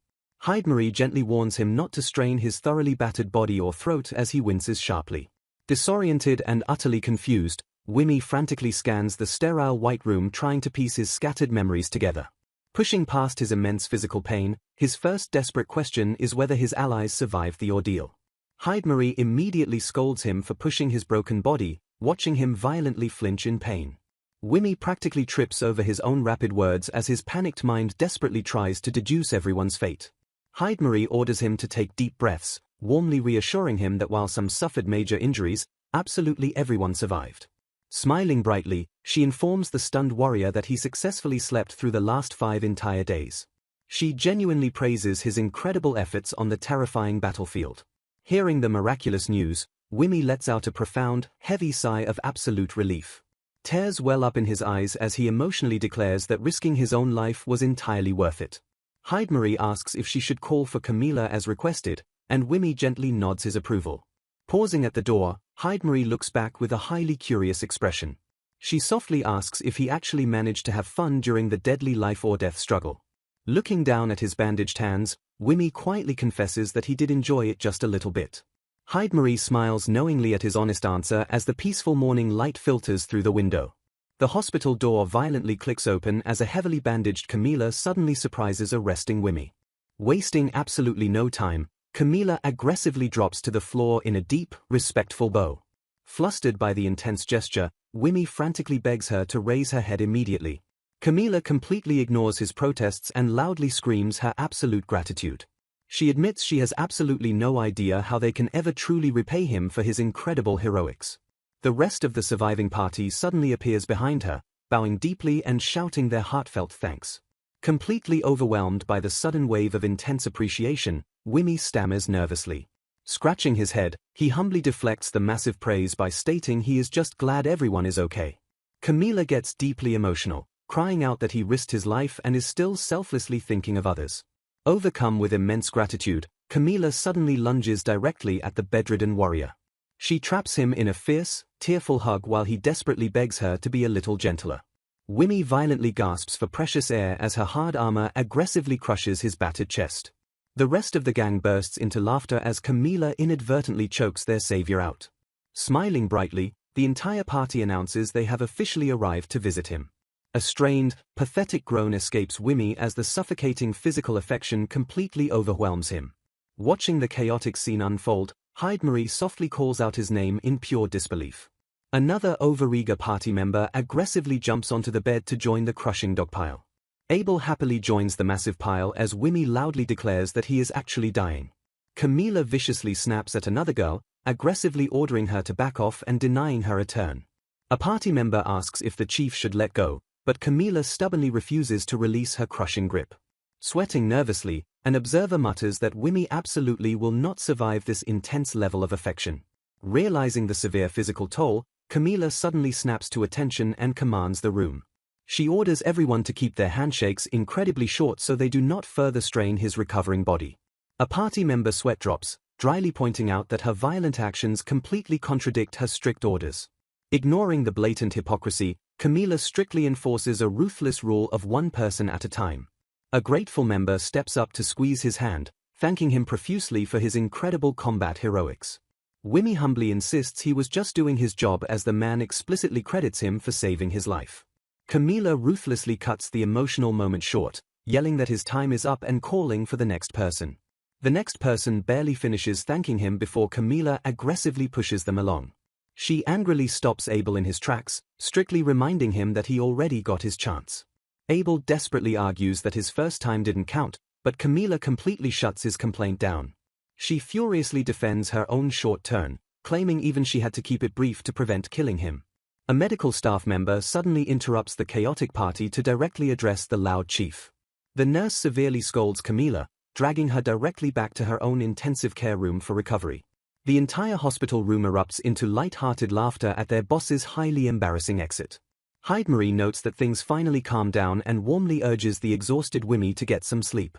Heidemarie gently warns him not to strain his thoroughly battered body or throat as he winces sharply. Disoriented and utterly confused, Wimi frantically scans the sterile white room trying to piece his scattered memories together. Pushing past his immense physical pain, his first desperate question is whether his allies survived the ordeal. Heidemarie immediately scolds him for pushing his broken body, watching him violently flinch in pain. Wimi practically trips over his own rapid words as his panicked mind desperately tries to deduce everyone's fate. Heidemarie orders him to take deep breaths, warmly reassuring him that while some suffered major injuries, absolutely everyone survived. Smiling brightly, she informs the stunned warrior that he successfully slept through the last 5 entire days. She genuinely praises his incredible efforts on the terrifying battlefield. Hearing the miraculous news, Wimi lets out a profound, heavy sigh of absolute relief. Tears well up in his eyes as he emotionally declares that risking his own life was entirely worth it. Heidemarie asks if she should call for Camilla as requested, and Wimi gently nods his approval. Pausing at the door, Heidemarie looks back with a highly curious expression. She softly asks if he actually managed to have fun during the deadly life-or-death struggle. Looking down at his bandaged hands, Wimi quietly confesses that he did enjoy it just a little bit. Heidemarie smiles knowingly at his honest answer as the peaceful morning light filters through the window. The hospital door violently clicks open as a heavily bandaged Camilla suddenly surprises a resting Wimi. Wasting absolutely no time, Camilla aggressively drops to the floor in a deep, respectful bow. Flustered by the intense gesture, Wimi frantically begs her to raise her head immediately. Camilla completely ignores his protests and loudly screams her absolute gratitude. She admits she has absolutely no idea how they can ever truly repay him for his incredible heroics. The rest of the surviving party suddenly appears behind her, bowing deeply and shouting their heartfelt thanks. Completely overwhelmed by the sudden wave of intense appreciation, Wimi stammers nervously. Scratching his head, he humbly deflects the massive praise by stating he is just glad everyone is okay. Camilla gets deeply emotional, crying out that he risked his life and is still selflessly thinking of others. Overcome with immense gratitude, Camila suddenly lunges directly at the bedridden warrior. She traps him in a fierce, tearful hug while he desperately begs her to be a little gentler. Wimmy violently gasps for precious air as her hard armor aggressively crushes his battered chest. The rest of the gang bursts into laughter as Camila inadvertently chokes their savior out. Smiling brightly, the entire party announces they have officially arrived to visit him. A strained, pathetic groan escapes Wimmy as the suffocating physical affection completely overwhelms him. Watching the chaotic scene unfold, Marie softly calls out his name in pure disbelief. Another overeager party member aggressively jumps onto the bed to join the crushing dogpile. Abel happily joins the massive pile as Wimmy loudly declares that he is actually dying. Camila viciously snaps at another girl, aggressively ordering her to back off and denying her a turn. A party member asks if the chief should let go, but Camila stubbornly refuses to release her crushing grip. Sweating nervously, an observer mutters that Wimmy absolutely will not survive this intense level of affection. Realizing the severe physical toll, Camila suddenly snaps to attention and commands the room. She orders everyone to keep their handshakes incredibly short so they do not further strain his recovering body. A party member sweat drops, dryly pointing out that her violent actions completely contradict her strict orders. Ignoring the blatant hypocrisy, Camila strictly enforces a ruthless rule of one person at a time. A grateful member steps up to squeeze his hand, thanking him profusely for his incredible combat heroics. Wimmy humbly insists he was just doing his job as the man explicitly credits him for saving his life. Camila ruthlessly cuts the emotional moment short, yelling that his time is up and calling for the next person. The next person barely finishes thanking him before Camila aggressively pushes them along. She angrily stops Abel in his tracks, strictly reminding him that he already got his chance. Abel desperately argues that his first time didn't count, but Camila completely shuts his complaint down. She furiously defends her own short turn, claiming even she had to keep it brief to prevent killing him. A medical staff member suddenly interrupts the chaotic party to directly address the loud chief. The nurse severely scolds Camila, dragging her directly back to her own intensive care room for recovery. The entire hospital room erupts into light-hearted laughter at their boss's highly embarrassing exit. Marie notes that things finally calm down and warmly urges the exhausted Wimmy to get some sleep.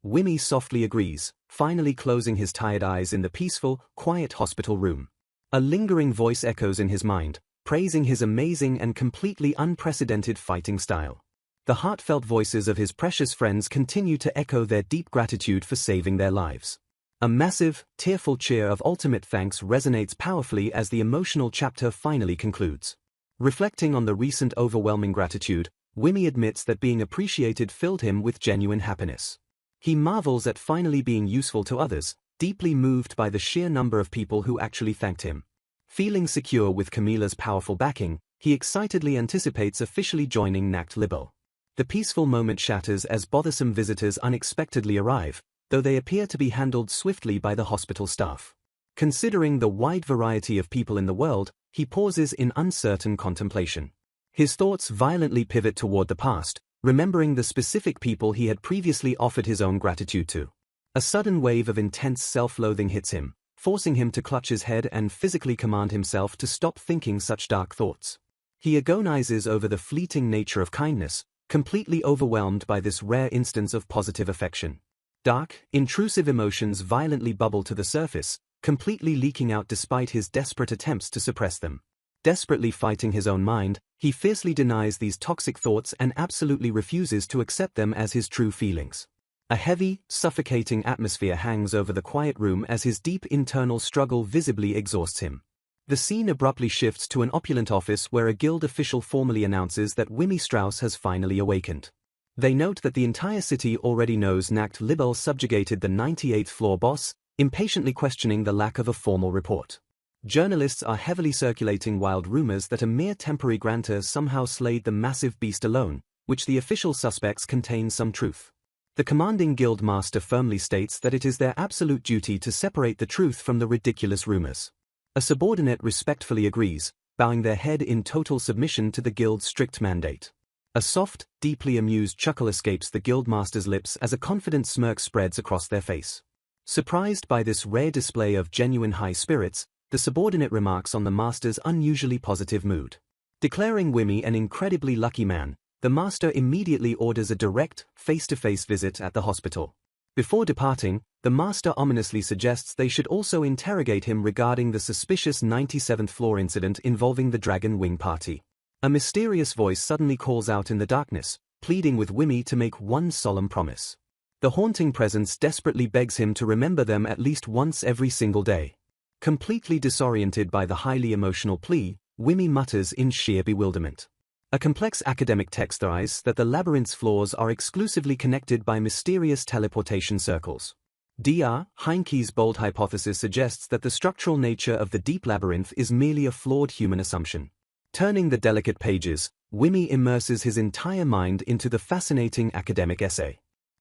Wimmy softly agrees, finally closing his tired eyes in the peaceful, quiet hospital room. A lingering voice echoes in his mind, praising his amazing and completely unprecedented fighting style. The heartfelt voices of his precious friends continue to echo their deep gratitude for saving their lives. A massive, tearful cheer of ultimate thanks resonates powerfully as the emotional chapter finally concludes. Reflecting on the recent overwhelming gratitude, Wimmy admits that being appreciated filled him with genuine happiness. He marvels at finally being useful to others, deeply moved by the sheer number of people who actually thanked him. Feeling secure with Camila's powerful backing, he excitedly anticipates officially joining Nacht Libel. The peaceful moment shatters as bothersome visitors unexpectedly arrive, though they appear to be handled swiftly by the hospital staff. Considering the wide variety of people in the world, he pauses in uncertain contemplation. His thoughts violently pivot toward the past, remembering the specific people he had previously offered his own gratitude to. A sudden wave of intense self-loathing hits him, forcing him to clutch his head and physically command himself to stop thinking such dark thoughts. He agonizes over the fleeting nature of kindness, completely overwhelmed by this rare instance of positive affection. Dark, intrusive emotions violently bubble to the surface, completely leaking out despite his desperate attempts to suppress them. Desperately fighting his own mind, he fiercely denies these toxic thoughts and absolutely refuses to accept them as his true feelings. A heavy, suffocating atmosphere hangs over the quiet room as his deep internal struggle visibly exhausts him. The scene abruptly shifts to an opulent office where a guild official formally announces that Wimmy Strauss has finally awakened. They note that the entire city already knows Nacht Libel subjugated the 98th floor boss, impatiently questioning the lack of a formal report. Journalists are heavily circulating wild rumors that a mere temporary grantor somehow slayed the massive beast alone, which the official suspects contain some truth. The commanding guild master firmly states that it is their absolute duty to separate the truth from the ridiculous rumors. A subordinate respectfully agrees, bowing their head in total submission to the guild's strict mandate. A soft, deeply amused chuckle escapes the guildmaster's lips as a confident smirk spreads across their face. Surprised by this rare display of genuine high spirits, the subordinate remarks on the master's unusually positive mood. Declaring Wimmy an incredibly lucky man, the master immediately orders a direct, face-to-face visit at the hospital. Before departing, the master ominously suggests they should also interrogate him regarding the suspicious 97th floor incident involving the Dragon Wing party. A mysterious voice suddenly calls out in the darkness, pleading with Wimmy to make one solemn promise. The haunting presence desperately begs him to remember them at least once every single day. Completely disoriented by the highly emotional plea, Wimmy mutters in sheer bewilderment. A complex academic text theorizes that the labyrinth's floors are exclusively connected by mysterious teleportation circles. Dr. Heinke's bold hypothesis suggests that the structural nature of the deep labyrinth is merely a flawed human assumption. Turning the delicate pages, Wimmy immerses his entire mind into the fascinating academic essay.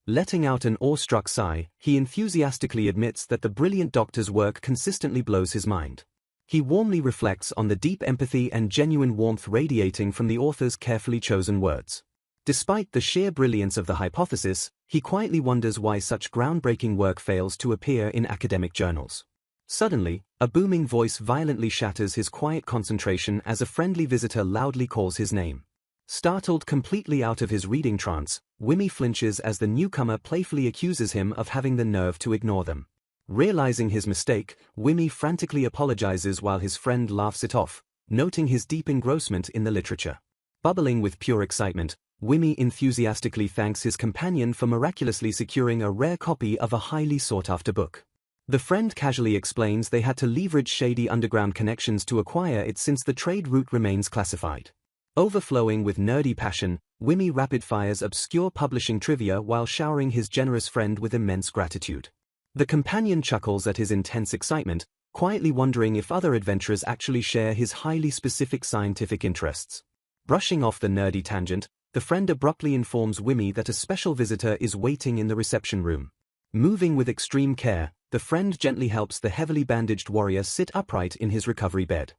Letting out an awestruck sigh, he enthusiastically admits that the brilliant doctor's work consistently blows his mind. He warmly reflects on the deep empathy and genuine warmth radiating from the author's carefully chosen words. Despite the sheer brilliance of the hypothesis, he quietly wonders why such groundbreaking work fails to appear in academic journals. Suddenly, a booming voice violently shatters his quiet concentration as a friendly visitor loudly calls his name. Startled completely out of his reading trance, Wimmy flinches as the newcomer playfully accuses him of having the nerve to ignore them. Realizing his mistake, Wimmy frantically apologizes while his friend laughs it off, noting his deep engrossment in the literature. Bubbling with pure excitement, Wimmy enthusiastically thanks his companion for miraculously securing a rare copy of a highly sought-after book. The friend casually explains they had to leverage shady underground connections to acquire it since the trade route remains classified. Overflowing with nerdy passion, Wimmy rapid-fires obscure publishing trivia while showering his generous friend with immense gratitude. The companion chuckles at his intense excitement, quietly wondering if other adventurers actually share his highly specific scientific interests. Brushing off the nerdy tangent, the friend abruptly informs Wimmy that a special visitor is waiting in the reception room. Moving with extreme care, the friend gently helps the heavily bandaged warrior sit upright in his recovery bed.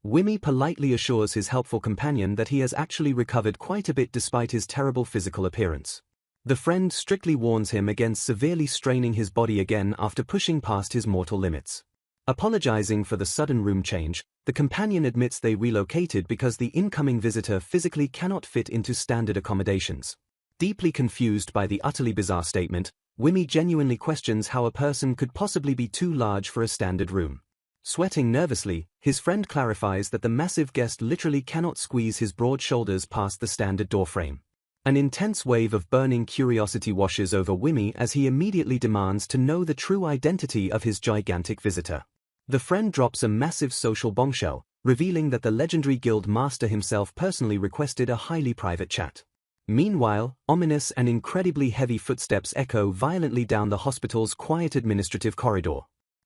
Wimmy politely assures his helpful companion that he has actually recovered quite a bit despite his terrible physical appearance. The friend strictly warns him against severely straining his body again after pushing past his mortal limits. Apologizing for the sudden room change, the companion admits they relocated because the incoming visitor physically cannot fit into standard accommodations. Deeply confused by the utterly bizarre statement, Wimmy genuinely questions how a person could possibly be too large for a standard room. Sweating nervously, his friend clarifies that the massive guest literally cannot squeeze his broad shoulders past the standard doorframe. An intense wave of burning curiosity washes over Wimmy as he immediately demands to know the true identity of his gigantic visitor. The friend drops a massive social bombshell, revealing that the legendary guild master himself personally requested a highly private chat. Meanwhile, ominous and incredibly heavy footsteps echo violently down the hospital's quiet administrative corridor.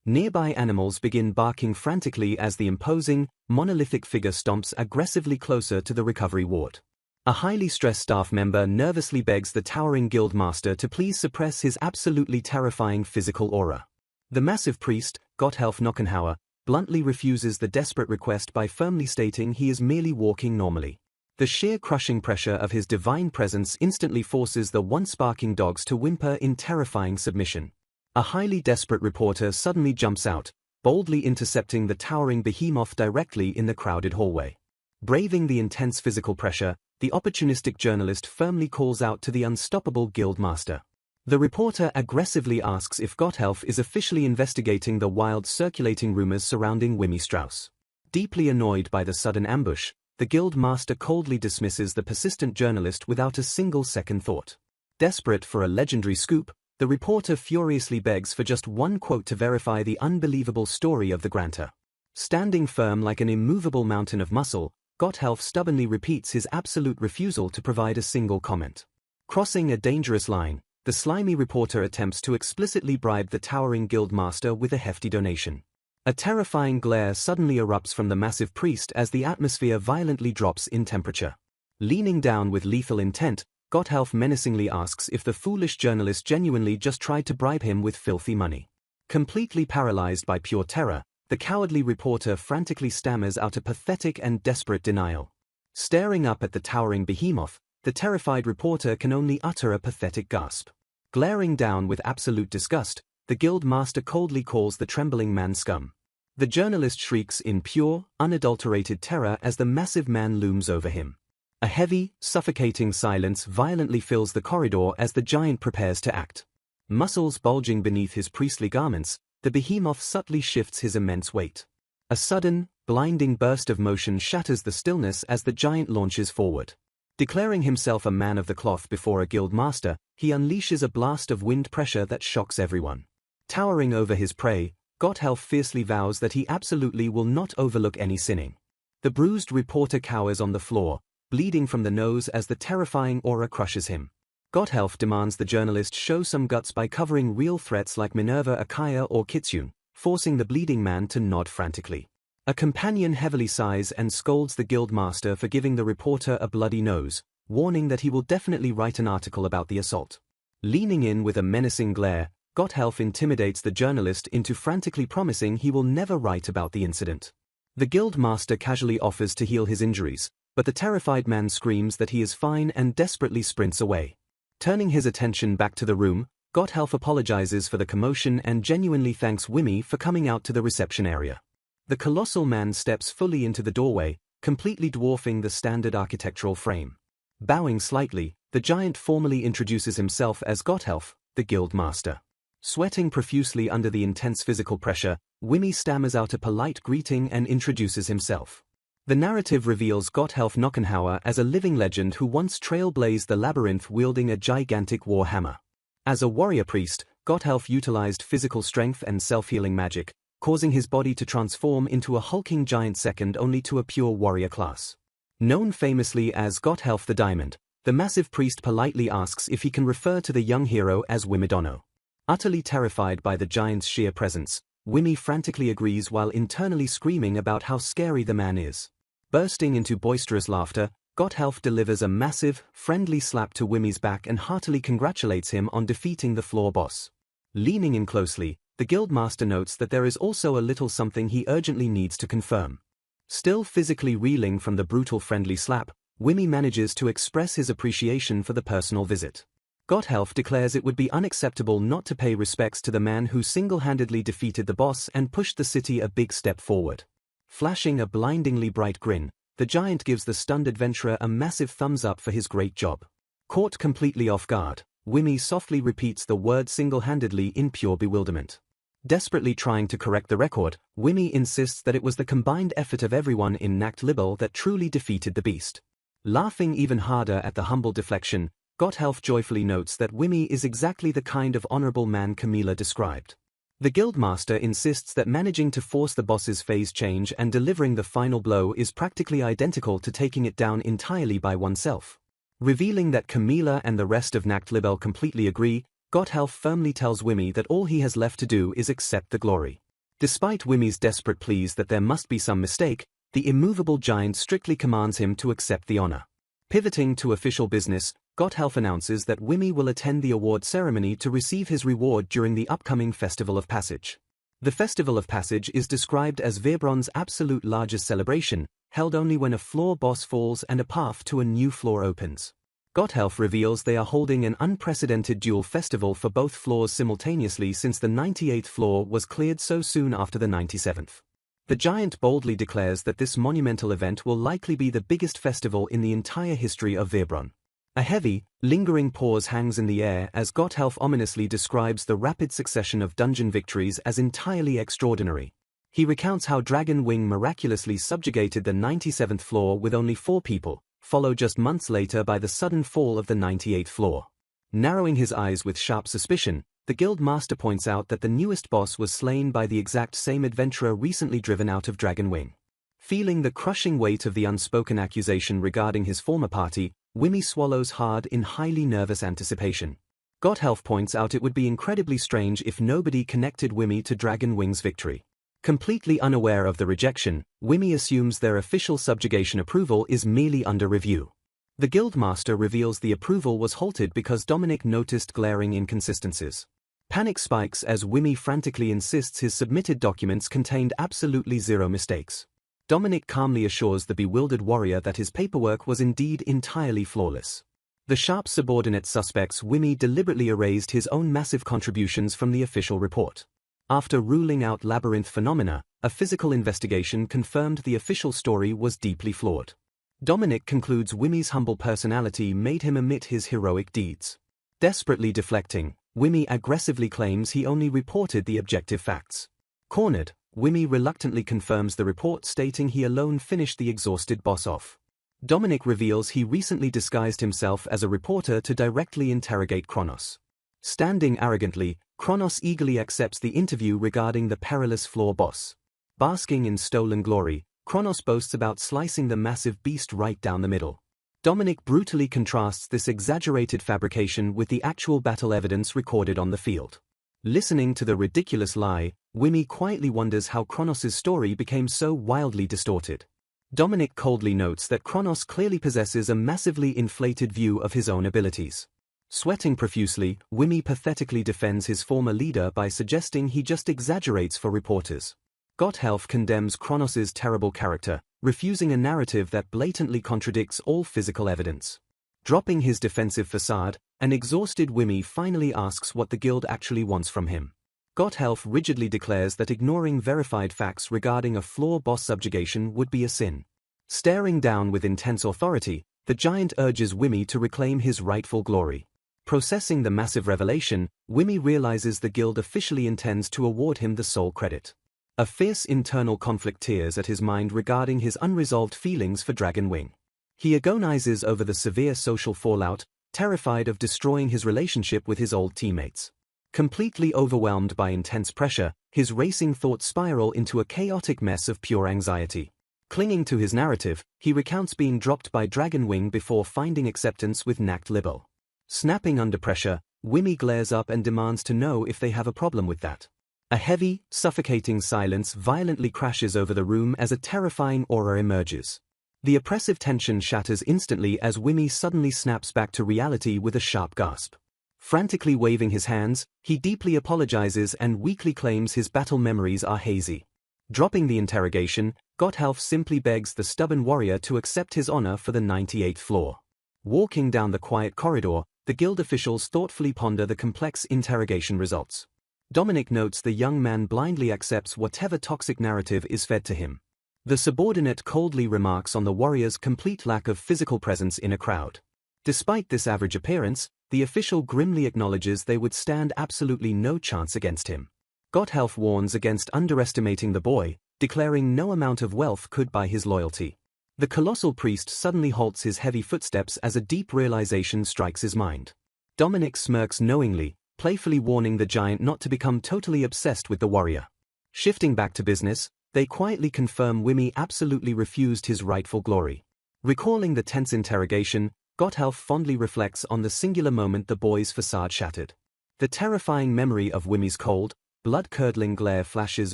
Nearby animals begin barking frantically as the imposing, monolithic figure stomps aggressively closer to the recovery ward. A highly stressed staff member nervously begs the towering guild master to please suppress his absolutely terrifying physical aura. The massive priest, Gotthelf Knockenhauer, bluntly refuses the desperate request by firmly stating he is merely walking normally. The sheer crushing pressure of his divine presence instantly forces the once barking dogs to whimper in terrifying submission. A highly desperate reporter suddenly jumps out, boldly intercepting the towering behemoth directly in the crowded hallway. Braving the intense physical pressure, the opportunistic journalist firmly calls out to the unstoppable guild master. The reporter aggressively asks if Gotthelf is officially investigating the wild circulating rumors surrounding Wimmy Strauss. Deeply annoyed by the sudden ambush, the guild master coldly dismisses the persistent journalist without a single second thought. Desperate for a legendary scoop, the reporter furiously begs for just one quote to verify the unbelievable story of the grantor. Standing firm like an immovable mountain of muscle, Gotthelf stubbornly repeats his absolute refusal to provide a single comment. Crossing a dangerous line, the slimy reporter attempts to explicitly bribe the towering guild master with a hefty donation. A terrifying glare suddenly erupts from the massive priest as the atmosphere violently drops in temperature. Leaning down with lethal intent, Gotthelf menacingly asks if the foolish journalist genuinely just tried to bribe him with filthy money. Completely paralyzed by pure terror, the cowardly reporter frantically stammers out a pathetic and desperate denial. Staring up at the towering behemoth, the terrified reporter can only utter a pathetic gasp. Glaring down with absolute disgust, the guild master coldly calls the trembling man scum. The journalist shrieks in pure, unadulterated terror as the massive man looms over him. A heavy, suffocating silence violently fills the corridor as the giant prepares to act. Muscles bulging beneath his priestly garments, the behemoth subtly shifts his immense weight. A sudden, blinding burst of motion shatters the stillness as the giant launches forward. Declaring himself a man of the cloth before a guild master, he unleashes a blast of wind pressure that shocks everyone. Towering over his prey, Gotthelf fiercely vows that he absolutely will not overlook any sinning. The bruised reporter cowers on the floor, bleeding from the nose as the terrifying aura crushes him. Gotthelf demands the journalist show some guts by covering real threats like Minerva Achaia or Kitsune, forcing the bleeding man to nod frantically. A companion heavily sighs and scolds the guild master for giving the reporter a bloody nose, warning that he will definitely write an article about the assault. Leaning in with a menacing glare, Gotthelf intimidates the journalist into frantically promising he will never write about the incident. The guild master casually offers to heal his injuries, but the terrified man screams that he is fine and desperately sprints away. Turning his attention back to the room, Gotthelf apologizes for the commotion and genuinely thanks Wimmy for coming out to the reception area. The colossal man steps fully into the doorway, completely dwarfing the standard architectural frame. Bowing slightly, the giant formally introduces himself as Gotthelf, the guild master. Sweating profusely under the intense physical pressure, Wimmy stammers out a polite greeting and introduces himself. The narrative reveals Gotthelf Knockenhauer as a living legend who once trailblazed the labyrinth wielding a gigantic war hammer. As a warrior priest, Gotthelf utilized physical strength and self-healing magic, causing his body to transform into a hulking giant second only to a pure warrior class. Known famously as Gotthelf the Diamond, the massive priest politely asks if he can refer to the young hero as Wimidono. Utterly terrified by the giant's sheer presence, Wimmy frantically agrees while internally screaming about how scary the man is. Bursting into boisterous laughter, Gotthelf delivers a massive, friendly slap to Wimmy's back and heartily congratulates him on defeating the floor boss. Leaning in closely, the guildmaster notes that there is also a little something he urgently needs to confirm. Still physically reeling from the brutal friendly slap, Wimmy manages to express his appreciation for the personal visit. Gotthelf declares it would be unacceptable not to pay respects to the man who single-handedly defeated the boss and pushed the city a big step forward. Flashing a blindingly bright grin, the giant gives the stunned adventurer a massive thumbs up for his great job. Caught completely off guard, Wimmy softly repeats the word single-handedly in pure bewilderment. Desperately trying to correct the record, Wimmy insists that it was the combined effort of everyone in Nacht Libel that truly defeated the beast. Laughing even harder at the humble deflection, Gotthelf joyfully notes that Wimmy is exactly the kind of honorable man Camilla described. The guildmaster insists that managing to force the boss's phase change and delivering the final blow is practically identical to taking it down entirely by oneself. Revealing that Camilla and the rest of Nacht Libel completely agree, Gotthelf firmly tells Wimmy that all he has left to do is accept the glory. Despite Wimmy's desperate pleas that there must be some mistake, the immovable giant strictly commands him to accept the honor. Pivoting to official business, Gotthelf announces that Wimmy will attend the award ceremony to receive his reward during the upcoming Festival of Passage. The Festival of Passage is described as Vebron's absolute largest celebration, held only when a floor boss falls and a path to a new floor opens. Gotthelf reveals they are holding an unprecedented dual festival for both floors simultaneously since the 98th floor was cleared so soon after the 97th. The giant boldly declares that this monumental event will likely be the biggest festival in the entire history of Vebron. A heavy, lingering pause hangs in the air as Gotthelf ominously describes the rapid succession of dungeon victories as entirely extraordinary. He recounts how Dragon Wing miraculously subjugated the 97th floor with only 4 people, followed just months later by the sudden fall of the 98th floor. Narrowing his eyes with sharp suspicion, the guild master points out that the newest boss was slain by the exact same adventurer recently driven out of Dragon Wing. Feeling the crushing weight of the unspoken accusation regarding his former party, Wimmy swallows hard in highly nervous anticipation. Gotthelf points out it would be incredibly strange if nobody connected Wimmy to Dragon Wing's victory. Completely unaware of the rejection, Wimmy assumes their official subjugation approval is merely under review. The guildmaster reveals the approval was halted because Dominic noticed glaring inconsistencies. Panic spikes as Wimmy frantically insists his submitted documents contained absolutely zero mistakes. Dominic calmly assures the bewildered warrior that his paperwork was indeed entirely flawless. The sharp subordinate suspects Wimmy deliberately erased his own massive contributions from the official report. After ruling out labyrinth phenomena, a physical investigation confirmed the official story was deeply flawed. Dominic concludes Wimmy's humble personality made him omit his heroic deeds. Desperately deflecting, Wimmy aggressively claims he only reported the objective facts. Cornered, Wimmy reluctantly confirms the report, stating he alone finished the exhausted boss off. Dominic reveals he recently disguised himself as a reporter to directly interrogate Kronos. Standing arrogantly, Kronos eagerly accepts the interview regarding the perilous floor boss. Basking in stolen glory, Kronos boasts about slicing the massive beast right down the middle. Dominic brutally contrasts this exaggerated fabrication with the actual battle evidence recorded on the field. Listening to the ridiculous lie, Wimmy quietly wonders how Kronos' story became so wildly distorted. Dominic coldly notes that Kronos clearly possesses a massively inflated view of his own abilities. Sweating profusely, Wimmy pathetically defends his former leader by suggesting he just exaggerates for reporters. Gotthelf condemns Kronos' terrible character, refusing a narrative that blatantly contradicts all physical evidence. Dropping his defensive facade, an exhausted Wimmy finally asks what the guild actually wants from him. Gotthelf rigidly declares that ignoring verified facts regarding a floor boss subjugation would be a sin. Staring down with intense authority, the giant urges Wimmy to reclaim his rightful glory. Processing the massive revelation, Wimmy realizes the guild officially intends to award him the sole credit. A fierce internal conflict tears at his mind regarding his unresolved feelings for Dragon Wing. He agonizes over the severe social fallout, terrified of destroying his relationship with his old teammates. Completely overwhelmed by intense pressure, his racing thoughts spiral into a chaotic mess of pure anxiety. Clinging to his narrative, he recounts being dropped by Dragon Wing before finding acceptance with Nacht Libel. Snapping under pressure, Wimmy glares up and demands to know if they have a problem with that. A heavy, suffocating silence violently crashes over the room as a terrifying aura emerges. The oppressive tension shatters instantly as Wimmy suddenly snaps back to reality with a sharp gasp. Frantically waving his hands, he deeply apologizes and weakly claims his battle memories are hazy. Dropping the interrogation, Gotthelf simply begs the stubborn warrior to accept his honor for the 98th floor. Walking down the quiet corridor, the guild officials thoughtfully ponder the complex interrogation results. Dominic notes the young man blindly accepts whatever toxic narrative is fed to him. The subordinate coldly remarks on the warrior's complete lack of physical presence in a crowd. Despite this average appearance, the official grimly acknowledges they would stand absolutely no chance against him. Gotthelf warns against underestimating the boy, declaring no amount of wealth could buy his loyalty. The colossal priest suddenly halts his heavy footsteps as a deep realization strikes his mind. Dominic smirks knowingly, playfully warning the giant not to become totally obsessed with the warrior. Shifting back to business, they quietly confirm Wimmy absolutely refused his rightful glory. Recalling the tense interrogation, Gotthelf fondly reflects on the singular moment the boy's facade shattered. The terrifying memory of Wimmy's cold, blood-curdling glare flashes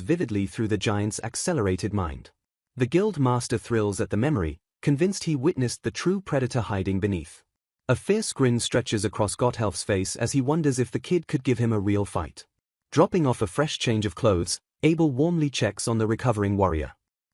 vividly through the giant's accelerated mind. The guild master thrills at the memory, convinced he witnessed the true predator hiding beneath. A fierce grin stretches across Gotthelf's face as he wonders if the kid could give him a real fight. Dropping off a fresh change of clothes, Abel warmly checks on the recovering warrior.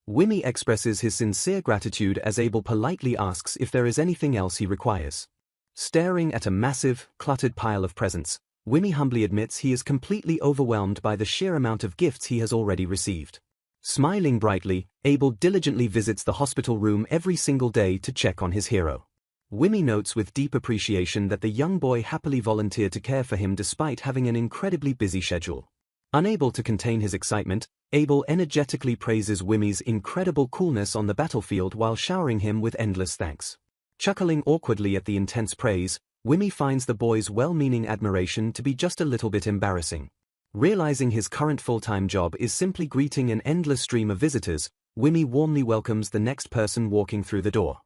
Wimmy expresses his sincere gratitude as Abel politely asks if there is anything else he requires. Staring at a massive, cluttered pile of presents, Wimmy humbly admits he is completely overwhelmed by the sheer amount of gifts he has already received. Smiling brightly, Abel diligently visits the hospital room every single day to check on his hero. Wimmy notes with deep appreciation that the young boy happily volunteered to care for him despite having an incredibly busy schedule. Unable to contain his excitement, Abel energetically praises Wimmy's incredible coolness on the battlefield while showering him with endless thanks. Chuckling awkwardly at the intense praise, Wimmy finds the boy's well-meaning admiration to be just a little bit embarrassing. Realizing his current full-time job is simply greeting an endless stream of visitors, Wimmy warmly welcomes the next person walking through the door.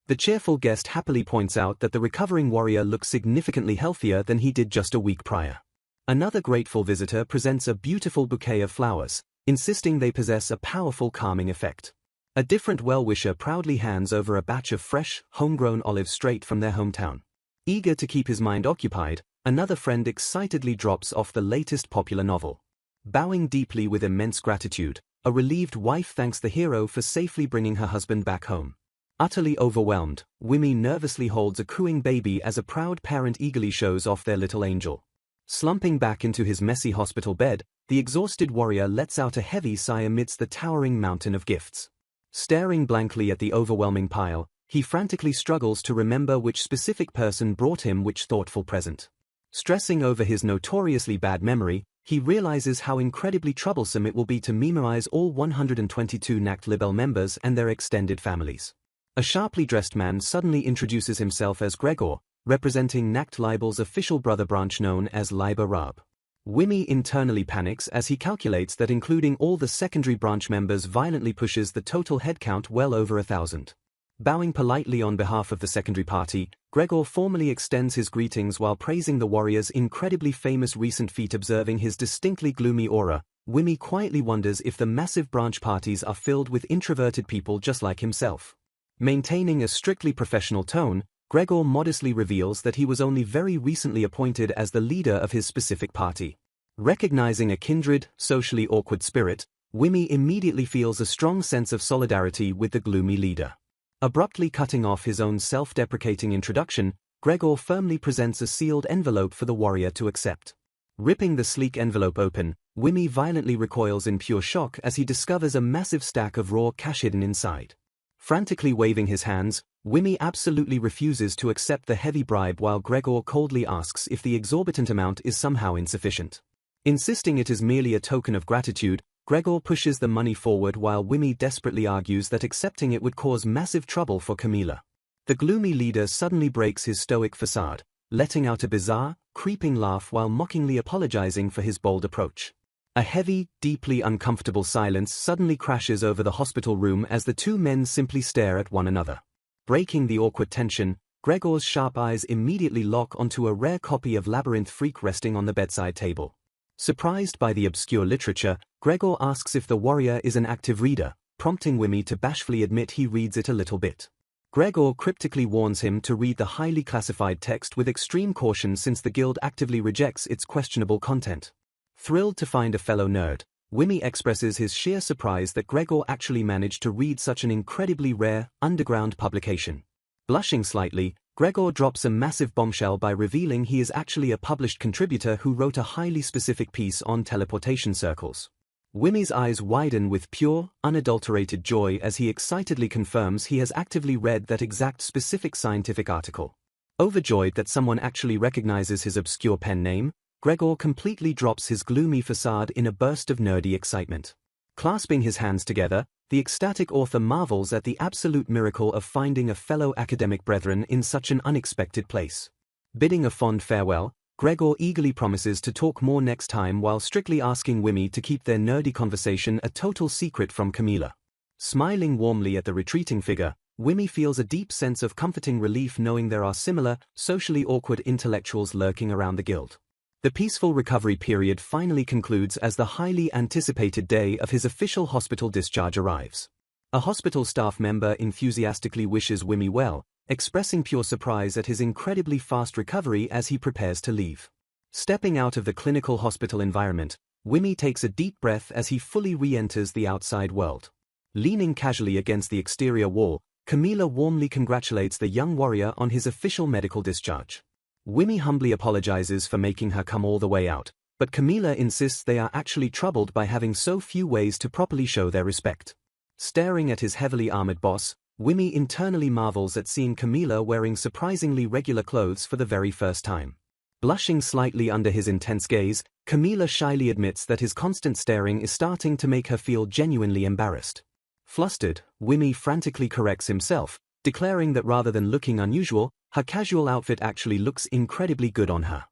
The cheerful guest happily points out that the recovering warrior looks significantly healthier than he did just a week prior. Another grateful visitor presents a beautiful bouquet of flowers, insisting they possess a powerful calming effect. A different well-wisher proudly hands over a batch of fresh, homegrown olives straight from their hometown. Eager to keep his mind occupied, another friend excitedly drops off the latest popular novel. Bowing deeply with immense gratitude, a relieved wife thanks the hero for safely bringing her husband back home. Utterly overwhelmed, Wimmy nervously holds a cooing baby as a proud parent eagerly shows off their little angel. Slumping back into his messy hospital bed, the exhausted warrior lets out a heavy sigh amidst the towering mountain of gifts. Staring blankly at the overwhelming pile, he frantically struggles to remember which specific person brought him which thoughtful present. Stressing over his notoriously bad memory, he realizes how incredibly troublesome it will be to memorize all 122 Nacht Libel members and their extended families. A sharply dressed man suddenly introduces himself as Gregor, representing Nacht Libel's official brother branch known as Liber Rab. Wimmy internally panics as he calculates that including all the secondary branch members violently pushes the total headcount well over 1,000. Bowing politely on behalf of the secondary party, Gregor formally extends his greetings while praising the warrior's incredibly famous recent feat. Observing his distinctly gloomy aura, Wimmy quietly wonders if the massive branch parties are filled with introverted people just like himself. Maintaining a strictly professional tone, Gregor modestly reveals that he was only very recently appointed as the leader of his specific party. Recognizing a kindred, socially awkward spirit, Wimmy immediately feels a strong sense of solidarity with the gloomy leader. Abruptly cutting off his own self-deprecating introduction, Gregor firmly presents a sealed envelope for the warrior to accept. Ripping the sleek envelope open, Wimmy violently recoils in pure shock as he discovers a massive stack of raw cash hidden inside. Frantically waving his hands, Wimmy absolutely refuses to accept the heavy bribe while Gregor coldly asks if the exorbitant amount is somehow insufficient. Insisting it is merely a token of gratitude, Gregor pushes the money forward while Wimmy desperately argues that accepting it would cause massive trouble for Camilla. The gloomy leader suddenly breaks his stoic facade, letting out a bizarre, creeping laugh while mockingly apologizing for his bold approach. A heavy, deeply uncomfortable silence suddenly crashes over the hospital room as the two men simply stare at one another. Breaking the awkward tension, Gregor's sharp eyes immediately lock onto a rare copy of Labyrinth Freak resting on the bedside table. Surprised by the obscure literature, Gregor asks if the warrior is an active reader, prompting Wimmy to bashfully admit he reads it a little bit. Gregor cryptically warns him to read the highly classified text with extreme caution since the guild actively rejects its questionable content. Thrilled to find a fellow nerd, Wimmy expresses his sheer surprise that Gregor actually managed to read such an incredibly rare, underground publication. Blushing slightly, Gregor drops a massive bombshell by revealing he is actually a published contributor who wrote a highly specific piece on teleportation circles. Wimmy's eyes widen with pure, unadulterated joy as he excitedly confirms he has actively read that exact specific scientific article. Overjoyed that someone actually recognizes his obscure pen name, Gregor completely drops his gloomy facade in a burst of nerdy excitement. Clasping his hands together, the ecstatic author marvels at the absolute miracle of finding a fellow academic brethren in such an unexpected place. Bidding a fond farewell, Gregor eagerly promises to talk more next time while strictly asking Wimmy to keep their nerdy conversation a total secret from Camilla. Smiling warmly at the retreating figure, Wimmy feels a deep sense of comforting relief knowing there are similar, socially awkward intellectuals lurking around the guild. The peaceful recovery period finally concludes as the highly anticipated day of his official hospital discharge arrives. A hospital staff member enthusiastically wishes Wimmy well, expressing pure surprise at his incredibly fast recovery as he prepares to leave. Stepping out of the clinical hospital environment, Wimmy takes a deep breath as he fully re-enters the outside world. Leaning casually against the exterior wall, Camilla warmly congratulates the young warrior on his official medical discharge. Wimmy humbly apologizes for making her come all the way out, but Camilla insists they are actually troubled by having so few ways to properly show their respect. Staring at his heavily armored boss, Wimmy internally marvels at seeing Camilla wearing surprisingly regular clothes for the very first time. Blushing slightly under his intense gaze, Camilla shyly admits that his constant staring is starting to make her feel genuinely embarrassed. Flustered, Wimmy frantically corrects himself, declaring that rather than looking unusual, her casual outfit actually looks incredibly good on her.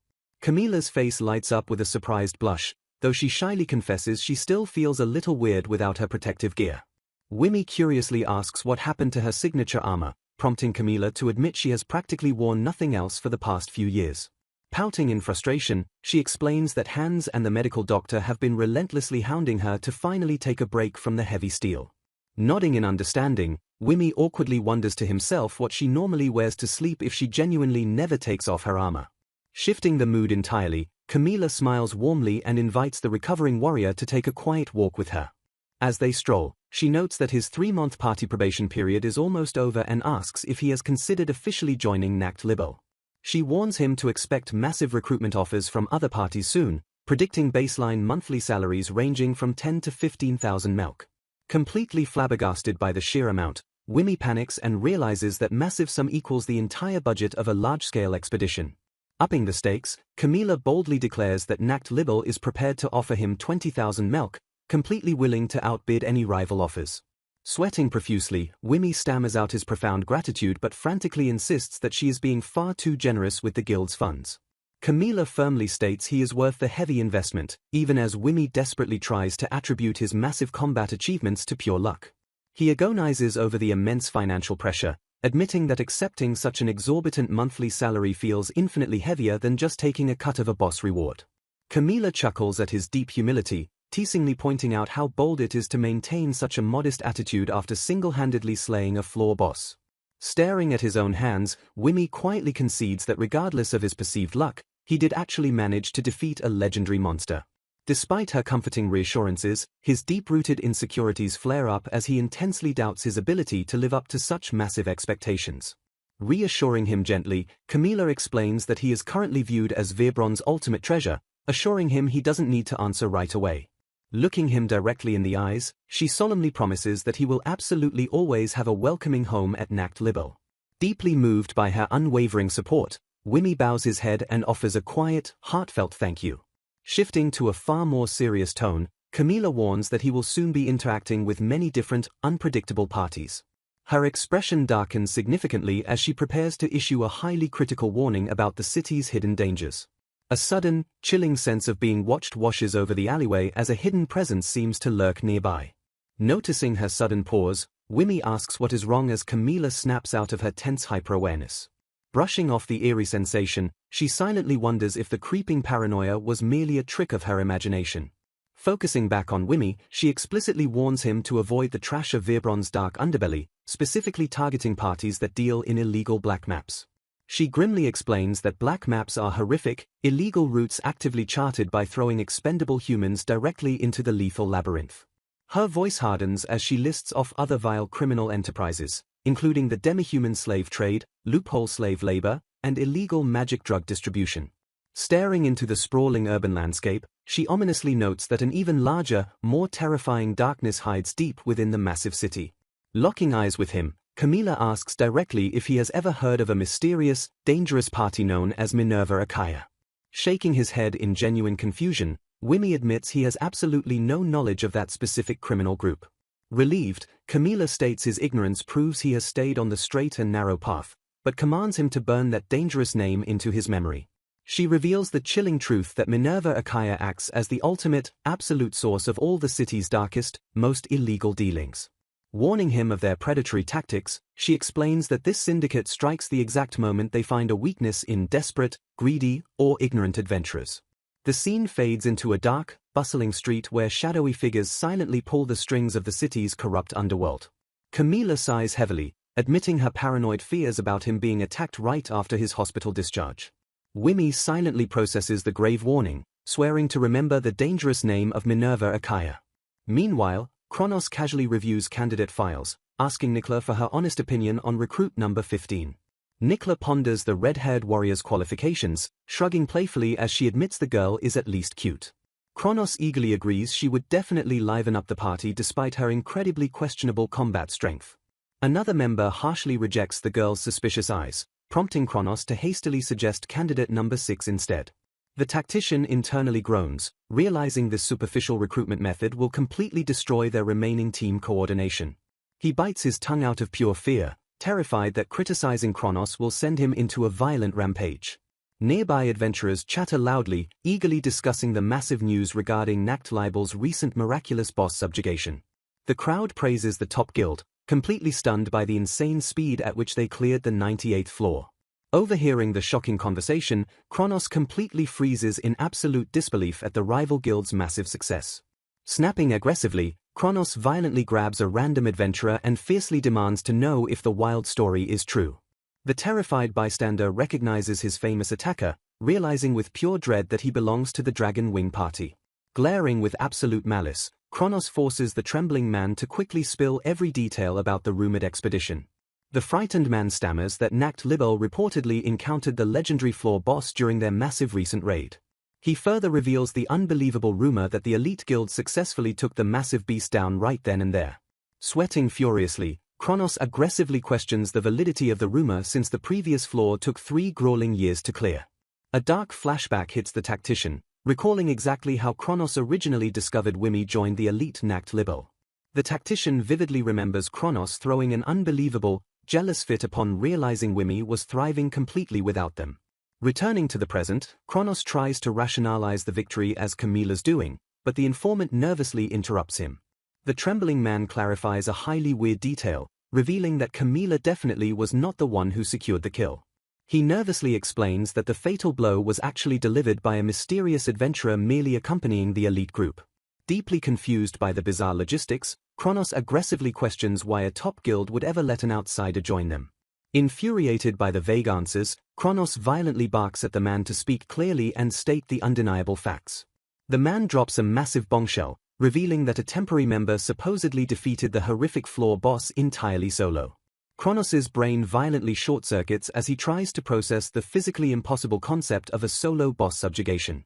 Camilla's face lights up with a surprised blush, though she shyly confesses she still feels a little weird without her protective gear. Wimmy curiously asks what happened to her signature armor, prompting Camilla to admit she has practically worn nothing else for the past few years. Pouting in frustration, she explains that Hans and the medical doctor have been relentlessly hounding her to finally take a break from the heavy steel. Nodding in understanding, Wimmy awkwardly wonders to himself what she normally wears to sleep if she genuinely never takes off her armor. Shifting the mood entirely, Camilla smiles warmly and invites the recovering warrior to take a quiet walk with her. As they stroll, she notes that his 3-month party probation period is almost over and asks if he has considered officially joining Nacht Libel. She warns him to expect massive recruitment offers from other parties soon, predicting baseline monthly salaries ranging from 10 to 15,000 melk. Completely flabbergasted by the sheer amount, Wimmy panics and realizes that massive sum equals the entire budget of a large-scale expedition. Upping the stakes, Camila boldly declares that Nacht Libel is prepared to offer him 20,000 melk, completely willing to outbid any rival offers. Sweating profusely, Wimmy stammers out his profound gratitude but frantically insists that she is being far too generous with the guild's funds. Camila firmly states he is worth the heavy investment, even as Wimmy desperately tries to attribute his massive combat achievements to pure luck. He agonizes over the immense financial pressure, admitting that accepting such an exorbitant monthly salary feels infinitely heavier than just taking a cut of a boss reward. Camila chuckles at his deep humility, teasingly pointing out how bold it is to maintain such a modest attitude after single-handedly slaying a floor boss. Staring at his own hands, Wimmy quietly concedes that regardless of his perceived luck, he did actually manage to defeat a legendary monster. Despite her comforting reassurances, his deep-rooted insecurities flare up as he intensely doubts his ability to live up to such massive expectations. Reassuring him gently, Camila explains that he is currently viewed as Virbron's ultimate treasure, assuring him he doesn't need to answer right away. Looking him directly in the eyes, she solemnly promises that he will absolutely always have a welcoming home at Nacht Libel. Deeply moved by her unwavering support, Wimmy bows his head and offers a quiet, heartfelt thank you. Shifting to a far more serious tone, Camila warns that he will soon be interacting with many different, unpredictable parties. Her expression darkens significantly as she prepares to issue a highly critical warning about the city's hidden dangers. A sudden, chilling sense of being watched washes over the alleyway as a hidden presence seems to lurk nearby. Noticing her sudden pause, Wimmy asks what is wrong as Camila snaps out of her tense hyper-awareness. Brushing off the eerie sensation, she silently wonders if the creeping paranoia was merely a trick of her imagination. Focusing back on Wimmy, she explicitly warns him to avoid the trash of Virbron's dark underbelly, specifically targeting parties that deal in illegal black maps. She grimly explains that black maps are horrific, illegal routes actively charted by throwing expendable humans directly into the lethal labyrinth. Her voice hardens as she lists off other vile criminal enterprises, including the demi-human slave trade, loophole slave labor, and illegal magic drug distribution. Staring into the sprawling urban landscape, she ominously notes that an even larger, more terrifying darkness hides deep within the massive city. Locking eyes with him, Camila asks directly if he has ever heard of a mysterious, dangerous party known as Minerva Akaya. Shaking his head in genuine confusion, Wimmy admits he has absolutely no knowledge of that specific criminal group. Relieved, Camila states his ignorance proves he has stayed on the straight and narrow path, but commands him to burn that dangerous name into his memory. She reveals the chilling truth that Minerva Akaya acts as the ultimate, absolute source of all the city's darkest, most illegal dealings. Warning him of their predatory tactics, she explains that this syndicate strikes the exact moment they find a weakness in desperate, greedy, or ignorant adventurers. The scene fades into a dark, bustling street where shadowy figures silently pull the strings of the city's corrupt underworld. Camila sighs heavily, admitting her paranoid fears about him being attacked right after his hospital discharge. Wimmy silently processes the grave warning, swearing to remember the dangerous name of Minerva Akaya. Meanwhile, Kronos casually reviews candidate files, asking Nikla for her honest opinion on recruit number 15. Nikla ponders the red-haired warrior's qualifications, shrugging playfully as she admits the girl is at least cute. Kronos eagerly agrees she would definitely liven up the party despite her incredibly questionable combat strength. Another member harshly rejects the girl's suspicious eyes, prompting Kronos to hastily suggest candidate number 6 instead. The tactician internally groans, realizing this superficial recruitment method will completely destroy their remaining team coordination. He bites his tongue out of pure fear, terrified that criticizing Kronos will send him into a violent rampage. Nearby adventurers chatter loudly, eagerly discussing the massive news regarding Nacht Libel's recent miraculous boss subjugation. The crowd praises the top guild, completely stunned by the insane speed at which they cleared the 98th floor. Overhearing the shocking conversation, Kronos completely freezes in absolute disbelief at the rival guild's massive success. Snapping aggressively, Kronos violently grabs a random adventurer and fiercely demands to know if the wild story is true. The terrified bystander recognizes his famous attacker, realizing with pure dread that he belongs to the Dragon Wing party. Glaring with absolute malice, Kronos forces the trembling man to quickly spill every detail about the rumored expedition. The frightened man stammers that Nacht Libel reportedly encountered the legendary floor boss during their massive recent raid. He further reveals the unbelievable rumor that the elite guild successfully took the massive beast down right then and there. Sweating furiously, Kronos aggressively questions the validity of the rumor since the previous floor took 3 grueling years to clear. A dark flashback hits the tactician, recalling exactly how Kronos originally discovered Wimmy joined the elite Nacht Libel. The tactician vividly remembers Kronos throwing an unbelievable, jealous fit upon realizing Wimmy was thriving completely without them. Returning to the present, Kronos tries to rationalize the victory as Camilla's doing, but the informant nervously interrupts him. The trembling man clarifies a highly weird detail, revealing that Camilla definitely was not the one who secured the kill. He nervously explains that the fatal blow was actually delivered by a mysterious adventurer merely accompanying the elite group. Deeply confused by the bizarre logistics, Kronos aggressively questions why a top guild would ever let an outsider join them. Infuriated by the vague answers, Kronos violently barks at the man to speak clearly and state the undeniable facts. The man drops a massive bombshell, revealing that a temporary member supposedly defeated the horrific floor boss entirely solo. Kronos's brain violently short-circuits as he tries to process the physically impossible concept of a solo boss subjugation.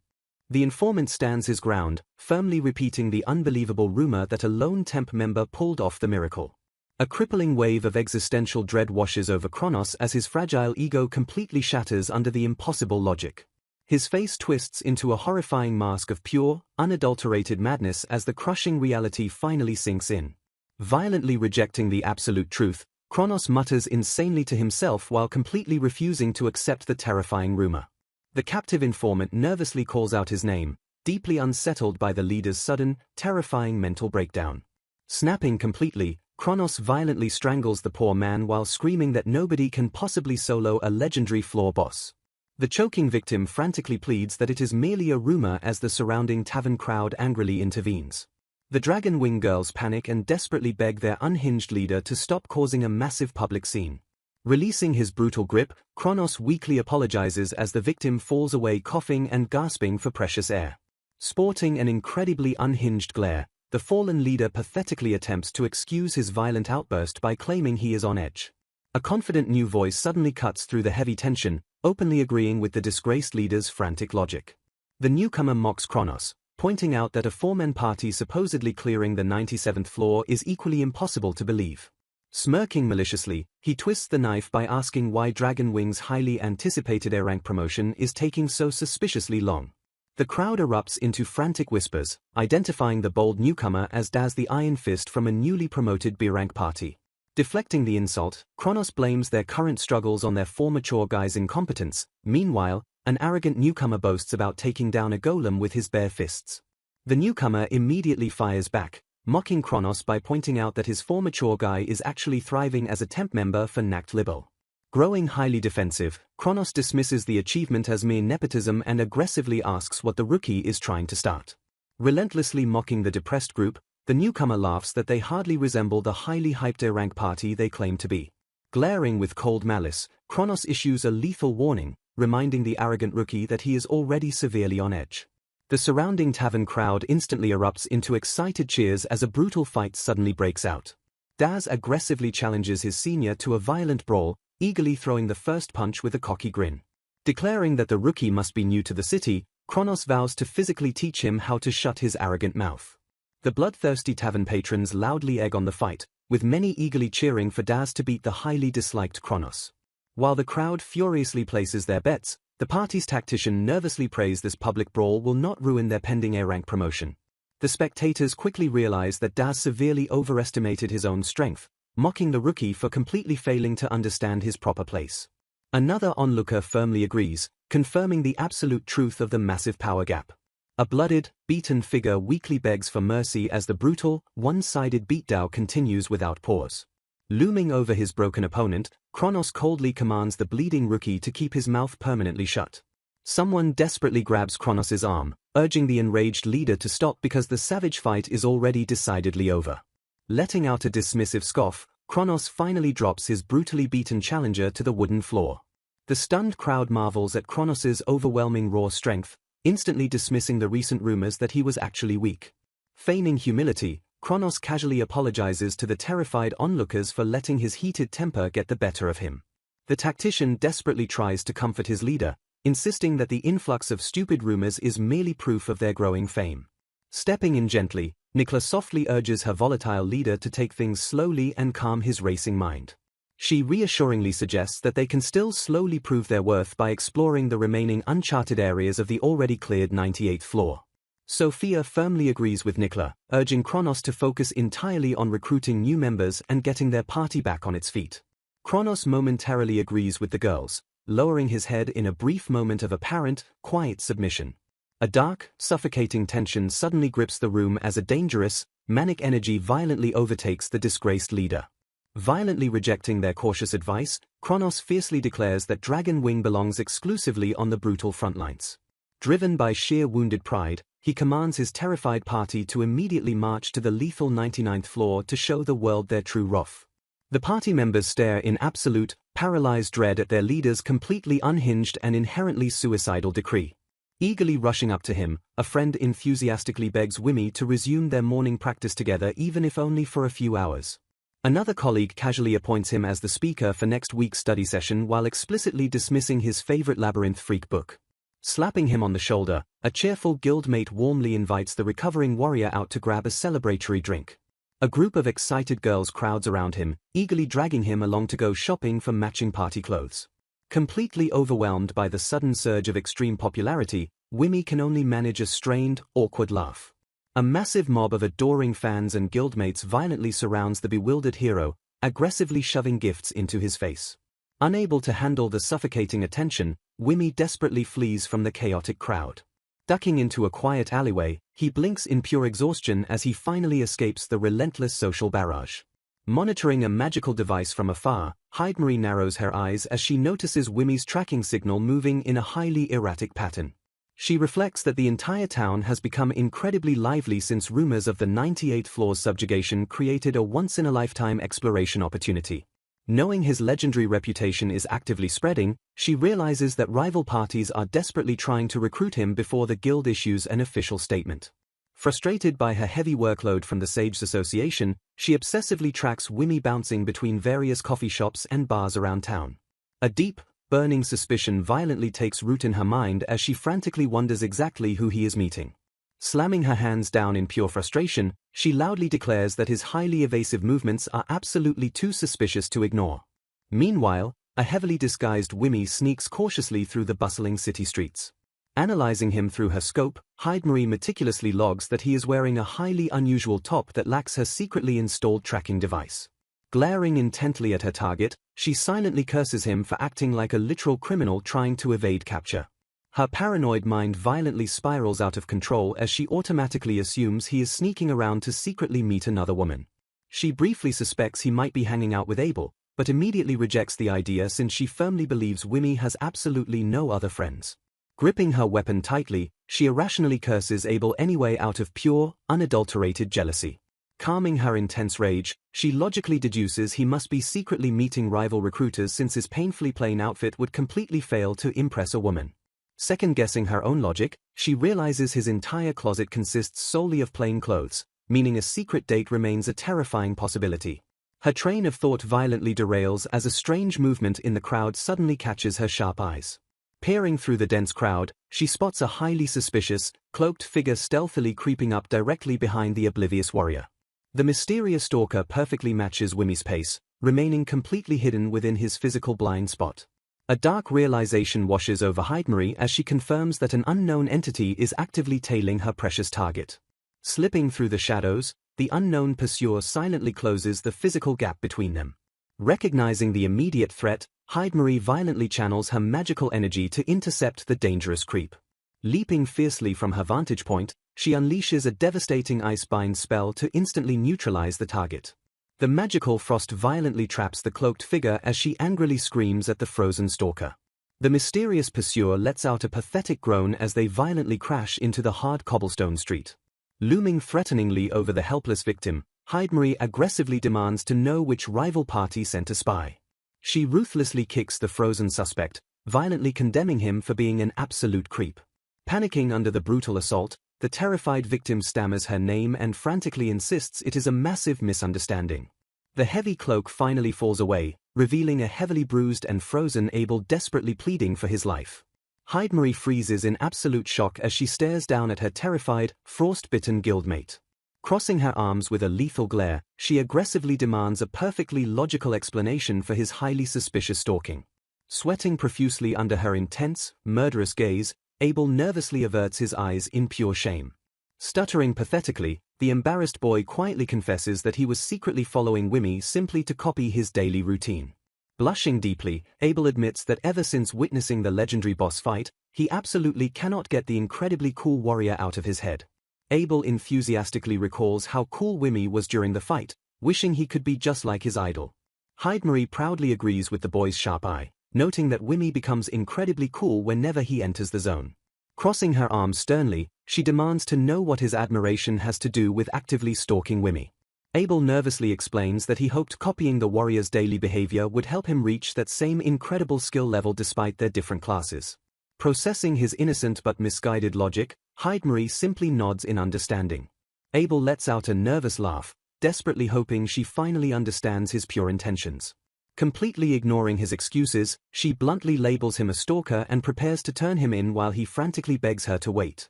The informant stands his ground, firmly repeating the unbelievable rumor that a lone temp member pulled off the miracle. A crippling wave of existential dread washes over Kronos as his fragile ego completely shatters under the impossible logic. His face twists into a horrifying mask of pure, unadulterated madness as the crushing reality finally sinks in. Violently rejecting the absolute truth, Kronos mutters insanely to himself while completely refusing to accept the terrifying rumor. The captive informant nervously calls out his name, deeply unsettled by the leader's sudden, terrifying mental breakdown. Snapping completely, Kronos violently strangles the poor man while screaming that nobody can possibly solo a legendary floor boss. The choking victim frantically pleads that it is merely a rumor as the surrounding tavern crowd angrily intervenes. The Dragon Wing girls panic and desperately beg their unhinged leader to stop causing a massive public scene. Releasing his brutal grip, Kronos weakly apologizes as the victim falls away coughing and gasping for precious air. Sporting an incredibly unhinged glare, the fallen leader pathetically attempts to excuse his violent outburst by claiming he is on edge. A confident new voice suddenly cuts through the heavy tension, openly agreeing with the disgraced leader's frantic logic. The newcomer mocks Kronos, pointing out that a four-man party supposedly clearing the 97th floor is equally impossible to believe. Smirking maliciously, he twists the knife by asking why Dragon Wing's highly anticipated A-rank promotion is taking so suspiciously long. The crowd erupts into frantic whispers, identifying the bold newcomer as Daz the Iron Fist from a newly promoted B-rank party. Deflecting the insult, Kronos blames their current struggles on their mature guy's incompetence. Meanwhile, an arrogant newcomer boasts about taking down a golem with his bare fists. The newcomer immediately fires back, mocking Kronos by pointing out that his mature guy is actually thriving as a temp member for Nacht Libel. Growing highly defensive, Kronos dismisses the achievement as mere nepotism and aggressively asks what the rookie is trying to start. Relentlessly mocking the depressed group, the newcomer laughs that they hardly resemble the highly hyped A-rank party they claim to be. Glaring with cold malice, Kronos issues a lethal warning, reminding the arrogant rookie that he is already severely on edge. The surrounding tavern crowd instantly erupts into excited cheers as a brutal fight suddenly breaks out. Daz aggressively challenges his senior to a violent brawl, eagerly throwing the first punch with a cocky grin. Declaring that the rookie must be new to the city, Kronos vows to physically teach him how to shut his arrogant mouth. The bloodthirsty tavern patrons loudly egg on the fight, with many eagerly cheering for Daz to beat the highly disliked Kronos. While the crowd furiously places their bets, the party's tactician nervously prays this public brawl will not ruin their pending A-rank promotion. The spectators quickly realize that Daz severely overestimated his own strength, mocking the rookie for completely failing to understand his proper place. Another onlooker firmly agrees, confirming the absolute truth of the massive power gap. A blooded, beaten figure weakly begs for mercy as the brutal, one-sided beatdown continues without pause. Looming over his broken opponent, Kronos coldly commands the bleeding rookie to keep his mouth permanently shut. Someone desperately grabs Kronos's arm, urging the enraged leader to stop because the savage fight is already decidedly over. Letting out a dismissive scoff, Kronos finally drops his brutally beaten challenger to the wooden floor. The stunned crowd marvels at Kronos's overwhelming raw strength, instantly dismissing the recent rumors that he was actually weak. Feigning humility, Kronos casually apologizes to the terrified onlookers for letting his heated temper get the better of him. The tactician desperately tries to comfort his leader, insisting that the influx of stupid rumors is merely proof of their growing fame. Stepping in gently, Nicola softly urges her volatile leader to take things slowly and calm his racing mind. She reassuringly suggests that they can still slowly prove their worth by exploring the remaining uncharted areas of the already cleared 98th floor. Sophia firmly agrees with Nicola, urging Kronos to focus entirely on recruiting new members and getting their party back on its feet. Kronos momentarily agrees with the girls, lowering his head in a brief moment of apparent, quiet submission. A dark, suffocating tension suddenly grips the room as a dangerous, manic energy violently overtakes the disgraced leader. Violently rejecting their cautious advice, Kronos fiercely declares that Dragon Wing belongs exclusively on the brutal frontlines. Driven by sheer wounded pride, he commands his terrified party to immediately march to the lethal 99th floor to show the world their true wrath. The party members stare in absolute, paralyzed dread at their leader's completely unhinged and inherently suicidal decree. Eagerly rushing up to him, a friend enthusiastically begs Wimmy to resume their morning practice together even if only for a few hours. Another colleague casually appoints him as the speaker for next week's study session while explicitly dismissing his favorite labyrinth freak book. Slapping him on the shoulder, a cheerful guildmate warmly invites the recovering warrior out to grab a celebratory drink. A group of excited girls crowds around him, eagerly dragging him along to go shopping for matching party clothes. Completely overwhelmed by the sudden surge of extreme popularity, Wimmy can only manage a strained, awkward laugh. A massive mob of adoring fans and guildmates violently surrounds the bewildered hero, aggressively shoving gifts into his face. Unable to handle the suffocating attention, Wimmy desperately flees from the chaotic crowd. Ducking into a quiet alleyway, he blinks in pure exhaustion as he finally escapes the relentless social barrage. Monitoring a magical device from afar, Hydemarie narrows her eyes as she notices Wimmy's tracking signal moving in a highly erratic pattern. She reflects that the entire town has become incredibly lively since rumors of the 98th floor's subjugation created a once-in-a-lifetime exploration opportunity. Knowing his legendary reputation is actively spreading, she realizes that rival parties are desperately trying to recruit him before the guild issues an official statement. Frustrated by her heavy workload from the Sages Association, she obsessively tracks Wimmy bouncing between various coffee shops and bars around town. A deep, burning suspicion violently takes root in her mind as she frantically wonders exactly who he is meeting. Slamming her hands down in pure frustration, she loudly declares that his highly evasive movements are absolutely too suspicious to ignore. Meanwhile, a heavily disguised Wimmy sneaks cautiously through the bustling city streets. Analyzing him through her scope, Hydemarie meticulously logs that he is wearing a highly unusual top that lacks her secretly installed tracking device. Glaring intently at her target, she silently curses him for acting like a literal criminal trying to evade capture. Her paranoid mind violently spirals out of control as she automatically assumes he is sneaking around to secretly meet another woman. She briefly suspects he might be hanging out with Abel, but immediately rejects the idea since she firmly believes Wimmy has absolutely no other friends. Gripping her weapon tightly, she irrationally curses Abel anyway out of pure, unadulterated jealousy. Calming her intense rage, she logically deduces he must be secretly meeting rival recruiters since his painfully plain outfit would completely fail to impress a woman. Second-guessing her own logic, she realizes his entire closet consists solely of plain clothes, meaning a secret date remains a terrifying possibility. Her train of thought violently derails as a strange movement in the crowd suddenly catches her sharp eyes. Peering through the dense crowd, she spots a highly suspicious, cloaked figure stealthily creeping up directly behind the oblivious warrior. The mysterious stalker perfectly matches Wimmy's pace, remaining completely hidden within his physical blind spot. A dark realization washes over Hydemarie as she confirms that an unknown entity is actively tailing her precious target. Slipping through the shadows, the unknown pursuer silently closes the physical gap between them. Recognizing the immediate threat, Hydemarie violently channels her magical energy to intercept the dangerous creep. Leaping fiercely from her vantage point, she unleashes a devastating ice-bind spell to instantly neutralize the target. The magical frost violently traps the cloaked figure as she angrily screams at the frozen stalker. The mysterious pursuer lets out a pathetic groan as they violently crash into the hard cobblestone street. Looming threateningly over the helpless victim, Hydemarie aggressively demands to know which rival party sent a spy. She ruthlessly kicks the frozen suspect, violently condemning him for being an absolute creep. Panicking under the brutal assault, the terrified victim stammers her name and frantically insists it is a massive misunderstanding. The heavy cloak finally falls away, revealing a heavily bruised and frozen Abel desperately pleading for his life. Hydemarie freezes in absolute shock as she stares down at her terrified, frost-bitten guildmate. Crossing her arms with a lethal glare, she aggressively demands a perfectly logical explanation for his highly suspicious stalking. Sweating profusely under her intense, murderous gaze, Abel nervously averts his eyes in pure shame. Stuttering pathetically, the embarrassed boy quietly confesses that he was secretly following Wimmy simply to copy his daily routine. Blushing deeply, Abel admits that ever since witnessing the legendary boss fight, he absolutely cannot get the incredibly cool warrior out of his head. Abel enthusiastically recalls how cool Wimmy was during the fight, wishing he could be just like his idol. Heidemarie proudly agrees with the boy's sharp eye, noting that Wimmy becomes incredibly cool whenever he enters the zone. Crossing her arms sternly, she demands to know what his admiration has to do with actively stalking Wimmy. Abel nervously explains that he hoped copying the warrior's daily behavior would help him reach that same incredible skill level despite their different classes. Processing his innocent but misguided logic, Heidemarie simply nods in understanding. Abel lets out a nervous laugh, desperately hoping she finally understands his pure intentions. Completely ignoring his excuses, she bluntly labels him a stalker and prepares to turn him in while he frantically begs her to wait.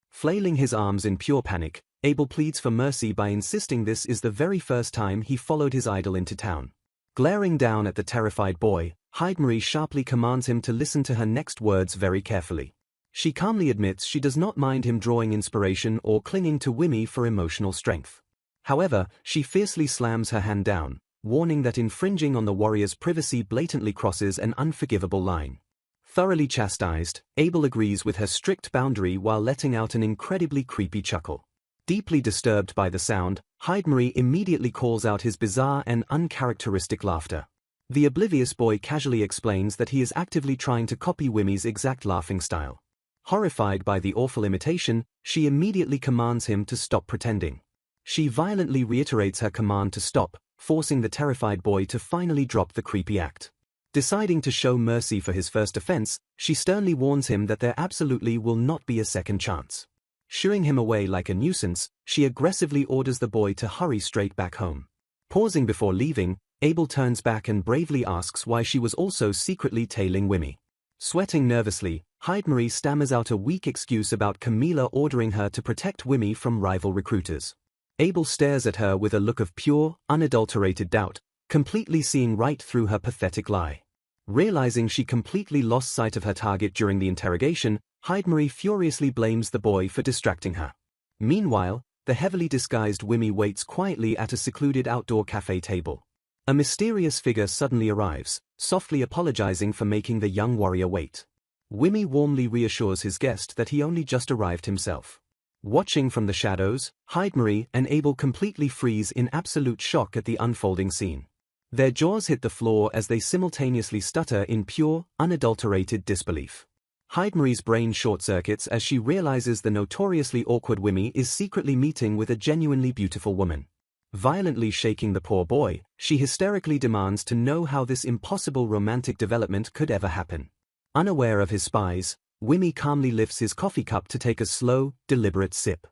Flailing his arms in pure panic, Abel pleads for mercy by insisting this is the very first time he followed his idol into town. Glaring down at the terrified boy, Heidemarie sharply commands him to listen to her next words very carefully. She calmly admits she does not mind him drawing inspiration or clinging to Wimmy for emotional strength. However, she fiercely slams her hand down, warning that infringing on the warrior's privacy blatantly crosses an unforgivable line. Thoroughly chastised, Abel agrees with her strict boundary while letting out an incredibly creepy chuckle. Deeply disturbed by the sound, Heidemarie immediately calls out his bizarre and uncharacteristic laughter. The oblivious boy casually explains that he is actively trying to copy Wimmy's exact laughing style. Horrified by the awful imitation, she immediately commands him to stop pretending. She violently reiterates her command to stop, forcing the terrified boy to finally drop the creepy act. Deciding to show mercy for his first offense, she sternly warns him that there absolutely will not be a second chance. Shooing him away like a nuisance, she aggressively orders the boy to hurry straight back home. Pausing before leaving, Abel turns back and bravely asks why she was also secretly tailing Wimmy. Sweating nervously, Heidemarie stammers out a weak excuse about Camilla ordering her to protect Wimmy from rival recruiters. Abel stares at her with a look of pure, unadulterated doubt, completely seeing right through her pathetic lie. Realizing she completely lost sight of her target during the interrogation, Heidemarie furiously blames the boy for distracting her. Meanwhile, the heavily disguised Wimmy waits quietly at a secluded outdoor cafe table. A mysterious figure suddenly arrives, softly apologizing for making the young warrior wait. Wimmy warmly reassures his guest that he only just arrived himself. Watching from the shadows, Heidemarie and Abel completely freeze in absolute shock at the unfolding scene. Their jaws hit the floor as they simultaneously stutter in pure, unadulterated disbelief. Heidemarie's brain short-circuits as she realizes the notoriously awkward Wimmy is secretly meeting with a genuinely beautiful woman. Violently shaking the poor boy, she hysterically demands to know how this impossible romantic development could ever happen. Unaware of his spies, Wimmy calmly lifts his coffee cup to take a slow, deliberate sip.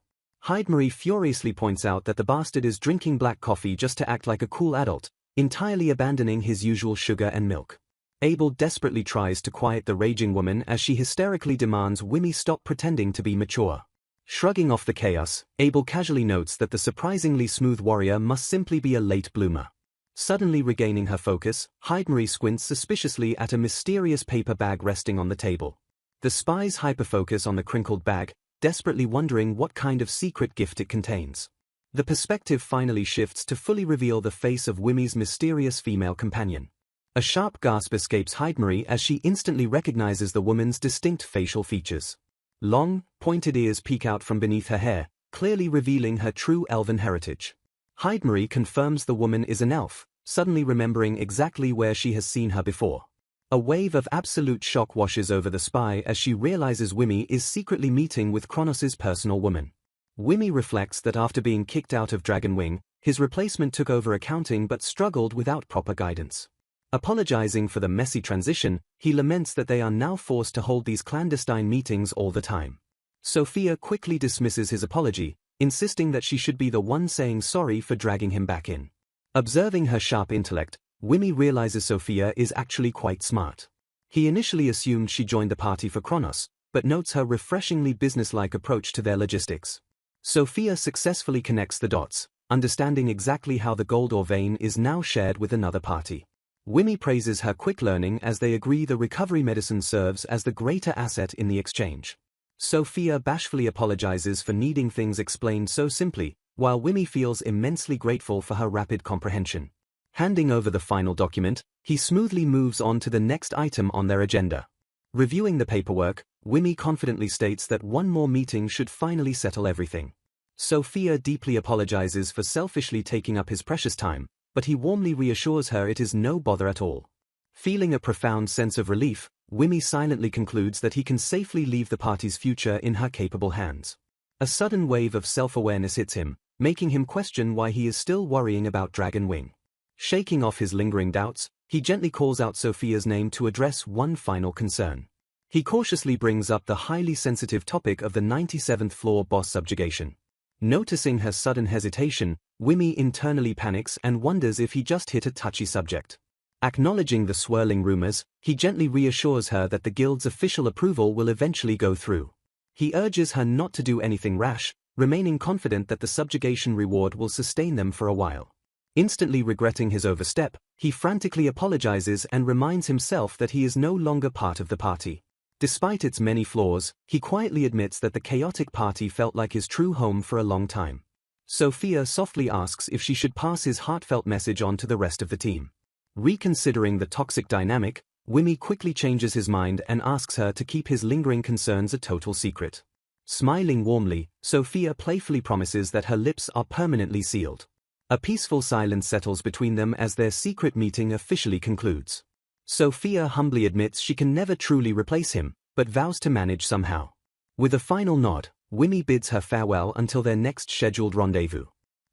Heidemarie furiously points out that the bastard is drinking black coffee just to act like a cool adult, entirely abandoning his usual sugar and milk. Abel desperately tries to quiet the raging woman as she hysterically demands Wimmy stop pretending to be mature. Shrugging off the chaos, Abel casually notes that the surprisingly smooth warrior must simply be a late bloomer. Suddenly regaining her focus, Heidemarie squints suspiciously at a mysterious paper bag resting on the table. The spies hyperfocus on the crinkled bag, desperately wondering what kind of secret gift it contains. The perspective finally shifts to fully reveal the face of Wimmy's mysterious female companion. A sharp gasp escapes Heidemarie as she instantly recognizes the woman's distinct facial features. Long, pointed ears peek out from beneath her hair, clearly revealing her true elven heritage. Heidemarie confirms the woman is an elf, suddenly remembering exactly where she has seen her before. A wave of absolute shock washes over the spy as she realizes Wimmy is secretly meeting with Kronos' personal woman. Wimmy reflects that after being kicked out of Dragonwing, his replacement took over accounting but struggled without proper guidance. Apologizing for the messy transition, he laments that they are now forced to hold these clandestine meetings all the time. Sophia quickly dismisses his apology, insisting that she should be the one saying sorry for dragging him back in. Observing her sharp intellect, Wimmy realizes Sophia is actually quite smart. He initially assumed she joined the party for Kronos, but notes her refreshingly businesslike approach to their logistics. Sophia successfully connects the dots, understanding exactly how the gold or vein is now shared with another party. Wimmy praises her quick learning as they agree the recovery medicine serves as the greater asset in the exchange. Sophia bashfully apologizes for needing things explained so simply, while Wimmy feels immensely grateful for her rapid comprehension. Handing over the final document, he smoothly moves on to the next item on their agenda. Reviewing the paperwork, Wimmy confidently states that one more meeting should finally settle everything. Sophia deeply apologizes for selfishly taking up his precious time, but he warmly reassures her it is no bother at all. Feeling a profound sense of relief, Wimmy silently concludes that he can safely leave the party's future in her capable hands. A sudden wave of self-awareness hits him, making him question why he is still worrying about Dragon Wing. Shaking off his lingering doubts, he gently calls out Sophia's name to address one final concern. He cautiously brings up the highly sensitive topic of the 97th floor boss subjugation. Noticing her sudden hesitation, Wimmy internally panics and wonders if he just hit a touchy subject. Acknowledging the swirling rumors, he gently reassures her that the guild's official approval will eventually go through. He urges her not to do anything rash, remaining confident that the subjugation reward will sustain them for a while. Instantly regretting his overstep, he frantically apologizes and reminds himself that he is no longer part of the party. Despite its many flaws, he quietly admits that the chaotic party felt like his true home for a long time. Sophia softly asks if she should pass his heartfelt message on to the rest of the team. Reconsidering the toxic dynamic, Wimmy quickly changes his mind and asks her to keep his lingering concerns a total secret. Smiling warmly, Sophia playfully promises that her lips are permanently sealed. A peaceful silence settles between them as their secret meeting officially concludes. Sophia humbly admits she can never truly replace him, but vows to manage somehow. With a final nod, Wimmy bids her farewell until their next scheduled rendezvous.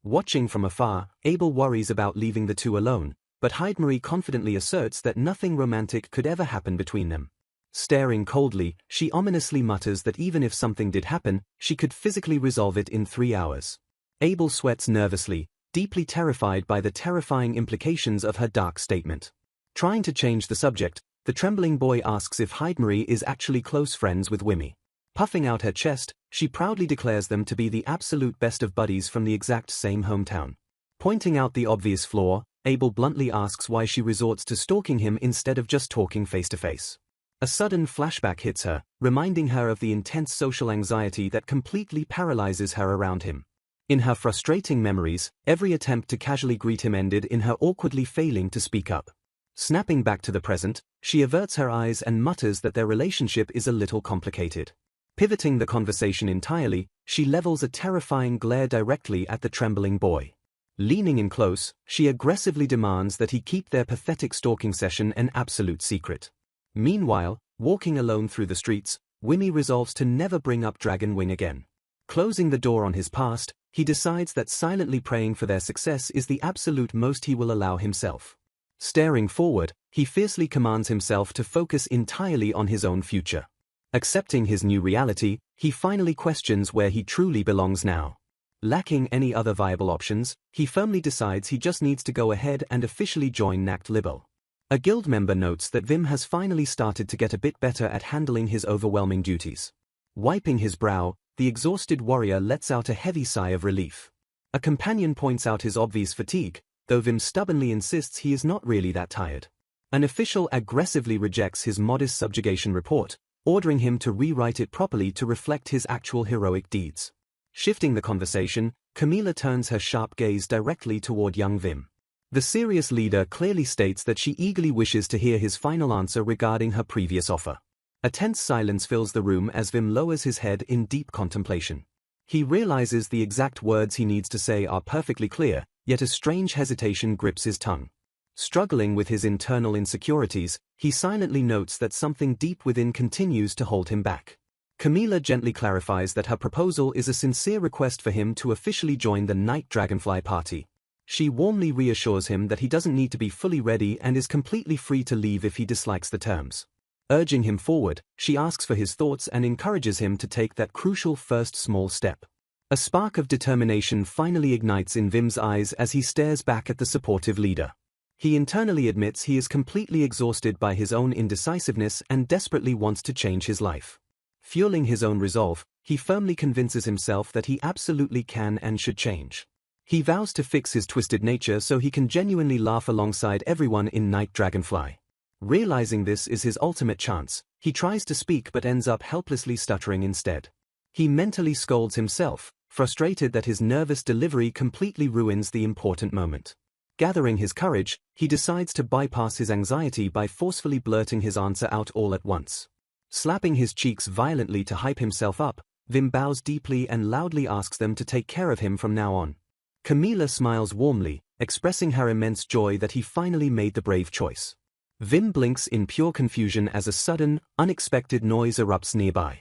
Watching from afar, Abel worries about leaving the two alone, but Heidemarie confidently asserts that nothing romantic could ever happen between them. Staring coldly, she ominously mutters that even if something did happen, she could physically resolve it in 3 hours. Abel sweats nervously, deeply terrified by the terrifying implications of her dark statement. Trying to change the subject, the trembling boy asks if Heidemarie is actually close friends with Wimmy. Puffing out her chest, she proudly declares them to be the absolute best of buddies from the exact same hometown. Pointing out the obvious flaw, Abel bluntly asks why she resorts to stalking him instead of just talking face to face. A sudden flashback hits her, reminding her of the intense social anxiety that completely paralyzes her around him. In her frustrating memories, every attempt to casually greet him ended in her awkwardly failing to speak up. Snapping back to the present, she averts her eyes and mutters that their relationship is a little complicated. Pivoting the conversation entirely, she levels a terrifying glare directly at the trembling boy. Leaning in close, she aggressively demands that he keep their pathetic stalking session an absolute secret. Meanwhile, walking alone through the streets, Wimmy resolves to never bring up Dragon Wing again. Closing the door on his past, he decides that silently praying for their success is the absolute most he will allow himself. Staring forward, he fiercely commands himself to focus entirely on his own future. Accepting his new reality, he finally questions where he truly belongs now. Lacking any other viable options, he firmly decides he just needs to go ahead and officially join Nacht Libel. A guild member notes that Vim has finally started to get a bit better at handling his overwhelming duties. Wiping his brow, the exhausted warrior lets out a heavy sigh of relief. A companion points out his obvious fatigue, though Vim stubbornly insists he is not really that tired. An official aggressively rejects his modest subjugation report, ordering him to rewrite it properly to reflect his actual heroic deeds. Shifting the conversation, Camila turns her sharp gaze directly toward young Vim. The serious leader clearly states that she eagerly wishes to hear his final answer regarding her previous offer. A tense silence fills the room as Vim lowers his head in deep contemplation. He realizes the exact words he needs to say are perfectly clear, yet a strange hesitation grips his tongue. Struggling with his internal insecurities, he silently notes that something deep within continues to hold him back. Camila gently clarifies that her proposal is a sincere request for him to officially join the Night Dragonfly Party. She warmly reassures him that he doesn't need to be fully ready and is completely free to leave if he dislikes the terms. Urging him forward, she asks for his thoughts and encourages him to take that crucial first small step. A spark of determination finally ignites in Vim's eyes as he stares back at the supportive leader. He internally admits he is completely exhausted by his own indecisiveness and desperately wants to change his life. Fueling his own resolve, he firmly convinces himself that he absolutely can and should change. He vows to fix his twisted nature so he can genuinely laugh alongside everyone in Night Dragonfly. Realizing this is his ultimate chance, he tries to speak but ends up helplessly stuttering instead. He mentally scolds himself, frustrated that his nervous delivery completely ruins the important moment. Gathering his courage, he decides to bypass his anxiety by forcefully blurting his answer out all at once. Slapping his cheeks violently to hype himself up, Vim bows deeply and loudly asks them to take care of him from now on. Camila smiles warmly, expressing her immense joy that he finally made the brave choice. Vim blinks in pure confusion as a sudden, unexpected noise erupts nearby.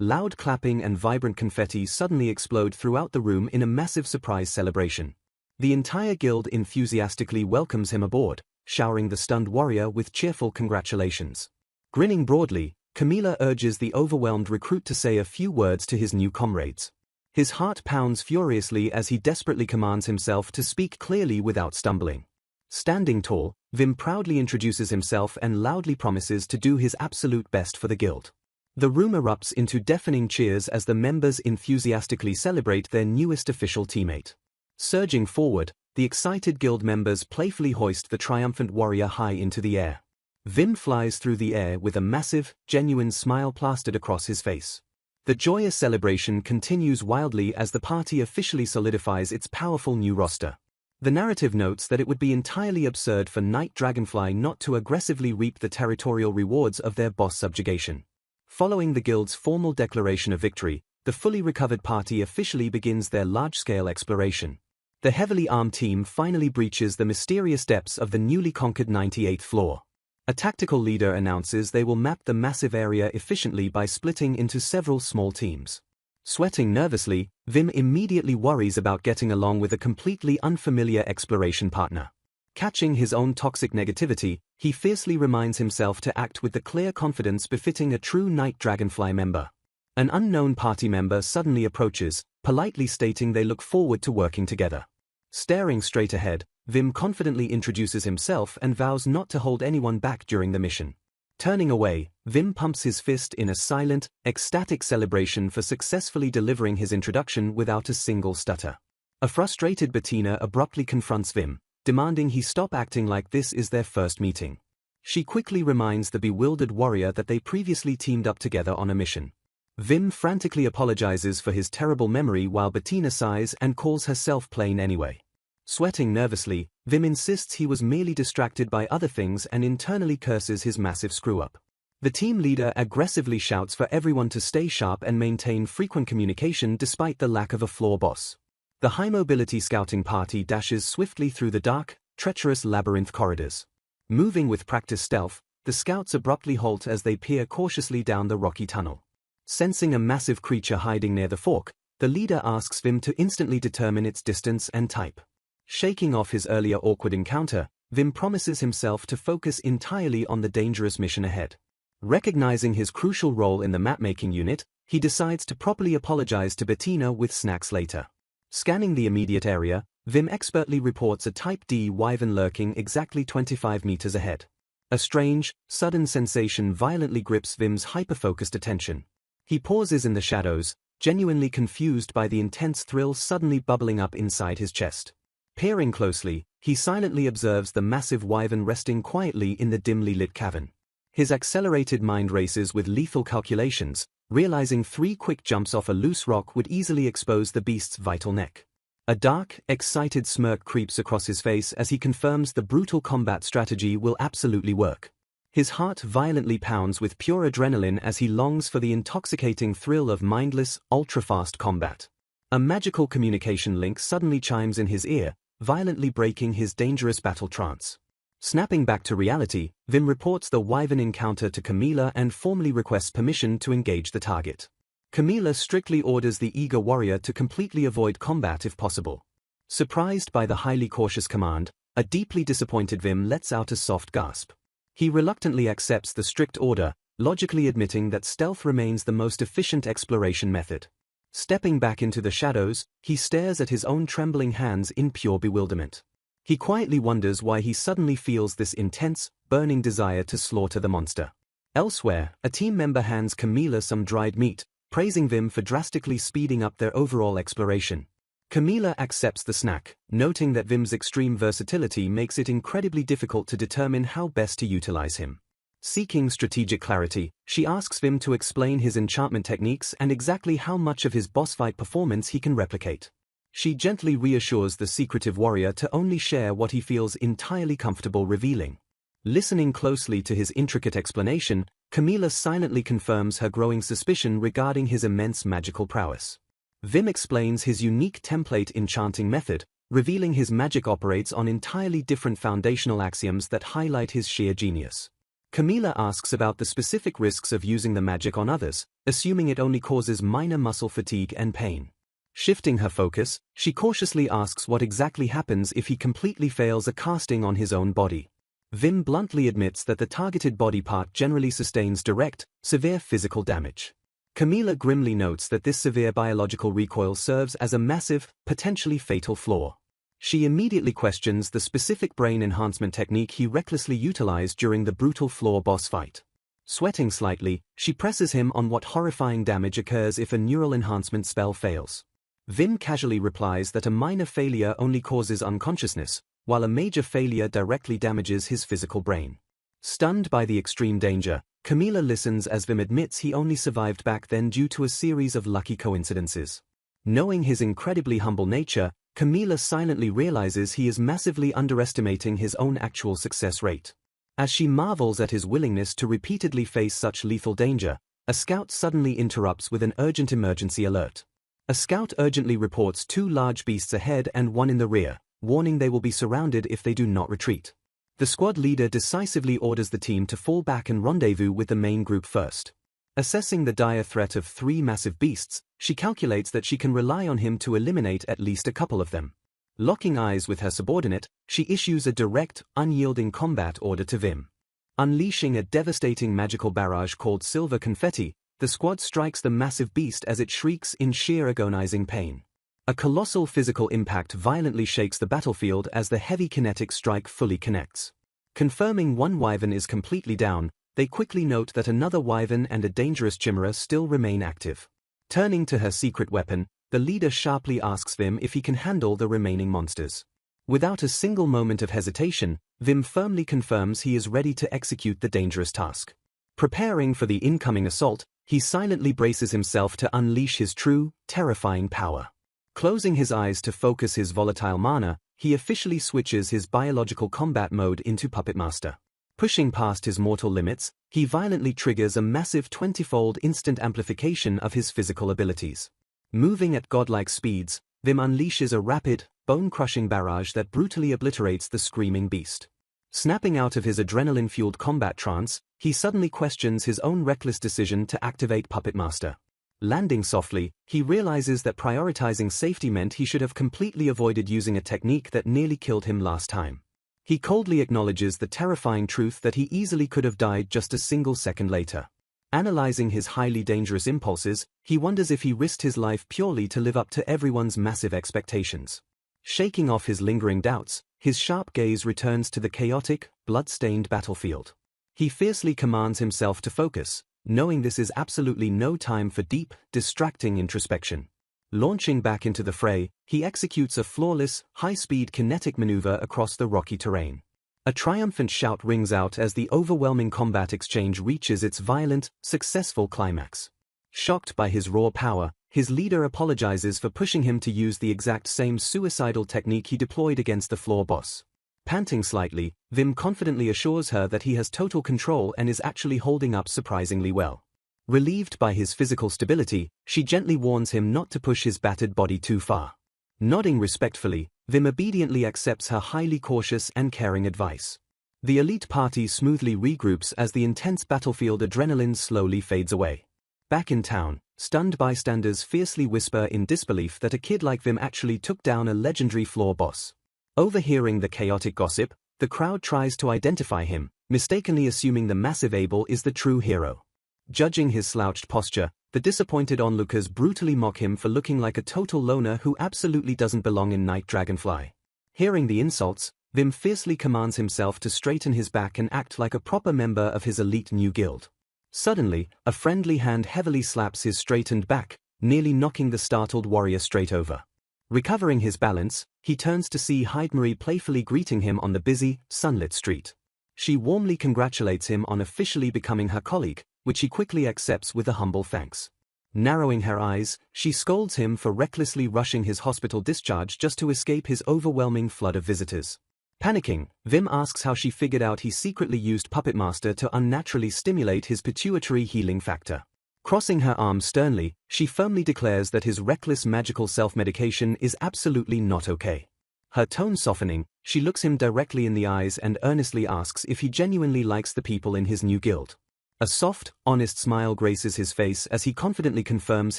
Loud clapping and vibrant confetti suddenly explode throughout the room in a massive surprise celebration. The entire guild enthusiastically welcomes him aboard, showering the stunned warrior with cheerful congratulations. Grinning broadly, Camila urges the overwhelmed recruit to say a few words to his new comrades. His heart pounds furiously as he desperately commands himself to speak clearly without stumbling. Standing tall, Vim proudly introduces himself and loudly promises to do his absolute best for the guild. The room erupts into deafening cheers as the members enthusiastically celebrate their newest official teammate. Surging forward, the excited guild members playfully hoist the triumphant warrior high into the air. Vim flies through the air with a massive, genuine smile plastered across his face. The joyous celebration continues wildly as the party officially solidifies its powerful new roster. The narrative notes that it would be entirely absurd for Night Dragonfly not to aggressively reap the territorial rewards of their boss subjugation. Following the guild's formal declaration of victory, the fully recovered party officially begins their large-scale exploration. The heavily armed team finally breaches the mysterious depths of the newly conquered 98th floor. A tactical leader announces they will map the massive area efficiently by splitting into several small teams. Sweating nervously, Vim immediately worries about getting along with a completely unfamiliar exploration partner. Catching his own toxic negativity, he fiercely reminds himself to act with the clear confidence befitting a true Night Dragonfly member. An unknown party member suddenly approaches, politely stating they look forward to working together. Staring straight ahead, Vim confidently introduces himself and vows not to hold anyone back during the mission. Turning away, Vim pumps his fist in a silent, ecstatic celebration for successfully delivering his introduction without a single stutter. A frustrated Bettina abruptly confronts Vim, demanding he stop acting like this is their first meeting. She quickly reminds the bewildered warrior that they previously teamed up together on a mission. Vim frantically apologizes for his terrible memory while Bettina sighs and calls herself plain anyway. Sweating nervously, Vim insists he was merely distracted by other things and internally curses his massive screw-up. The team leader aggressively shouts for everyone to stay sharp and maintain frequent communication despite the lack of a floor boss. The high-mobility scouting party dashes swiftly through the dark, treacherous labyrinth corridors. Moving with practiced stealth, the scouts abruptly halt as they peer cautiously down the rocky tunnel. Sensing a massive creature hiding near the fork, the leader asks Vim to instantly determine its distance and type. Shaking off his earlier awkward encounter, Vim promises himself to focus entirely on the dangerous mission ahead. Recognizing his crucial role in the map-making unit, he decides to properly apologize to Bettina with snacks later. Scanning the immediate area, Vim expertly reports a Type D wyvern lurking exactly 25 meters ahead. A strange, sudden sensation violently grips Vim's hyper-focused attention. He pauses in the shadows, genuinely confused by the intense thrill suddenly bubbling up inside his chest. Peering closely, he silently observes the massive wyvern resting quietly in the dimly lit cavern. His accelerated mind races with lethal calculations, realizing 3 quick jumps off a loose rock would easily expose the beast's vital neck. A dark, excited smirk creeps across his face as he confirms the brutal combat strategy will absolutely work. His heart violently pounds with pure adrenaline as he longs for the intoxicating thrill of mindless, ultra-fast combat. A magical communication link suddenly chimes in his ear, violently breaking his dangerous battle trance. Snapping back to reality, Vim reports the wyvern encounter to Camila and formally requests permission to engage the target. Camila strictly orders the eager warrior to completely avoid combat if possible. Surprised by the highly cautious command, a deeply disappointed Vim lets out a soft gasp. He reluctantly accepts the strict order, logically admitting that stealth remains the most efficient exploration method. Stepping back into the shadows, he stares at his own trembling hands in pure bewilderment. He quietly wonders why he suddenly feels this intense, burning desire to slaughter the monster. Elsewhere, a team member hands Camila some dried meat, praising Vim for drastically speeding up their overall exploration. Camila accepts the snack, noting that Vim's extreme versatility makes it incredibly difficult to determine how best to utilize him. Seeking strategic clarity, she asks Vim to explain his enchantment techniques and exactly how much of his boss fight performance he can replicate. She gently reassures the secretive warrior to only share what he feels entirely comfortable revealing. Listening closely to his intricate explanation, Camila silently confirms her growing suspicion regarding his immense magical prowess. Vim explains his unique template enchanting method, revealing his magic operates on entirely different foundational axioms that highlight his sheer genius. Camila asks about the specific risks of using the magic on others, assuming it only causes minor muscle fatigue and pain. Shifting her focus, she cautiously asks what exactly happens if he completely fails a casting on his own body. Vim bluntly admits that the targeted body part generally sustains direct, severe physical damage. Camila grimly notes that this severe biological recoil serves as a massive, potentially fatal flaw. She immediately questions the specific brain enhancement technique he recklessly utilized during the brutal floor boss fight. Sweating slightly, she presses him on what horrifying damage occurs if a neural enhancement spell fails. Vim casually replies that a minor failure only causes unconsciousness, while a major failure directly damages his physical brain. Stunned by the extreme danger, Camila listens as Vim admits he only survived back then due to a series of lucky coincidences. Knowing his incredibly humble nature, Camila silently realizes he is massively underestimating his own actual success rate. As she marvels at his willingness to repeatedly face such lethal danger, a scout suddenly interrupts with an urgent emergency alert. A scout urgently reports 2 large beasts ahead and 1 in the rear, warning they will be surrounded if they do not retreat. The squad leader decisively orders the team to fall back and rendezvous with the main group first. Assessing the dire threat of 3 massive beasts, she calculates that she can rely on him to eliminate at least a couple of them. Locking eyes with her subordinate, she issues a direct, unyielding combat order to Vim. Unleashing a devastating magical barrage called Silver Confetti, the squad strikes the massive beast as it shrieks in sheer agonizing pain. A colossal physical impact violently shakes the battlefield as the heavy kinetic strike fully connects. Confirming one wyvern is completely down, they quickly note that another wyvern and a dangerous chimera still remain active. Turning to her secret weapon, the leader sharply asks Vim if he can handle the remaining monsters. Without a single moment of hesitation, Vim firmly confirms he is ready to execute the dangerous task. Preparing for the incoming assault, he silently braces himself to unleash his true, terrifying power. Closing his eyes to focus his volatile mana, he officially switches his biological combat mode into Puppet Master. Pushing past his mortal limits, he violently triggers a massive 20-fold instant amplification of his physical abilities. Moving at godlike speeds, Vim unleashes a rapid, bone-crushing barrage that brutally obliterates the screaming beast. Snapping out of his adrenaline-fueled combat trance, he suddenly questions his own reckless decision to activate Puppet Master. Landing softly, he realizes that prioritizing safety meant he should have completely avoided using a technique that nearly killed him last time. He coldly acknowledges the terrifying truth that he easily could have died just a single second later. Analyzing his highly dangerous impulses, he wonders if he risked his life purely to live up to everyone's massive expectations. Shaking off his lingering doubts, his sharp gaze returns to the chaotic, blood-stained battlefield. He fiercely commands himself to focus, knowing this is absolutely no time for deep, distracting introspection. Launching back into the fray, he executes a flawless, high-speed kinetic maneuver across the rocky terrain. A triumphant shout rings out as the overwhelming combat exchange reaches its violent, successful climax. Shocked by his raw power, his leader apologizes for pushing him to use the exact same suicidal technique he deployed against the floor boss. Panting slightly, Vim confidently assures her that he has total control and is actually holding up surprisingly well. Relieved by his physical stability, she gently warns him not to push his battered body too far. Nodding respectfully, Vim obediently accepts her highly cautious and caring advice. The elite party smoothly regroups as the intense battlefield adrenaline slowly fades away. Back in town, stunned bystanders fiercely whisper in disbelief that a kid like Vim actually took down a legendary floor boss. Overhearing the chaotic gossip, the crowd tries to identify him, mistakenly assuming the massive Abel is the true hero. Judging his slouched posture, the disappointed onlookers brutally mock him for looking like a total loner who absolutely doesn't belong in Night Dragonfly. Hearing the insults, Vim fiercely commands himself to straighten his back and act like a proper member of his elite new guild. Suddenly, a friendly hand heavily slaps his straightened back, nearly knocking the startled warrior straight over. Recovering his balance, he turns to see Heidemarie playfully greeting him on the busy, sunlit street. She warmly congratulates him on officially becoming her colleague, which he quickly accepts with a humble thanks. Narrowing her eyes, she scolds him for recklessly rushing his hospital discharge just to escape his overwhelming flood of visitors. Panicking, Vim asks how she figured out he secretly used Puppet Master to unnaturally stimulate his pituitary healing factor. Crossing her arms sternly, she firmly declares that his reckless magical self-medication is absolutely not okay. Her tone softening, she looks him directly in the eyes and earnestly asks if he genuinely likes the people in his new guild. A soft, honest smile graces his face as he confidently confirms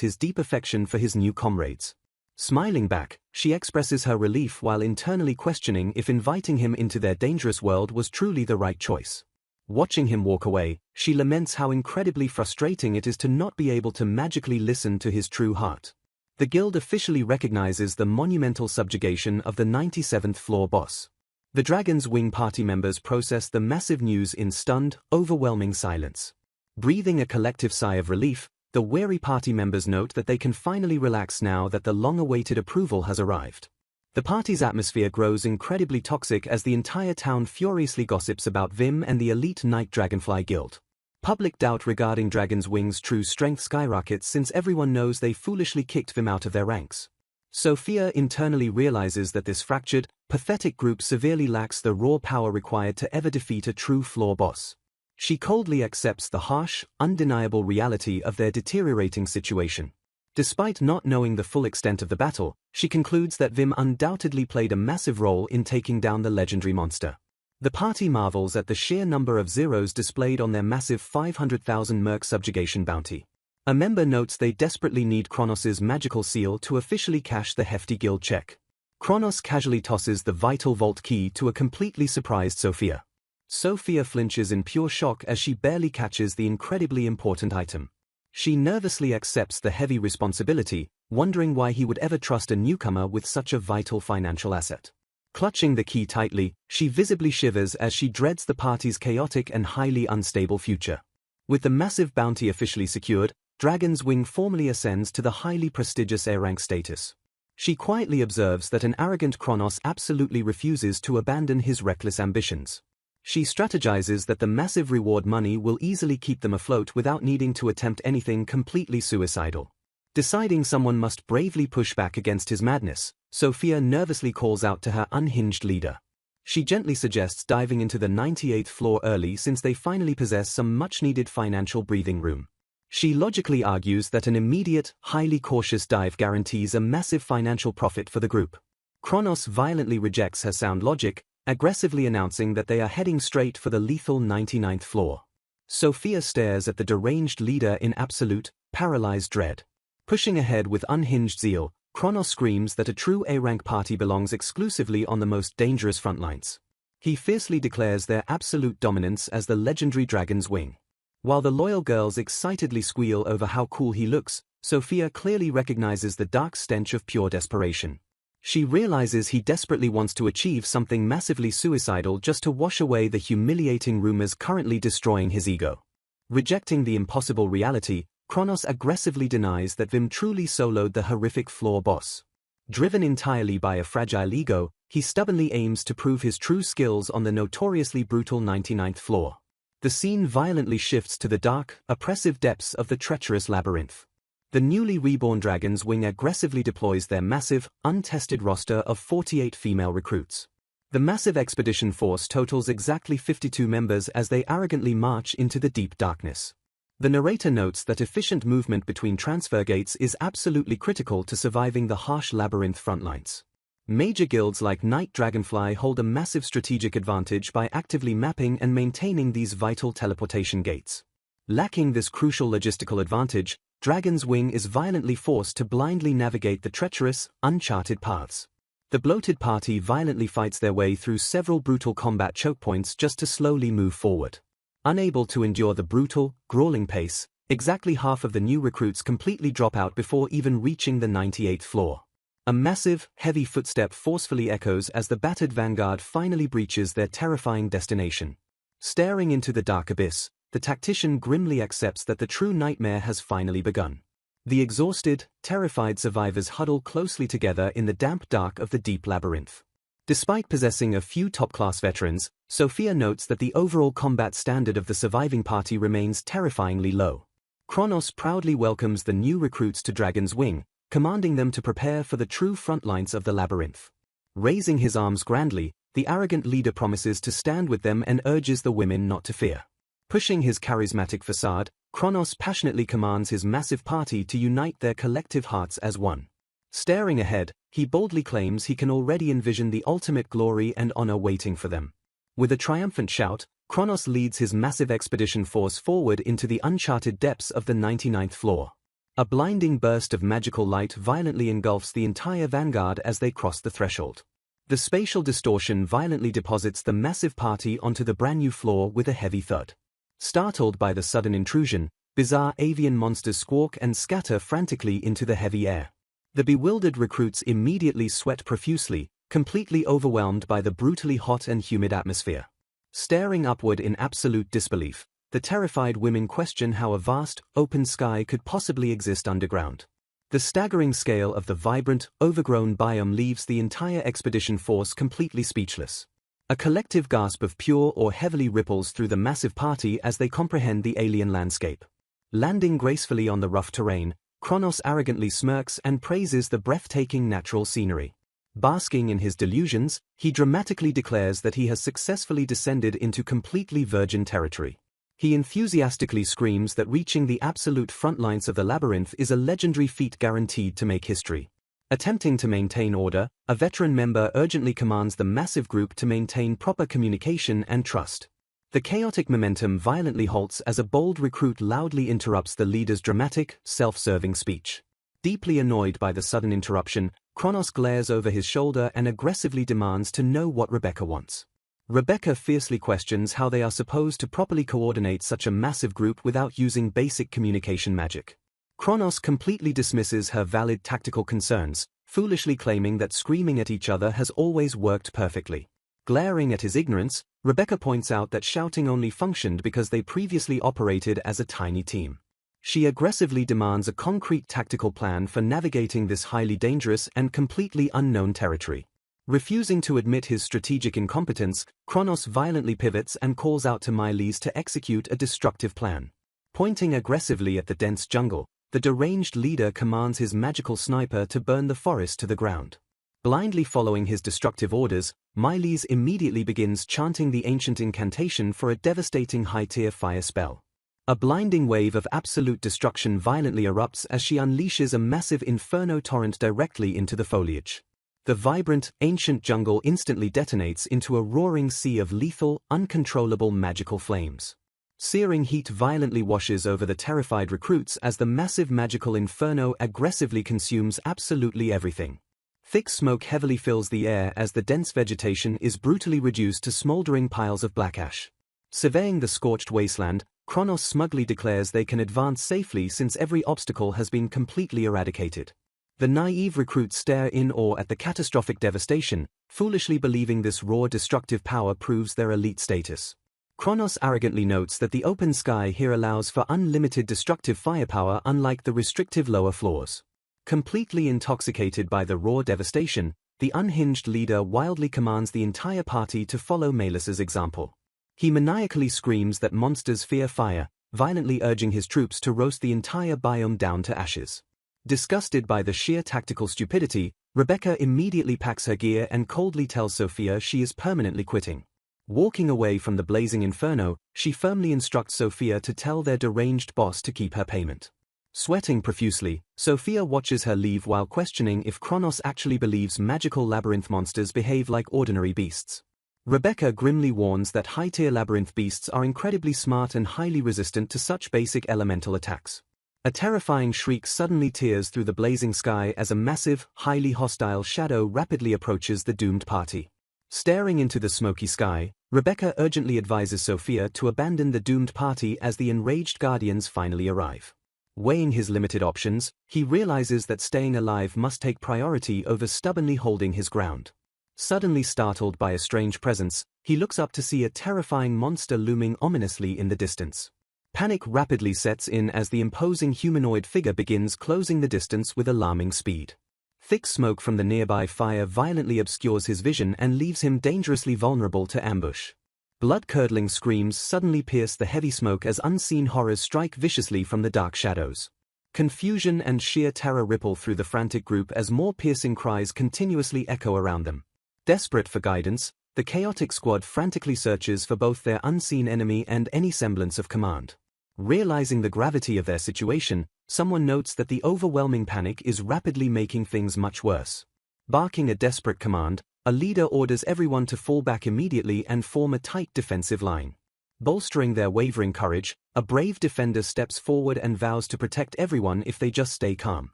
his deep affection for his new comrades. Smiling back, she expresses her relief while internally questioning if inviting him into their dangerous world was truly the right choice. Watching him walk away, she laments how incredibly frustrating it is to not be able to magically listen to his true heart. The guild officially recognizes the monumental subjugation of the 97th floor boss. The Dragon's Wing party members process the massive news in stunned, overwhelming silence. Breathing a collective sigh of relief, the wary party members note that they can finally relax now that the long-awaited approval has arrived. The party's atmosphere grows incredibly toxic as the entire town furiously gossips about Vim and the elite Night Dragonfly Guild. Public doubt regarding Dragon's Wing's true strength skyrockets since everyone knows they foolishly kicked Vim out of their ranks. Sophia internally realizes that this fractured, pathetic group severely lacks the raw power required to ever defeat a true floor boss. She coldly accepts the harsh, undeniable reality of their deteriorating situation. Despite not knowing the full extent of the battle, she concludes that Vim undoubtedly played a massive role in taking down the legendary monster. The party marvels at the sheer number of zeros displayed on their massive 500,000 merc subjugation bounty. A member notes they desperately need Kronos' magical seal to officially cash the hefty guild check. Kronos casually tosses the vital vault key to a completely surprised Sophia. Sophia flinches in pure shock as she barely catches the incredibly important item. She nervously accepts the heavy responsibility, wondering why he would ever trust a newcomer with such a vital financial asset. Clutching the key tightly, she visibly shivers as she dreads the party's chaotic and highly unstable future. With the massive bounty officially secured, Dragon's Wing formally ascends to the highly prestigious A rank status. She quietly observes that an arrogant Kronos absolutely refuses to abandon his reckless ambitions. She strategizes that the massive reward money will easily keep them afloat without needing to attempt anything completely suicidal. Deciding someone must bravely push back against his madness, Sophia nervously calls out to her unhinged leader. She gently suggests diving into the 98th floor early since they finally possess some much-needed financial breathing room. She logically argues that an immediate, highly cautious dive guarantees a massive financial profit for the group. Kronos violently rejects her sound logic, aggressively announcing that they are heading straight for the lethal 99th floor. Sophia stares at the deranged leader in absolute, paralyzed dread. Pushing ahead with unhinged zeal, Kronos screams that a true A-rank party belongs exclusively on the most dangerous front lines. He fiercely declares their absolute dominance as the legendary Dragon's Wing. While the loyal girls excitedly squeal over how cool he looks, Sophia clearly recognizes the dark stench of pure desperation. She realizes he desperately wants to achieve something massively suicidal just to wash away the humiliating rumors currently destroying his ego. Rejecting the impossible reality, Kronos aggressively denies that Vim truly soloed the horrific floor boss. Driven entirely by a fragile ego, he stubbornly aims to prove his true skills on the notoriously brutal 99th floor. The scene violently shifts to the dark, oppressive depths of the treacherous labyrinth. The newly reborn Dragon's Wing aggressively deploys their massive, untested roster of 48 female recruits. The massive expedition force totals exactly 52 members as they arrogantly march into the deep darkness. The narrator notes that efficient movement between transfer gates is absolutely critical to surviving the harsh labyrinth frontlines. Major guilds like Night Dragonfly hold a massive strategic advantage by actively mapping and maintaining these vital teleportation gates. Lacking this crucial logistical advantage, Dragon's Wing is violently forced to blindly navigate the treacherous, uncharted paths. The bloated party violently fights their way through several brutal combat choke points just to slowly move forward. Unable to endure the brutal, grueling pace, exactly half of the new recruits completely drop out before even reaching the 98th floor. A massive, heavy footstep forcefully echoes as the battered vanguard finally breaches their terrifying destination. Staring into the dark abyss, the tactician grimly accepts that the true nightmare has finally begun. The exhausted, terrified survivors huddle closely together in the damp dark of the deep labyrinth. Despite possessing a few top-class veterans, Sophia notes that the overall combat standard of the surviving party remains terrifyingly low. Kronos proudly welcomes the new recruits to Dragon's Wing, commanding them to prepare for the true front lines of the labyrinth. Raising his arms grandly, the arrogant leader promises to stand with them and urges the women not to fear. Pushing his charismatic facade, Kronos passionately commands his massive party to unite their collective hearts as one. Staring ahead, he boldly claims he can already envision the ultimate glory and honor waiting for them. With a triumphant shout, Kronos leads his massive expedition force forward into the uncharted depths of the 99th floor. A blinding burst of magical light violently engulfs the entire vanguard as they cross the threshold. The spatial distortion violently deposits the massive party onto the brand new floor with a heavy thud. Startled by the sudden intrusion, bizarre avian monsters squawk and scatter frantically into the heavy air. The bewildered recruits immediately sweat profusely, completely overwhelmed by the brutally hot and humid atmosphere. Staring upward in absolute disbelief, the terrified women question how a vast, open sky could possibly exist underground. The staggering scale of the vibrant, overgrown biome leaves the entire expedition force completely speechless. A collective gasp of pure awe heavily ripples through the massive party as they comprehend the alien landscape. Landing gracefully on the rough terrain, Kronos arrogantly smirks and praises the breathtaking natural scenery. Basking in his delusions, he dramatically declares that he has successfully descended into completely virgin territory. He enthusiastically screams that reaching the absolute front lines of the labyrinth is a legendary feat guaranteed to make history. Attempting to maintain order, a veteran member urgently commands the massive group to maintain proper communication and trust. The chaotic momentum violently halts as a bold recruit loudly interrupts the leader's dramatic, self-serving speech. Deeply annoyed by the sudden interruption, Kronos glares over his shoulder and aggressively demands to know what Rebecca wants. Rebecca fiercely questions how they are supposed to properly coordinate such a massive group without using basic communication magic. Kronos completely dismisses her valid tactical concerns, foolishly claiming that screaming at each other has always worked perfectly. Glaring at his ignorance, Rebecca points out that shouting only functioned because they previously operated as a tiny team. She aggressively demands a concrete tactical plan for navigating this highly dangerous and completely unknown territory. Refusing to admit his strategic incompetence, Kronos violently pivots and calls out to Myles to execute a destructive plan. Pointing aggressively at the dense jungle, the deranged leader commands his magical sniper to burn the forest to the ground. Blindly following his destructive orders, Myles immediately begins chanting the ancient incantation for a devastating high-tier fire spell. A blinding wave of absolute destruction violently erupts as she unleashes a massive inferno torrent directly into the foliage. The vibrant, ancient jungle instantly detonates into a roaring sea of lethal, uncontrollable magical flames. Searing heat violently washes over the terrified recruits as the massive magical inferno aggressively consumes absolutely everything. Thick smoke heavily fills the air as the dense vegetation is brutally reduced to smoldering piles of black ash. Surveying the scorched wasteland, Kronos smugly declares they can advance safely since every obstacle has been completely eradicated. The naive recruits stare in awe at the catastrophic devastation, foolishly believing this raw destructive power proves their elite status. Kronos arrogantly notes that the open sky here allows for unlimited destructive firepower unlike the restrictive lower floors. Completely intoxicated by the raw devastation, the unhinged leader wildly commands the entire party to follow Myles' example. He maniacally screams that monsters fear fire, violently urging his troops to roast the entire biome down to ashes. Disgusted by the sheer tactical stupidity, Rebecca immediately packs her gear and coldly tells Sophia she is permanently quitting. Walking away from the blazing inferno, she firmly instructs Sophia to tell their deranged boss to keep her payment. Sweating profusely, Sophia watches her leave while questioning if Kronos actually believes magical labyrinth monsters behave like ordinary beasts. Rebecca grimly warns that high-tier labyrinth beasts are incredibly smart and highly resistant to such basic elemental attacks. A terrifying shriek suddenly tears through the blazing sky as a massive, highly hostile shadow rapidly approaches the doomed party. Staring into the smoky sky, Rebecca urgently advises Sophia to abandon the doomed party as the enraged guardians finally arrive. Weighing his limited options, he realizes that staying alive must take priority over stubbornly holding his ground. Suddenly startled by a strange presence, he looks up to see a terrifying monster looming ominously in the distance. Panic rapidly sets in as the imposing humanoid figure begins closing the distance with alarming speed. Thick smoke from the nearby fire violently obscures his vision and leaves him dangerously vulnerable to ambush. Blood-curdling screams suddenly pierce the heavy smoke as unseen horrors strike viciously from the dark shadows. Confusion and sheer terror ripple through the frantic group as more piercing cries continuously echo around them. Desperate for guidance, the chaotic squad frantically searches for both their unseen enemy and any semblance of command. Realizing the gravity of their situation, someone notes that the overwhelming panic is rapidly making things much worse. Barking a desperate command, a leader orders everyone to fall back immediately and form a tight defensive line. Bolstering their wavering courage, a brave defender steps forward and vows to protect everyone if they just stay calm.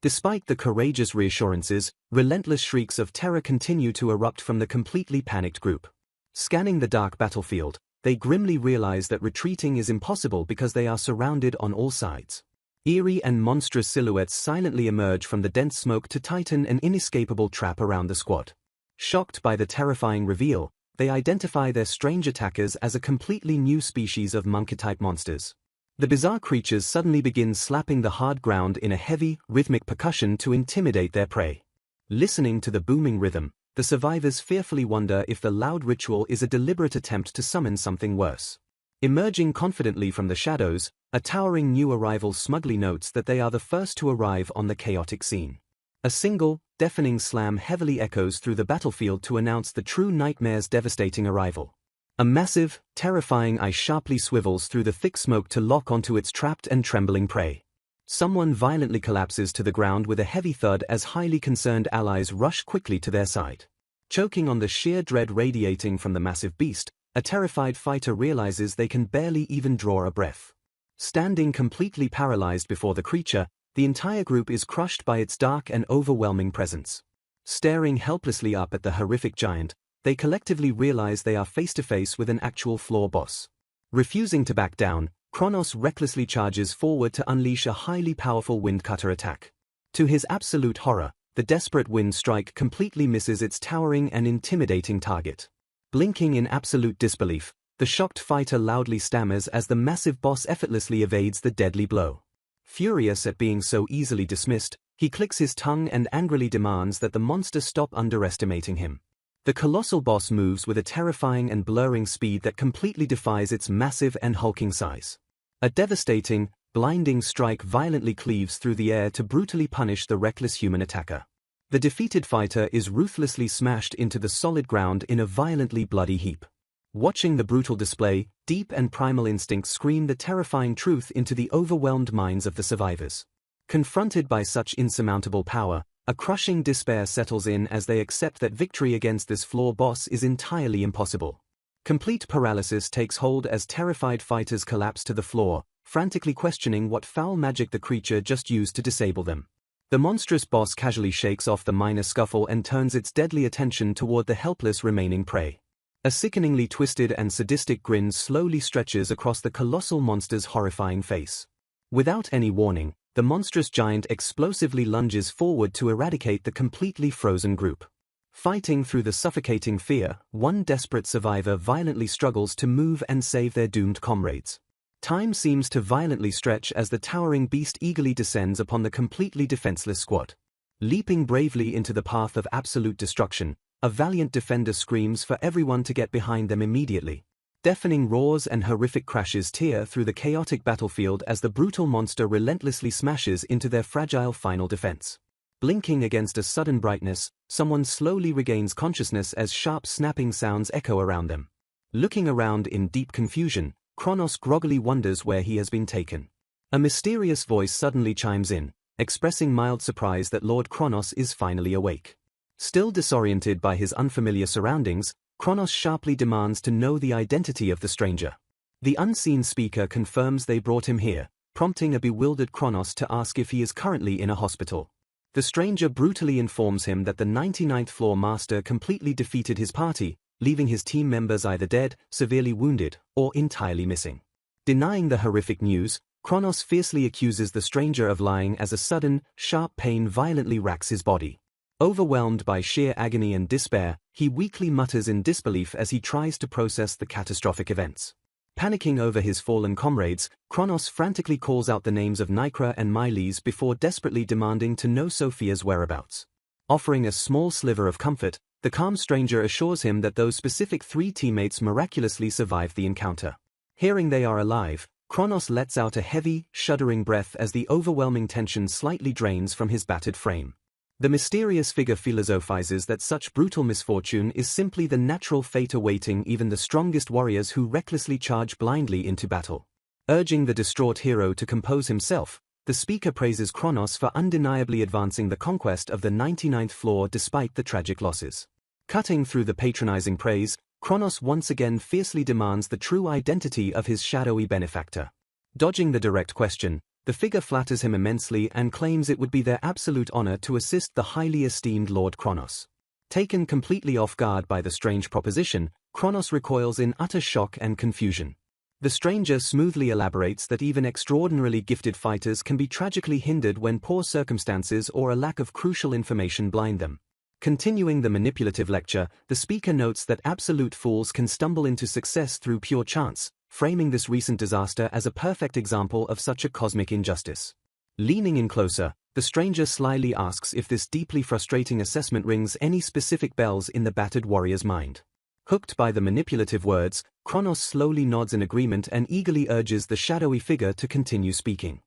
Despite the courageous reassurances, relentless shrieks of terror continue to erupt from the completely panicked group. Scanning the dark battlefield, they grimly realize that retreating is impossible because they are surrounded on all sides. Eerie and monstrous silhouettes silently emerge from the dense smoke to tighten an inescapable trap around the squad. Shocked by the terrifying reveal, they identify their strange attackers as a completely new species of monkey-type monsters. The bizarre creatures suddenly begin slapping the hard ground in a heavy, rhythmic percussion to intimidate their prey. Listening to the booming rhythm, the survivors fearfully wonder if the loud ritual is a deliberate attempt to summon something worse. Emerging confidently from the shadows, a towering new arrival smugly notes that they are the first to arrive on the chaotic scene. A single, deafening slam heavily echoes through the battlefield to announce the true nightmare's devastating arrival. A massive, terrifying eye sharply swivels through the thick smoke to lock onto its trapped and trembling prey. Someone violently collapses to the ground with a heavy thud as highly concerned allies rush quickly to their side. Choking on the sheer dread radiating from the massive beast, a terrified fighter realizes they can barely even draw a breath. Standing completely paralyzed before the creature, the entire group is crushed by its dark and overwhelming presence. Staring helplessly up at the horrific giant, they collectively realize they are face to face with an actual floor boss. Refusing to back down, Kronos recklessly charges forward to unleash a highly powerful windcutter attack. To his absolute horror, the desperate wind strike completely misses its towering and intimidating target. Blinking in absolute disbelief, the shocked fighter loudly stammers as the massive boss effortlessly evades the deadly blow. Furious at being so easily dismissed, he clicks his tongue and angrily demands that the monster stop underestimating him. The colossal boss moves with a terrifying and blurring speed that completely defies its massive and hulking size. A devastating, blinding strike violently cleaves through the air to brutally punish the reckless human attacker. The defeated fighter is ruthlessly smashed into the solid ground in a violently bloody heap. Watching the brutal display, deep and primal instincts scream the terrifying truth into the overwhelmed minds of the survivors. Confronted by such insurmountable power, a crushing despair settles in as they accept that victory against this floor boss is entirely impossible. Complete paralysis takes hold as terrified fighters collapse to the floor, frantically questioning what foul magic the creature just used to disable them. The monstrous boss casually shakes off the minor scuffle and turns its deadly attention toward the helpless remaining prey. A sickeningly twisted and sadistic grin slowly stretches across the colossal monster's horrifying face. Without any warning, the monstrous giant explosively lunges forward to eradicate the completely frozen group. Fighting through the suffocating fear, one desperate survivor violently struggles to move and save their doomed comrades. Time seems to violently stretch as the towering beast eagerly descends upon the completely defenseless squad. Leaping bravely into the path of absolute destruction, a valiant defender screams for everyone to get behind them immediately. Deafening roars and horrific crashes tear through the chaotic battlefield as the brutal monster relentlessly smashes into their fragile final defense. Blinking against a sudden brightness, someone slowly regains consciousness as sharp snapping sounds echo around them. Looking around in deep confusion, Kronos groggily wonders where he has been taken. A mysterious voice suddenly chimes in, expressing mild surprise that Lord Kronos is finally awake. Still disoriented by his unfamiliar surroundings, Kronos sharply demands to know the identity of the stranger. The unseen speaker confirms they brought him here, prompting a bewildered Kronos to ask if he is currently in a hospital. The stranger brutally informs him that the 99th floor master completely defeated his party, leaving his team members either dead, severely wounded, or entirely missing. Denying the horrific news, Kronos fiercely accuses the stranger of lying as a sudden, sharp pain violently racks his body. Overwhelmed by sheer agony and despair, he weakly mutters in disbelief as he tries to process the catastrophic events. Panicking over his fallen comrades, Kronos frantically calls out the names of Nycra and Myles before desperately demanding to know Sophia's whereabouts. Offering a small sliver of comfort, the calm stranger assures him that those specific 3 teammates miraculously survived the encounter. Hearing they are alive, Kronos lets out a heavy, shuddering breath as the overwhelming tension slightly drains from his battered frame. The mysterious figure philosophizes that such brutal misfortune is simply the natural fate awaiting even the strongest warriors who recklessly charge blindly into battle. Urging the distraught hero to compose himself, the speaker praises Kronos for undeniably advancing the conquest of the 99th floor despite the tragic losses. Cutting through the patronizing praise, Kronos once again fiercely demands the true identity of his shadowy benefactor. Dodging the direct question, the figure flatters him immensely and claims it would be their absolute honor to assist the highly esteemed Lord Kronos. Taken completely off guard by the strange proposition, Kronos recoils in utter shock and confusion. The stranger smoothly elaborates that even extraordinarily gifted fighters can be tragically hindered when poor circumstances or a lack of crucial information blind them. Continuing the manipulative lecture, the speaker notes that absolute fools can stumble into success through pure chance, framing this recent disaster as a perfect example of such a cosmic injustice. Leaning in closer, the stranger slyly asks if this deeply frustrating assessment rings any specific bells in the battered warrior's mind. Hooked by the manipulative words, Kronos slowly nods in agreement and eagerly urges the shadowy figure to continue speaking.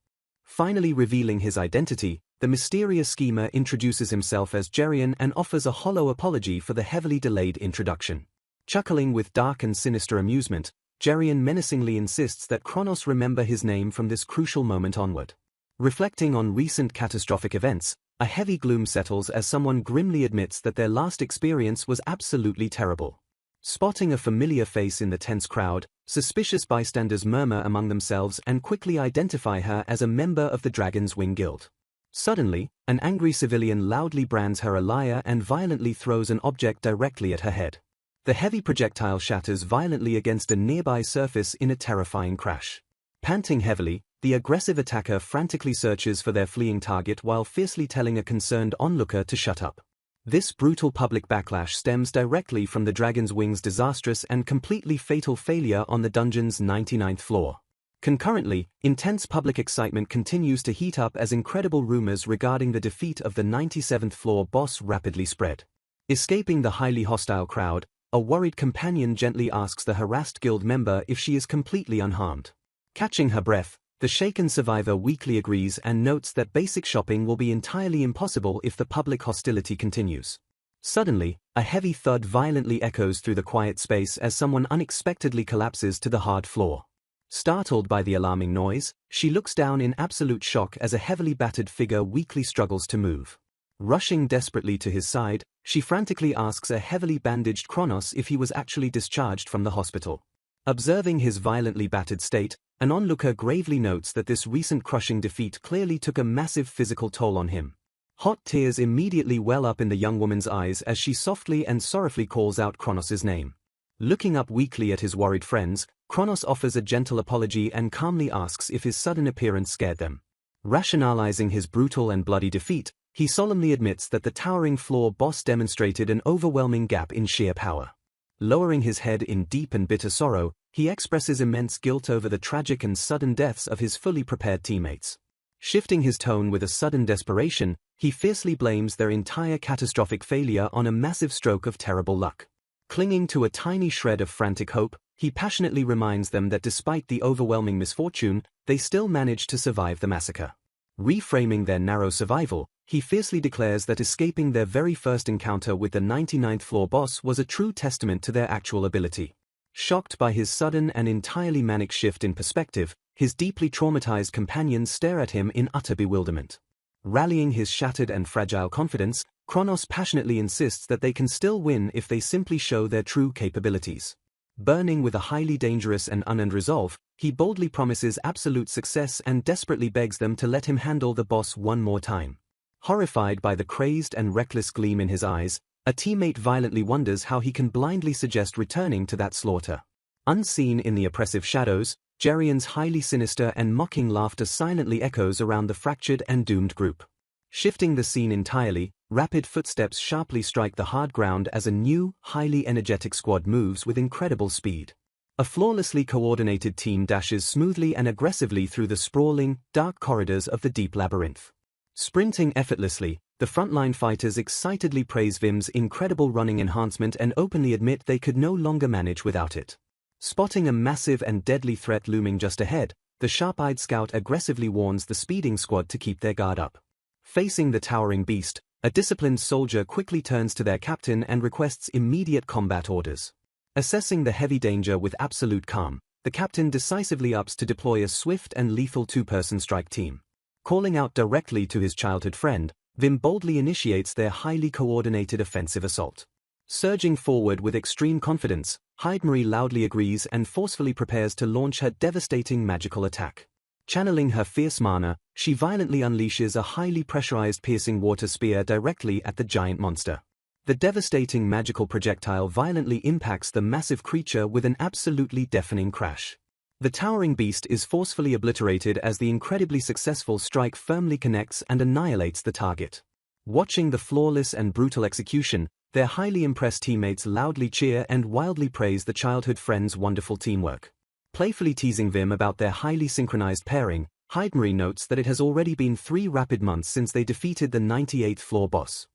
Finally revealing his identity, the mysterious schemer introduces himself as Geryon and offers a hollow apology for the heavily delayed introduction. Chuckling with dark and sinister amusement, Geryon menacingly insists that Kronos remember his name from this crucial moment onward. Reflecting on recent catastrophic events, a heavy gloom settles as someone grimly admits that their last experience was absolutely terrible. Spotting a familiar face in the tense crowd, suspicious bystanders murmur among themselves and quickly identify her as a member of the Dragon's Wing Guild. Suddenly, an angry civilian loudly brands her a liar and violently throws an object directly at her head. The heavy projectile shatters violently against a nearby surface in a terrifying crash. Panting heavily, the aggressive attacker frantically searches for their fleeing target while fiercely telling a concerned onlooker to shut up. This brutal public backlash stems directly from the Dragon's Wing's disastrous and completely fatal failure on the dungeon's 99th floor. Concurrently, intense public excitement continues to heat up as incredible rumors regarding the defeat of the 97th floor boss rapidly spread. Escaping the highly hostile crowd, a worried companion gently asks the harassed guild member if she is completely unharmed. Catching her breath, the shaken survivor weakly agrees and notes that basic shopping will be entirely impossible if the public hostility continues. Suddenly, a heavy thud violently echoes through the quiet space as someone unexpectedly collapses to the hard floor. Startled by the alarming noise, she looks down in absolute shock as a heavily battered figure weakly struggles to move. Rushing desperately to his side, she frantically asks a heavily bandaged Kronos if he was actually discharged from the hospital. Observing his violently battered state, an onlooker gravely notes that this recent crushing defeat clearly took a massive physical toll on him. Hot tears immediately well up in the young woman's eyes as she softly and sorrowfully calls out Kronos' name. Looking up weakly at his worried friends, Kronos offers a gentle apology and calmly asks if his sudden appearance scared them. Rationalizing his brutal and bloody defeat, he solemnly admits that the towering floor boss demonstrated an overwhelming gap in sheer power. Lowering his head in deep and bitter sorrow, he expresses immense guilt over the tragic and sudden deaths of his fully prepared teammates. Shifting his tone with a sudden desperation, he fiercely blames their entire catastrophic failure on a massive stroke of terrible luck. Clinging to a tiny shred of frantic hope, he passionately reminds them that despite the overwhelming misfortune, they still managed to survive the massacre. Reframing their narrow survival, he fiercely declares that escaping their very first encounter with the 99th floor boss was a true testament to their actual ability. Shocked by his sudden and entirely manic shift in perspective, his deeply traumatized companions stare at him in utter bewilderment. Rallying his shattered and fragile confidence, Kronos passionately insists that they can still win if they simply show their true capabilities. Burning with a highly dangerous and unearned resolve, he boldly promises absolute success and desperately begs them to let him handle the boss one more time. Horrified by the crazed and reckless gleam in his eyes, a teammate violently wonders how he can blindly suggest returning to that slaughter. Unseen in the oppressive shadows, Geryon's highly sinister and mocking laughter silently echoes around the fractured and doomed group. Shifting the scene entirely, rapid footsteps sharply strike the hard ground as a new, highly energetic squad moves with incredible speed. A flawlessly coordinated team dashes smoothly and aggressively through the sprawling, dark corridors of the deep labyrinth. Sprinting effortlessly, the frontline fighters excitedly praise Vim's incredible running enhancement and openly admit they could no longer manage without it. Spotting a massive and deadly threat looming just ahead, the sharp-eyed scout aggressively warns the speeding squad to keep their guard up. Facing the towering beast, a disciplined soldier quickly turns to their captain and requests immediate combat orders. Assessing the heavy danger with absolute calm, the captain decisively opts to deploy a swift and lethal two-person strike team. Calling out directly to his childhood friend, Vim boldly initiates their highly coordinated offensive assault. Surging forward with extreme confidence, Hydemarie loudly agrees and forcefully prepares to launch her devastating magical attack. Channeling her fierce mana, she violently unleashes a highly pressurized piercing water spear directly at the giant monster. The devastating magical projectile violently impacts the massive creature with an absolutely deafening crash. The towering beast is forcefully obliterated as the incredibly successful strike firmly connects and annihilates the target. Watching the flawless and brutal execution, their highly impressed teammates loudly cheer and wildly praise the childhood friends' wonderful teamwork. Playfully teasing Vim about their highly synchronized pairing, Hydemarie notes that it has already been 3 rapid months since they defeated the 98th floor boss.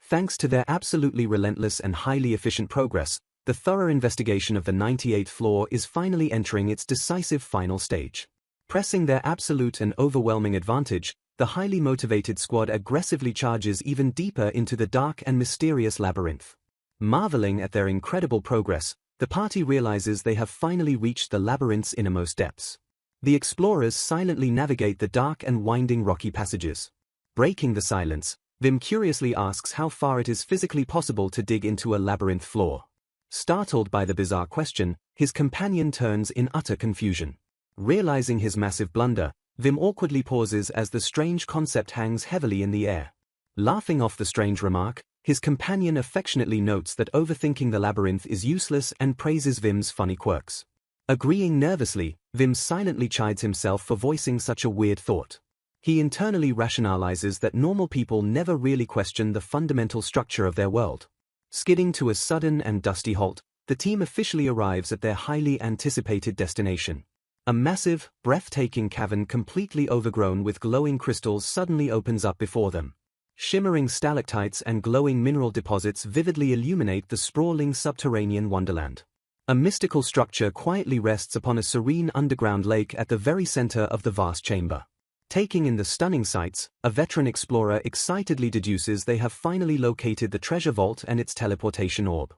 Thanks to their absolutely relentless and highly efficient progress, the thorough investigation of the 98th floor is finally entering its decisive final stage. Pressing their absolute and overwhelming advantage, the highly motivated squad aggressively charges even deeper into the dark and mysterious labyrinth. Marveling at their incredible progress, the party realizes they have finally reached the labyrinth's innermost depths. The explorers silently navigate the dark and winding rocky passages. Breaking the silence, Vim curiously asks how far it is physically possible to dig into a labyrinth floor. Startled by the bizarre question, his companion turns in utter confusion. Realizing his massive blunder, Vim awkwardly pauses as the strange concept hangs heavily in the air. Laughing off the strange remark, his companion affectionately notes that overthinking the labyrinth is useless and praises Vim's funny quirks. Agreeing nervously, Vim silently chides himself for voicing such a weird thought. He internally rationalizes that normal people never really question the fundamental structure of their world. Skidding to a sudden and dusty halt, the team officially arrives at their highly anticipated destination. A massive, breathtaking cavern completely overgrown with glowing crystals suddenly opens up before them. Shimmering stalactites and glowing mineral deposits vividly illuminate the sprawling subterranean wonderland. A mystical structure quietly rests upon a serene underground lake at the very center of the vast chamber. Taking in the stunning sights, a veteran explorer excitedly deduces they have finally located the treasure vault and its teleportation orb.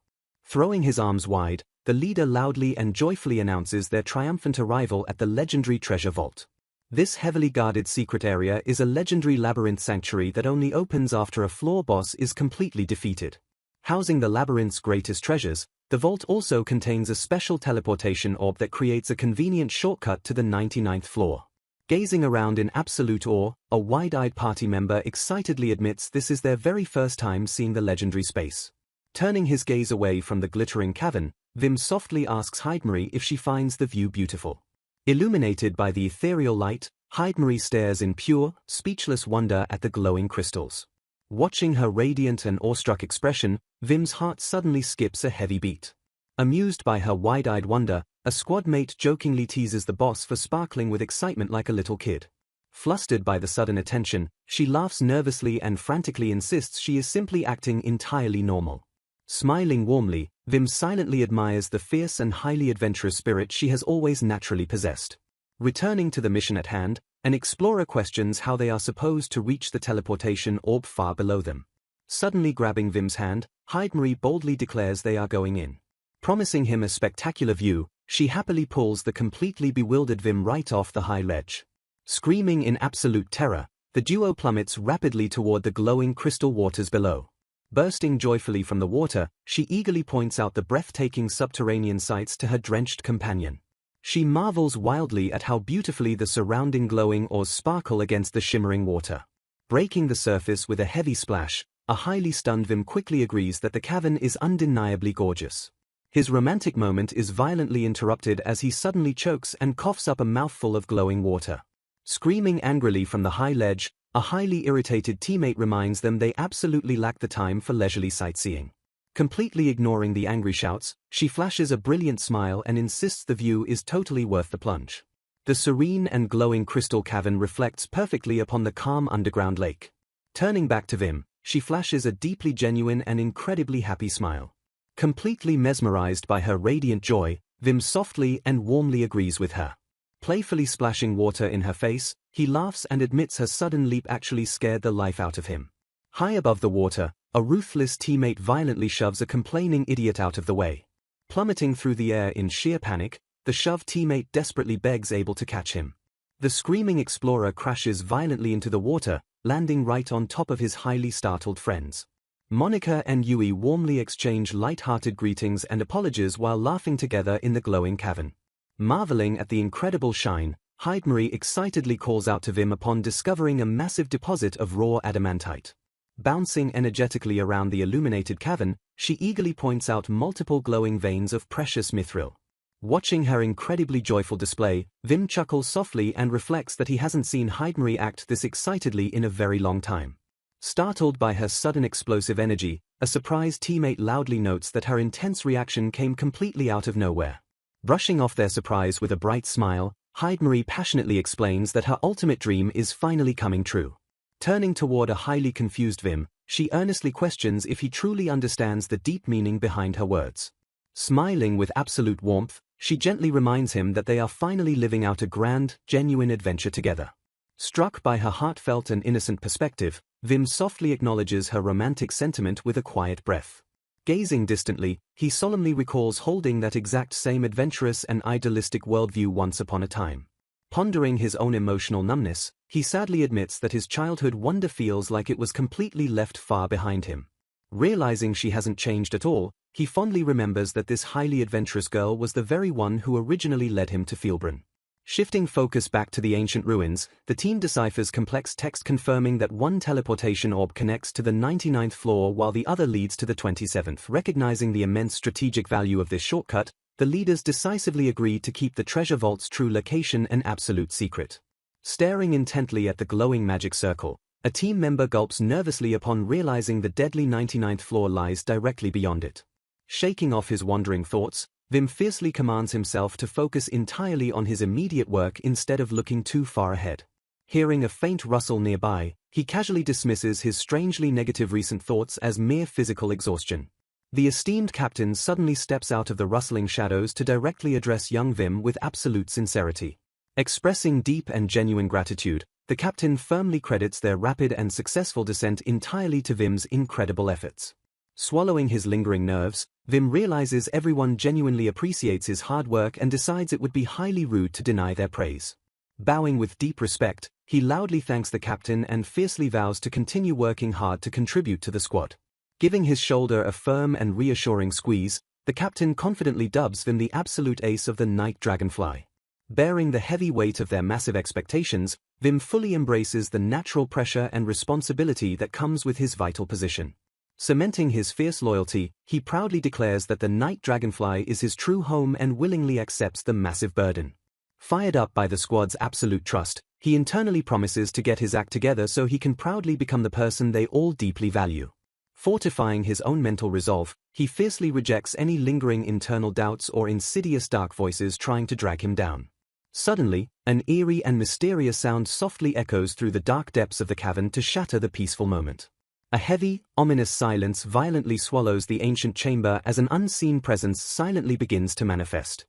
Throwing his arms wide, the leader loudly and joyfully announces their triumphant arrival at the legendary treasure vault. This heavily guarded secret area is a legendary labyrinth sanctuary that only opens after a floor boss is completely defeated. Housing the labyrinth's greatest treasures, the vault also contains a special teleportation orb that creates a convenient shortcut to the 99th floor. Gazing around in absolute awe, a wide-eyed party member excitedly admits this is their very first time seeing the legendary space. Turning his gaze away from the glittering cavern, Vim softly asks Hydemarie if she finds the view beautiful. Illuminated by the ethereal light, Hydemarie stares in pure, speechless wonder at the glowing crystals. Watching her radiant and awestruck expression, Vim's heart suddenly skips a heavy beat. Amused by her wide-eyed wonder, a squad mate jokingly teases the boss for sparkling with excitement like a little kid. Flustered by the sudden attention, she laughs nervously and frantically insists she is simply acting entirely normal. Smiling warmly, Vim silently admires the fierce and highly adventurous spirit she has always naturally possessed. Returning to the mission at hand, an explorer questions how they are supposed to reach the teleportation orb far below them. Suddenly grabbing Vim's hand, Hydemarie boldly declares they are going in. Promising him a spectacular view, she happily pulls the completely bewildered Vim right off the high ledge. Screaming in absolute terror, the duo plummets rapidly toward the glowing crystal waters below. Bursting joyfully from the water, she eagerly points out the breathtaking subterranean sights to her drenched companion. She marvels wildly at how beautifully the surrounding glowing oars sparkle against the shimmering water. Breaking the surface with a heavy splash, a highly stunned Vim quickly agrees that the cavern is undeniably gorgeous. His romantic moment is violently interrupted as he suddenly chokes and coughs up a mouthful of glowing water. Screaming angrily from the high ledge, a highly irritated teammate reminds them they absolutely lack the time for leisurely sightseeing. Completely ignoring the angry shouts, she flashes a brilliant smile and insists the view is totally worth the plunge. The serene and glowing crystal cavern reflects perfectly upon the calm underground lake. Turning back to Vim, she flashes a deeply genuine and incredibly happy smile. Completely mesmerized by her radiant joy, Vim softly and warmly agrees with her. Playfully splashing water in her face, he laughs and admits her sudden leap actually scared the life out of him. High above the water, a ruthless teammate violently shoves a complaining idiot out of the way. Plummeting through the air in sheer panic, the shoved teammate desperately begs Abel to catch him. The screaming explorer crashes violently into the water, landing right on top of his highly startled friends. Monica and Yui warmly exchange light-hearted greetings and apologies while laughing together in the glowing cavern. Marveling at the incredible shine, Hidemarie excitedly calls out to Vim upon discovering a massive deposit of raw adamantite. Bouncing energetically around the illuminated cavern, she eagerly points out multiple glowing veins of precious mithril. Watching her incredibly joyful display, Vim chuckles softly and reflects that he hasn't seen Hidemarie act this excitedly in a very long time. Startled by her sudden explosive energy, a surprised teammate loudly notes that her intense reaction came completely out of nowhere. Brushing off their surprise with a bright smile, Hidemarie passionately explains that her ultimate dream is finally coming true. Turning toward a highly confused Vim, she earnestly questions if he truly understands the deep meaning behind her words. Smiling with absolute warmth, she gently reminds him that they are finally living out a grand, genuine adventure together. Struck by her heartfelt and innocent perspective, Vim softly acknowledges her romantic sentiment with a quiet breath. Gazing distantly, he solemnly recalls holding that exact same adventurous and idealistic worldview once upon a time. Pondering his own emotional numbness, he sadly admits that his childhood wonder feels like it was completely left far behind him. Realizing she hasn't changed at all, he fondly remembers that this highly adventurous girl was the very one who originally led him to Fielbrun. Shifting focus back to the ancient ruins, the team deciphers complex text confirming that one teleportation orb connects to the 99th floor while the other leads to the 27th. Recognizing the immense strategic value of this shortcut, the leaders decisively agree to keep the treasure vault's true location an absolute secret. Staring intently at the glowing magic circle, a team member gulps nervously upon realizing the deadly 99th floor lies directly beyond it. Shaking off his wandering thoughts, Vim fiercely commands himself to focus entirely on his immediate work instead of looking too far ahead. Hearing a faint rustle nearby, he casually dismisses his strangely negative recent thoughts as mere physical exhaustion. The esteemed captain suddenly steps out of the rustling shadows to directly address young Vim with absolute sincerity. Expressing deep and genuine gratitude, the captain firmly credits their rapid and successful descent entirely to Vim's incredible efforts. Swallowing his lingering nerves, Vim realizes everyone genuinely appreciates his hard work and decides it would be highly rude to deny their praise. Bowing with deep respect, he loudly thanks the captain and fiercely vows to continue working hard to contribute to the squad. Giving his shoulder a firm and reassuring squeeze, the captain confidently dubs Vim the absolute ace of the Night Dragonfly. Bearing the heavy weight of their massive expectations, Vim fully embraces the natural pressure and responsibility that comes with his vital position. Cementing his fierce loyalty, he proudly declares that the Night Dragonfly is his true home and willingly accepts the massive burden. Fired up by the squad's absolute trust, he internally promises to get his act together so he can proudly become the person they all deeply value. Fortifying his own mental resolve, he fiercely rejects any lingering internal doubts or insidious dark voices trying to drag him down. Suddenly, an eerie and mysterious sound softly echoes through the dark depths of the cavern to shatter the peaceful moment. A heavy, ominous silence violently swallows the ancient chamber as an unseen presence silently begins to manifest.